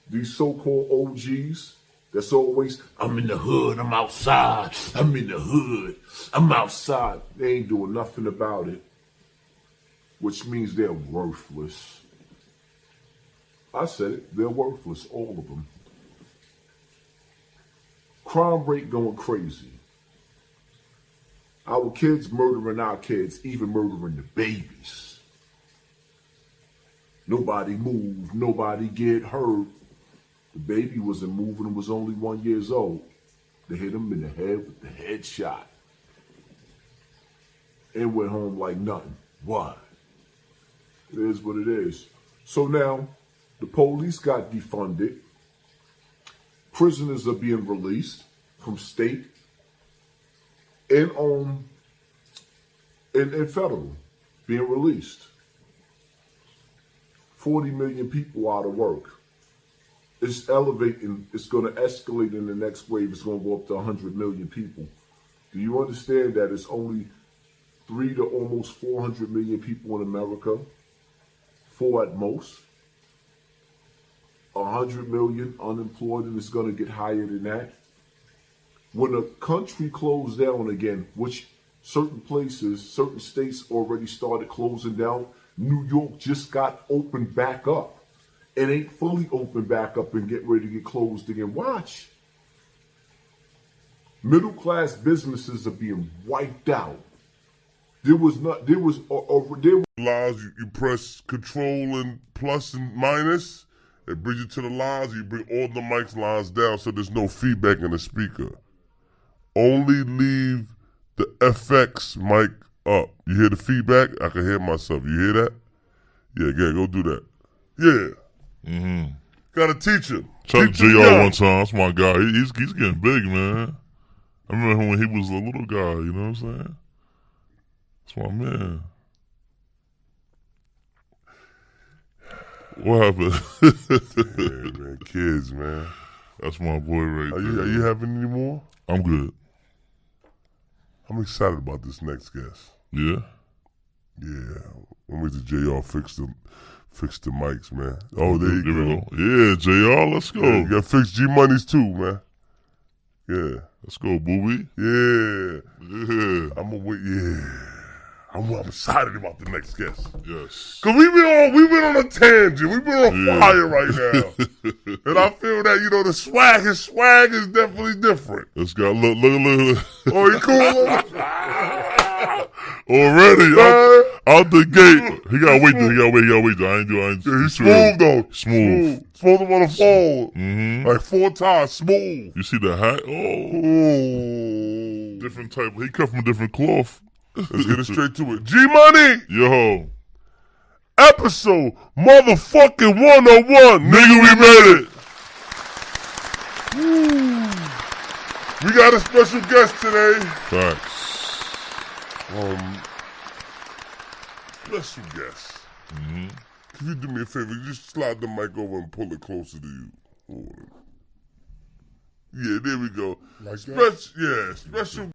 these so-called OGs that's always, I'm in the hood, I'm outside, I'm in the hood, I'm outside. They ain't doing nothing about it, which means they're worthless. I said it, they're worthless, all of them. Crime rate going crazy. Our kids murdering our kids, even murdering the babies. Nobody moved, nobody get hurt. The baby wasn't moving and was only 1 year old. They hit him in the head with the headshot. And went home like nothing. Why? It is what it is. So now, the police got defunded. Prisoners are being released from state and federal, being released. 40 million people out of work. It's elevating, it's going to escalate in the next wave. It's going to go up to 100 million people. Do you understand that it's only 3 to almost 400 million people in America? 4 at most. 100 million unemployed, and it's going to get higher than that. When a country closed down again, which certain places, certain states already started closing down, New York just got opened back up. It ain't fully opened back up and get ready to get closed again. Watch. Middle class businesses are being wiped out. There was Lies, you press control and plus and minus. It brings you to the lines. You bring all the mic lines down so there's no feedback in the speaker. Only leave the FX mic up. You hear the feedback? I can hear myself. You hear that? Yeah, go do that. Yeah. Mm-hmm. Gotta teach him. Chuck Teach JR him young. one time. That's my guy. He's getting big, man. I remember him when he was a little guy. You know what I'm saying? That's my man. What happened? Yeah, man, kids, man. That's my boy right there. Are you having any more? I'm good. I'm excited about this next guest. Yeah? Yeah. I'm wait till JR fix the mics, man. Oh, there you go. Yeah, JR, let's go. Yeah, you gotta fix G-Money's too, man. Yeah. Let's go, booby. Yeah. Yeah. I'm excited about the next guest. Yes. Cause we've been on a tangent. We've been on fire right now. And I feel that, his swag is definitely different. Let's go. Look. Oh, he cool? Already, out the gate. He gotta wait. I ain't He's smooth though. Smooth. Supposed to want to fall. Mm-hmm. Like 4 times, smooth. You see the hat? Oh. Different type. He cut from a different cloth. Let's get it straight to it. G-Money! Yo. Episode motherfucking 101. Nigga, we made it. Woo. We got a special guest today. Facts. Special guest. Mm-hmm. Can you do me a favor? Just slide the mic over and pull it closer to you. Yeah, there we go. Like Special.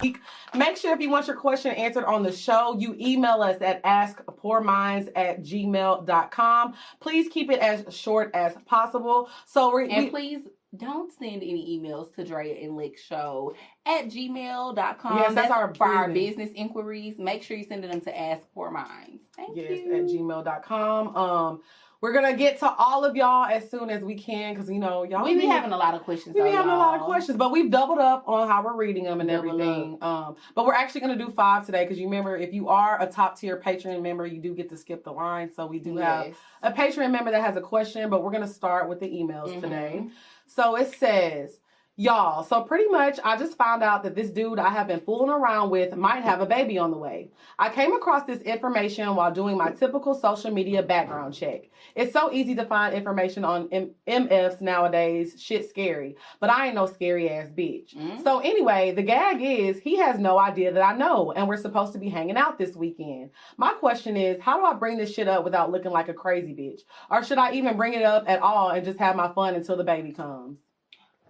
Make sure if you want your question answered on the show, you email us at askpoorminds@gmail.com. Please keep it as short as possible. Please don't send any emails to Drea and Lick Show at gmail.com. Yes, that's our for our business inquiries. Make sure you send them to Ask Poor Minds. Thank you. At gmail.com. We're going to get to all of y'all as soon as we can because, y'all we be having a lot of questions. We be having a lot of questions, but we've doubled up on how we're reading them and everything. But we're actually going to do 5 today because you remember, if you are a top tier Patreon member, you do get to skip the line. So we do have a Patreon member that has a question, but we're going to start with the emails today. So it says, y'all, so pretty much I just found out that this dude I have been fooling around with might have a baby on the way. I came across this information while doing my typical social media background check. It's so easy to find information on MFs nowadays. Shit's scary. But I ain't no scary ass bitch. So anyway, the gag is he has no idea that I know, and we're supposed to be hanging out this weekend. My question is, how do I bring this shit up without looking like a crazy bitch? Or should I even bring it up at all and just have my fun until the baby comes?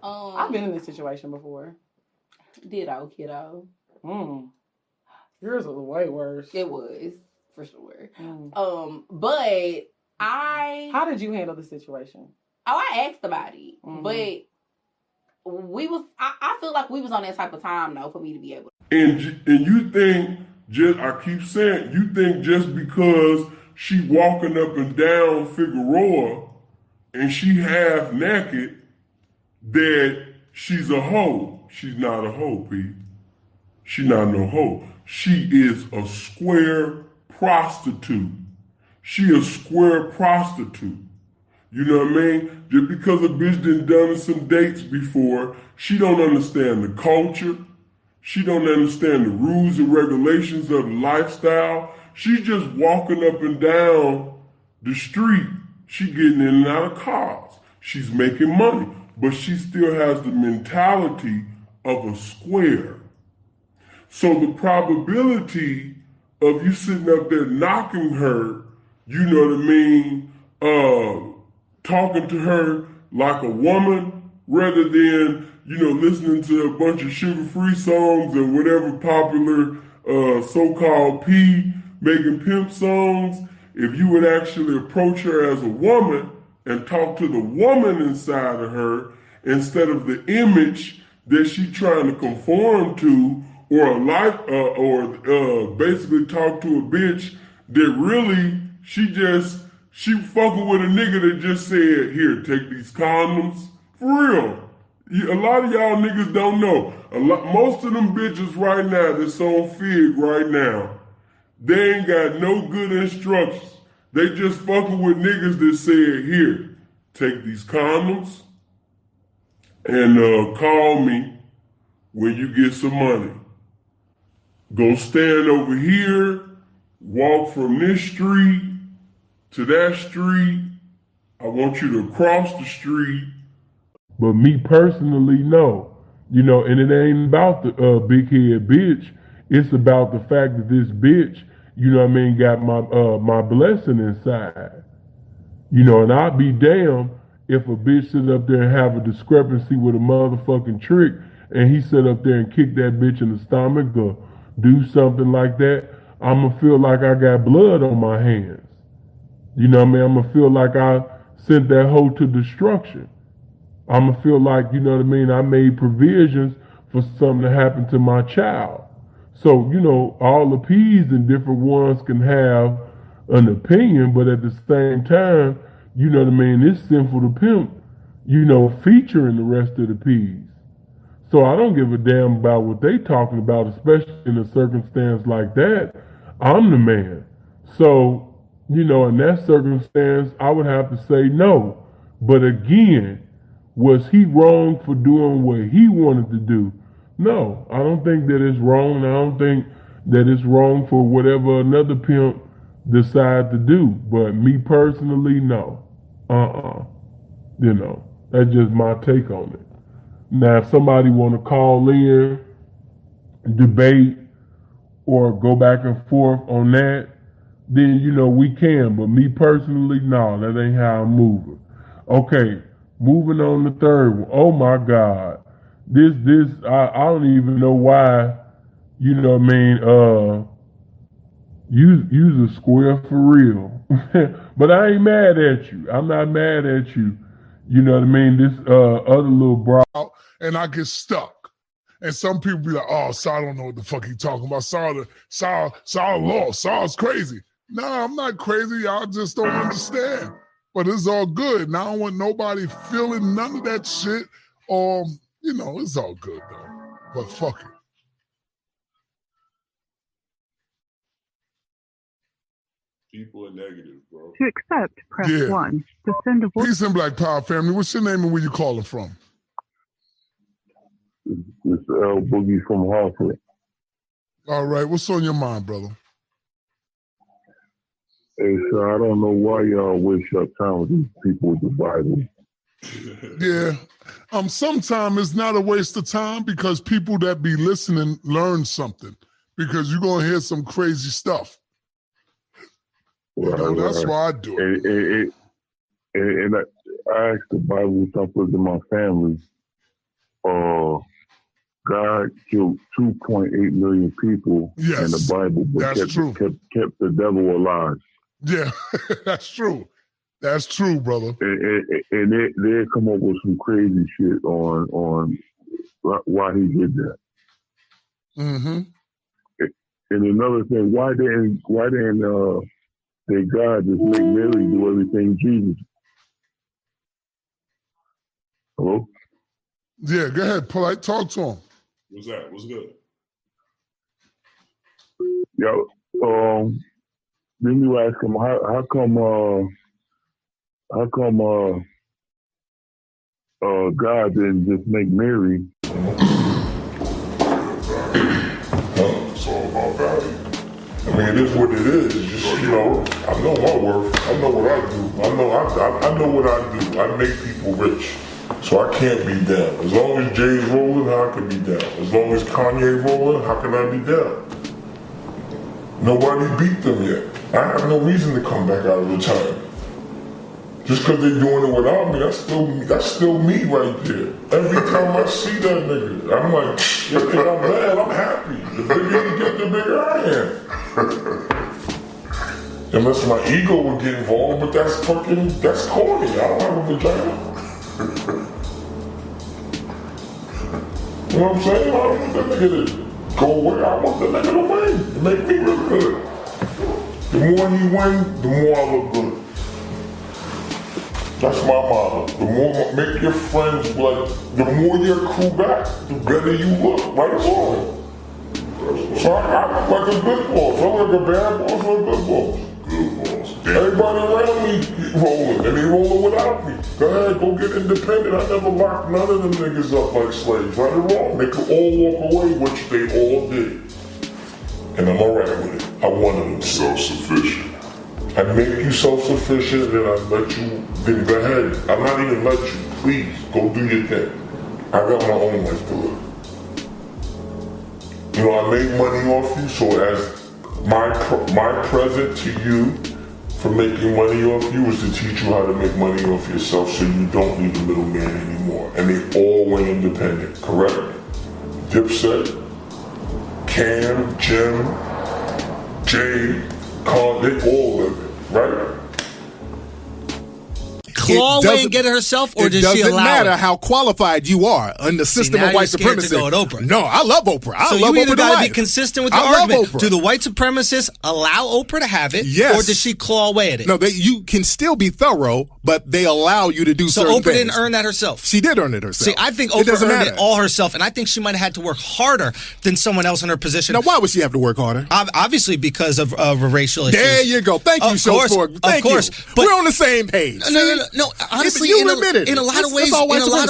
I've been in this situation before. Ditto, kiddo. Yours was way worse. It was, for sure. But how did you handle the situation? I asked about it. But I feel like we was on that type of time though for me to be able to. And you think, I keep saying, you think just because she walking up and down Figueroa and she half naked that she's a hoe. She's not a hoe, Pete. She's not no hoe. She is a square prostitute. She a square prostitute. You know what I mean? Just because a bitch done some dates before, she don't understand the culture. She don't understand the rules and regulations of the lifestyle. She's just walking up and down the street. She getting in and out of cars. She's making money. But she still has the mentality of a square. So the probability of you sitting up there knocking her, you know what I mean, talking to her like a woman, rather than, listening to a bunch of sugar-free songs and whatever popular so-called making Pimp songs, if you would actually approach her as a woman and talk to the woman inside of her instead of the image that she's trying to conform to, or basically talk to a bitch that really she fucking with a nigga that just said, here, take these condoms. For real. A lot of y'all niggas don't know. Most of them bitches right now that's on Fig right now, they ain't got no good instructions. They just fucking with niggas that said, here, take these condoms and call me when you get some money. Go stand over here, walk from this street to that street. I want you to cross the street. But me personally, no. And it ain't about the big head bitch. It's about the fact that this bitch, got my blessing inside. And I'd be damned if a bitch sit up there and have a discrepancy with a motherfucking trick and he sit up there and kick that bitch in the stomach or do something like that, I'm going to feel like I got blood on my hands. You know what I mean? I'm going to feel like I sent that hoe to destruction. I'm going to feel like, you know what I mean, I made provisions for something to happen to my child. So, you know, all the P's and different ones can have an opinion, but at the same time, you know what I mean, it's sinful to pimp, you know, featuring the rest of the P's. So I don't give a damn about what they talking about, especially in a circumstance like that. I'm the man. So, you know, in that circumstance, I would have to say no. But again, was he wrong for doing what he wanted to do? No, I don't think that it's wrong. I don't think that it's wrong for whatever another pimp decide to do. But me personally, no. You know, that's just my take on it. Now, if somebody want to call in, debate, or go back and forth on that, then, you know, we can. But me personally, no, that ain't how I'm moving. Okay, moving on to the third one. Oh, my God. I don't even know why, you know what I mean, use a square for real. But I ain't mad at you. I'm not mad at you. You know what I mean? This other little bro. And I get stuck. And some people be like, oh, Saul don't know what the fuck he talking about. Saul lost. Saul's crazy. Nah, I'm not crazy. Y'all just don't understand. But it's all good. And I don't want nobody feeling none of that shit. You know, it's all good, though. But fuck it. People are negative, bro. To accept, press 1. To send a voice. Peace and Black Power family. What's your name and where you calling from? It's L Boogie from Hartford. All right. What's on your mind, brother? Hey, sir, I don't know why y'all waste your time with these people with the Bible. Yeah. Sometimes it's not a waste of time because people that be listening learn something because you're going to hear some crazy stuff. You know, that's why I do it. And I asked the Bible something in my family. God killed 2.8 million people in the Bible, but kept the devil alive. Yeah, that's true. That's true, brother. And they come up with some crazy shit on why he did that. Mm-hmm. And another thing, why didn't did God just make Mary do everything Jesus? Hello? Yeah, go ahead, Polite. Talk to him. What's that? What's good? Yo, then you ask him how come God didn't just make Mary? It's all about value. I mean, it is what it is. Just, you know, I know my worth. I know what I do. I know what I do. I make people rich. So I can't be down. As long as Jay's rolling, how I can be down? As long as Kanye rolling, how can I be down? Nobody beat them yet. I have no reason to come back out of retirement. Just because they're doing it without me, that's still me right there. Every time I see that nigga, I'm like, you think I'm mad? I'm happy. The bigger you get, the bigger I am. Unless my ego would get involved, but that's corny. I don't have a vagina. You know what I'm saying? I don't want that nigga to go away. I want that nigga to win. To make me look good. The more he wins, the more I look good. That's my motto. The more make your friends like, the more your crew back, the better you look. Right or wrong. So I look like a good boss. I look like a bad boss or a good boss. Good boss. Everybody around me rolling, and they rolling without me. Go ahead, go get independent. I never locked none of them niggas up like slaves. Right or wrong. They could all walk away, which they all did. And I'm alright with it. I wanted them self-sufficient. I make you self-sufficient, then I let you, then go ahead. I'm not even let you. Please, go do your thing. I got my own life to live. You know, I made money off you, so as my present to you for making money off you is to teach you how to make money off yourself so you don't need a middleman anymore. And they all went independent, correct? Dipset, Cam, Jim, Jay, Con, they all live it, right? Claw away and get it herself, or does she allow it? It doesn't matter how qualified you are in the system of white supremacy. To go at Oprah. No, I love Oprah. I so love you either Oprah got to be consistent with your argument. Do the white supremacists allow Oprah to have it, yes, or does she claw away at it? No, you can still be thorough, but they allow you to do certain things. So Oprah didn't earn that herself? She did earn it herself. See, I think Oprah earned it all herself, and I think she might have had to work harder than someone else in her position. Now, why would she have to work harder? Obviously because of racial issues. There you go. Thank you, Showfork. Thank you. But we're on the same page. No. Honestly, in a lot of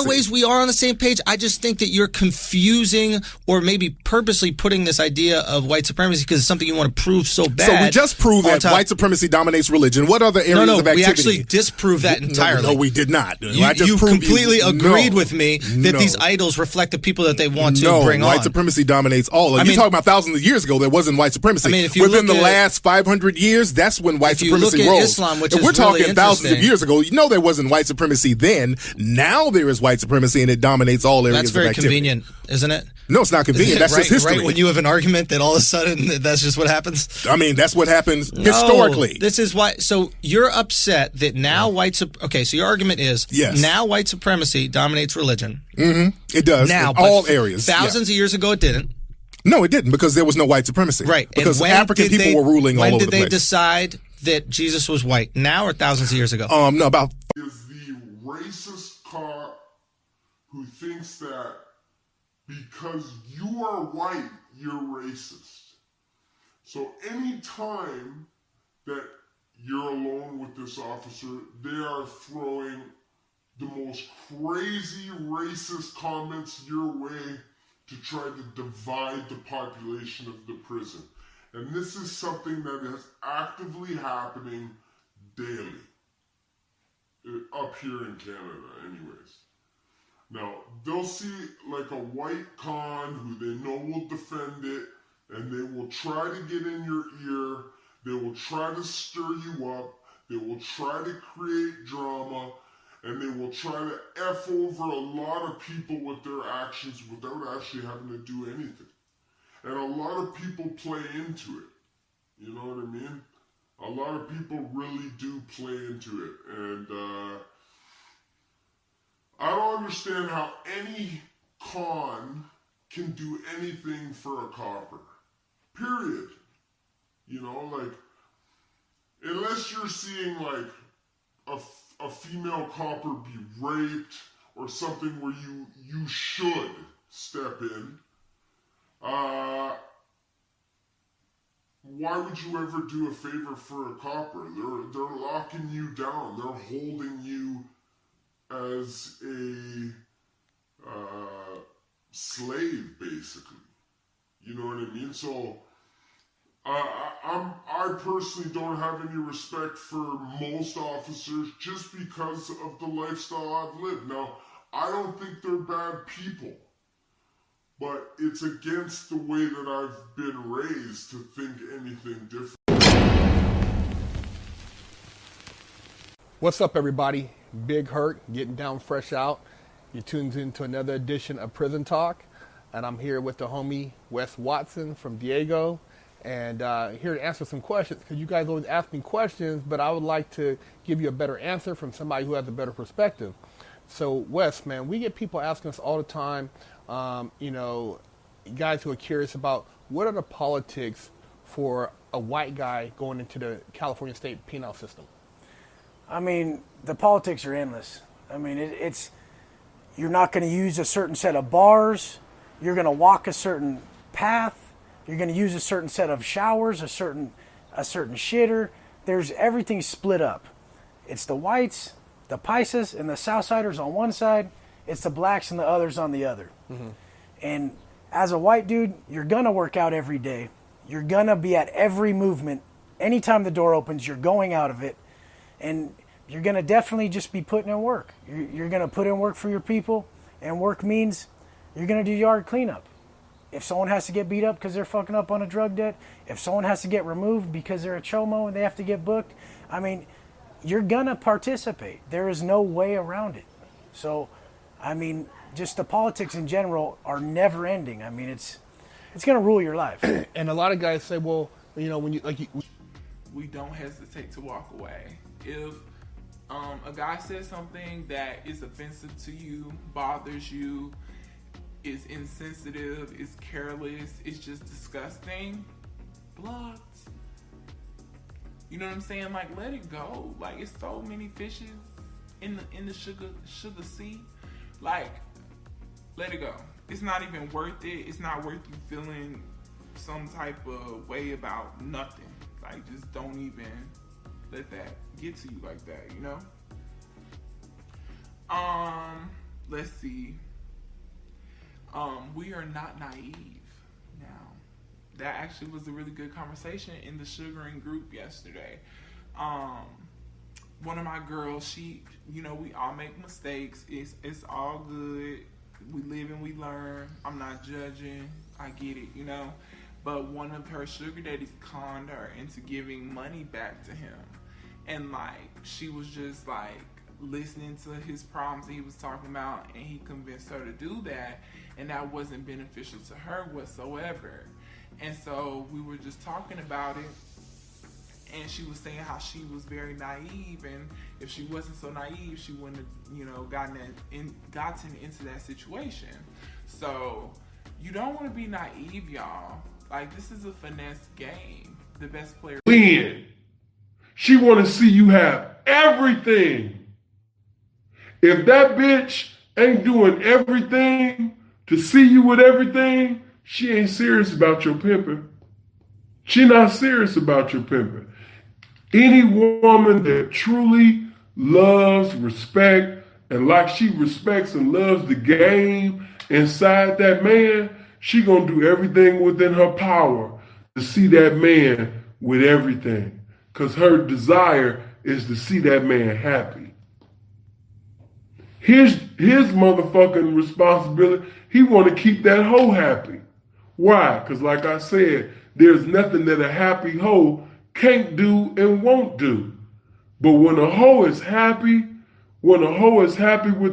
ways, we are on the same page. I just think that you're confusing, or maybe purposely putting this idea of white supremacy because it's something you want to prove so bad. So we just proved that white supremacy dominates religion. What other areas of activity? We actually disproved that entirely. No, we did not. You completely agreed with me that these idols reflect the people that they want to bring on. White supremacy dominates all. You're talking about thousands of years ago, there wasn't white supremacy. Within the last 500 years, that's when white supremacy rose. Islam, which if we're talking really thousands of years ago, there wasn't white supremacy then. Now there is white supremacy, and it dominates all areas of activity. That's very convenient, isn't it? No, it's not convenient. That's just history. Right, when you have an argument that all of a sudden that's just what happens? I mean, that's what happens historically. This is why. So you're upset that now okay, so your argument is now white supremacy dominates religion. Mm-hmm. It does. Now, in all areas. Thousands of years ago, it didn't. No, it didn't, because there was no white supremacy. Right. Because African people were ruling all over the place. When did they decide that Jesus was white? Now or thousands of years ago? No, about... Is the racist cop who thinks that because you are white, you're racist. So any time that you're alone with this officer, they are throwing the most crazy racist comments your way to try to divide the population of the prison. And this is something that is actively happening daily. Up here in Canada, anyways. Now, they'll see like a white con who they know will defend it, and they will try to get in your ear, they will try to stir you up, they will try to create drama, and they will try to F over a lot of people with their actions without actually having to do anything. And a lot of people play into it. You know what I mean? A lot of people really do play into it. And I don't understand how any con can do anything for a copper. Period. Unless you're seeing like a female copper be raped or something where you should step in, why would you ever do a favor for a copper? They're locking you down. They're holding you as a slave, basically. You know what I mean? So I personally don't have any respect for most officers just because of the lifestyle I've lived. Now, I don't think they're bad people, but it's against the way that I've been raised to think anything different. What's up, everybody? Big Hurt, getting down fresh out. You tuned into another edition of Prison Talk, and I'm here with the homie Wes Watson from Diego. And here to answer some questions, because you guys always ask me questions, but I would like to give you a better answer from somebody who has a better perspective. So, Wes, man, we get people asking us all the time, guys who are curious about what are the politics for a white guy going into the California state penal system? I mean, the politics are endless. I mean, it's you're not going to use a certain set of bars. You're going to walk a certain path. You're going to use a certain set of showers, a certain shitter. There's everything split up. It's the whites, the Pisces, and the Southsiders on one side. It's the blacks and the others on the other. Mm-hmm. And as a white dude, you're going to work out every day. You're going to be at every movement. Anytime the door opens, you're going out of it. And you're going to definitely just be putting in work. You're going to put in work for your people. And work means you're going to do yard cleanup. If someone has to get beat up because they're fucking up on a drug debt, if someone has to get removed because they're a chomo and they have to get booked, I mean, you're going to participate. There is no way around it. So, I mean, just the politics in general are never ending. I mean, it's going to rule your life. And a lot of guys say, well, you know, when you we don't hesitate to walk away. If a guy says something that is offensive to you, bothers you, is insensitive, is careless, is just disgusting, blocked. You know what I'm saying? Like, let it go. Like, it's so many fishes in the sugar sea. Like, let it go. It's not even worth it. It's not worth you feeling some type of way about nothing. Like, just don't even let that get to you like that, you know? Let's see. We are not naive now. That actually was a really good conversation in the sugaring group yesterday. One of my girls, she, you know, we all make mistakes. It's all good. We live and we learn. I'm not judging. I get it, you know. But one of her sugar daddies conned her into giving money back to him. And like, she was just like listening to his problems that he was talking about, and he convinced her to do that, and that wasn't beneficial to her whatsoever. And so we were just talking about it, and she was saying how she was very naive, and if she wasn't so naive, she wouldn't have, you know, gotten into that situation. So you don't want to be naive, y'all. Like, this is a finesse game. The best player win. She want to see you have everything. If that bitch ain't doing everything to see you with everything, she ain't serious about your pimping. She not serious about your pimping. Any woman that truly loves, respect, and like she respects and loves the game inside that man, she gonna do everything within her power to see that man with everything. Because her desire is to see that man happy. His motherfucking responsibility, he want to keep that hoe happy. Why? Because like I said, there's nothing that a happy hoe can't do and won't do. But when a hoe is happy with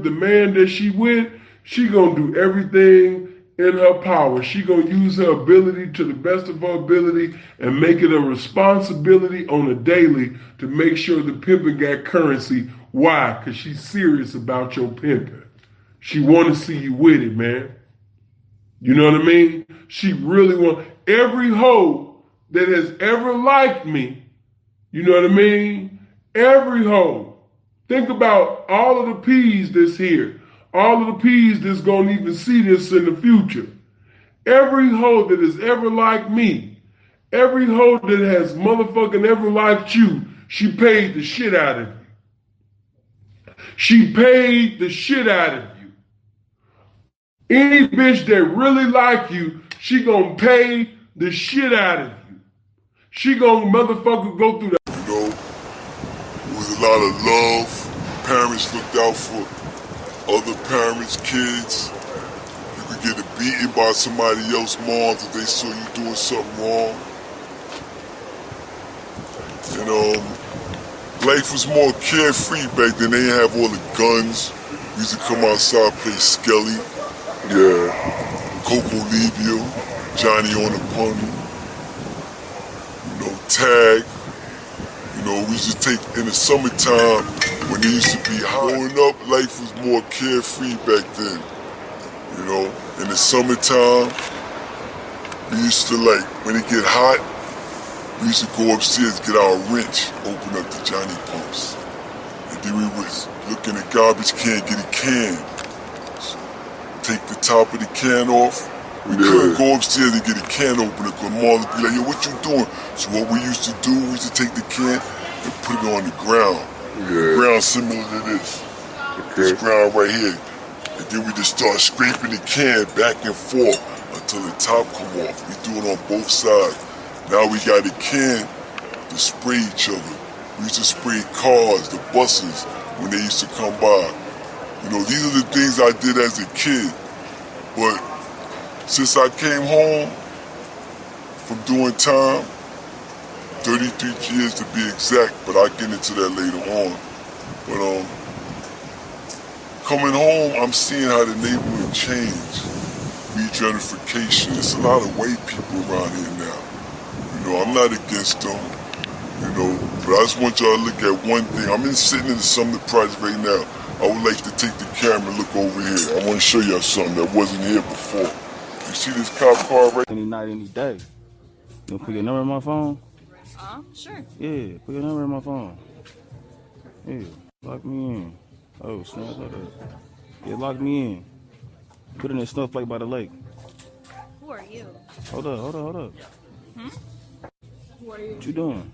the man that she with, she gonna do everything in her power. She gonna use her ability to the best of her ability and make it a responsibility on a daily to make sure the pimping got currency. Why? Because she's serious about your pimping. She want to see you with it, man. You know what I mean? She really want every hoe that has ever liked me. You know what I mean? Every hoe. Think about all of the P's that's here. All of the P's that's gonna even see this in the future. Every hoe that has ever liked me, every hoe that has motherfucking ever liked you, she paid the shit out of you. She paid the shit out of you. Any bitch that really like you, she gonna pay the shit out of you. She gonna motherfucker go through that. You know, it was a lot of love. Parents looked out for other parents' kids. You could get beaten by somebody else's mom if they saw you doing something wrong. And life was more carefree back then. They didn't have all the guns. We used to come outside, play Skelly. Yeah. Coco Livio, Johnny on the Pony. You know, tag. You know, we used to take, in the summertime, when it used to be hot. Growing up, life was more carefree back then. You know, in the summertime, we used to like, when it get hot, we used to go upstairs, get our wrench, open up the Johnny pumps. And then we would look in the garbage can, get a can. So, take the top of the can off. We couldn't go upstairs and get a can opener because Mom would be like, yo, what you doing? So what we used to do, we used to take the can and put it on the ground. The ground similar to this. This ground right here. And then we just start scraping the can back and forth until the top come off. We do it on both sides. Now we got a can to spray each other. We used to spray cars, the buses, when they used to come by. You know, these are the things I did as a kid. But since I came home from doing time, 33 years to be exact, but I'll get into that later on. But coming home, I'm seeing how the neighborhood changed. gentrification. There's a lot of white people around here now. You know, I'm not against them. You know, but I just want y'all to look at one thing. I'm sitting in the Sumner Project right now. I would like to take the camera and look over here. I want to show y'all something that wasn't here before. You see this cop car right? Any night, any day. You put your number in my phone? Sure. Yeah, put your number in my phone. Yeah, lock me in. Oh, snap, hold up. Yeah, lock me in. Put in a snuff plate by the lake. Who are you? Hold up. Hmm? Who are you? What you doing?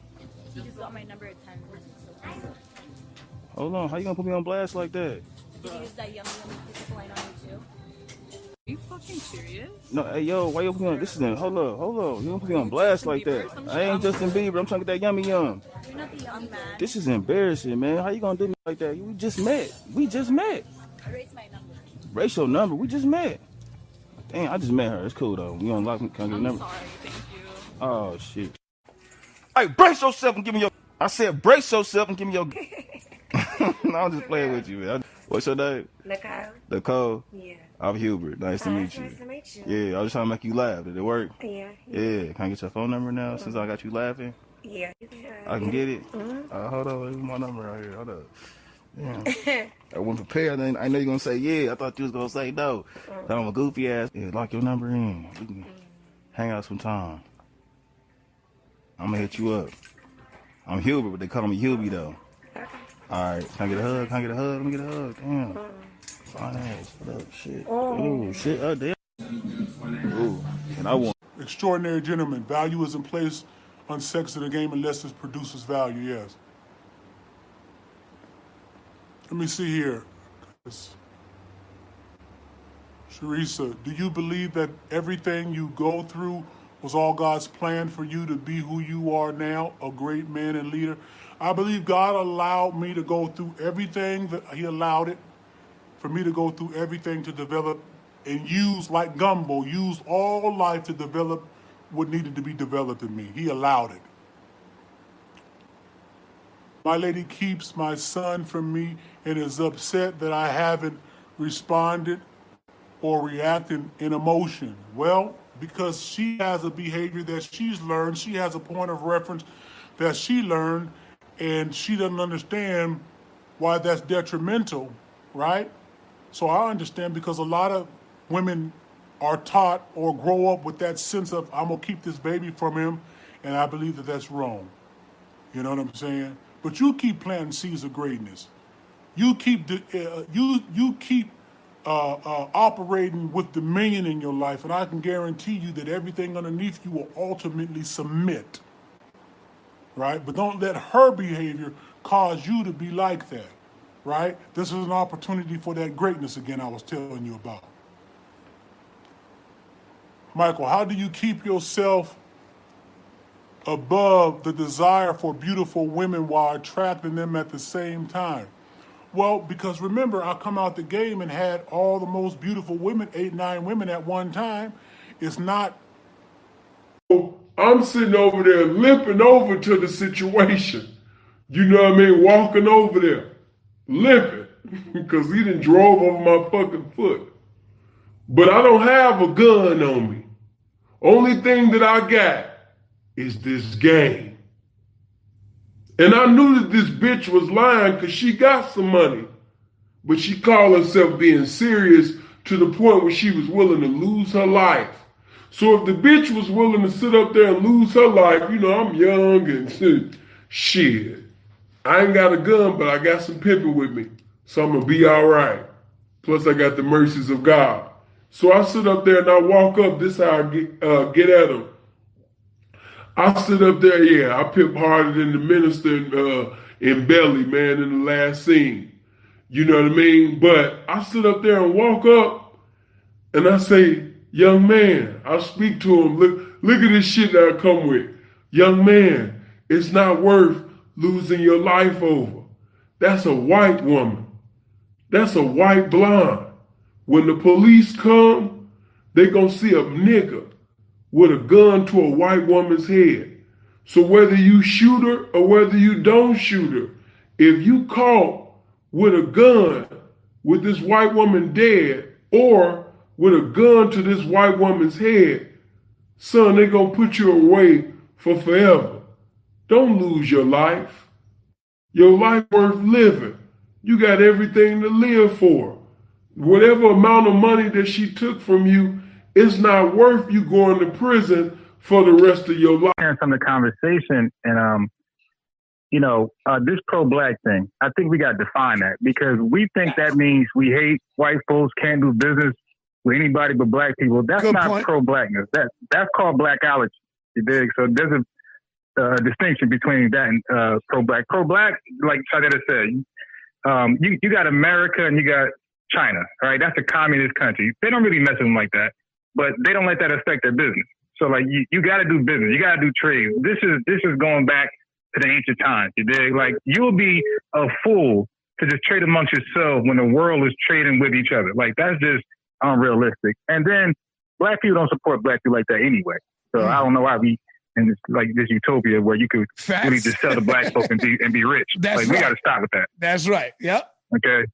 You just got my number at 10. Hold on, how you gonna put me on blast like that? Did you use that yummy piece of line on you too? Are you fucking serious? No, hey, yo, why you put me on, this is in, hold up. You don't put me on blast like that. I ain't Justin Bieber, I'm trying to get that yum. You're not the yummy man. This is embarrassing, man. How you gonna do me like that? We just met. Erase my number. Erase your number, we just met. Damn, I just met her, it's cool though. You gonna lock me, can I get a number? Sorry, thank you. Oh, shit. Hey, brace yourself and give me your, I said brace yourself and give me your. No, I'm just playing with you, man. What's your name? Nicole? Yeah. I'm Hubert. Nice to meet you. Nice to meet you. Yeah, I was just trying to make you laugh. Did it work? Yeah. Yeah. Can I get your phone number now since I got you laughing? Yeah. I can get it? Mm-hmm. Hold on. Here's my number right here. Hold up. Yeah. I wasn't prepared. I know you're going to say yeah. I thought you was going to say no. I'm a goofy ass. Yeah, lock your number in. We can hang out sometime. I'm going to hit you up. I'm Hubert, but they call me Hubie, though. All right. Can I get a hug? Let me get a hug. Damn. Fine ass. What up? Shit. Oh, shit. Oh, damn. Ooh. And I want. Extraordinary gentleman. Value isn't placed on sex in the game unless it produces value, yes. Let me see here. Sharisa, do you believe that everything you go through was all God's plan for you to be who you are now, a great man and leader? I believe God allowed me to go through everything, that He allowed it for me to go through everything to develop and use, like gumbo, use all life to develop what needed to be developed in me. He allowed it. My lady keeps my son from me and is upset that I haven't responded or reacted in emotion. Well, because she has a behavior that she's learned, she has a point of reference that she learned, and she doesn't understand why that's detrimental, right? So I understand, because a lot of women are taught or grow up with that sense of, I'm gonna keep this baby from him, and I believe that that's wrong. You know what I'm saying? But you keep planting seeds of greatness. You keep operating with dominion in your life, and I can guarantee you that everything underneath you will ultimately submit, right? But don't let her behavior cause you to be like that, right? This is an opportunity for that greatness again I was telling you about. Michael, how do you keep yourself above the desire for beautiful women while attracting them at the same time? Well, because remember, I come out the game and had all the most beautiful women, 8, 9 women at one time. It's not. I'm sitting over there limping over to the situation. You know what I mean? Walking over there, limping, because he done drove over my fucking foot. But I don't have a gun on me. Only thing that I got is this game. And I knew that this bitch was lying because she got some money. But she called herself being serious to the point where she was willing to lose her life. So if the bitch was willing to sit up there and lose her life, you know, I'm young and shit. I ain't got a gun, but I got some pimping with me. So I'm going to be all right. Plus I got the mercies of God. So I sit up there and I walk up. This is how I get at them. I sit up there, yeah, I pimp harder than the minister in Belly, man, in the last scene. You know what I mean? But I sit up there and walk up and I say, young man, I speak to him, look at this shit that I come with. Young man, it's not worth losing your life over. That's a white woman. That's a white blonde. When the police come, they gonna see a nigga with a gun to a white woman's head. So whether you shoot her or whether you don't shoot her, if you caught with a gun with this white woman dead, or with a gun to this white woman's head, son, they gonna put you away for forever. Don't lose your life. Your life worth living. You got everything to live for. Whatever amount of money that she took from you, it's not worth you going to prison for the rest of your life. From the conversation, and this pro-black thing, I think we got to define that, because we think that means we hate white folks, can't do business with anybody but black people. That's Good not point. pro-blackness. That's called blackology. You dig? So there's a distinction between that and pro-black. Pro-black, like Shadetta said, you got America and you got China, right? That's a communist country. They don't really mess with them like that, but they don't let that affect their business. So like you got to do business, you got to do trade. This is going back to the ancient times. You dig? Like, you'll be a fool to just trade amongst yourself when the world is trading with each other. Like, that's just unrealistic. And then black people don't support black people like that anyway. So I don't know why we in this, like, this utopia where you could really just sell to black folks and be rich. That's We right. got to stop with that. That's right. Yep. Okay.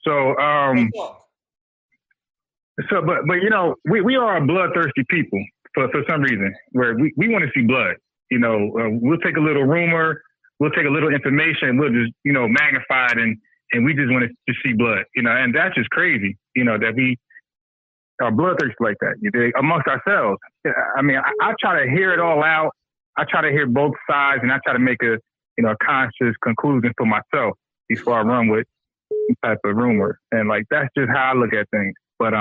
So but we are a bloodthirsty people for some reason, where we want to see blood. We'll take a little rumor, we'll take a little information, we'll just, magnify it, and we just want to see blood, and that's just crazy, that we are bloodthirsty like that, amongst ourselves. I mean, I try to hear it all out. I try to hear both sides, and I try to make a conscious conclusion for myself before I run with some type of rumor. And like, that's just how I look at things. But,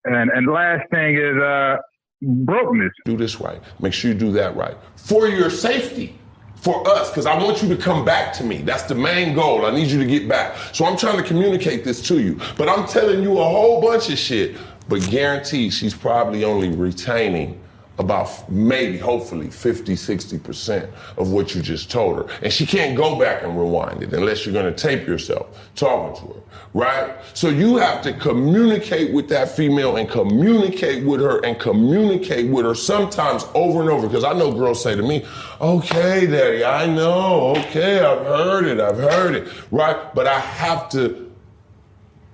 and the last thing is, brokenness. Do this right. Make sure you do that right. For your safety. For us, because I want you to come back to me. That's the main goal. I need you to get back. So I'm trying to communicate this to you. But I'm telling you a whole bunch of shit. But guaranteed, she's probably only retaining about maybe, hopefully, 50, 60% of what you just told her. And she can't go back and rewind it unless you're going to tape yourself talking to her, right? So you have to communicate with that female and communicate with her sometimes over and over. Because I know girls say to me, okay, daddy, I know, okay, I've heard it, right? But I have to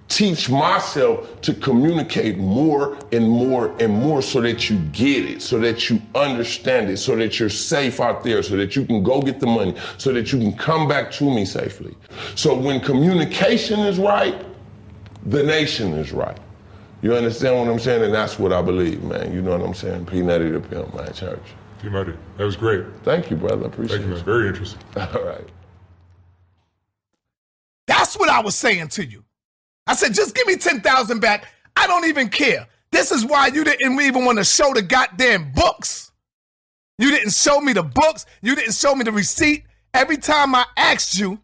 teach myself to communicate more and more and more so that you get it, so that you understand it, so that you're safe out there, so that you can go get the money, so that you can come back to me safely. So when communication is right, the nation is right. You understand what I'm saying? And that's what I believe, man. You know what I'm saying? P. Nutty the Pimp, man, church. P. Nutty, that was great. Thank you, brother. Appreciate it. Thank you, man. Very interesting. All right. That's what I was saying to you. I said, just give me 10,000 back. I don't even care. This is why you didn't even want to show the goddamn books. You didn't show me the books. You didn't show me the receipt. Every time I asked you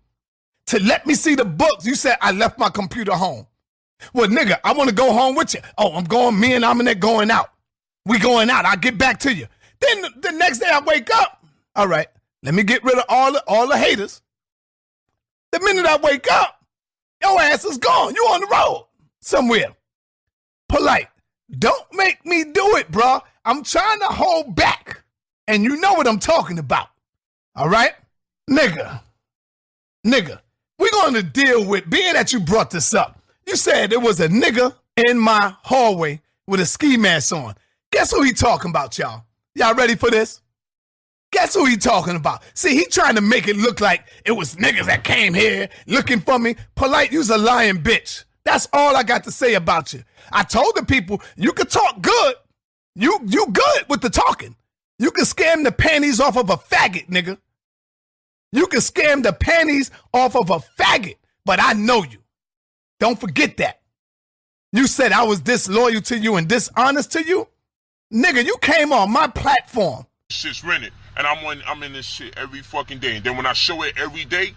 to let me see the books, you said, I left my computer home. Well, nigga, I want to go home with you. Oh, I'm going, me and Aminette going out. We going out. I'll get back to you. Then the next day I wake up. All right, let me get rid of all the haters. The minute I wake up, your ass is gone. You on the road somewhere. Polite. Don't make me do it, bro. I'm trying to hold back. And you know what I'm talking about. All right? Nigga, we're going to deal with, being that you brought this up, you said there was a nigga in my hallway with a ski mask on. Guess who he talking about, y'all? Y'all ready for this? Guess who he talking about? See, he trying to make it look like it was niggas that came here looking for me. Polite, you's a lying bitch. That's all I got to say about you. I told the people, you could talk good. You good with the talking. You can scam the panties off of a faggot, nigga. You can scam the panties off of a faggot, but I know you. Don't forget that. You said I was disloyal to you and dishonest to you? Nigga, you came on my platform. Shit's rented, and I'm in this shit every fucking day. And then when I show it every day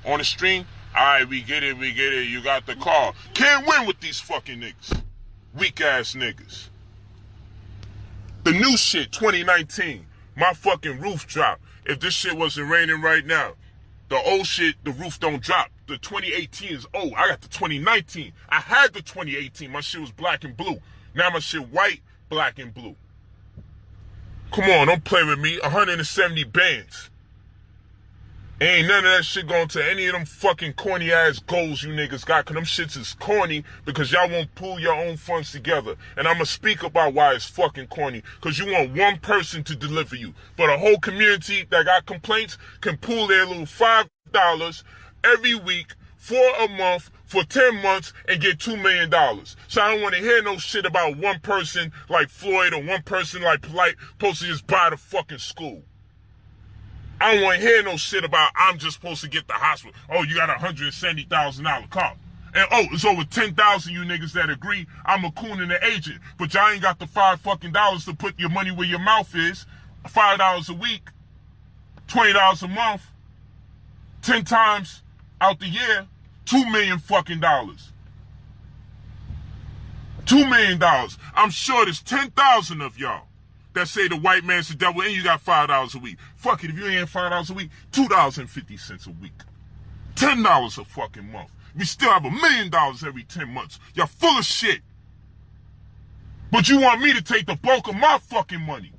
on the stream, all right, we get it, you got the car. Can't win with these fucking niggas. Weak ass niggas. The new shit, 2019, my fucking roof dropped. If this shit wasn't raining right now, the old shit, the roof don't drop. The 2018 is old. I got the 2019. I had the 2018. My shit was black and blue. Now my shit white, black and blue. Come on, don't play with me. 170 bands. Ain't none of that shit going to any of them fucking corny ass goals you niggas got, cause them shits is corny because y'all won't pull your own funds together. And I'ma speak about why it's fucking corny, cause you want one person to deliver you. But a whole community that got complaints can pull their little $5 every week for a month, for 10 months, and get $2 million. So I don't want to hear no shit about one person like Floyd or one person like Polite supposed to just buy the fucking school. I don't want to hear no shit about I'm just supposed to get the hospital. Oh, you got a $170,000 car. And oh, it's over 10,000 you niggas that agree I'm a coon and an agent. But y'all ain't got the $5 to put your money where your mouth is. $5 a week, $20 a month, 10 times out the year, $2 million fucking dollars. $2 million. I'm sure there's 10,000 of y'all that say the white man's the devil and you got $5 a week. Fuck it, if you ain't $5 a week, $2.50 a week. $10 a fucking month. We still have $1 million every 10 months. Y'all full of shit. But you want me to take the bulk of my fucking money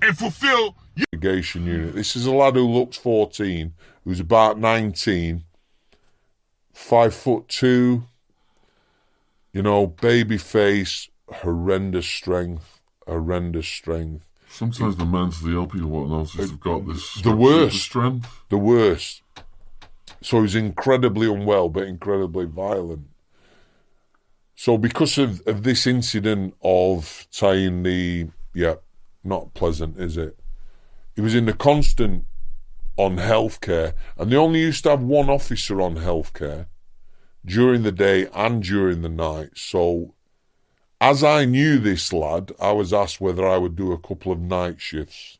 and fulfill your investigation unit. This is a lad who looks 14, who's about 19, 5'2", you know, baby face, horrendous strength. Sometimes the mentally ill people won't notice they've got this strength. The worst. So he's incredibly unwell, but incredibly violent. So because of this incident of tying the, not pleasant, is it? He was in the constant on healthcare, and they only used to have one officer on healthcare during the day and during the night. So as I knew this lad, I was asked whether I would do a couple of night shifts.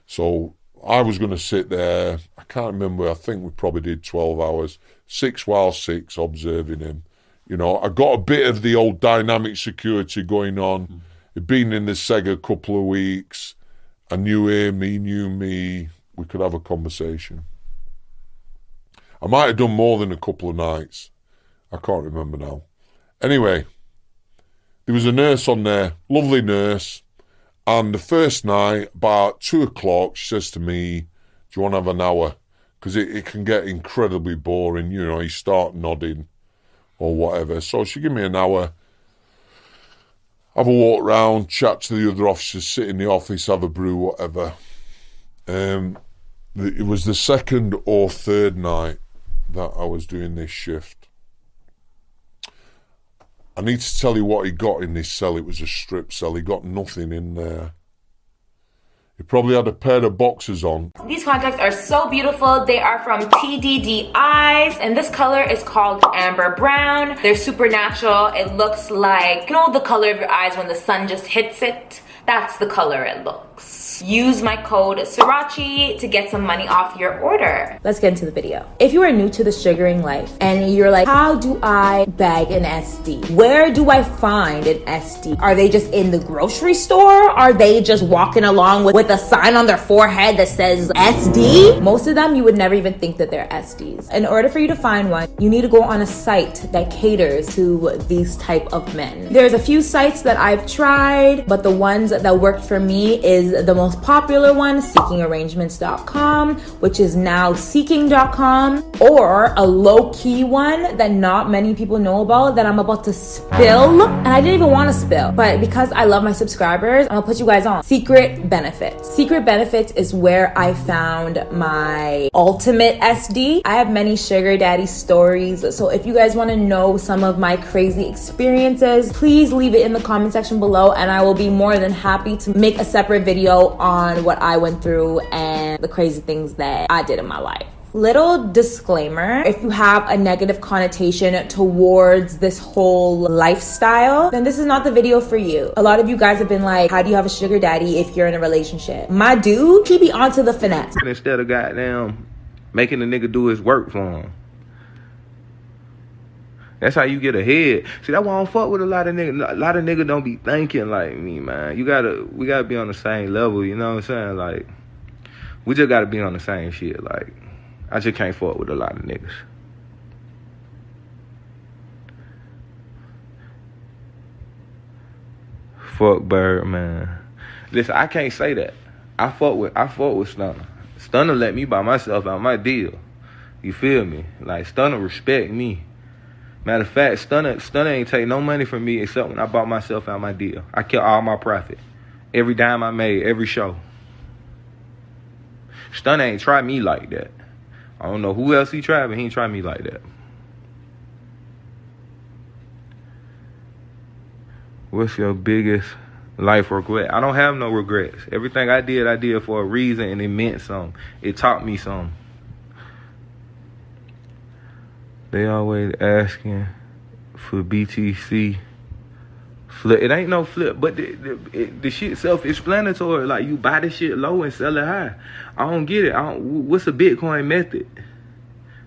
So I was going to sit there, I can't remember, I think we probably did 12 hours, 6 while 6, observing him. You know, I got a bit of the old dynamic security going on. He'd been in the SEG a couple of weeks. I knew him, he knew me. We could have a conversation. I might have done more than a couple of nights. I can't remember now. Anyway, there was a nurse on there, lovely nurse. And the first night, about 2 o'clock, she says to me, do you want to have an hour? Because it can get incredibly boring. You know, you start nodding or whatever. So she gave me an hour. Have a walk round, chat to the other officers, sit in the office, have a brew, whatever. It was the second or third night that I was doing this shift. I need to tell you what he got in this cell. It was a strip cell. He got nothing in there. He probably had a pair of boxers on. These contacts are so beautiful. They are from TDD Eyes, and this color is called Amber Brown. They're super natural. It looks like, you know, the color of your eyes when the sun just hits it? That's the color it looks. Use my code Sriracha to get some money off your order. Let's get into the video. If you are new to the sugaring life and you're like, how do I bag an SD? Where do I find an SD? Are they just in the grocery store? Are they just walking along with a sign on their forehead that says SD? Most of them, you would never even think that they're SDs. In order for you to find one, you need to go on a site that caters to these type of men. There's a few sites that I've tried, but the ones that worked for me is the most popular one, seekingarrangements.com, which is now seeking.com, or a low-key one that not many people know about that I'm about to spill, and I didn't even want to spill, but because I love my subscribers, I'll put you guys on. Secret Benefits. Secret Benefits is where I found my ultimate SD. I have many sugar daddy stories, so if you guys want to know some of my crazy experiences, please leave it in the comment section below, and I will be more than happy to make a separate video on what I went through and the crazy things that I did in my life. Little disclaimer, if you have a negative connotation towards this whole lifestyle, then this is not the video for you. A lot of you guys have been like, how do you have a sugar daddy if you're in a relationship? My dude, he be onto the finesse. Instead of goddamn making the nigga do his work for him. That's how you get ahead. See, that's why I don't fuck with a lot of niggas. A lot of niggas don't be thinking like me, man. We gotta be on the same level, you know what I'm saying? Like, we just gotta be on the same shit. Like, I just can't fuck with a lot of niggas. Fuck Bird, man. Listen, I can't say that. I fuck with Stunner. Stunner let me buy myself out my deal. You feel me? Like, Stunner respect me. Matter of fact, Stunner ain't take no money from me except when I bought myself out my deal. I kept all my profit. Every dime I made, every show. Stunner ain't try me like that. I don't know who else he tried, but he ain't try me like that. What's your biggest life regret? I don't have no regrets. Everything I did for a reason, and it meant something. It taught me something. They always asking for BTC flip. It ain't no flip, but the shit self-explanatory. Like, you buy the shit low and sell it high. I don't get it. What's a Bitcoin method?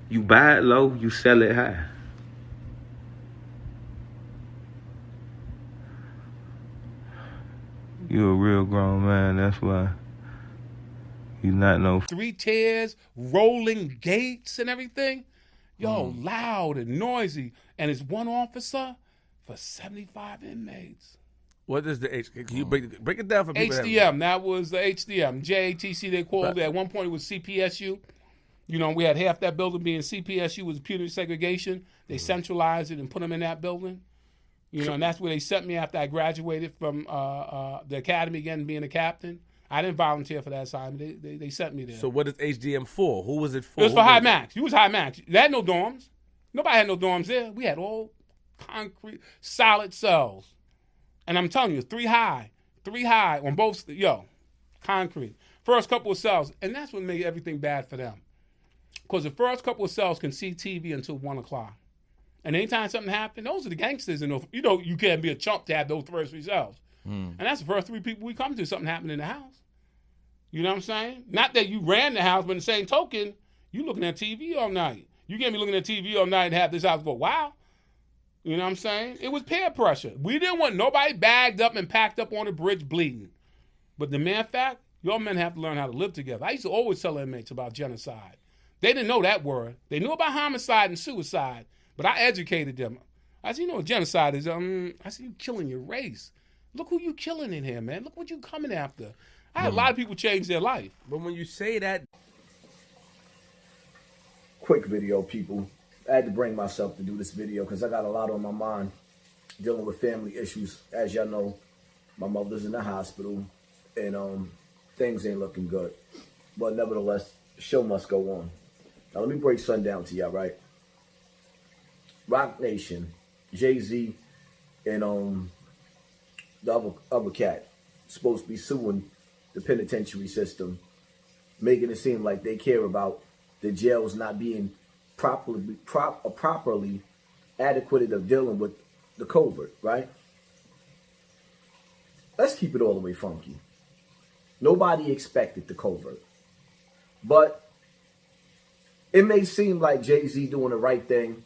You buy it low, you sell it high. You a real grown man, that's why you not no 3 tiers, rolling gates and everything. Yo, loud and noisy. And it's one officer for 75 inmates. What is the HDM? Can you break it down for people? HDM, that was the HDM. JATC, they called it. At one point, it was CPSU. You know, we had half that building being CPSU, was punitive segregation. They centralized it and put them in that building. You know, and that's where they sent me after I graduated from the academy again, being a captain. I didn't volunteer for that assignment. They sent me there. So what is HDM for? Who was it for? It was for high max. You was high max. They had no dorms. Nobody had no dorms there. We had all concrete, solid cells. And I'm telling you, 3 high on both, concrete. First couple of cells. And that's what made everything bad for them. Because the first couple of cells can see TV until 1 o'clock. And anytime something happened, those are the gangsters. And you can't be a chump to have those first 3 cells. And that's the first 3 people we come to. Something happened in the house. You know what I'm saying? Not that you ran the house, but in the same token, you looking at TV all night. You can't be looking at TV all night and have this house go, wow. You know what I'm saying? It was peer pressure. We didn't want nobody bagged up and packed up on the bridge bleeding. But the mere fact, y'all men have to learn how to live together. I used to always tell inmates about genocide. They didn't know that word. They knew about homicide and suicide, but I educated them. I said, you know what genocide is? I said, you killing your race. Look who you killing in here, man. Look what you coming after. I had a lot of people change their life. But when you say that... Quick video, people. I had to bring myself to do this video because I got a lot on my mind dealing with family issues. As y'all know, my mother's in the hospital and things ain't looking good. But nevertheless, the show must go on. Now let me break something down to y'all, right? Rock Nation, Jay-Z, and the other cat supposed to be suing the penitentiary system, making it seem like they care about the jails not being properly adequate of dealing with the COVID, right? Let's keep it all the way funky. Nobody expected the COVID, but it may seem like Jay-Z doing the right thing.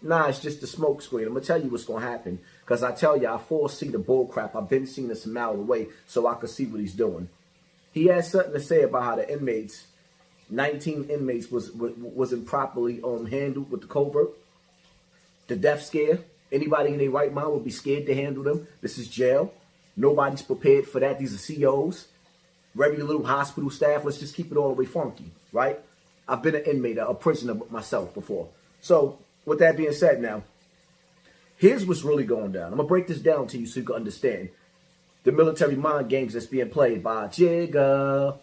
Nah, it's just a smoke screen. I'm gonna tell you what's gonna happen, because I tell you, I foresee the bull crap. I've been seeing this a mile away, so I could see what he's doing. He has something to say about how the inmates, 19 inmates, wasn't properly handled with the covert. The death scare. Anybody in their right mind would be scared to handle them. This is jail. Nobody's prepared for that. These are COs, regular little hospital staff. Let's just keep it all the way funky, right? I've been an inmate, a prisoner myself before. So with that being said, now, here's what's really going down. I'm going to break this down to you so you can understand the military mind games that's being played by Jigga.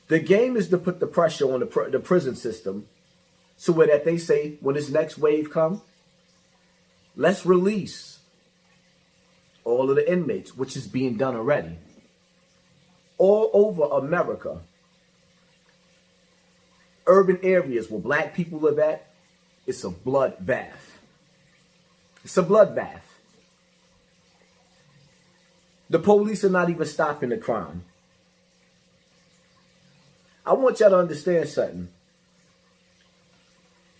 The game is to put the pressure on the prison system so that they say, when this next wave comes, let's release all of the inmates, which is being done already. All over America, urban areas where black people live at, it's a bloodbath. It's a bloodbath. The police are not even stopping the crime. I want y'all to understand something.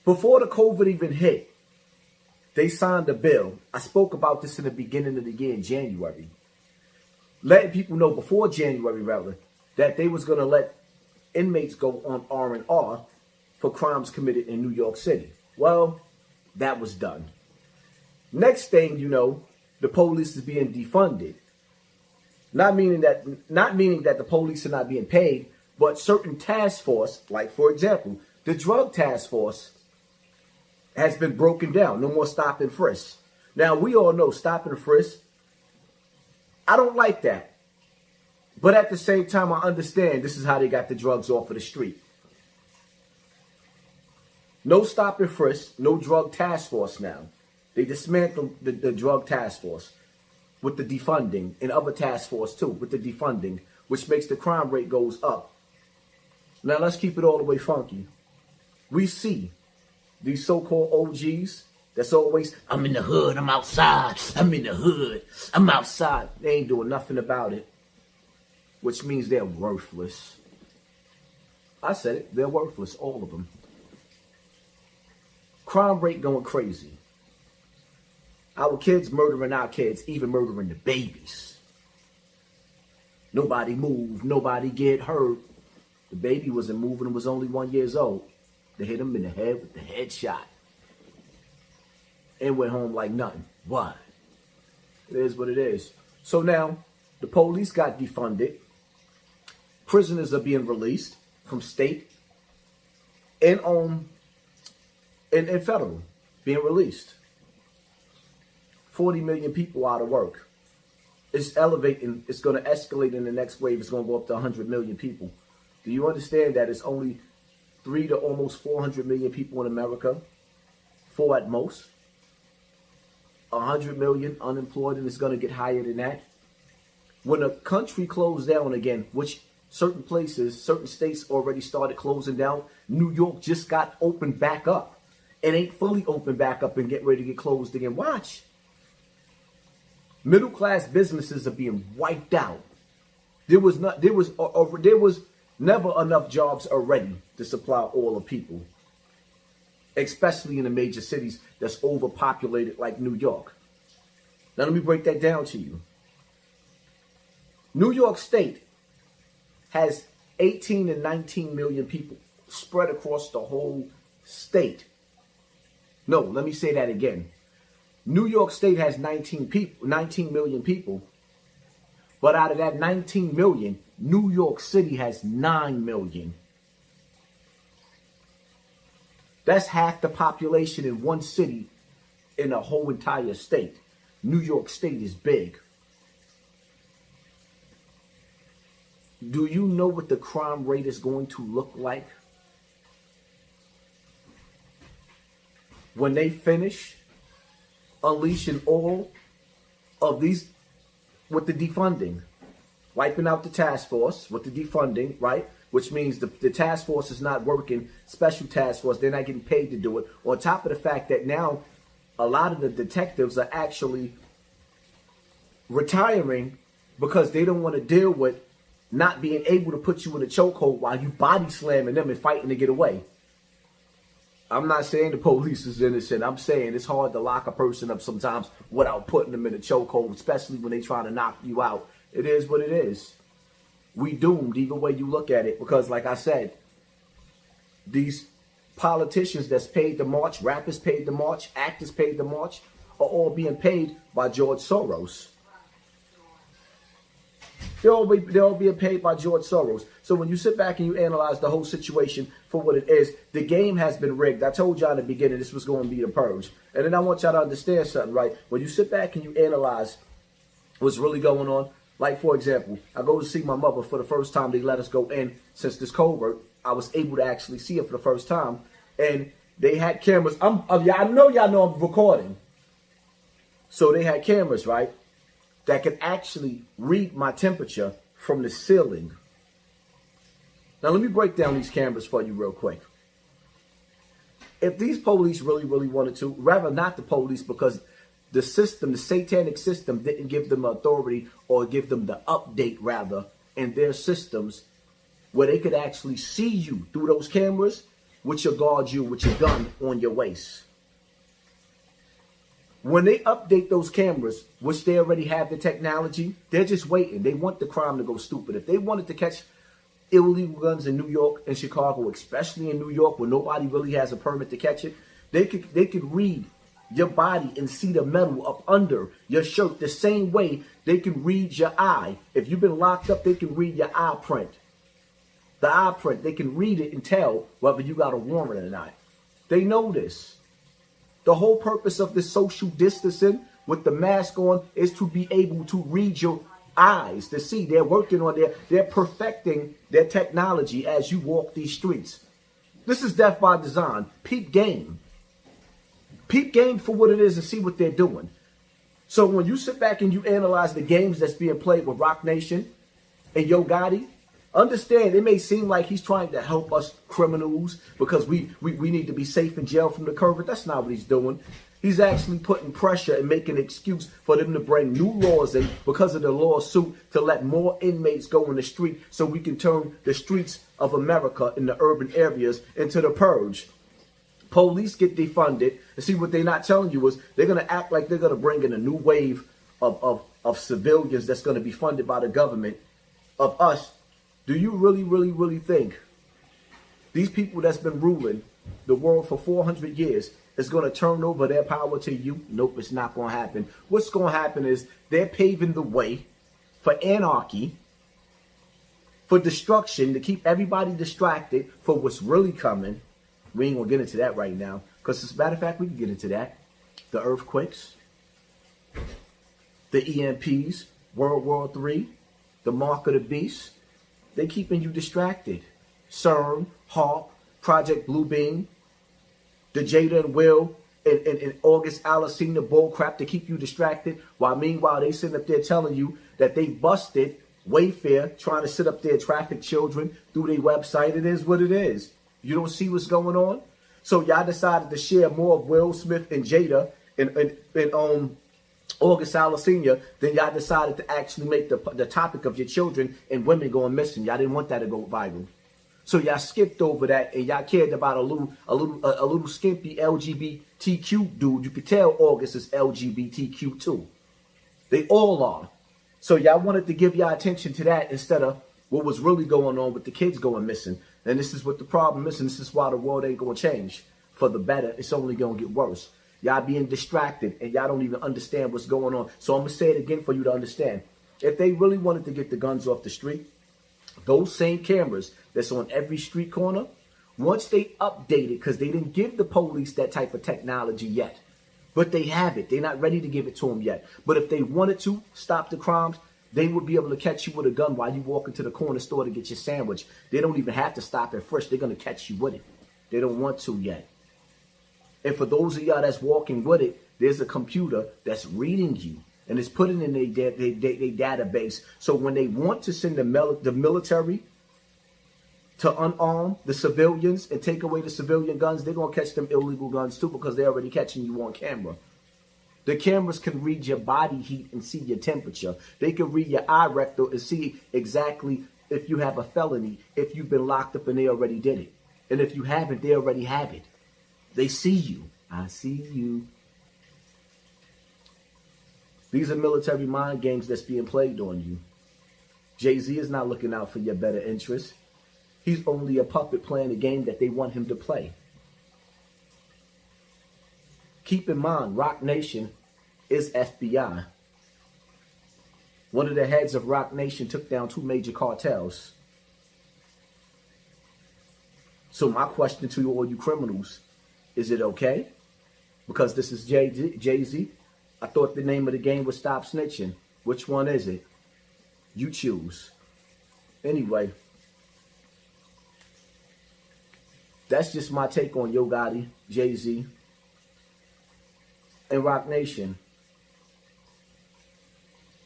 Before the COVID even hit, they signed a bill. I spoke about this in the beginning of the year in January. Letting people know before January, rather, that they was going to let inmates go on R&R for crimes committed in New York City. Well, that was done. Next thing you know, the police is being defunded. Not meaning that the police are not being paid, but certain task force, like for example, the drug task force has been broken down. No more stop and frisk. Now we all know stop and frisk. I don't like that. But at the same time, I understand this is how they got the drugs off of the street. No stop and frisk, no drug task force now. They dismantled the drug task force with the defunding, and other task force too with the defunding, which makes the crime rate goes up. Now let's keep it all the way funky. We see these so-called OGs that's always, I'm in the hood, I'm outside, I'm in the hood, I'm outside. They ain't doing nothing about it, which means they're worthless. I said it, they're worthless, all of them. Crime rate going crazy. Our kids murdering our kids, even murdering the babies. Nobody moved, nobody get hurt. The baby wasn't moving and was only 1 year old. They hit him in the head with the headshot. And went home like nothing. Why? It is what it is. So now, the police got defunded. Prisoners are being released from state and federal, being released. 40 million people out of work. It's elevating. It's going to escalate in the next wave. It's going to go up to 100 million people. Do you understand that it's only 3 to almost 400 million people in America? 4 at most. 100 million unemployed, and it's going to get higher than that. When a country closed down again, which certain places, certain states already started closing down, New York just got opened back up. It ain't fully opened back up and get ready to get closed again. Watch. Middle class businesses are being wiped out. There was never enough jobs already to supply all the people, especially in the major cities that's overpopulated like New York. Now let me break that down to you. New York State has 18 and 19 million people spread across the whole state. No, let me say that again. New York State has 19 million people, but out of that 19 million, New York City has 9 million. That's half the population in one city in a whole entire state. New York State is big. Do you know what the crime rate is going to look like when they finish unleashing all of these with the defunding, wiping out the task force with the defunding, right? Which means the task force is not working, special task force, they're not getting paid to do it. On top of the fact that now a lot of the detectives are actually retiring because they don't want to deal with not being able to put you in a chokehold while you body slamming them and fighting to get away. I'm not saying the police is innocent. I'm saying it's hard to lock a person up sometimes without putting them in a chokehold, especially when they trying to knock you out. It is what it is. We doomed either way you look at it because, like I said, these politicians that's paid to march, rappers paid to march, actors paid to march, are all being paid by George Soros. They're all being paid by George Soros. So when you sit back and you analyze the whole situation for what it is, the game has been rigged. I told y'all in the beginning this was going to be the purge. And then I want y'all to understand something, right? When you sit back and you analyze what's really going on, like, for example, I go to see my mother for the first time. They let us go in since this covert. I was able to actually see her for the first time. And they had cameras. I know y'all know I'm recording. So they had cameras, right, that could actually read my temperature from the ceiling. Now, let me break down these cameras for you real quick. If these police really, really wanted to, rather not the police, because the system, the satanic system, didn't give them authority or give them the update, rather, in their systems where they could actually see you through those cameras, which will guard you with your gun on your waist. When they update those cameras, which they already have the technology, they're just waiting. They want the crime to go stupid. If they wanted to catch illegal guns in New York and Chicago, especially in New York where nobody really has a permit to catch it, they could read your body and see the metal up under your shirt the same way they can read your eye. If you've been locked up, they can read your eye print. The eye print, they can read it and tell whether you got a warrant or not. They know this. The whole purpose of this social distancing with the mask on is to be able to read your eyes, to see. They're working on they're perfecting their technology as you walk these streets. This is death by design. Peep game. Peep game for what it is and see what they're doing. So when you sit back and you analyze the games that's being played with Rock Nation and Yo Gotti, understand it may seem like he's trying to help us criminals because we need to be safe in jail from the COVID. That's not what he's doing. He's actually putting pressure and making an excuse for them to bring new laws in because of the lawsuit to let more inmates go in the street so we can turn the streets of America in the urban areas into the purge. Police get defunded. And see, what they're not telling you is they're going to act like they're going to bring in a new wave of civilians that's going to be funded by the government of us. Do you really think these people that's been ruling the world for 400 years is going to turn over their power to you? Nope, it's not going to happen. What's going to happen is they're paving the way for anarchy, for destruction, to keep everybody distracted for what's really coming. We ain't going to get into that right now because, as a matter of fact, we can get into that. The earthquakes, the EMPs, World War III, the mark of the beast. They keeping you distracted. CERN, HARP, Project Bluebeam, the Jada and Will, and August Alsina bull crap to keep you distracted. While meanwhile, they sitting up there telling you that they busted Wayfair trying to sit up there traffic children through their website. It is what it is. You don't see what's going on? So y'all decided to share more of Will Smith and Jada and August Alsina, then y'all decided to actually make the topic of your children and women going missing. Y'all didn't want that to go viral. So y'all skipped over that and y'all cared about a little skimpy LGBTQ dude. You could tell August is LGBTQ too. They all are. So y'all wanted to give y'all attention to that instead of what was really going on with the kids going missing. And this is what the problem is, and this is why the world ain't going to change for the better. It's only going to get worse. Y'all being distracted, and y'all don't even understand what's going on. So I'm going to say it again for you to understand. If they really wanted to get the guns off the street, those same cameras that's on every street corner, once they update it, because they didn't give the police that type of technology yet, but they have it. They're not ready to give it to them yet. But if they wanted to stop the crimes, they would be able to catch you with a gun while you walk into the corner store to get your sandwich. They don't even have to stop at first. They're going to catch you with it. They don't want to yet. And for those of y'all that's walking with it, there's a computer that's reading you. And it's putting in their database. So when they want to send the military to unarm the civilians and take away the civilian guns, they're going to catch them illegal guns too because they're already catching you on camera. The cameras can read your body heat and see your temperature. They can read your eye rectal and see exactly if you have a felony, if you've been locked up and they already did it. And if you haven't, they already have it. They see you. I see you. These are military mind games that's being played on you. Jay-Z is not looking out for your better interests. He's only a puppet playing a game that they want him to play. Keep in mind, Rock Nation is FBI. One of the heads of Rock Nation took down 2 major cartels. So my question to all you criminals, is it okay? Because this is Jay-Z. I thought the name of the game was Stop Snitching. Which one is it? You choose. Anyway, that's just my take on Yo Gotti, Jay-Z, and Rock Nation.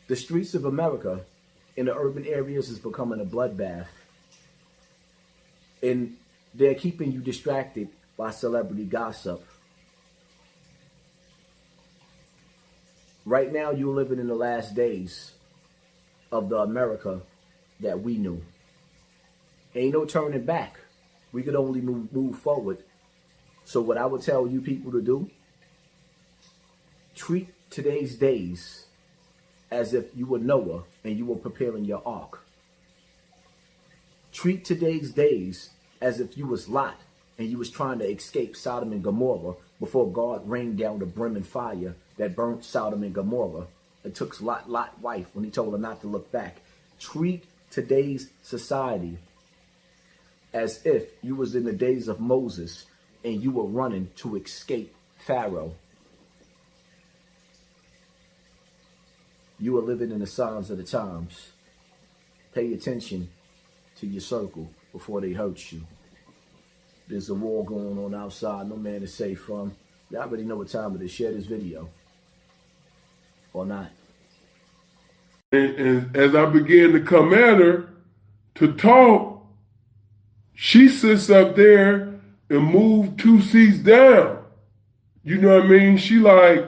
The streets of America in the urban areas is becoming a bloodbath. And they're keeping you distracted by celebrity gossip. Right now, you're living in the last days of the America that we knew. Ain't no turning back. We could only move forward. So what I would tell you people to do, treat today's days as if you were Noah and you were preparing your ark. Treat today's days as if you was Lot and you was trying to escape Sodom and Gomorrah before God rained down the brimming fire that burnt Sodom and Gomorrah. It took Lot's wife when he told her not to look back. Treat today's society as if you was in the days of Moses and you were running to escape Pharaoh. You are living in the signs of the times. Pay attention to your circle before they hurt you. There's a war going on outside. No man is safe from. Y'all already know what time it is. Share this video. Or not. And as I began to come at her to talk, she sits up there and moved 2 seats down. You know what I mean? She like,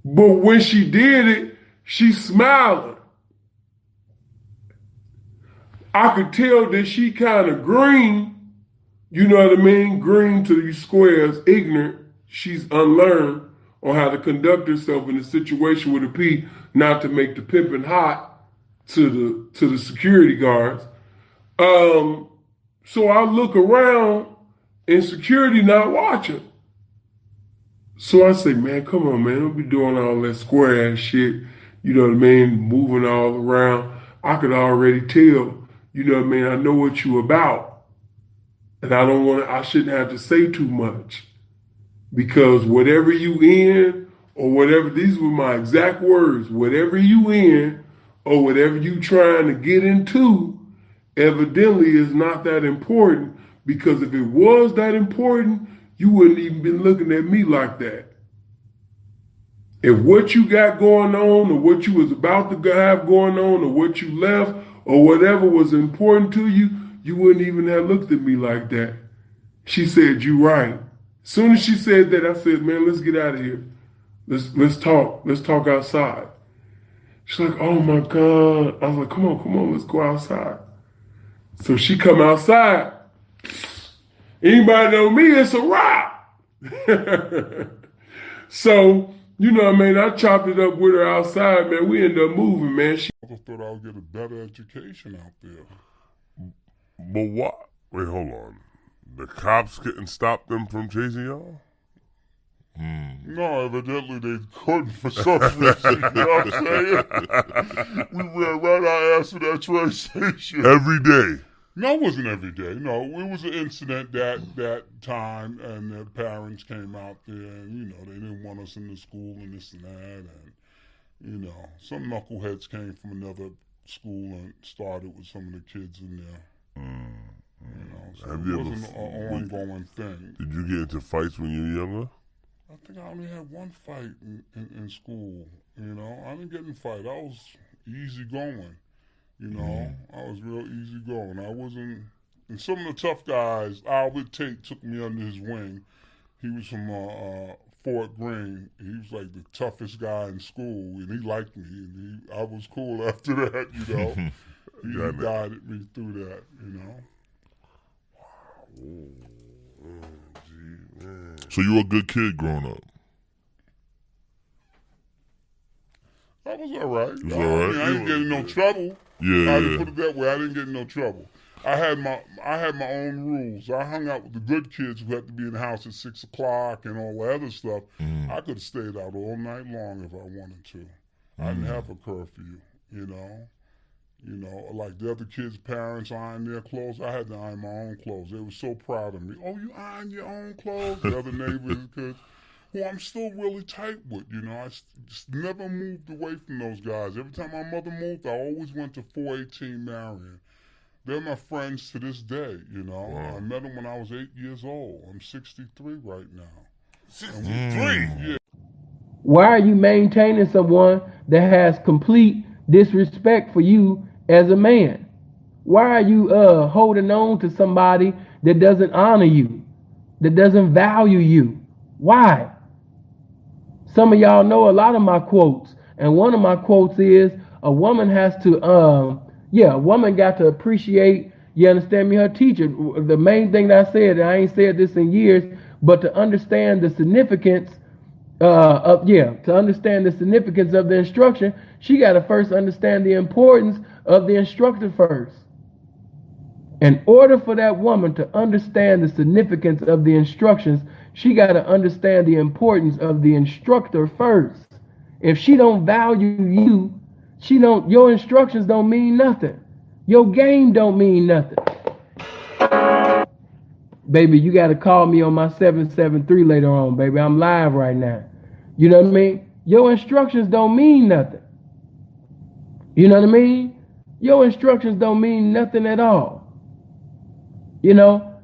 but when she did it, she smiling. I could tell that she kind of green, you know what I mean? Green to these squares, ignorant. She's unlearned on how to conduct herself in a situation with a P, not to make the pimping hot to the security guards. So I look around and security not watching. So I say, man, come on, man, don't be doing all that square ass shit. You know what I mean? Moving all around. I could already tell, you know what I mean? I know what you about. And I shouldn't have to say too much. Because whatever you in, or whatever, these were my exact words, whatever you in, or whatever you trying to get into, evidently is not that important. Because if it was that important, you wouldn't even been looking at me like that. If what you got going on, or what you was about to have going on, or what you left, or whatever was important to you, you wouldn't even have looked at me like that. She said, you right. As soon as she said that, I said, man, let's get out of here. Let's talk. Let's talk outside. She's like, oh my God. I was like, come on, let's go outside. So she come outside. Anybody know me, it's a rock. So, you know what I mean? I chopped it up with her outside, man. We ended up moving, man. I thought I would get a better education out there. But what? Wait, hold on. The cops couldn't stop them from chasing y'all? No, evidently they couldn't for some reason. You know what I'm saying? We ran right our ass to that train station. Every day? No, it wasn't every day. No, it was an incident that time, and their parents came out there, and, you know, they didn't want us in the school and this and that, and, you know, some knuckleheads came from another school and started with some of the kids in there. You know, so it wasn't an ongoing thing. Did you get into fights when you were younger? I think I only had one fight in school, you know. I didn't get in a fight. I was easy going, you know. I was real easy going. I wasn't, and some of the tough guys, Albert Tate took me under his wing. He was from Fort Greene. He was like the toughest guy in school, and he liked me. And I was cool after that, you know. He guided me through that, you know. So you were a good kid growing up? I was all right. You was all right? I didn't get in no trouble. Yeah, I didn't put it that way. I didn't get in no trouble. I had my own rules. I hung out with the good kids who had to be in the house at 6 o'clock and all the other stuff. I could have stayed out all night long if I wanted to. I didn't have a curfew, you know. You know, like the other kids' parents ironed their clothes. I had to iron my own clothes. They were so proud of me. Oh, you iron your own clothes? The other neighbors, kids, who I'm still really tight with, you know. I just never moved away from those guys. Every time my mother moved, I always went to 418 Marion. They're my friends to this day, you know. Wow. I met them when I was 8 years old. I'm 63 right now. 63? Yeah. Why are you maintaining someone that has complete disrespect for you as a man? Why are you holding on to somebody that doesn't honor you, that doesn't value you? Why? Some of y'all know a lot of my quotes, and one of my quotes is, a woman has to, a woman got to appreciate, you understand me, her teacher. The main thing that I said, and I ain't said this in years, but to understand the significance to understand the significance of the instruction, she got to first understand the importance of the instructor first. In order for that woman to understand the significance of the instructions, she got to understand the importance of the instructor first. If she don't value you, your instructions don't mean nothing. Your game don't mean nothing. Baby, you got to call me on my 773 later on, baby. I'm live right now. You know what I mean? Your instructions don't mean nothing. You know what I mean? Your instructions don't mean nothing at all. You know,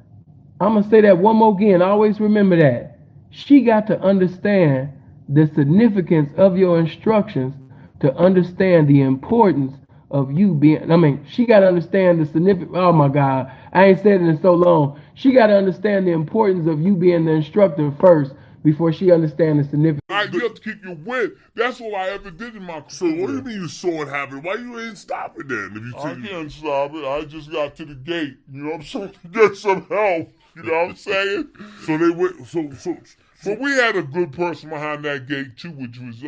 I'm going to say that one more again. Always remember that. She got to understand the significance of your instructions to understand the importance of you being, she got to understand the significance. Oh my God, I ain't said it in so long. She got to understand the importance of you being the instructor first before she understands the significance. You have to keep your wit. That's all I ever did in my career. So what do you mean you saw it happen? Why you ain't stop it then? If you I can't stop it. I just got to the gate. You know what I'm saying? To get some help. You know what I'm saying? So they went. So we had a good person behind that gate too, which was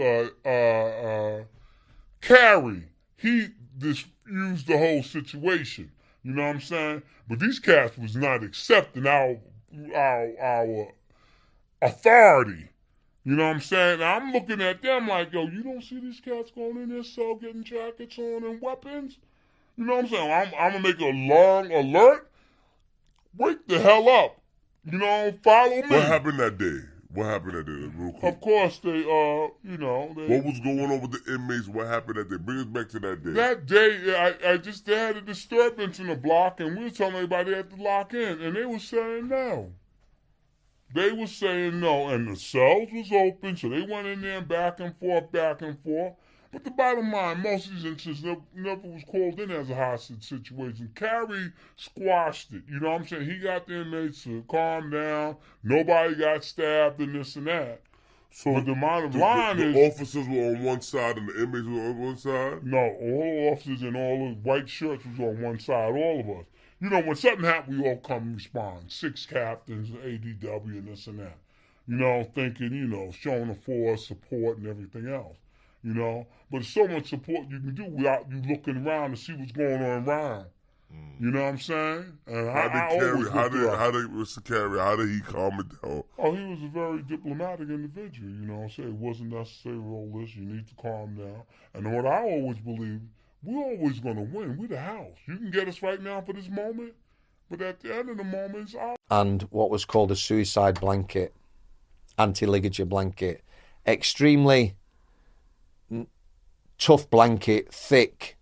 Carrie. He diffused the whole situation. You know what I'm saying? But these cats was not accepting our authority. You know what I'm saying? Now, I'm looking at them like, yo, you don't see these cats going in there cell getting jackets on and weapons? You know what I'm saying? I'm going to make a long alert. Wake the hell up. You know, follow me. What happened that day? Real quick? Of course, they. What was going on with the inmates? What happened that day? Bring us back to that day. That day, they had a disturbance in the block, and we were telling everybody they had to lock in, and they were saying no. They were saying no, and the cells was open, so they went in there back and forth. But the bottom line, most of these incidents never was called in as a hostage situation. Carrie squashed it. You know what I'm saying? He got the inmates to calm down. Nobody got stabbed and this and that. So but the bottom line is... The officers were on one side and the inmates were on one side? No, all officers and all the white shirts was on one side, all of us. You know, when something happened, we all come and respond. 6 captains, ADW, and this and that. You know, thinking, showing the force, support, and everything else. You know, but there's so much support you can do without you looking around to see what's going on around. You know what I'm saying? And how did Mr. Carey, how did he calm it down? Oh, he was a very diplomatic individual. You know what I'm saying? It wasn't necessary all this. You need to calm down. And what I always believe, we're always going to win. We're the house. You can get us right now for this moment, but at the end of the moment, it's out. And what was called a suicide blanket, anti-ligature blanket. Extremely tough blanket, thick,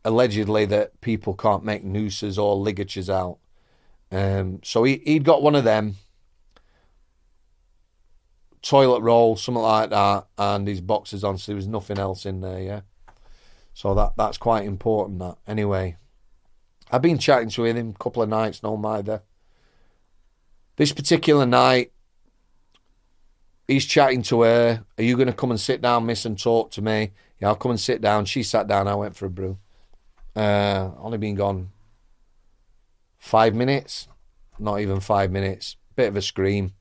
allegedly that people can't make nooses or ligatures out. So he'd got one of them, toilet roll, something like that, and his boxers on, so there was nothing else in there, yeah? So that's quite important, that. Anyway, I've been chatting to him a couple of nights, no matter. This particular night, he's chatting to her. Are you going to come and sit down, miss, and talk to me? Yeah, I'll come and sit down. She sat down. I went for a brew. Only been gone 5 minutes. Not even 5 minutes. Bit of a scream.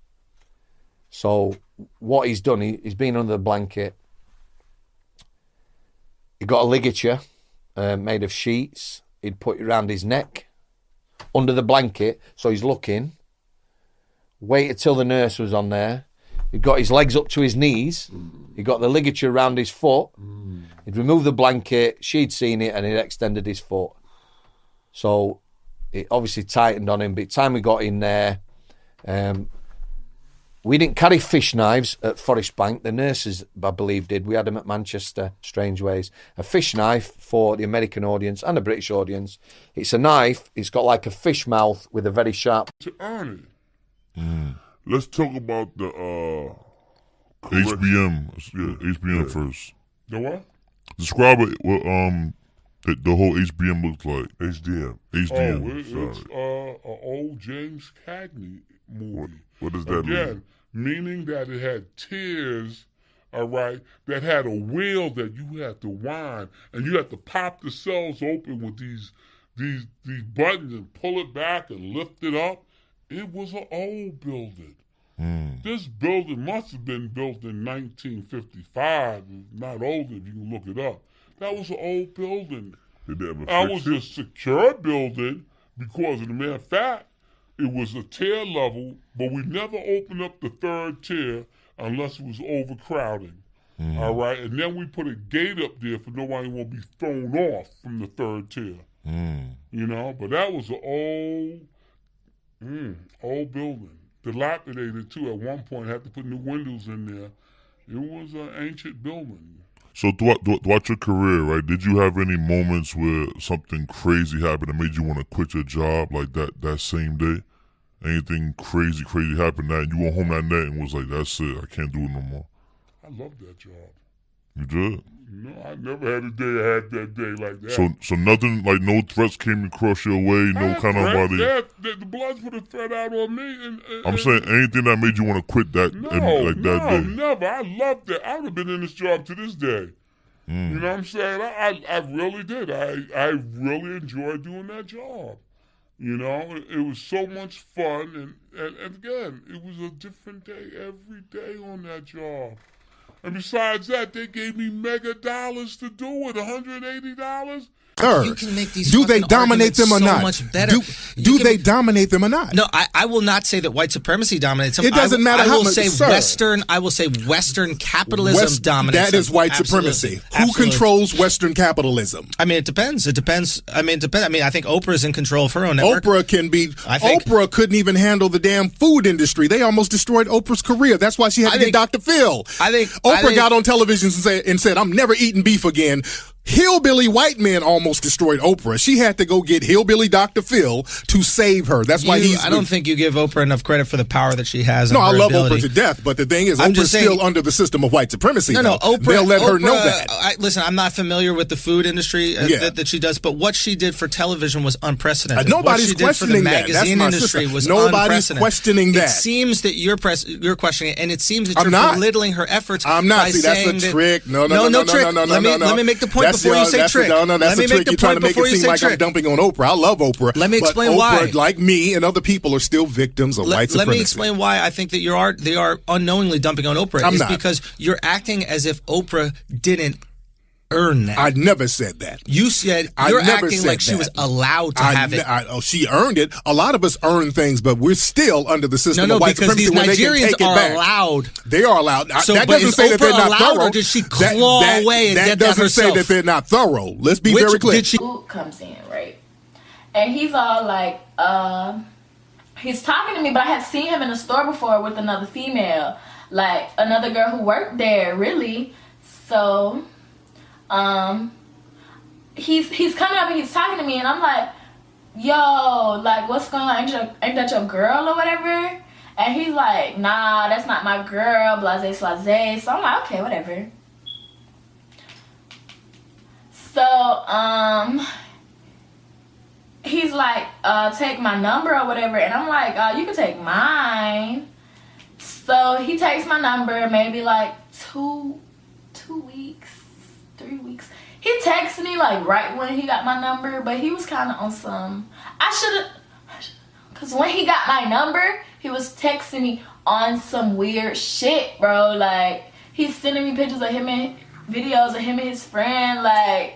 So what he's done, he's been under the blanket. He got a ligature made of sheets. He'd put it around his neck under the blanket. So he's looking. Waited till the nurse was on there. He'd got his legs up to his knees. He got the ligature around his foot. He'd removed the blanket. She'd seen it and he'd extended his foot. So it obviously tightened on him. By the time we got in there, we didn't carry fish knives at Forest Bank. The nurses, I believe, did. We had them at Manchester, strange ways. A fish knife for the American audience and the British audience. It's a knife. It's got like a fish mouth with a very sharp... To earn it. Let's talk about the HBM. Yeah, HBM first. The what? Describe it. What the whole HBM looks like. HDM. HDM. It's an old James Cagney movie. What does that mean? Meaning that it had tears. All right, that had a wheel that you had to wind, and you had to pop the cells open with these buttons and pull it back and lift it up. It was an old building. This building must have been built in 1955. Not older if you can look it up. That was an old building. That was a secure building because of the mere fact it was a tier level, but we never opened up the third tier unless it was overcrowding. All right, and then we put a gate up there for nobody won't be thrown off from the third tier. You know, but that was an old building, dilapidated too. At one point, had to put new windows in there. It was an ancient building. So throughout your career, right, did you have any moments where something crazy happened that made you want to quit your job like that same day? Anything crazy happened that you went home that night and was like, that's it, I can't do it no more? I loved that job. You did? No, I never had a day I had that day like that. So nothing, like no threats came across your way, no kind of body. The Bloods put a threat out on me. I'm saying anything that made you want to quit that that day. Never. I loved it. I would have been in this job to this day. You know what I'm saying? I really did. I really enjoyed doing that job. You know, it was so much fun, and again, it was a different day every day on that job. And besides that, they gave me mega dollars to do it, $180. Sir, you can make these do they fucking dominate them or arguments so not? much better. Do they dominate them or not? No, I will not say that white supremacy dominates them. It doesn't matter I how will much, say sir. I will say Western capitalism dominates That is them. white Absolutely. supremacy. Absolutely. Who controls Western capitalism? I mean, it depends. It depends. I mean, I think Oprah's in control of her own network. Oprah couldn't even handle the damn food industry. They almost destroyed Oprah's career. That's why she had to get Dr. Phil. Oprah got on television and said, I'm never eating beef again. Hillbilly white men almost destroyed Oprah. She had to go get hillbilly Dr. Phil to save her. That's why I don't think you give Oprah enough credit for the power that she has. No, and I her love ability. Oprah to death, but the thing is, I'm Oprah's just saying- still under the system of white supremacy. No, though. Oprah. They'll let her know Oprah, that. Listen, I'm not familiar with the food industry that she does, but what she did for television was unprecedented. Nobody's what she did for the questioning that. That's magazine my industry sister. was Nobody's unprecedented. questioning that. It seems that you're questioning it, and it seems that I'm you're not. belittling her efforts. I'm not. By See, that's saying a that- trick. No, trick. Let me make the point before you say trick. No, that's Let me a trick. make the You're trying to point make before it you seem say like I'm trick. dumping on Oprah. I love Oprah. Let me but explain Oprah, why. like me and other people, are still victims of white Let supremacy. me explain why I think that they are unknowingly dumping on Oprah. I'm It's not. because you're acting as if Oprah didn't earn that. I never said that. You said you're acting like she was allowed to have it. She earned it. A lot of us earn things, but we're still under the system No, of white because supremacy these where they can Nigerians take it are back. allowed. They are allowed. So, that but doesn't is say that they're Oprah not allowed, thorough. or did she claw away and that get that doesn't say herself? that they're not thorough. Let's be very clear. Dude comes in, right? And he's all like, he's talking to me, but I had seen him in the store before with another female, like another girl who worked there, really. So, he's coming up and he's talking to me, and I'm like, yo, like, what's going on? Ain't that your girl or whatever? And he's like, nah, that's not my girl, blase, blase. So I'm like, okay, whatever. So, he's like, take my number or whatever. And I'm like, you can take mine. So he takes my number, maybe like 2 weeks, 3 weeks. He texted me like right when he got my number, but he was kind of on some, because when he got my number, he was texting me on some weird shit, bro. Like, he's sending me pictures of him and videos of him and his friend, like,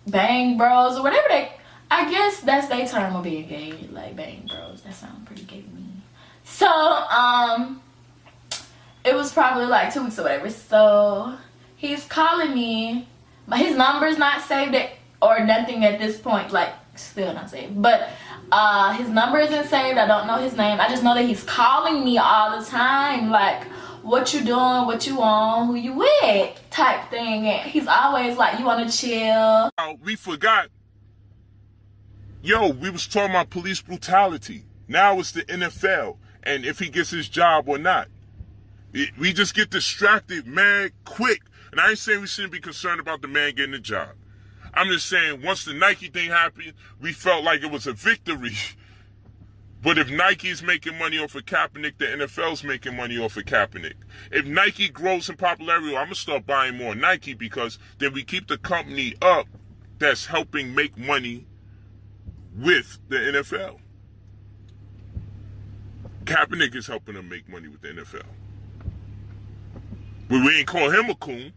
bang bros or whatever I guess that's their term of being gay, like bang bros. That sounds pretty gay to me. So, it was probably like 2 weeks or whatever. So, he's calling me, but his number's not saved or nothing at this point, like, still not saved. But, his number isn't saved. I don't know his name. I just know that he's calling me all the time, like, what you doing, what you on, who you with, type thing. And he's always like, you want to chill. We forgot. Yo, we was talking about police brutality. Now it's the NFL, and if he gets his job or not. We just get distracted, man, quick. And I ain't saying we shouldn't be concerned about the man getting a job. I'm just saying, once the Nike thing happened, we felt like it was a victory. But if Nike's making money off of Kaepernick, the NFL's making money off of Kaepernick. If Nike grows in popularity, I'm going to start buying more Nike, because then we keep the company up that's helping make money with the NFL. Kaepernick is helping them make money with the NFL. But we ain't call him a coon.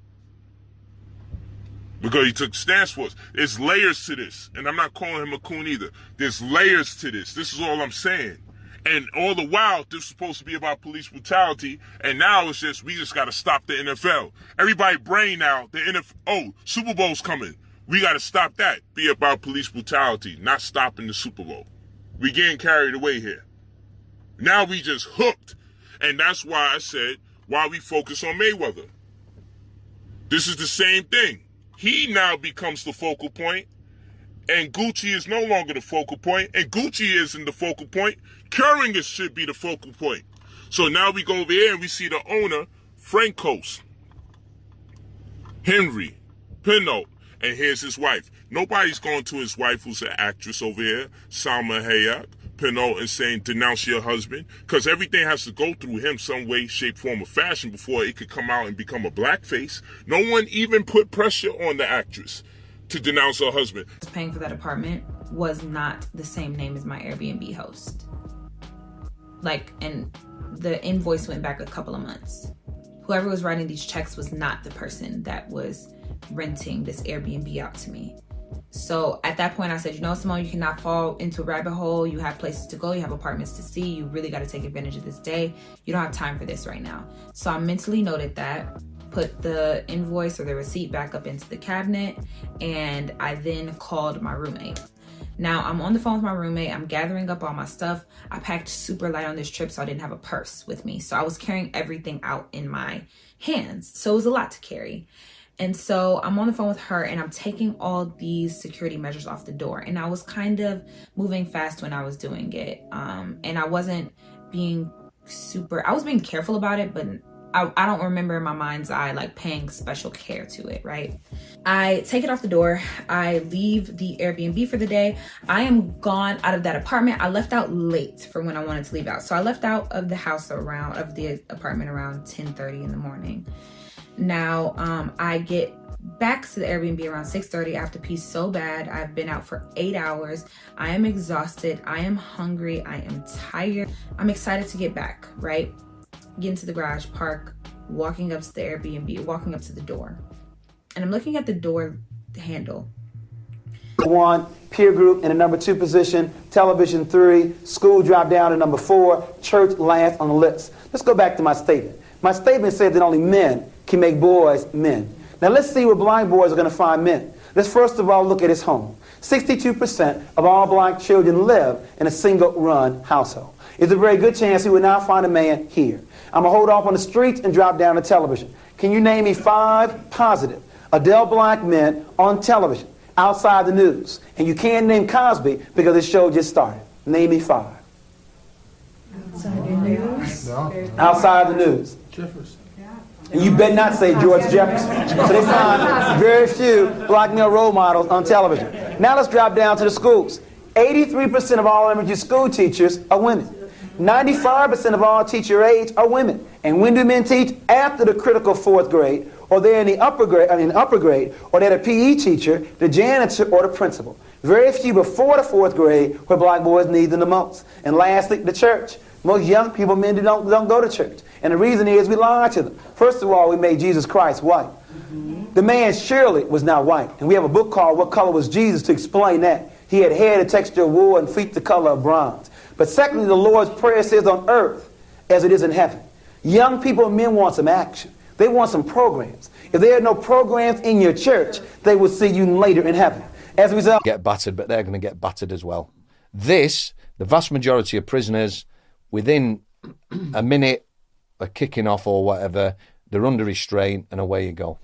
because he took stance for us. There's layers to this, and I'm not calling him a coon either. There's layers to this. This is all I'm saying. And all the while, this was supposed to be about police brutality, and now it's just, we just got to stop the NFL. Everybody brain now, the NFL, oh, Super Bowl's coming. We got to stop that. Be about police brutality, not stopping the Super Bowl. We getting carried away here. Now we just hooked. And that's why I said, why we focus on Mayweather. This is the same thing. He now becomes the focal point, and Gucci is no longer the focal point, and Gucci isn't the focal point. Curring should be the focal point. So now we go over here and we see the owner, Francos, Henry, Pinot, and here's his wife. Nobody's going to his wife, who's an actress over here, Salma Hayek, Pinot, and saying, denounce your husband, because everything has to go through him some way, shape, form, or fashion before it could come out and become a blackface. No one even put pressure on the actress to denounce her husband. Paying for that apartment was not the same name as my Airbnb host. And the invoice went back a couple of months. Whoever was writing these checks was not the person that was renting this Airbnb out to me. So at that point I said, Simone, you cannot fall into a rabbit hole. You have places to go, you have apartments to see. You really got to take advantage of this day. You don't have time for this right now. So I mentally noted that, put the invoice or the receipt back up into the cabinet, and I then called my roommate. Now I'm on the phone with my roommate. I'm gathering up all my stuff. I packed super light on this trip, so I didn't have a purse with me. So I was carrying everything out in my hands. So it was a lot to carry. And so I'm on the phone with her, and I'm taking all these security measures off the door. And I was kind of moving fast when I was doing it. And I wasn't being I was being careful about it, but I don't remember in my mind's eye paying special care to it, right? I take it off the door. I leave the Airbnb for the day. I am gone out of that apartment. I left out late for when I wanted to leave out. So I left out of the apartment around 10:30 in the morning. Now, I get back to the Airbnb around 6:30 after pee so bad. I've been out for 8 hours. I am exhausted. I am hungry. I am tired. I'm excited to get back, right? Get into the garage, park, walking up to the Airbnb, walking up to the door. And I'm looking at the door handle. 1, peer group in the number 2 position, television 3, school drop down to number 4, church last on the list. Let's go back to my statement. My statement said that only men can make boys men. Now let's see where blind boys are going to find men. Let's first of all look at his home. 62% of all black children live in a single-run household. It's a very good chance he would now find a man here. I'm going to hold off on the streets and drop down to television. Can you name me 5 positive adult black men on television outside the news? And you can't name Cosby because the show just started. Name me 5. Outside the news? No. Outside the news. Jefferson. And you better not say George Jefferson. So they find very few black male role models on television. Now let's drop down to the schools. 83% of all elementary school teachers are women. 95% of all teacher aides are women. And when do men teach? After the critical 4th grade, or they're in the upper grade, or they're the PE teacher, the janitor, or the principal. Very few before the 4th grade where black boys need them the most. And lastly, the church. Most young people, men don't go to church. And the reason is we lie to them. First of all, we made Jesus Christ white. The man surely was not white. And we have a book called What Color Was Jesus to explain that. He had hair the texture of wool and feet the color of bronze. But secondly, the Lord's Prayer says on earth as it is in heaven. Young people and men want some action. They want some programs. If there are no programs in your church, they will see you later in heaven. As a result, get battered, but they're going to get battered as well. The vast majority of prisoners, within a minute, a kicking off or whatever, they're under restraint and away you go.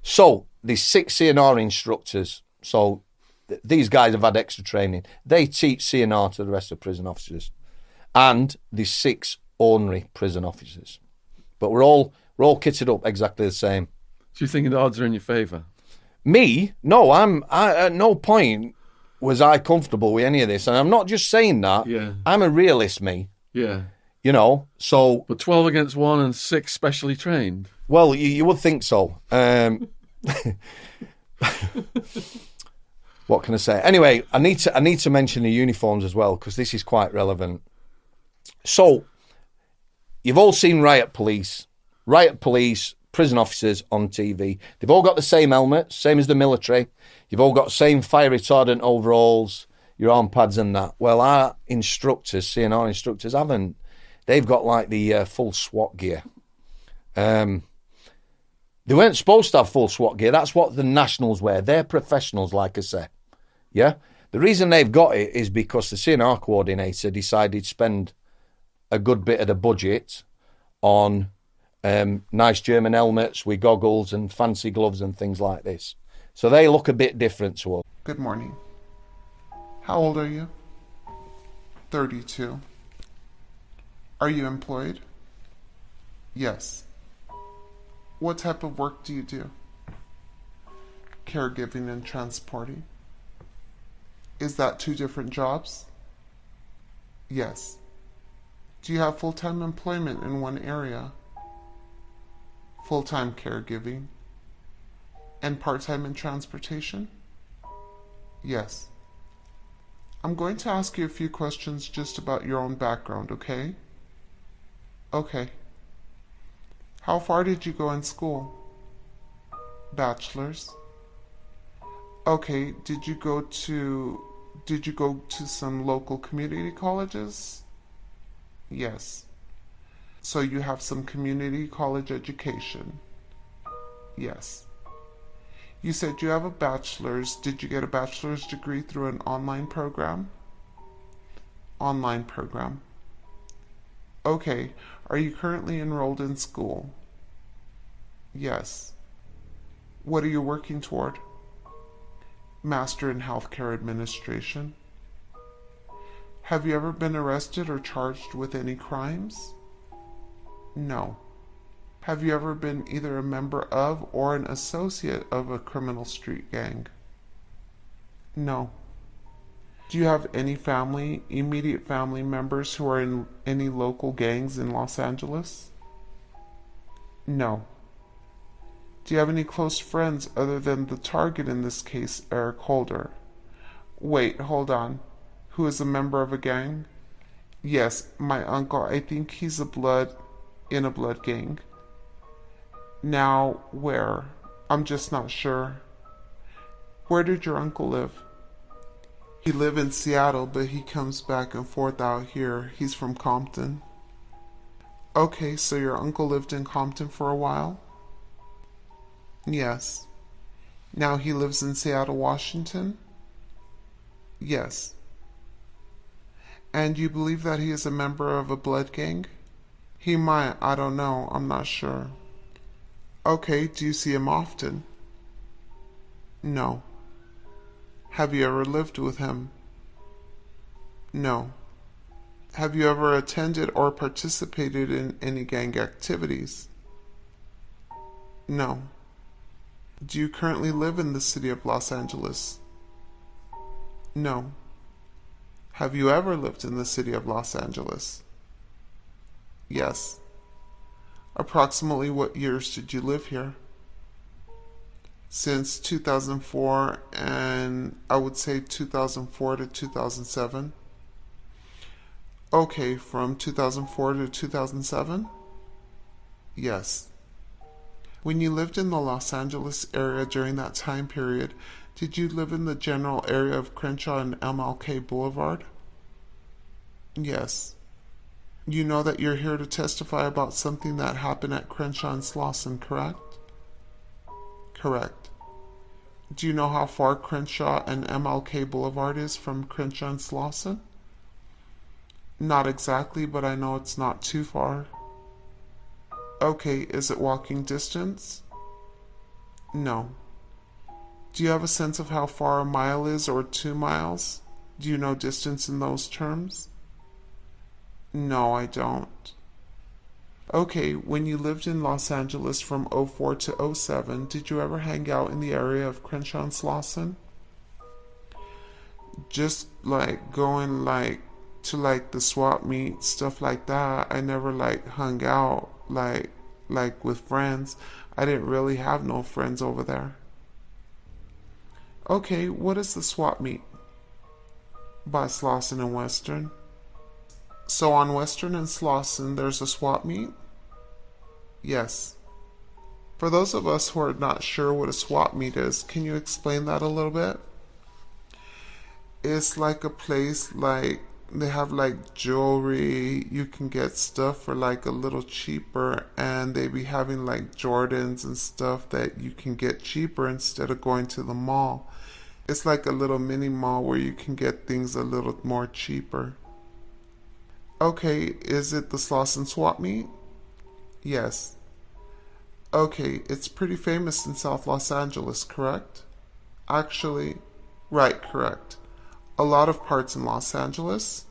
So, these 6 CNR instructors, so these guys have had extra training. They teach CNR to the rest of prison officers. And these 6 ordinary prison officers. But we're all kitted up exactly the same. Do you think the odds are in your favour? Me? No, at no point was I comfortable with any of this. And I'm not just saying that. Yeah. I'm a realist, me. Yeah. So... But 12 against 1 and 6 specially trained? Well, you would think so. What can I say? Anyway, I need to mention the uniforms as well, because this is quite relevant. So, you've all seen Riot Police. Riot Police prison officers on TV. They've all got the same helmets, same as the military. You've all got the same fire retardant overalls, your arm pads and that. Well, our instructors, CNR instructors, haven't. They've got like the full SWAT gear. They weren't supposed to have full SWAT gear. That's what the nationals wear. They're professionals, like I say. Yeah? The reason they've got it is because the CNR coordinator decided to spend a good bit of the budget on nice German helmets with goggles and fancy gloves and things like this. So they look a bit different to us. Good morning. How old are you? 32. Are you employed? Yes. What type of work do you do? Caregiving and transporting. Is that 2 different jobs? Yes. Do you have full-time employment in one area? Full-time caregiving. And part-time in transportation? Yes. I'm going to ask you a few questions just about your own background, okay? Okay. How far did you go in school? Bachelor's. Okay, did you go to some local community colleges? Yes. So you have some community college education? Yes. You said you have a bachelor's. Did you get a bachelor's degree through an online program? Online program. Okay. Are you currently enrolled in school? Yes. What are you working toward? Master in Healthcare Administration. Have you ever been arrested or charged with any crimes? No. Have you ever been either a member of or an associate of a criminal street gang? No. Do you have any immediate family members who are in any local gangs in Los Angeles? No. Do you have any close friends other than the target in this case, Eric Holder? Wait, hold on. Who is a member of a gang? Yes, my uncle. I think he's in a blood gang. Now, where? I'm just not sure. Where did your uncle live? He lived in Seattle, but he comes back and forth out here. He's from Compton. Okay, so your uncle lived in Compton for a while? Yes. Now he lives in Seattle, Washington? Yes. And you believe that he is a member of a blood gang? He might, I don't know, I'm not sure. Okay, do you see him often? No. Have you ever lived with him? No. Have you ever attended or participated in any gang activities? No. Do you currently live in the city of Los Angeles? No. Have you ever lived in the city of Los Angeles? Yes. Approximately what years did you live here? Since 2004, and I would say 2004 to 2007. Okay, from 2004 to 2007? Yes. When you lived in the Los Angeles area during that time period, did you live in the general area of Crenshaw and MLK Boulevard? Yes. You know that you're here to testify about something that happened at Crenshaw and Slauson, correct? Correct. Do you know how far Crenshaw and MLK Boulevard is from Crenshaw and Slauson? Not exactly, but I know it's not too far. Okay, is it walking distance? No. Do you have a sense of how far a mile is or 2 miles? Do you know distance in those terms? No, I don't. Okay, when you lived in Los Angeles from 04 to 07, did you ever hang out in the area of Crenshaw and Slauson? Just going to the swap meet, stuff like that. I never hung out like with friends. I didn't really have no friends over there. Okay, what is the swap meet? By Slauson and Western. So on Western and Slauson there's a swap meet? Yes. For those of us who are not sure what a swap meet is, can you explain that a little bit? It's like a place like they have like jewelry. You can get stuff for like a little cheaper, and they be having like Jordans and stuff that you can get cheaper instead of going to the mall. It's like a little mini mall where you can get things a little more cheaper. Okay, is it the Slauson Swap Meet? Yes. Okay, it's pretty famous in South Los Angeles, correct? Actually, right, correct. A lot of parts in Los Angeles?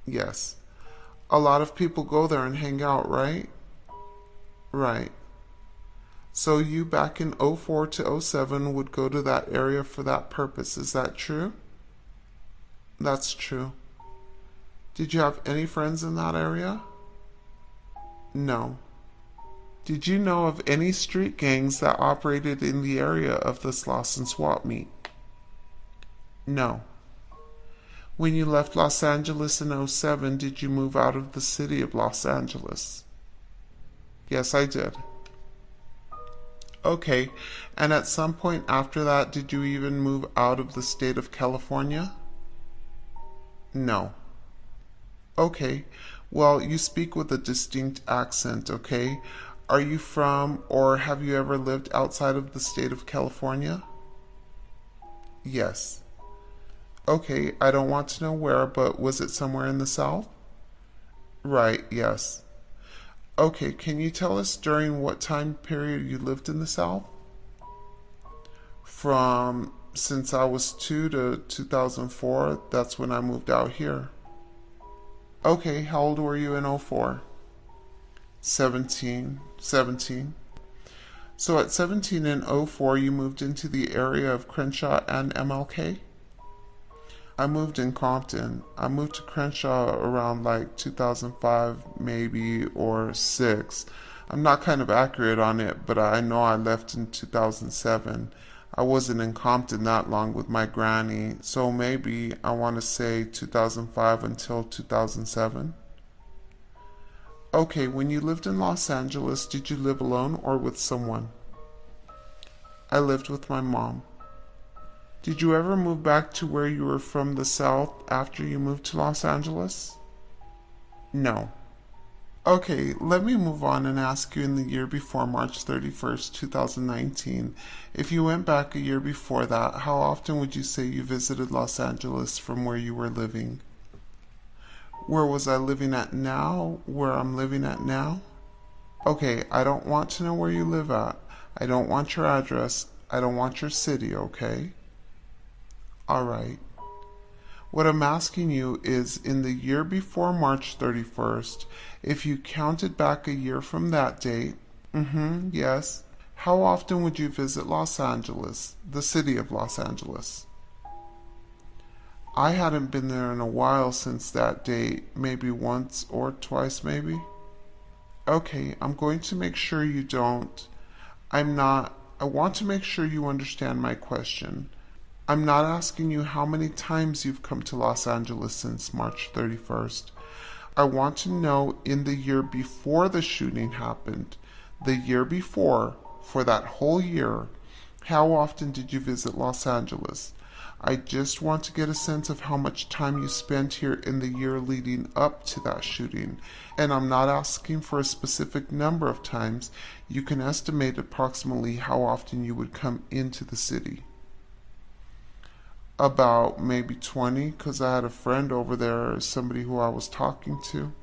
Yes. A lot of people go there and hang out, right? Right. So you back in 04 to 07 would go to that area for that purpose, is that true? That's true. Did you have any friends in that area? No. Did you know of any street gangs that operated in the area of the Slauson Swap Meet? No. When you left Los Angeles in 07, did you move out of the city of Los Angeles? Yes, I did. Okay, and at some point after that, did you even move out of the state of California? No. Okay, well, you speak with a distinct accent, okay? Are you from or have you ever lived outside of the state of California? Yes. Okay, I don't want to know where, but was it somewhere in the South? Right, yes. Okay, can you tell us during what time period you lived in the South? Since I was 2 to 2004, that's when I moved out here. Okay, how old were you in 04? 17. So at 17 and 04, you moved into the area of Crenshaw and MLK? I moved in Compton. I moved to Crenshaw around like 2005 maybe or 6. I'm not kind of accurate on it, but I know I left in 2007. I wasn't in Compton that long with my granny, so maybe I want to say 2005 until 2007. Okay, when you lived in Los Angeles, did you live alone or with someone? I lived with my mom. Did you ever move back to where you were from the South after you moved to Los Angeles? No. Okay, let me move on and ask you in the year before March 31st, 2019, if you went back a year before that, how often would you say you visited Los Angeles from where you were living? Where was I living at now? Where I'm living at now? Okay, I don't want to know where you live at. I don't want your address. I don't want your city, okay? All right. What I'm asking you is, in the year before March 31st, if you counted back a year from that date, yes, how often would you visit Los Angeles, the city of Los Angeles? I hadn't been there in a while since that date, maybe once or twice maybe. Okay, I'm going to make sure you don't. I want to make sure you understand my question. I'm not asking you how many times you've come to Los Angeles since March 31st. I want to know in the year before the shooting happened, the year before, for that whole year, how often did you visit Los Angeles? I just want to get a sense of how much time you spent here in the year leading up to that shooting. And I'm not asking for a specific number of times. You can estimate approximately how often you would come into the city. About maybe 20, because I had a friend over there, somebody who I was talking to.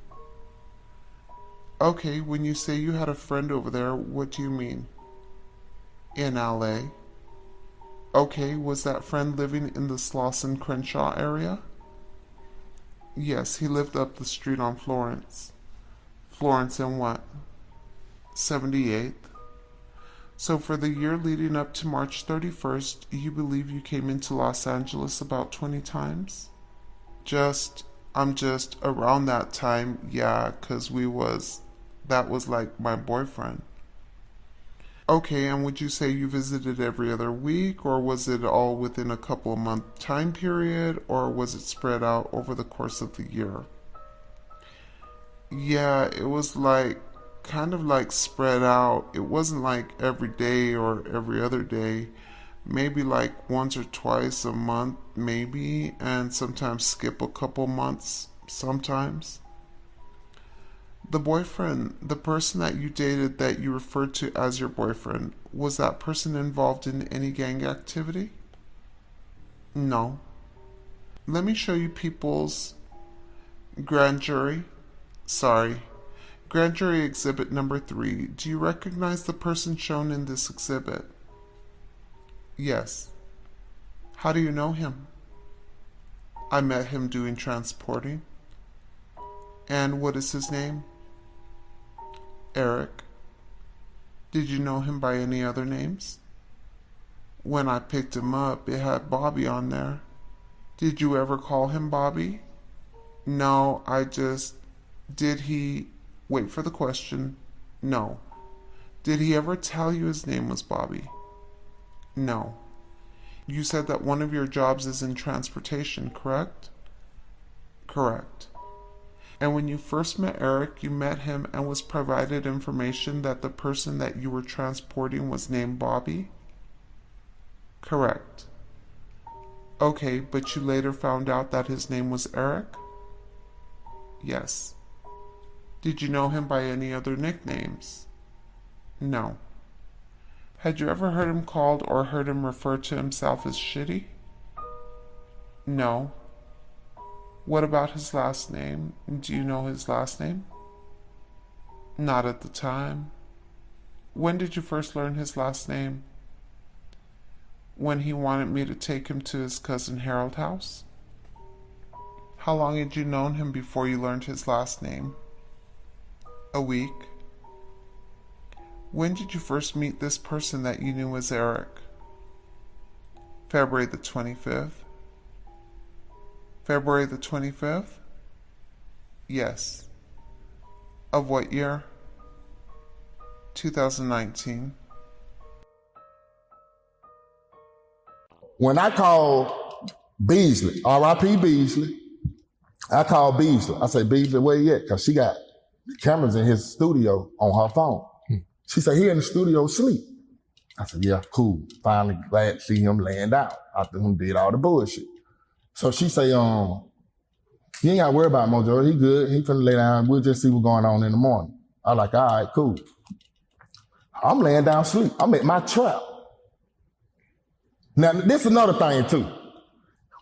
Okay, when you say you had a friend over there, what do you mean? In LA. Okay, was that friend living in the Slauson Crenshaw area? Yes, he lived up the street on Florence. Florence and what? 78th. So for the year leading up to March 31st, you believe you came into Los Angeles about 20 times? I'm just around that time, yeah, 'cause that was like my boyfriend. Okay, and would you say you visited every other week, or was it all within a couple of month time period, or was it spread out over the course of the year? Yeah, it was like kind of like spread out. It wasn't like every day or every other day. Maybe like once or twice a month, maybe, and sometimes skip a couple months, sometimes. The boyfriend, the person that you dated that you referred to as your boyfriend, was that person involved in any gang activity? No. Let me show you people's grand jury. Grand jury exhibit number 3. Do you recognize the person shown in this exhibit? Yes. How do you know him? I met him doing transporting. And what is his name? Eric. Did you know him by any other names? When I picked him up, it had Bobby on there. Did you ever call him Bobby? No, did he, wait for the question, no. Did he ever tell you his name was Bobby? No. You said that one of your jobs is in transportation, correct? Correct. And when you first met Eric, you met him and was provided information that the person that you were transporting was named Bobby? Correct. Okay, but you later found out that his name was Eric? Yes. Did you know him by any other nicknames? No. Had you ever heard him called or heard him refer to himself as Shitty? No. What about his last name? Do you know his last name? Not at the time. When did you first learn his last name? When he wanted me to take him to his cousin Harold's house? How long had you known him before you learned his last name? A week. When did you first meet this person that you knew was Eric? February the 25th. February the 25th? Yes. Of what year? 2019. When I called Beasley, R.I.P. Beasley, I called Beasley. I said, Beasley, where you at? Because she got cameras in his studio on her phone. She said, he in the studio asleep. I said, yeah, cool. Finally glad to see him laying down after him did all the bullshit. So she say, you ain't got to worry about Mojo. He good. He finna lay down. We'll just see what's going on in the morning. I was like, all right, cool. I'm laying down asleep. I'm at my trap. Now, this is another thing, too.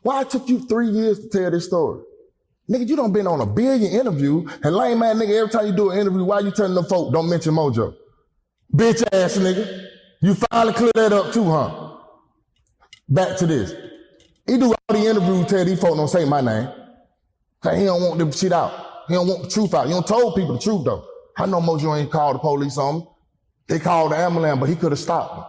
Why it took you 3 years to tell this story? Nigga, you done been on a billion interview, and lame man nigga, every time you do an interview, why you telling them folk don't mention Mojo? Bitch ass nigga. You finally clear that up too, huh? Back to this. He do all the interviews, tell these folk don't say my name. Cause he don't want the shit out. He don't want the truth out. He don't told people the truth though. I know Mojo ain't called the police on me. They called the ambulance, but he could have stopped me.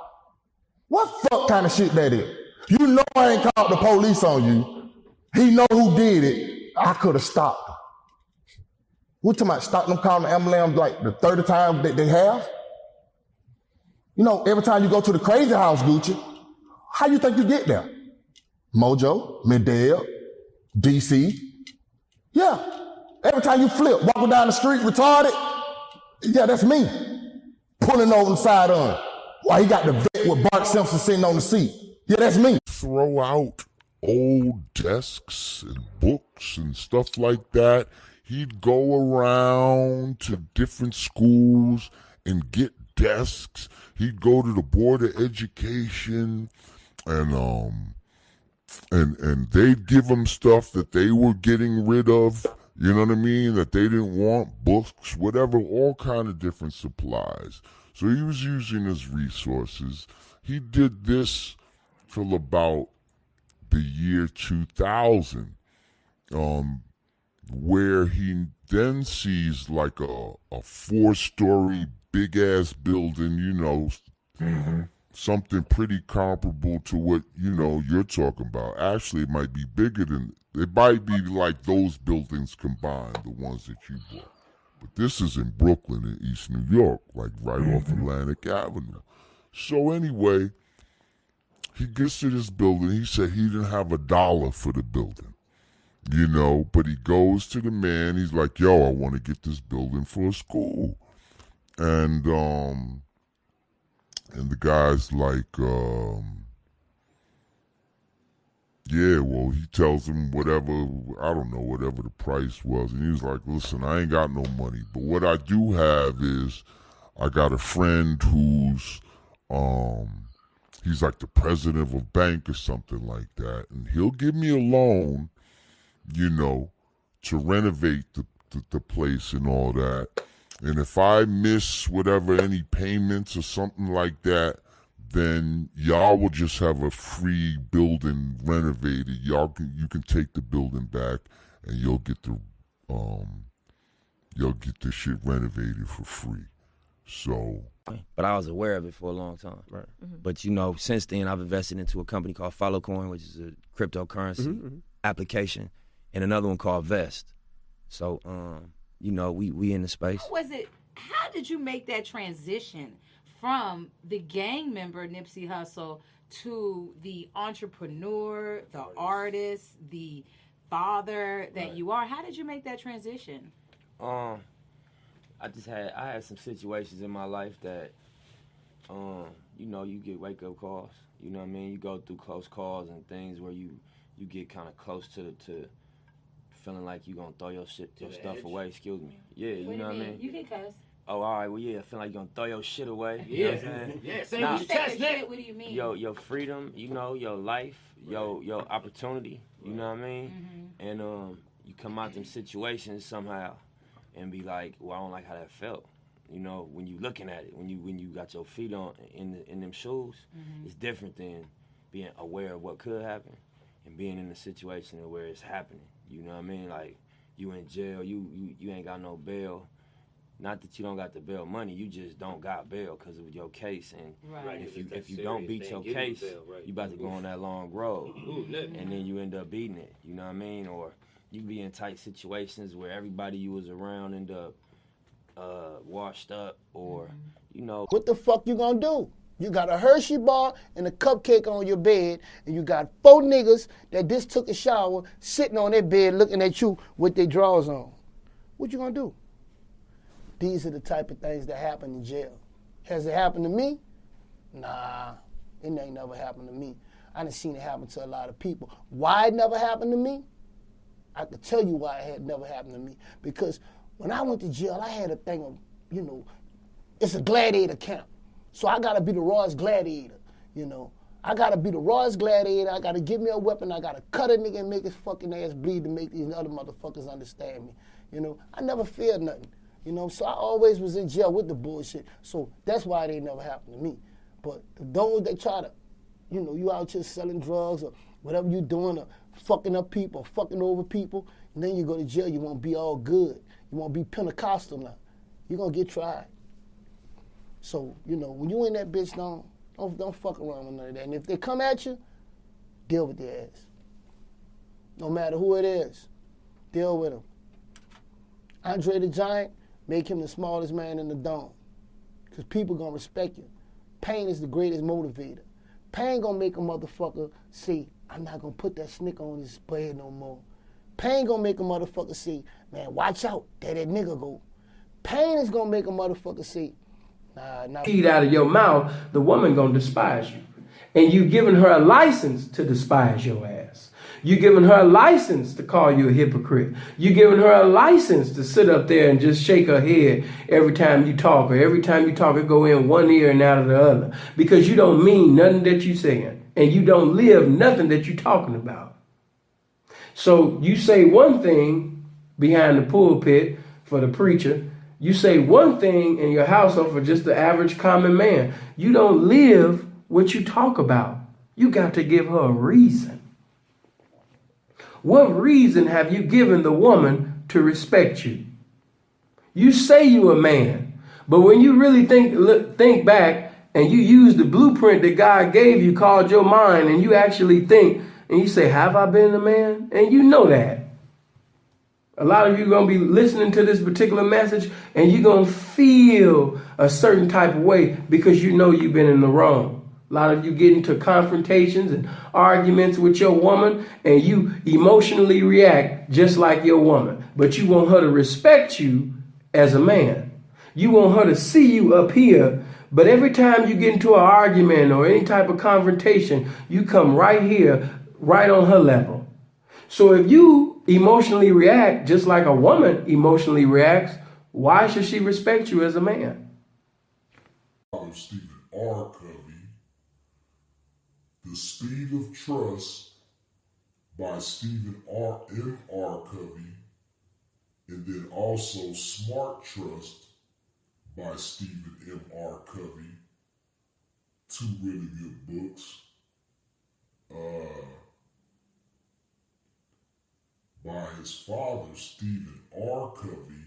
What fuck kind of shit that is? You know I ain't called the police on you. He know who did it. I could have stopped him. We're talking about stopping them calling the ambulance like the 30th time that they have? You know, every time you go to the crazy house, Gucci, how you think you get there? Mojo, Medell, DC. Yeah. Every time you flip, walking down the street retarded, yeah, that's me. Pulling over the side on. Why he got the vet with Bart Simpson sitting on the seat. Yeah, that's me. Throw out old desks and books and stuff like that. He'd go around to different schools and get desks. He'd go to the Board of Education and they'd give him stuff that they were getting rid of, you know what I mean, that they didn't want, books, whatever, all kind of different supplies. So he was using his resources. He did this till about the year 2000, where he then sees like a 4-story big-ass building, you know, something pretty comparable to what, you know, you're talking about. Actually, it might be bigger than, it might be like those buildings combined, the ones that you bought. But this is in Brooklyn in East New York, like right off Atlantic Avenue. So anyway, he gets to this building. He said he didn't have $1 for the building, you know, but he goes to the man. He's like, yo, I want to get this building for a school. And the guy's like, yeah, well, he tells him whatever, I don't know, whatever the price was. And he's like, listen, I ain't got no money. But what I do have is I got a friend who's, he's like the president of a bank or something like that. And he'll give me a loan, you know, to renovate the place and all that. And if I miss whatever, any payments or something like that, then y'all will just have a free building renovated. You can take the building back and you'll get the shit renovated for free. So, but I was aware of it for a long time. Right. Mm-hmm. But you know, since then I've invested into a company called FollowCoin, which is a cryptocurrency application, and another one called Vest. So you know, we in the space. How did you make that transition from the gang member Nipsey Hussle to the entrepreneur, the artist, the father that you are? How did you make that transition? I had some situations in my life that you know, you get wake up calls. You know what I mean? You go through close calls and things where you get kind of close to feeling like you're gonna throw your stuff away. Excuse me. Yeah, you know what I mean? You can cuss. Oh, all right. Well, yeah, I feel like you're gonna throw your shit away. Yeah. You know what I'm saying? Yeah, say what you test shit, what do you mean? Your freedom, you know, your life, your opportunity, you know what I mean? Mm-hmm. And you come out them situations somehow and be like, well, I don't like how that felt. You know, when you looking at it, when you got your feet on in them shoes, it's different than being aware of what could happen and being in a situation where it's happening. You know what I mean? Like, you in jail, you ain't got no bail. Not that you don't got the bail money, you just don't got bail because of your case. And if you don't beat your case, you about to go on that long road. And then you end up beating it, you know what I mean? Or you be in tight situations where everybody you was around end up washed up, or, you know. What the fuck you gonna do? You got a Hershey bar and a cupcake on your bed, and you got 4 niggas that just took a shower sitting on their bed looking at you with their drawers on. What you gonna do? These are the type of things that happen in jail. Has it happened to me? Nah, it ain't never happened to me. I done seen it happen to a lot of people. Why it never happened to me? I could tell you why it had never happened to me. Because when I went to jail, I had a thing of, you know, it's a gladiator camp. So I gotta be the rawest gladiator, you know. I gotta be the rawest gladiator. I gotta give me a weapon. I gotta cut a nigga and make his fucking ass bleed to make these other motherfuckers understand me. You know, I never feared nothing. You know, so I always was in jail with the bullshit. So that's why it ain't never happened to me. But those that try to, you know, you out here selling drugs or whatever you doing, or fucking up people, or fucking over people, and then you go to jail, you won't be all good. You won't be Pentecostal now. You're gonna get tried. So, you know, when you in that bitch, don't fuck around with none of that. And if they come at you, deal with their ass. No matter who it is, deal with them. Andre the Giant, make him the smallest man in the dome. Because people gonna respect you. Pain is the greatest motivator. Pain gonna make a motherfucker say, I'm not gonna put that snicker on his bread no more. Pain gonna make a motherfucker say, man, watch out, there that nigga go. Pain is gonna make a motherfucker say, nah. Eat out of your mouth, the woman gonna despise you. And you giving her a license to despise your ass. You giving her a license to call you a hypocrite. You giving her a license to sit up there and just shake her head every time you talk, or every time you talk, it go in one ear and out of the other. Because you don't mean nothing that you saying. And you don't live nothing that you talking about. So you say one thing behind the pulpit for the preacher. You say one thing in your household for just the average common man. You don't live what you talk about. You got to give her a reason. What reason have you given the woman to respect you? You say you a man, but when you really think back and you use the blueprint that God gave you called your mind, and you actually think and you say, have I been a man? And you know that. A lot of you are going to be listening to this particular message and you're going to feel a certain type of way because you know you've been in the wrong. A lot of you get into confrontations and arguments with your woman and you emotionally react just like your woman. But you want her to respect you as a man. You want her to see you up here, but every time you get into an argument or any type of confrontation, you come right here, right on her level. So if you emotionally react just like a woman emotionally reacts, why should she respect you as a man? Stephen R. Covey, The Speed of Trust by Stephen M. R. Covey, and then also Smart Trust by Stephen M. R. Covey. Two really good books. By his father, Stephen R. Covey.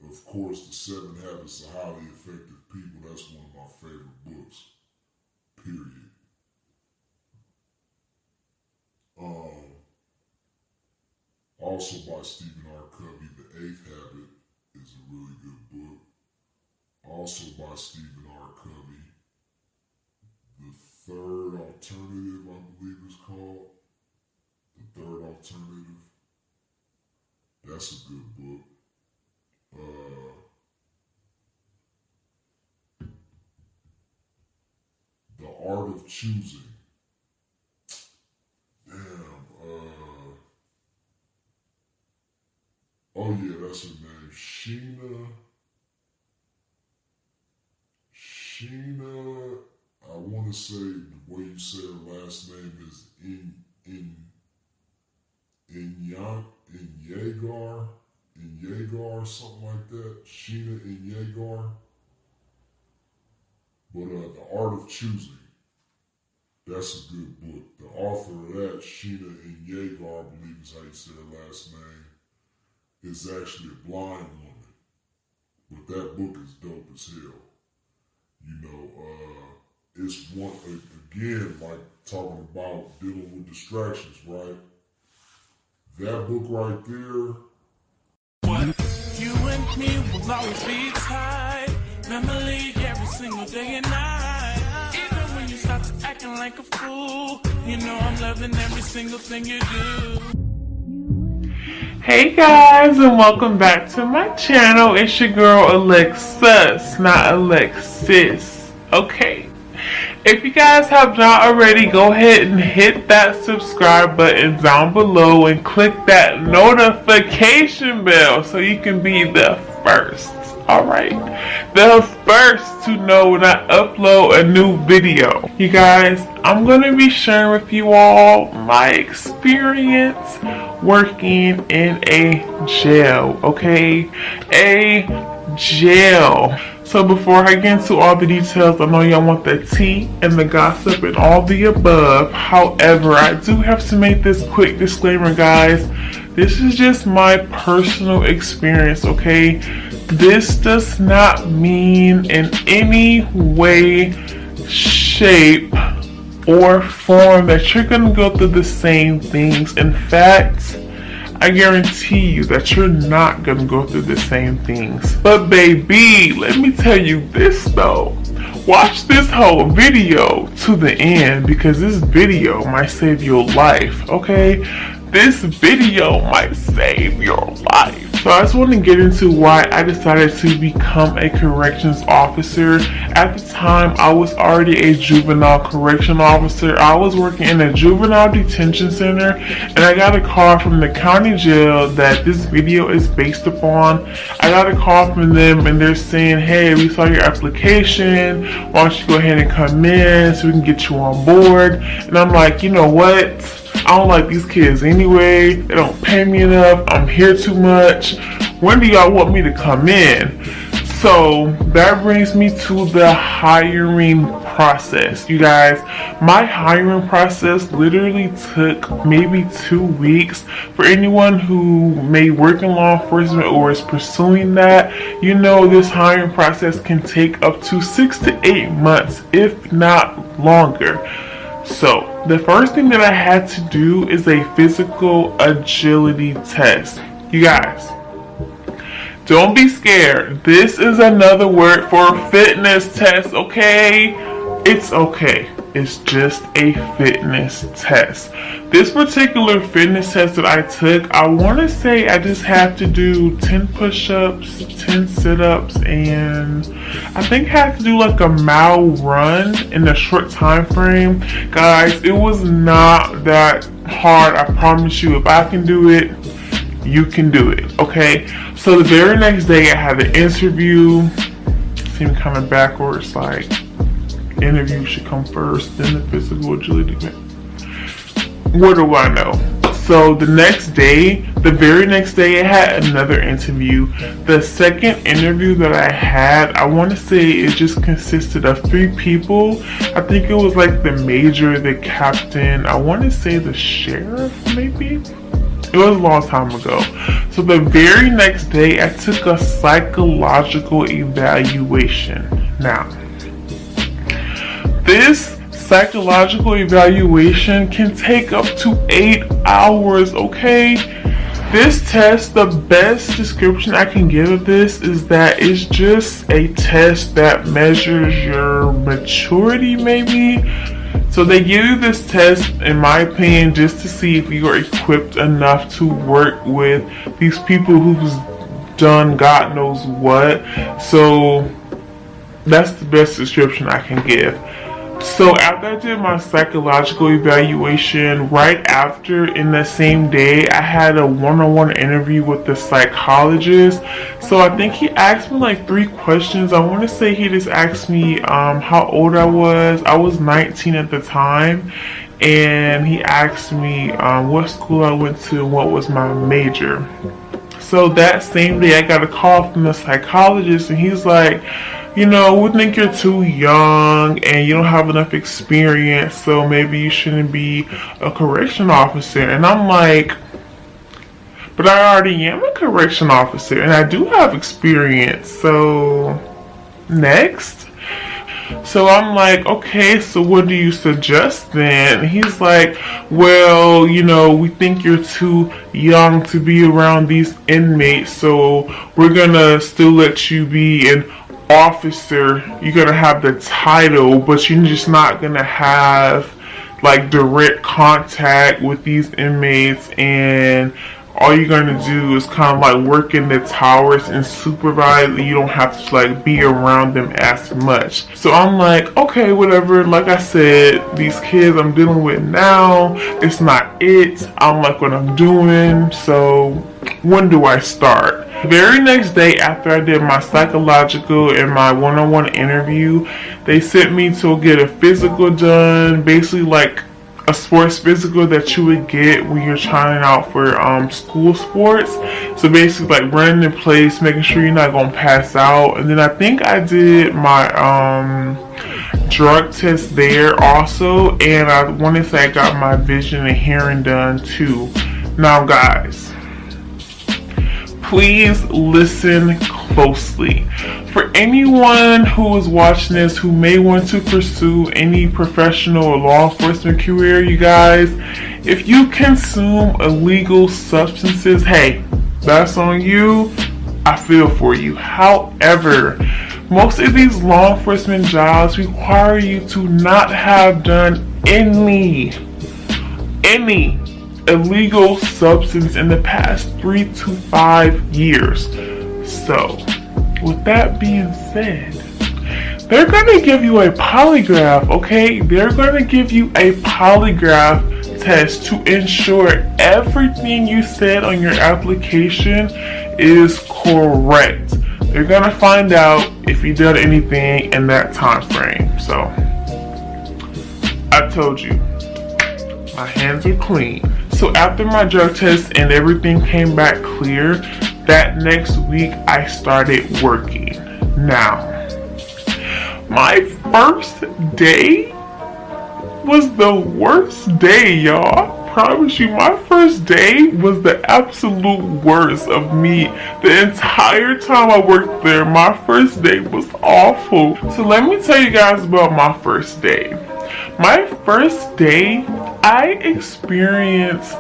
Of course, The 7 Habits of Highly Effective People. That's one of my favorite books. Period. Also by Stephen R. Covey, The 8th Habit is a really good book. Also by Stephen R. Covey, The Third Alternative, I believe it's called. The Third Alternative. That's a good book. The Art of Choosing. Oh yeah, that's her name. Sheena, I want to say the way you say her last name is Yeagar, something like that. Sheena Yeagar. But The Art of Choosing, that's a good book. The author of that, Sheena Yeagar, I believe is how you say her last name, is actually a blind woman. But that book is dope as hell. You know, it's one, again, like talking about dealing with distractions, right? That book right there. You and me will always be tight. Memory every single day and night. Even when you start to acting like a fool, you know I'm loving every single thing you do. Hey guys, and welcome back to my channel. It's your girl Alexis, not Alexis. Okay. If you guys have not already, go ahead and hit that subscribe button down below and click that notification bell so you can be the first. Alright, the first to know when I upload a new video. You guys, I'm going to be sharing with you all my experience working in a jail, okay? A jail. So before I get into all the details, I know y'all want the tea and the gossip and all the above. However, I do have to make this quick disclaimer, guys. This is just my personal experience, okay? This does not mean in any way, shape, or form that you're gonna go through the same things. In fact, I guarantee you that you're not gonna go through the same things. But baby, let me tell you this though. Watch this whole video to the end because this video might save your life, okay? This video might save your life. So I just want to get into why I decided to become a corrections officer. At the time, I was already a juvenile correction officer. I was working in a juvenile detention center, and I got a call from the county jail that this video is based upon. I got a call from them, and they're saying, hey, we saw your application. Why don't you go ahead and come in so we can get you on board? And I'm like, you know what? I don't like these kids anyway. They don't pay me enough. I'm here too much. When do y'all want me to come in? So that brings me to the hiring process. You guys, my hiring process literally took maybe 2 weeks. For anyone who may work in law enforcement or is pursuing that, you know this hiring process can take up to 6 to 8 months, if not longer. So the first thing that I had to do is a physical agility test. You guys, don't be scared. This is another word for fitness test, okay? It's okay. It's just a fitness test. This particular fitness test that I took, I want to say I just have to do 10 push-ups, 10 sit-ups, and I think I have to do like a mile run in a short time frame. Guys, it was not that hard. I promise you, if I can do it, you can do it, okay? So the very next day I had the interview. Seemed kind of backwards, like interview should come first, then the physical agility. What do I know? So the very next day I had another interview. The second interview that I had, I want to say it just consisted of 3 people. I think it was like the major, the captain, I want to say the sheriff maybe. It was a long time ago. So the very next day I took a psychological evaluation. Now, this psychological evaluation can take up to 8 hours, okay? This test, the best description I can give of this is that it's just a test that measures your maturity, maybe. So they give you this test, in my opinion, just to see if you are equipped enough to work with these people who's done God knows what. So that's the best description I can give. So after I did my psychological evaluation, right after, in the same day, I had a one-on-one interview with the psychologist. So I think he asked me like 3 questions. I want to say he just asked me how old I was. I was 19 at the time. And he asked me what school I went to and what was my major. So that same day I got a call from the psychologist, and he's like, you know, we think you're too young and you don't have enough experience, so maybe you shouldn't be a correction officer. And I'm like, but I already am a correction officer and I do have experience, so next. So I'm like, okay, so what do you suggest then? And he's like, well, you know, we think you're too young to be around these inmates, so we're gonna still let you be an officer. You're gonna have the title, but you're just not gonna have like direct contact with these inmates, and all you're gonna do is kind of like work in the towers and supervise. You don't have to like be around them as much. So I'm like, okay, whatever. Like I said, these kids I'm dealing with now, it's not it. I'm like what I'm doing. So when do I start? The very next day after I did my psychological and my one-on-one interview, they sent me to get a physical done, basically like a sports physical that you would get when you're trying out for school sports. So basically like running in place, making sure you're not gonna pass out. And then I think I did my drug test there also, and I want to say I got my vision and hearing done too. Now guys, please listen closely. For anyone who is watching this who may want to pursue any professional or law enforcement career, you guys, if you consume illegal substances, hey, that's on you. I feel for you. However, most of these law enforcement jobs require you to not have done any illegal substance in the past 3 to 5 years. So, with that being said, they're going to give you a polygraph, okay? They're going to give you a polygraph test to ensure everything you said on your application is correct. They're going to find out if you did anything in that time frame. So, I told you, my hands are clean. So after my drug test and everything came back clear, that next week I started working. Now, my first day was the worst day, y'all. Promise you, my first day was the absolute worst of me. The entire time I worked there, my first day was awful. So let me tell you guys about my first day. My first day, I experienced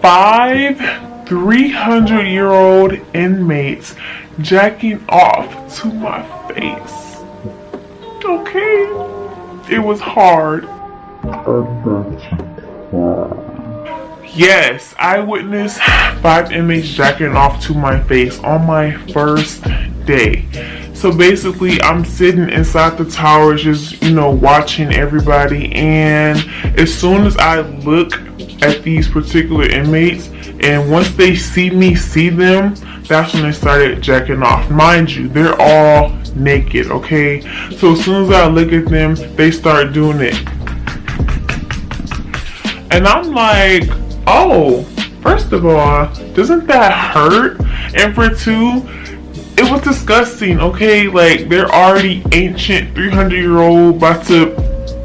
5 300-year-old inmates jacking off to my face. Okay? It was hard. Yes, I witnessed 5 inmates jacking off to my face on my first day. So basically, I'm sitting inside the towers just, watching everybody. And as soon as I look at these particular inmates, and once they see me, see them, that's when they started jacking off. Mind you, they're all naked, okay? So as soon as I look at them, they start doing it. And I'm like, oh, first of all, doesn't that hurt? And for two, it was disgusting, okay? Like, they're already ancient, 300-year-old, about to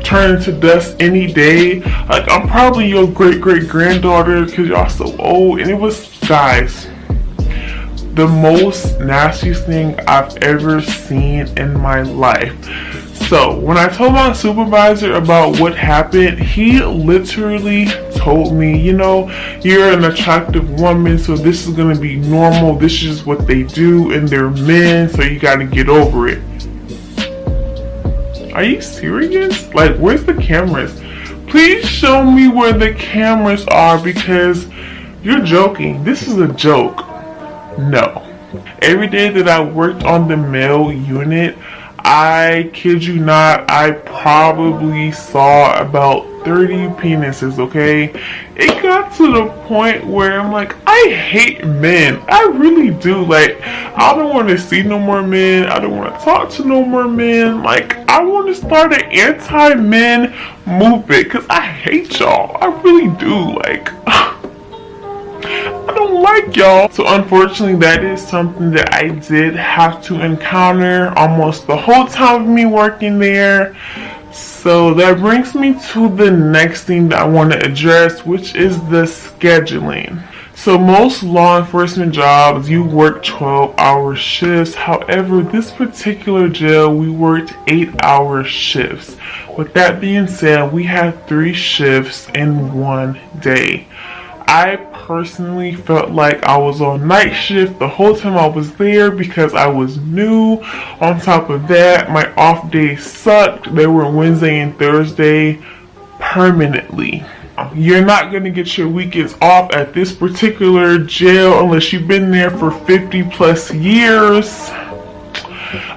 turn into dust any day. Like, I'm probably your great-great-granddaughter because y'all so old. And it was, guys, the most nastiest thing I've ever seen in my life. So when I told my supervisor about what happened, he literally told me, you're an attractive woman, so this is going to be normal. This is what they do, and they're men, so you got to get over it. Are you serious? Like, where's the cameras? Please show me where the cameras are, because you're joking. This is a joke. No. Every day that I worked on the male unit, I kid you not, I probably saw about 30 penises, okay? It got to the point where I'm like, I hate men. I really do. Like, I don't want to see no more men. I don't want to talk to no more men. Like, I want to start an anti-men movement because I hate y'all. I really do. Like, I don't like y'all. So unfortunately, that is something that I did have to encounter almost the whole time of me working there. So that brings me to the next thing that I want to address, which is the scheduling. So most law enforcement jobs, you work 12-hour shifts. However, this particular jail, we worked 8-hour shifts. With that being said, we had 3 shifts in one day. I personally felt like I was on night shift the whole time I was there because I was new. On top of that, my off days sucked. They were Wednesday and Thursday permanently. You're not going to get your weekends off at this particular jail unless you've been there for 50 plus years.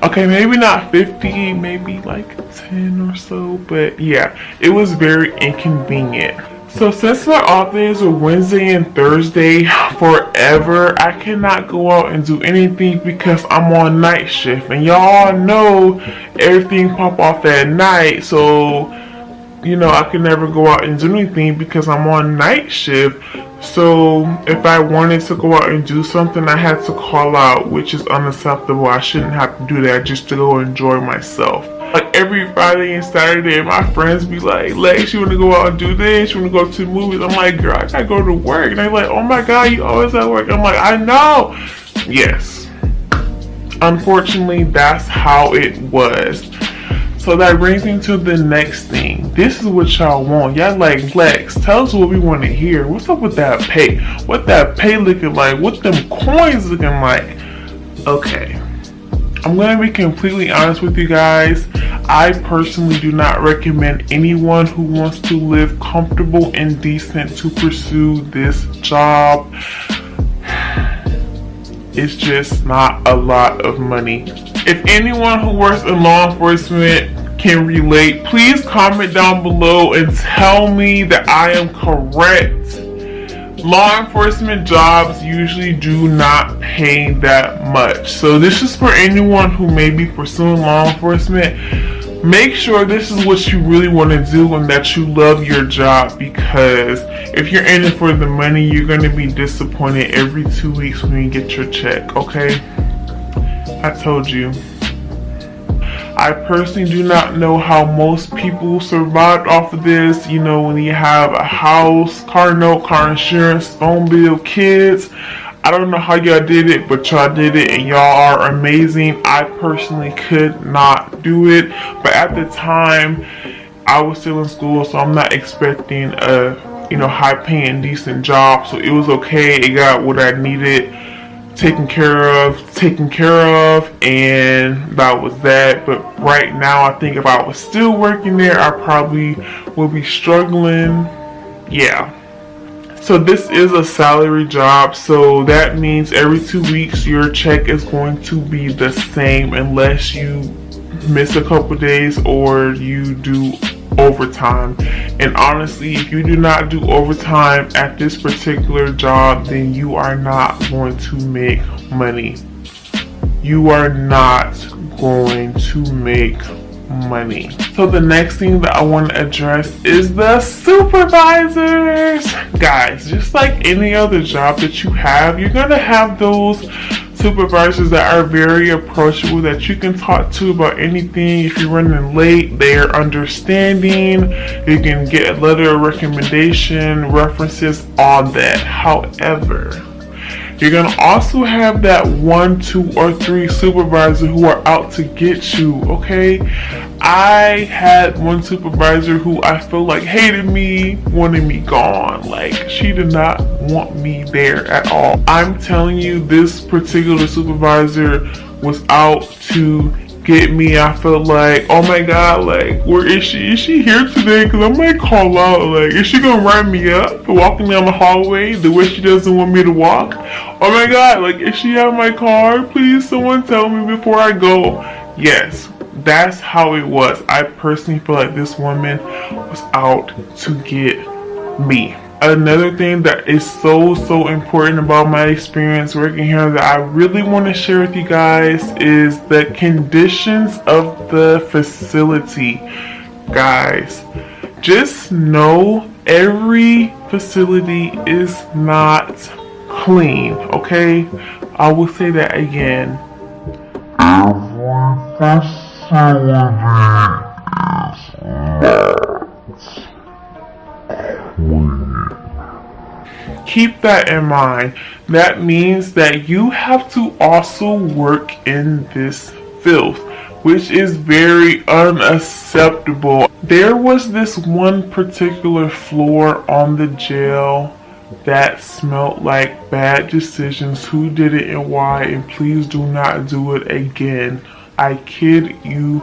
Okay, maybe not 50, maybe like 10 or so, but yeah, it was very inconvenient. So since my off days are Wednesday and Thursday forever, I cannot go out and do anything because I'm on night shift. And y'all know everything pop off at night. So, I can never go out and do anything because I'm on night shift. So if I wanted to go out and do something, I had to call out, which is unacceptable. I shouldn't have to do that just to go enjoy myself. Like every Friday and Saturday, my friends be like, Lex, you want to go out and do this? You want to go to the movies? I'm like, girl, I gotta go to work. And they're like, oh my God, you always at work. I'm like, I know. Yes. Unfortunately, that's how it was. So that brings me to the next thing. This is what y'all want. Y'all like, Lex, tell us what we want to hear. What's up with that pay? What that pay looking like? What them coins looking like? Okay. I'm going to be completely honest with you guys. I personally do not recommend anyone who wants to live comfortable and decent to pursue this job. It's just not a lot of money. If anyone who works in law enforcement can relate, please comment down below and tell me that I am correct. Law enforcement jobs usually do not pay that much. So this is for anyone who may be pursuing law enforcement. Make sure this is what you really want to do and that you love your job, because if you're in it for the money, you're going to be disappointed every 2 weeks when you get your check, okay? I told you. I personally do not know how most people survived off of this. When you have a house, car note, car insurance, phone bill, kids. I don't know how y'all did it, but y'all did it and y'all are amazing. I personally could not do it, but at the time I was still in school, so I'm not expecting a high paying decent job. So it was okay. It got what I needed taken care of, and that was that. But right now, I think if I was still working there, I probably would be struggling. Yeah. So this is a salary job, so that means every 2 weeks your check is going to be the same unless you miss a couple days or you do overtime. And honestly, if you do not do overtime at this particular job, then you are not going to make money. You are not going to make money. So the next thing that I want to address is the supervisors. Guys, just like any other job that you have, you're going to have those supervisors that are very approachable, that you can talk to about anything. If you're running late, they're understanding. You can get a letter of recommendation, references, all that. However, you're going to also have that 1, 2, or 3 supervisor who are out to get you, okay? I had one supervisor who I feel like hated me, wanted me gone. Like, she did not want me there at all. I'm telling you, this particular supervisor was out to get me. I felt like, oh my god, like, where is she? Is she here today? Because I might call out. Like, is she gonna write me up for walking down the hallway the way she doesn't want me to walk? Oh my god, like, is she at my car? Please, someone tell me before I go. Yes, that's how it was. I personally feel like this woman was out to get me. Another thing that is so important about my experience working here that I really want to share with you guys is the conditions of the facility. Guys, just know every facility is not clean, okay? I will say that again. Every facility is not clean. Keep that in mind. That means that you have to also work in this filth, which is very unacceptable. There was this one particular floor on the jail that smelled like bad decisions. Who did it and why? And please do not do it again. I kid you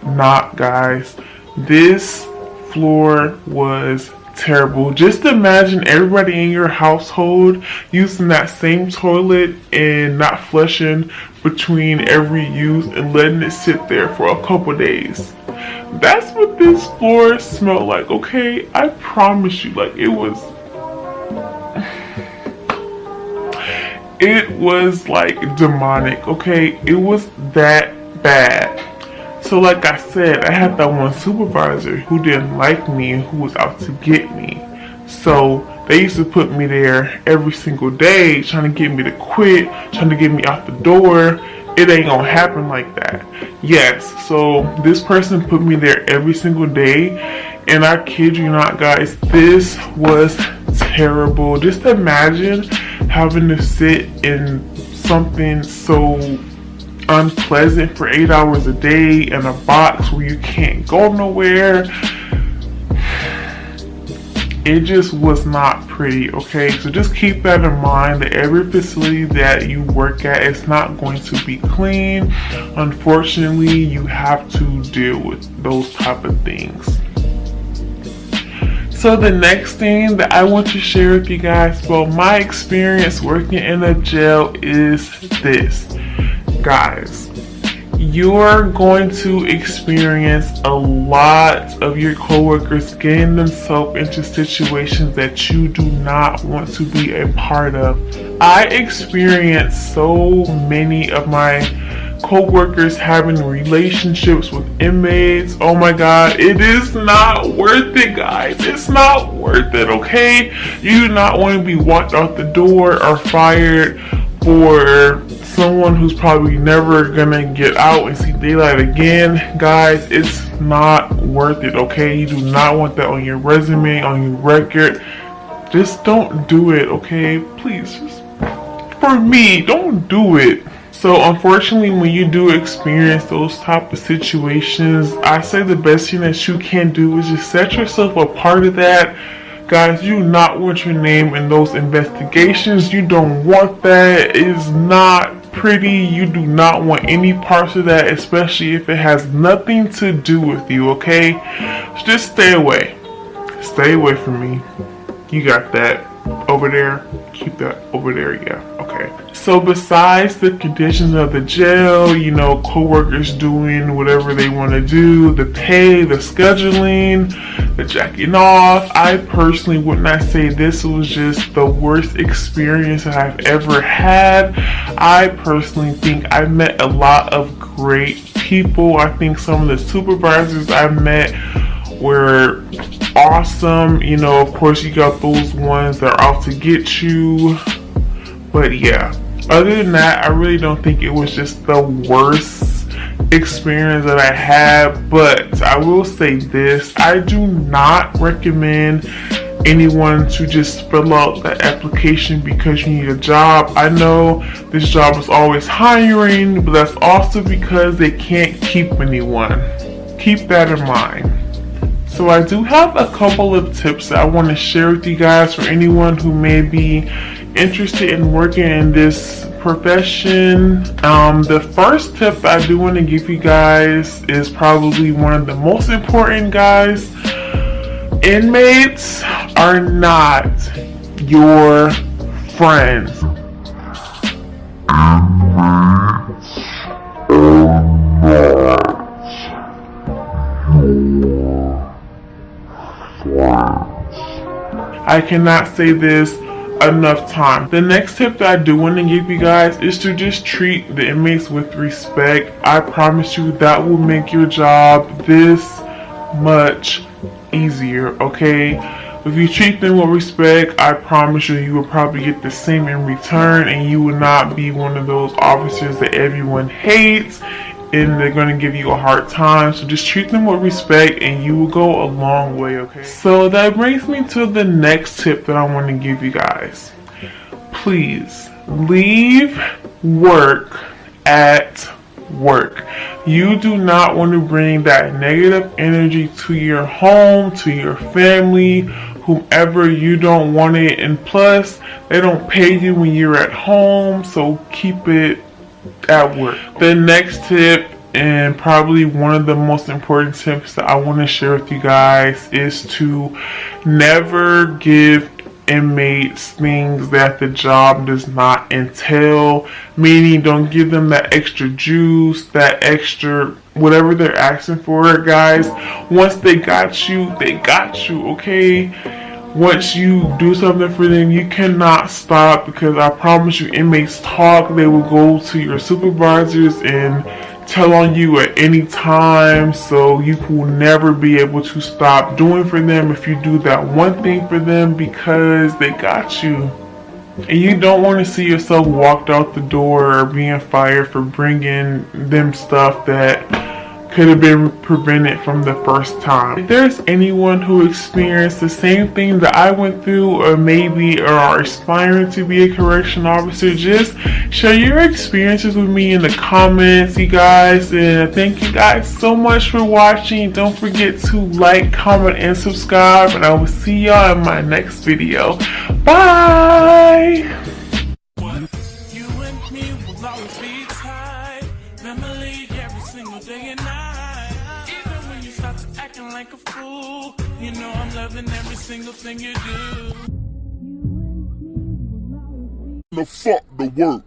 not, guys. This floor was terrible. Just imagine everybody in your household using that same toilet and not flushing between every use and letting it sit there for a couple days. That's what this floor smelled like, okay? I promise you, like, it was like demonic, okay? It was that bad. So like I said, I had that one supervisor who didn't like me and who was out to get me. So they used to put me there every single day, trying to get me to quit, trying to get me out the door. It ain't gonna happen like that. Yes, so this person put me there every single day, and I kid you not, guys, this was terrible. Just imagine having to sit in something so unpleasant for 8 hours a day in a box where you can't go nowhere. It just was not pretty, okay? So just keep that in mind, that every facility that you work at is not going to be clean. Unfortunately, you have to deal with those type of things. So the next thing that I want to share with you guys about my experience working in a jail is this. Guys, you're going to experience a lot of your coworkers getting themselves into situations that you do not want to be a part of. I experienced so many of my co-workers having relationships with inmates. Oh my god, it is not worth it, guys. It's not worth it, okay? You do not want to be walked out the door or fired for someone who's probably never gonna get out and see daylight again. Guys, it's not worth it, okay? You do not want that on your resume, on your record. Just don't do it, okay? Please, just for me, don't do it. So unfortunately, when you do experience those type of situations, I say the best thing that you can do is just set yourself apart of that. Guys, you do not want your name in those investigations. You don't want that. It is not pretty. You do not want any parts of that, especially if it has nothing to do with you, okay? So just stay away. Stay away from me. You got that over there. Keep that over there, yeah, okay. So besides the conditions of the jail, you know, co-workers doing whatever they want to do, the pay, the scheduling, the jacking off, I personally would not say this was just the worst experience that I've ever had. I personally think I met a lot of great people. I think some of the supervisors I met were awesome. You know, of course you got those ones that are out to get you, but yeah, other than that, I really don't think it was just the worst experience that I had. But I will say this, I do not recommend anyone to just fill out the application because you need a job. I know this job is always hiring, but that's also because they can't keep anyone. Keep that in mind. So I do have a couple of tips that I want to share with you guys for anyone who may be interested in working in this profession. The first tip I do want to give you guys is probably one of the most important, guys. Inmates are not your friends. I cannot say this enough time. The next tip that I do want to give you guys is to just treat the inmates with respect. I promise you that will make your job this much easier, okay? If you treat them with respect, I promise you, you will probably get the same in return, and you will not be one of those officers that everyone hates and they're going to give you a hard time. So just treat them with respect and you will go a long way, okay? So that brings me to the next tip that I want to give you guys. Please leave work at work. You do not want to bring that negative energy to your home, to your family, whomever. You don't want it, and plus they don't pay you when you're at home, so keep it at work. The next tip, and probably one of the most important tips that I want to share with you guys, is to never give inmates things that the job does not entail. Meaning, don't give them that extra juice, that extra whatever they're asking for, guys. Once they got you, okay? Once you do something for them, you cannot stop, because I promise you, inmates talk. They will go to your supervisors and tell on you at any time, so you will never be able to stop doing for them if you do that one thing for them, because they got you. And you don't want to see yourself walked out the door or being fired for bringing them stuff that could have been prevented from the first time. If there's anyone who experienced the same thing that I went through, or maybe are aspiring to be a correction officer, just share your experiences with me in the comments, you guys. And thank you guys so much for watching. Don't forget to like, comment, and subscribe, and I will see y'all in my next video. Bye! You and me will always be tied. Memory every single day and night. Even when you start to acting like a fool, you know I'm loving every single thing you do. The fuck the work.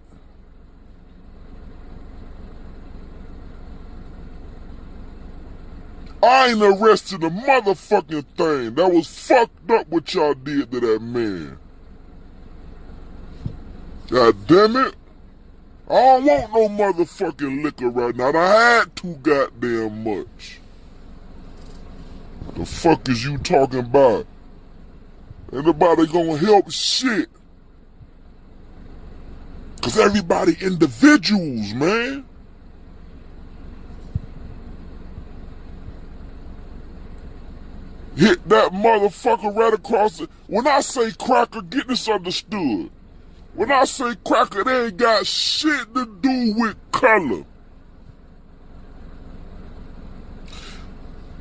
I ain't arrested a motherfucking thing. That was fucked up what y'all did to that man. God damn it. I don't want no motherfucking liquor right now. I had too goddamn much. The fuck is you talking about? Ain't nobody gonna help shit. Cause everybody individuals, man. Hit that motherfucker right across the... When I say cracker, get this understood. When I say cracker, they ain't got shit to do with color.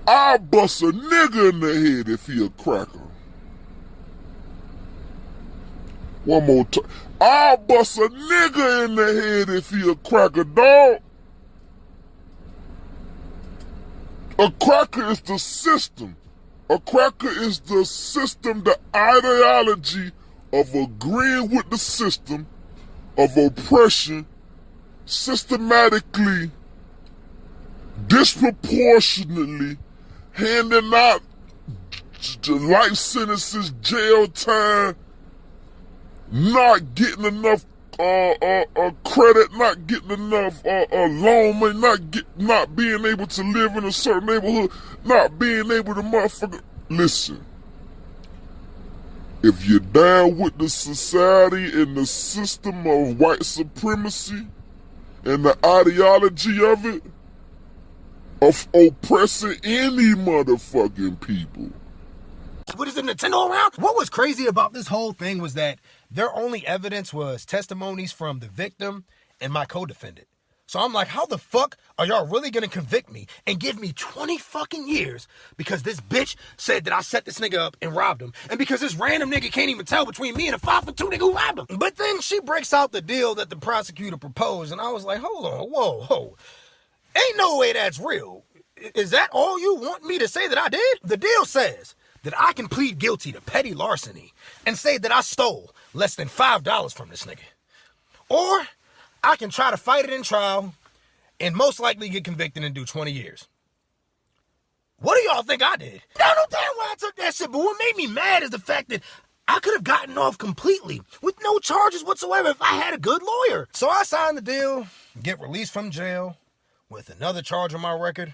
I'll bust a nigga in the head if he a cracker. One more time. I'll bust a nigga in the head if he a cracker, dog. A cracker is the system. A cracker is the system, the ideology of agreeing with the system, of oppression, systematically, disproportionately, handing out life sentences, jail time, not getting enough credit, not getting enough loan money, not being able to live in a certain neighborhood, not being able to motherfucker. Listen, if you're down with the society and the system of white supremacy and the ideology of it, of oppressing any motherfucking people. What is the Nintendo around? What was crazy about this whole thing was that their only evidence was testimonies from the victim and my co-defendant. So I'm like, how the fuck are y'all really gonna convict me and give me 20 fucking years because this bitch said that I set this nigga up and robbed him, and because this random nigga can't even tell between me and a 5'2" nigga who robbed him? But then she breaks out the deal that the prosecutor proposed, and I was like, hold on, whoa. Ain't no way that's real. Is that all you want me to say that I did? The deal says that I can plead guilty to petty larceny and say that I stole less than $5 from this nigga. Or I can try to fight it in trial and most likely get convicted and do 20 years. What do y'all think I did? I don't damn why I took that shit, but what made me mad is the fact that I could have gotten off completely with no charges whatsoever if I had a good lawyer. So I signed the deal, get released from jail with another charge on my record.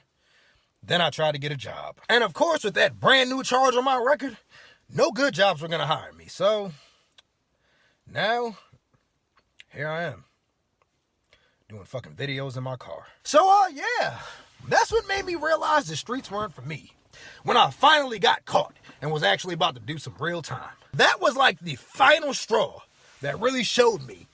Then I tried to get a job. And of course, with that brand new charge on my record, no good jobs were gonna hire me. So now, here I am, doing fucking videos in my car. So yeah, that's what made me realize the streets weren't for me. When I finally got caught and was actually about to do some real time. That was like the final straw that really showed me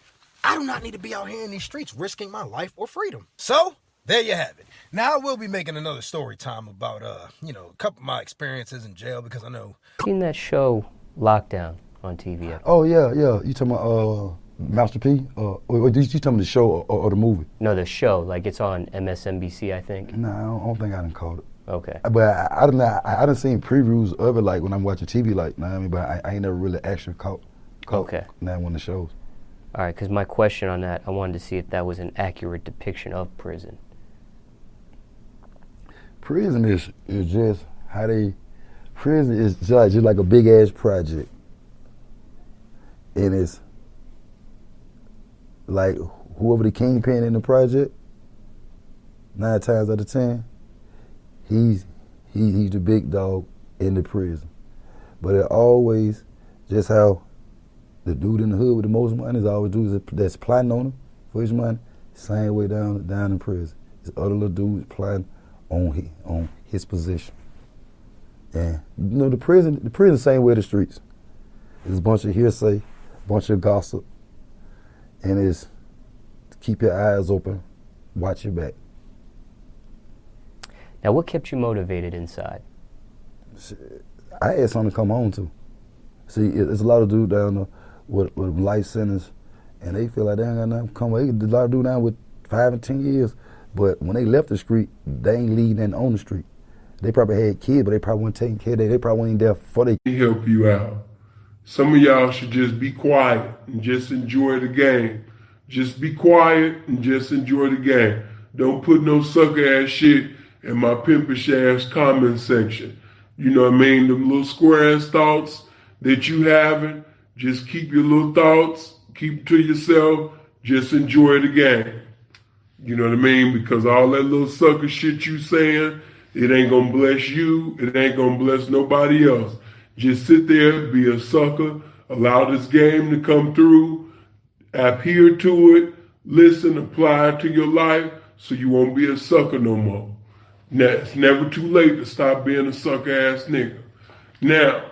I do not need to be out here in these streets risking my life or freedom. So there you have it. Now I will be making another story time about, a couple of my experiences in jail because I know. Seen that show Lockdown on TV yet? Oh yeah. You talking about Master P? Or you talking about the show or the movie? No, the show. Like it's on MSNBC, I think. No, I don't think I done caught it. Okay. But I done seen previews of it like when I'm watching TV, like, you know what I mean? But I ain't never really actually caught okay. That one of the shows. All right, because my question on that, I wanted to see if that was an accurate depiction of prison. Prison is just how prison is just like a big ass project. And it's like whoever the kingpin in the project, 9 times out of 10, he's the big dog in the prison. But it always just how the dude in the hood with the most money is always dudes that's plotting on him for his money, same way down in prison. It's other little dudes plotting on his position. And the prison same way the streets. It's a bunch of hearsay, a bunch of gossip, and it's to keep your eyes open, watch your back. Now, what kept you motivated inside? I had something to come home to. See, there's a lot of dudes down there with life sentence, and they feel like they ain't got nothing to come home. There's a lot of dudes down with 5 and 10 years. But when they left the street, they ain't leading nothing on the street. They probably had kids, but they probably weren't taking care of them. They probably weren't there for their kids. Help you out. Some of y'all should just be quiet and just enjoy the game. Just be quiet and just enjoy the game. Don't put no sucker ass shit in my pimpish ass comment section. You know what I mean? Them little square ass thoughts that you having, just keep your little thoughts, keep to yourself, just enjoy the game. You know what I mean? Because all that little sucker shit you saying, it ain't gonna bless you. It ain't gonna bless nobody else. Just sit there, be a sucker, allow this game to come through, adhere to it, listen, apply it to your life so you won't be a sucker no more. Now, it's never too late to stop being a sucker ass nigga. Now,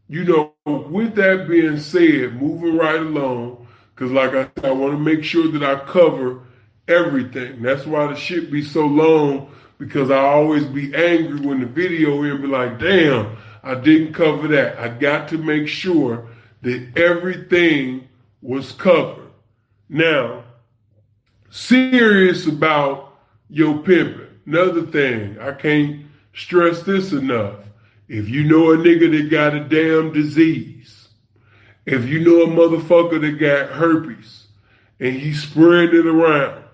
with that being said, moving right along, because like I said, I want to make sure that I cover everything. That's why the shit be so long, because I always be angry when the video in be like, damn, I didn't cover that. I got to make sure that everything was covered. Now, serious about your pimping. Another thing, I can't stress this enough. If you know a nigga that got a damn disease, if you know a motherfucker that got herpes and he's spreading it around,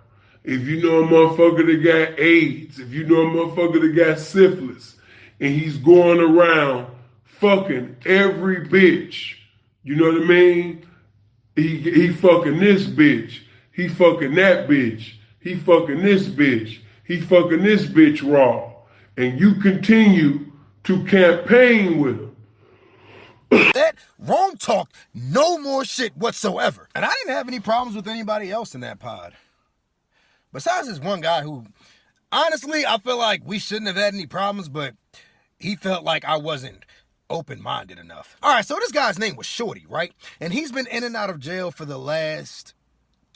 if you know a motherfucker that got AIDS, if you know a motherfucker that got syphilis and he's going around fucking every bitch, you know what I mean? He fucking this bitch. He fucking that bitch. He fucking this bitch. He fucking this bitch raw. And you continue to campaign with him. That wrong talk, no more shit whatsoever. And I didn't have any problems with anybody else in that pod. Besides this one guy who, honestly, I feel like we shouldn't have had any problems, but he felt like I wasn't open-minded enough. All right, so this guy's name was Shorty, right? And he's been in and out of jail for the last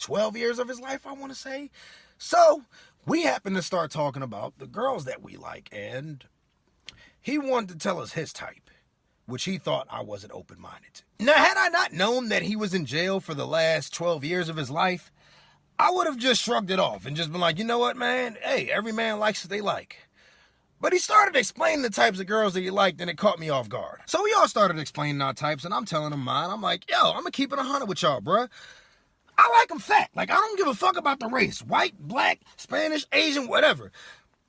12 years of his life, I want to say. So we happened to start talking about the girls that we like, and he wanted to tell us his type, which he thought I wasn't open-minded to. Now, had I not known that he was in jail for the last 12 years of his life, I would have just shrugged it off and just been like, you know what, man? Hey, every man likes what they like. But he started explaining the types of girls that he liked, and it caught me off guard. So we all started explaining our types, and I'm telling him mine. I'm like, yo, I'm gonna keep it 100 with y'all, bruh. I like them fat. Like, I don't give a fuck about the race. White, black, Spanish, Asian, whatever.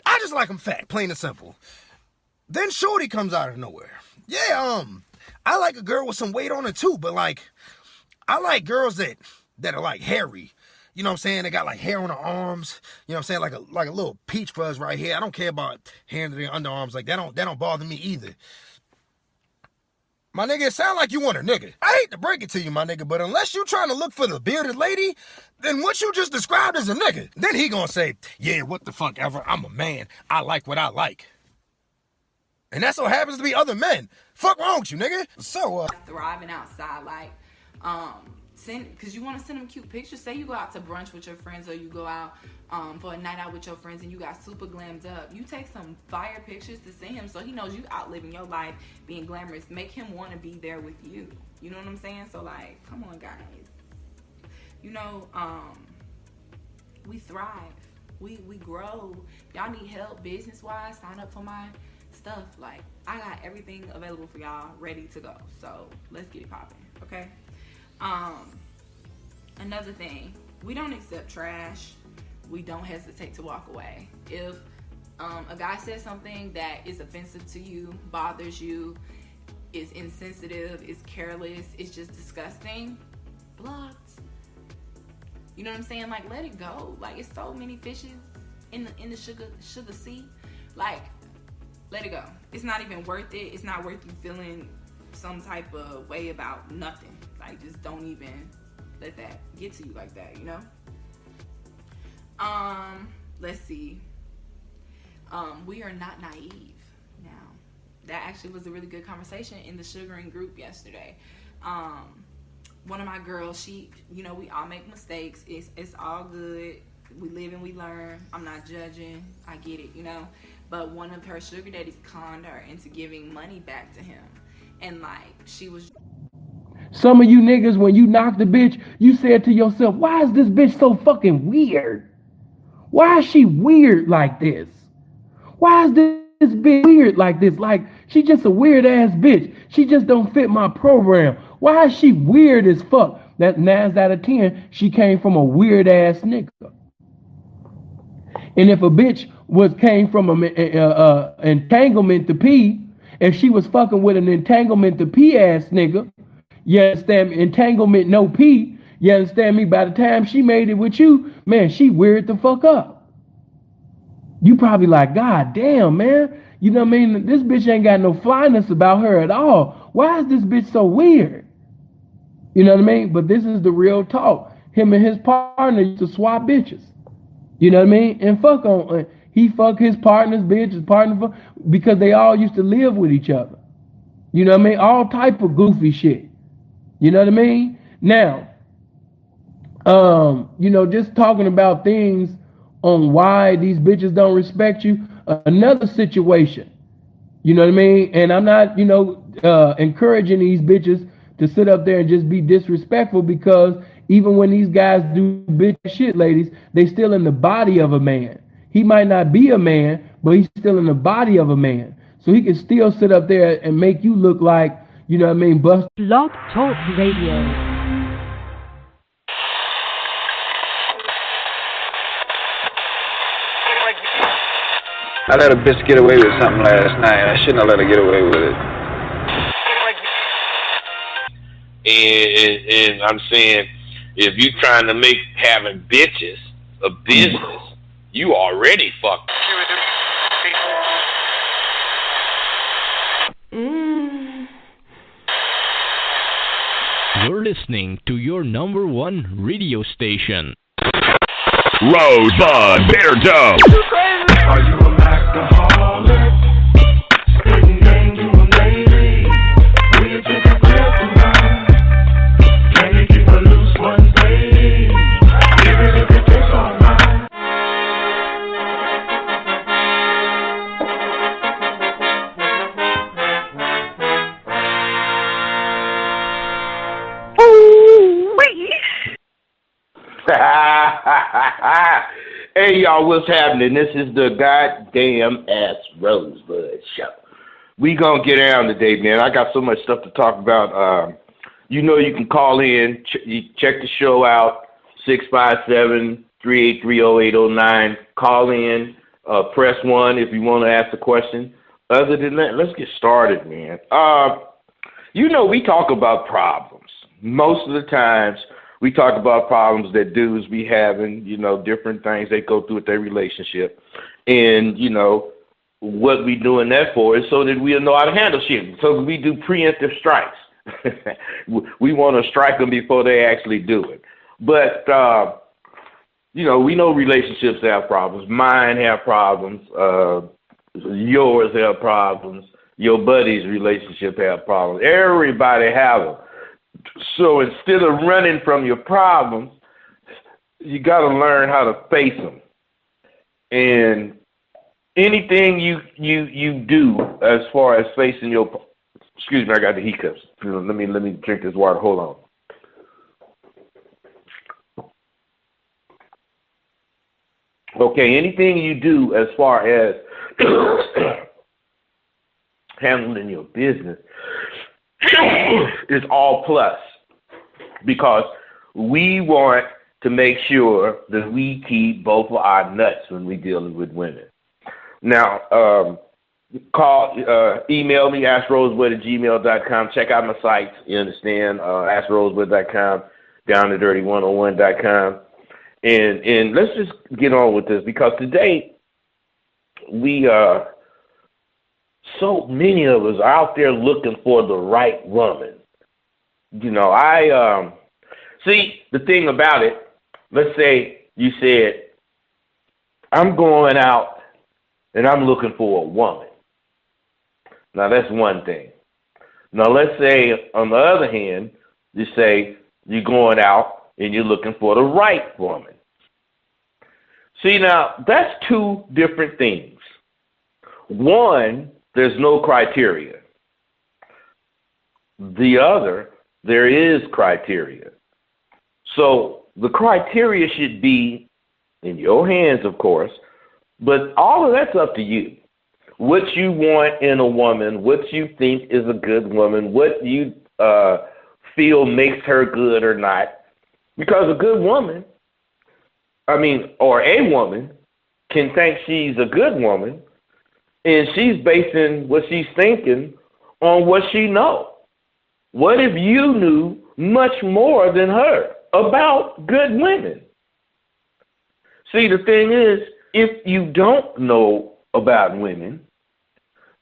I just like them fat, plain and simple. Then Shorty comes out of nowhere. Yeah, I like a girl with some weight on her too, but like, I like girls that are like hairy. You know what I'm saying? They got like hair on their arms. You know what I'm saying? Like a little peach fuzz right here. I don't care about hair under their underarms. Like that don't bother me either. My nigga, it sound like you want a nigga. I hate to break it to you, my nigga, but unless you trying to look for the bearded lady, then what you just described is a nigga. Then he gonna say, yeah, what the fuck ever. I'm a man. I like what I like. And that's what happens to be other men. Fuck wrong with you, nigga. So, thriving outside, like, because you want to send them cute pictures. Say you go out to brunch with your friends, or you go out for a night out with your friends and you got super glammed up. You take some fire pictures to send him so he knows you out living your life, being glamorous. Make him want to be there with you. You know what I'm saying? So like, come on, guys. You know, we thrive. We grow. Y'all need help business-wise, sign up for my stuff. Like, I got everything available for y'all ready to go. So let's get it popping, okay? Another thing, we don't accept trash. We don't hesitate to walk away. If a guy says something that is offensive to you, bothers you, is insensitive, is careless, is just disgusting, blocked. You know what I'm saying? Like, let it go. Like, it's so many fishes in the sugar sea. Like, let it go. It's not even worth it. It's not worth you feeling some type of way about nothing. Like, just don't even let that get to you like that, you know? Let's see. We are not naive. Now, that actually was a really good conversation in the sugaring group yesterday. One of my girls, she, you know, we all make mistakes. It's all good. We live and we learn. I'm not judging. I get it, you know? But one of her sugar daddies conned her into giving money back to him. And like, she was... Some of you niggas, when you knock the bitch, you said to yourself, why is this bitch so fucking weird? Why is she weird like this? Why is this bitch weird like this? Like, she just a weird ass bitch. She just don't fit my program. Why is she weird as fuck? That 9 out of 10, she came from a weird ass nigga. And if a bitch came from an entanglement to pee, if she was fucking with an entanglement to pee ass nigga, you understand me? Entanglement no pee, you understand me? By the time she made it with you, man, she weird the fuck up. You probably like, God damn, man. You know what I mean? This bitch ain't got no flyness about her at all. Why is this bitch so weird? You know what I mean? But this is the real talk. Him and his partner used to swap bitches. You know what I mean? And fuck on, he fuck his partner's bitch, his partner fuck, because they all used to live with each other. You know what I mean? All type of goofy shit. You know what I mean? Now, you know, just talking about things on why these bitches don't respect you. Another situation. You know what I mean? And I'm not, you know, encouraging these bitches to sit up there and just be disrespectful, because even when these guys do bitch shit, ladies, they still in the body of a man. He might not be a man, but he's still in the body of a man. So he can still sit up there and make you look like, you know what I mean, bust. Blog Talk Radio. I let a bitch get away with something last night. I shouldn't have let her get away with it. And I'm saying, if you trying to make having bitches a business, you already fucked. You're listening to your number one radio station. Rosebud Bear Dub. Are you a alcoholic? Spitting game to a lady? Will you take a pill tonight? Can you keep a loose one, baby? Even if it takes all night. Hey y'all, what's happening? This is the goddamn ass Rosebud Show. We gonna get down today, man. I got so much stuff to talk about. You know you can call in, check the show out, 657-383-0809. Call in, press 1 if you want to ask a question. Other than that, let's get started, man. You know, we talk about problems. Most of the times, we talk about problems that dudes be having, you know, different things they go through with their relationship. And, you know, what we doing that for is so that we'll know how to handle shit. So we do preemptive strikes. We want to strike them before they actually do it. But, you know, we know relationships have problems. Mine have problems. Yours have problems. Your buddy's relationship have problems. Everybody have them. So instead of running from your problems, you got to learn how to face them. And anything you do as far as facing your, excuse me, I got the hiccups. Let me drink this water. Hold on. Okay, anything you do as far as handling your business is all plus, because we want to make sure that we keep both of our nuts when we dealing with women. Now, email me, askrosebud@gmail.com. Check out my sites, you understand, askrosebud.com, downthedirty101.com. And let's just get on with this, because today we so many of us are out there looking for the right woman. You know, see, the thing about it, let's say you said, I'm going out and I'm looking for a woman. Now, that's one thing. Now, let's say, on the other hand, you say you're going out and you're looking for the right woman. See, now, that's two different things. One, there's no criteria. The other, there is criteria. So the criteria should be in your hands, of course, but all of that's up to you. What you want in a woman, what you think is a good woman, what you feel makes her good or not. Because a good woman, or a woman, can think she's a good woman, and she's basing what she's thinking on what she knows. What if you knew much more than her about good women? See, the thing is, if you don't know about women,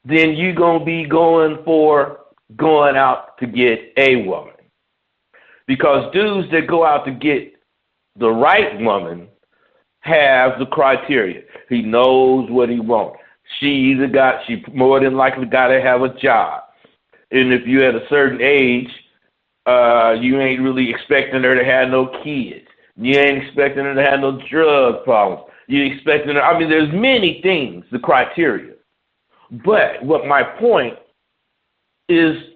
then you're going to be going out to get a woman. Because dudes that go out to get the right woman have the criteria. He knows what he wants. She more than likely got to have a job. And if you're at a certain age, you ain't really expecting her to have no kids. You ain't expecting her to have no drug problems. You expecting her, there's many things, the criteria. But what my point is,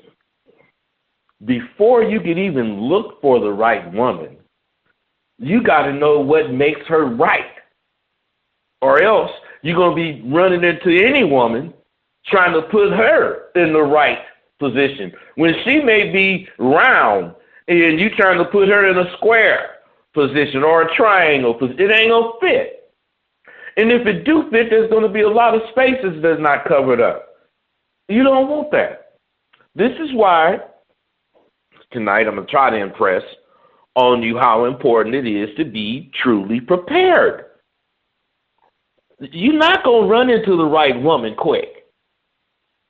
before you can even look for the right woman, you got to know what makes her right. Or else you're going to be running into any woman trying to put her in the right position when she may be round and you trying to put her in a square position or a triangle position. It ain't going to fit. And if it do fit, there's going to be a lot of spaces that's not covered up. You don't want that. This is why tonight I'm going to try to impress on you how important it is to be truly prepared. You're not going to run into the right woman quick.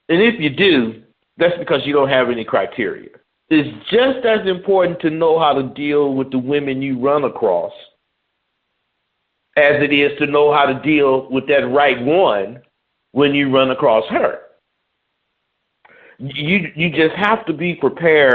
And if you do, that's because you don't have any criteria. It's just as important to know how to deal with the women you run across as it is to know how to deal with that right one when you run across her. You just have to be prepared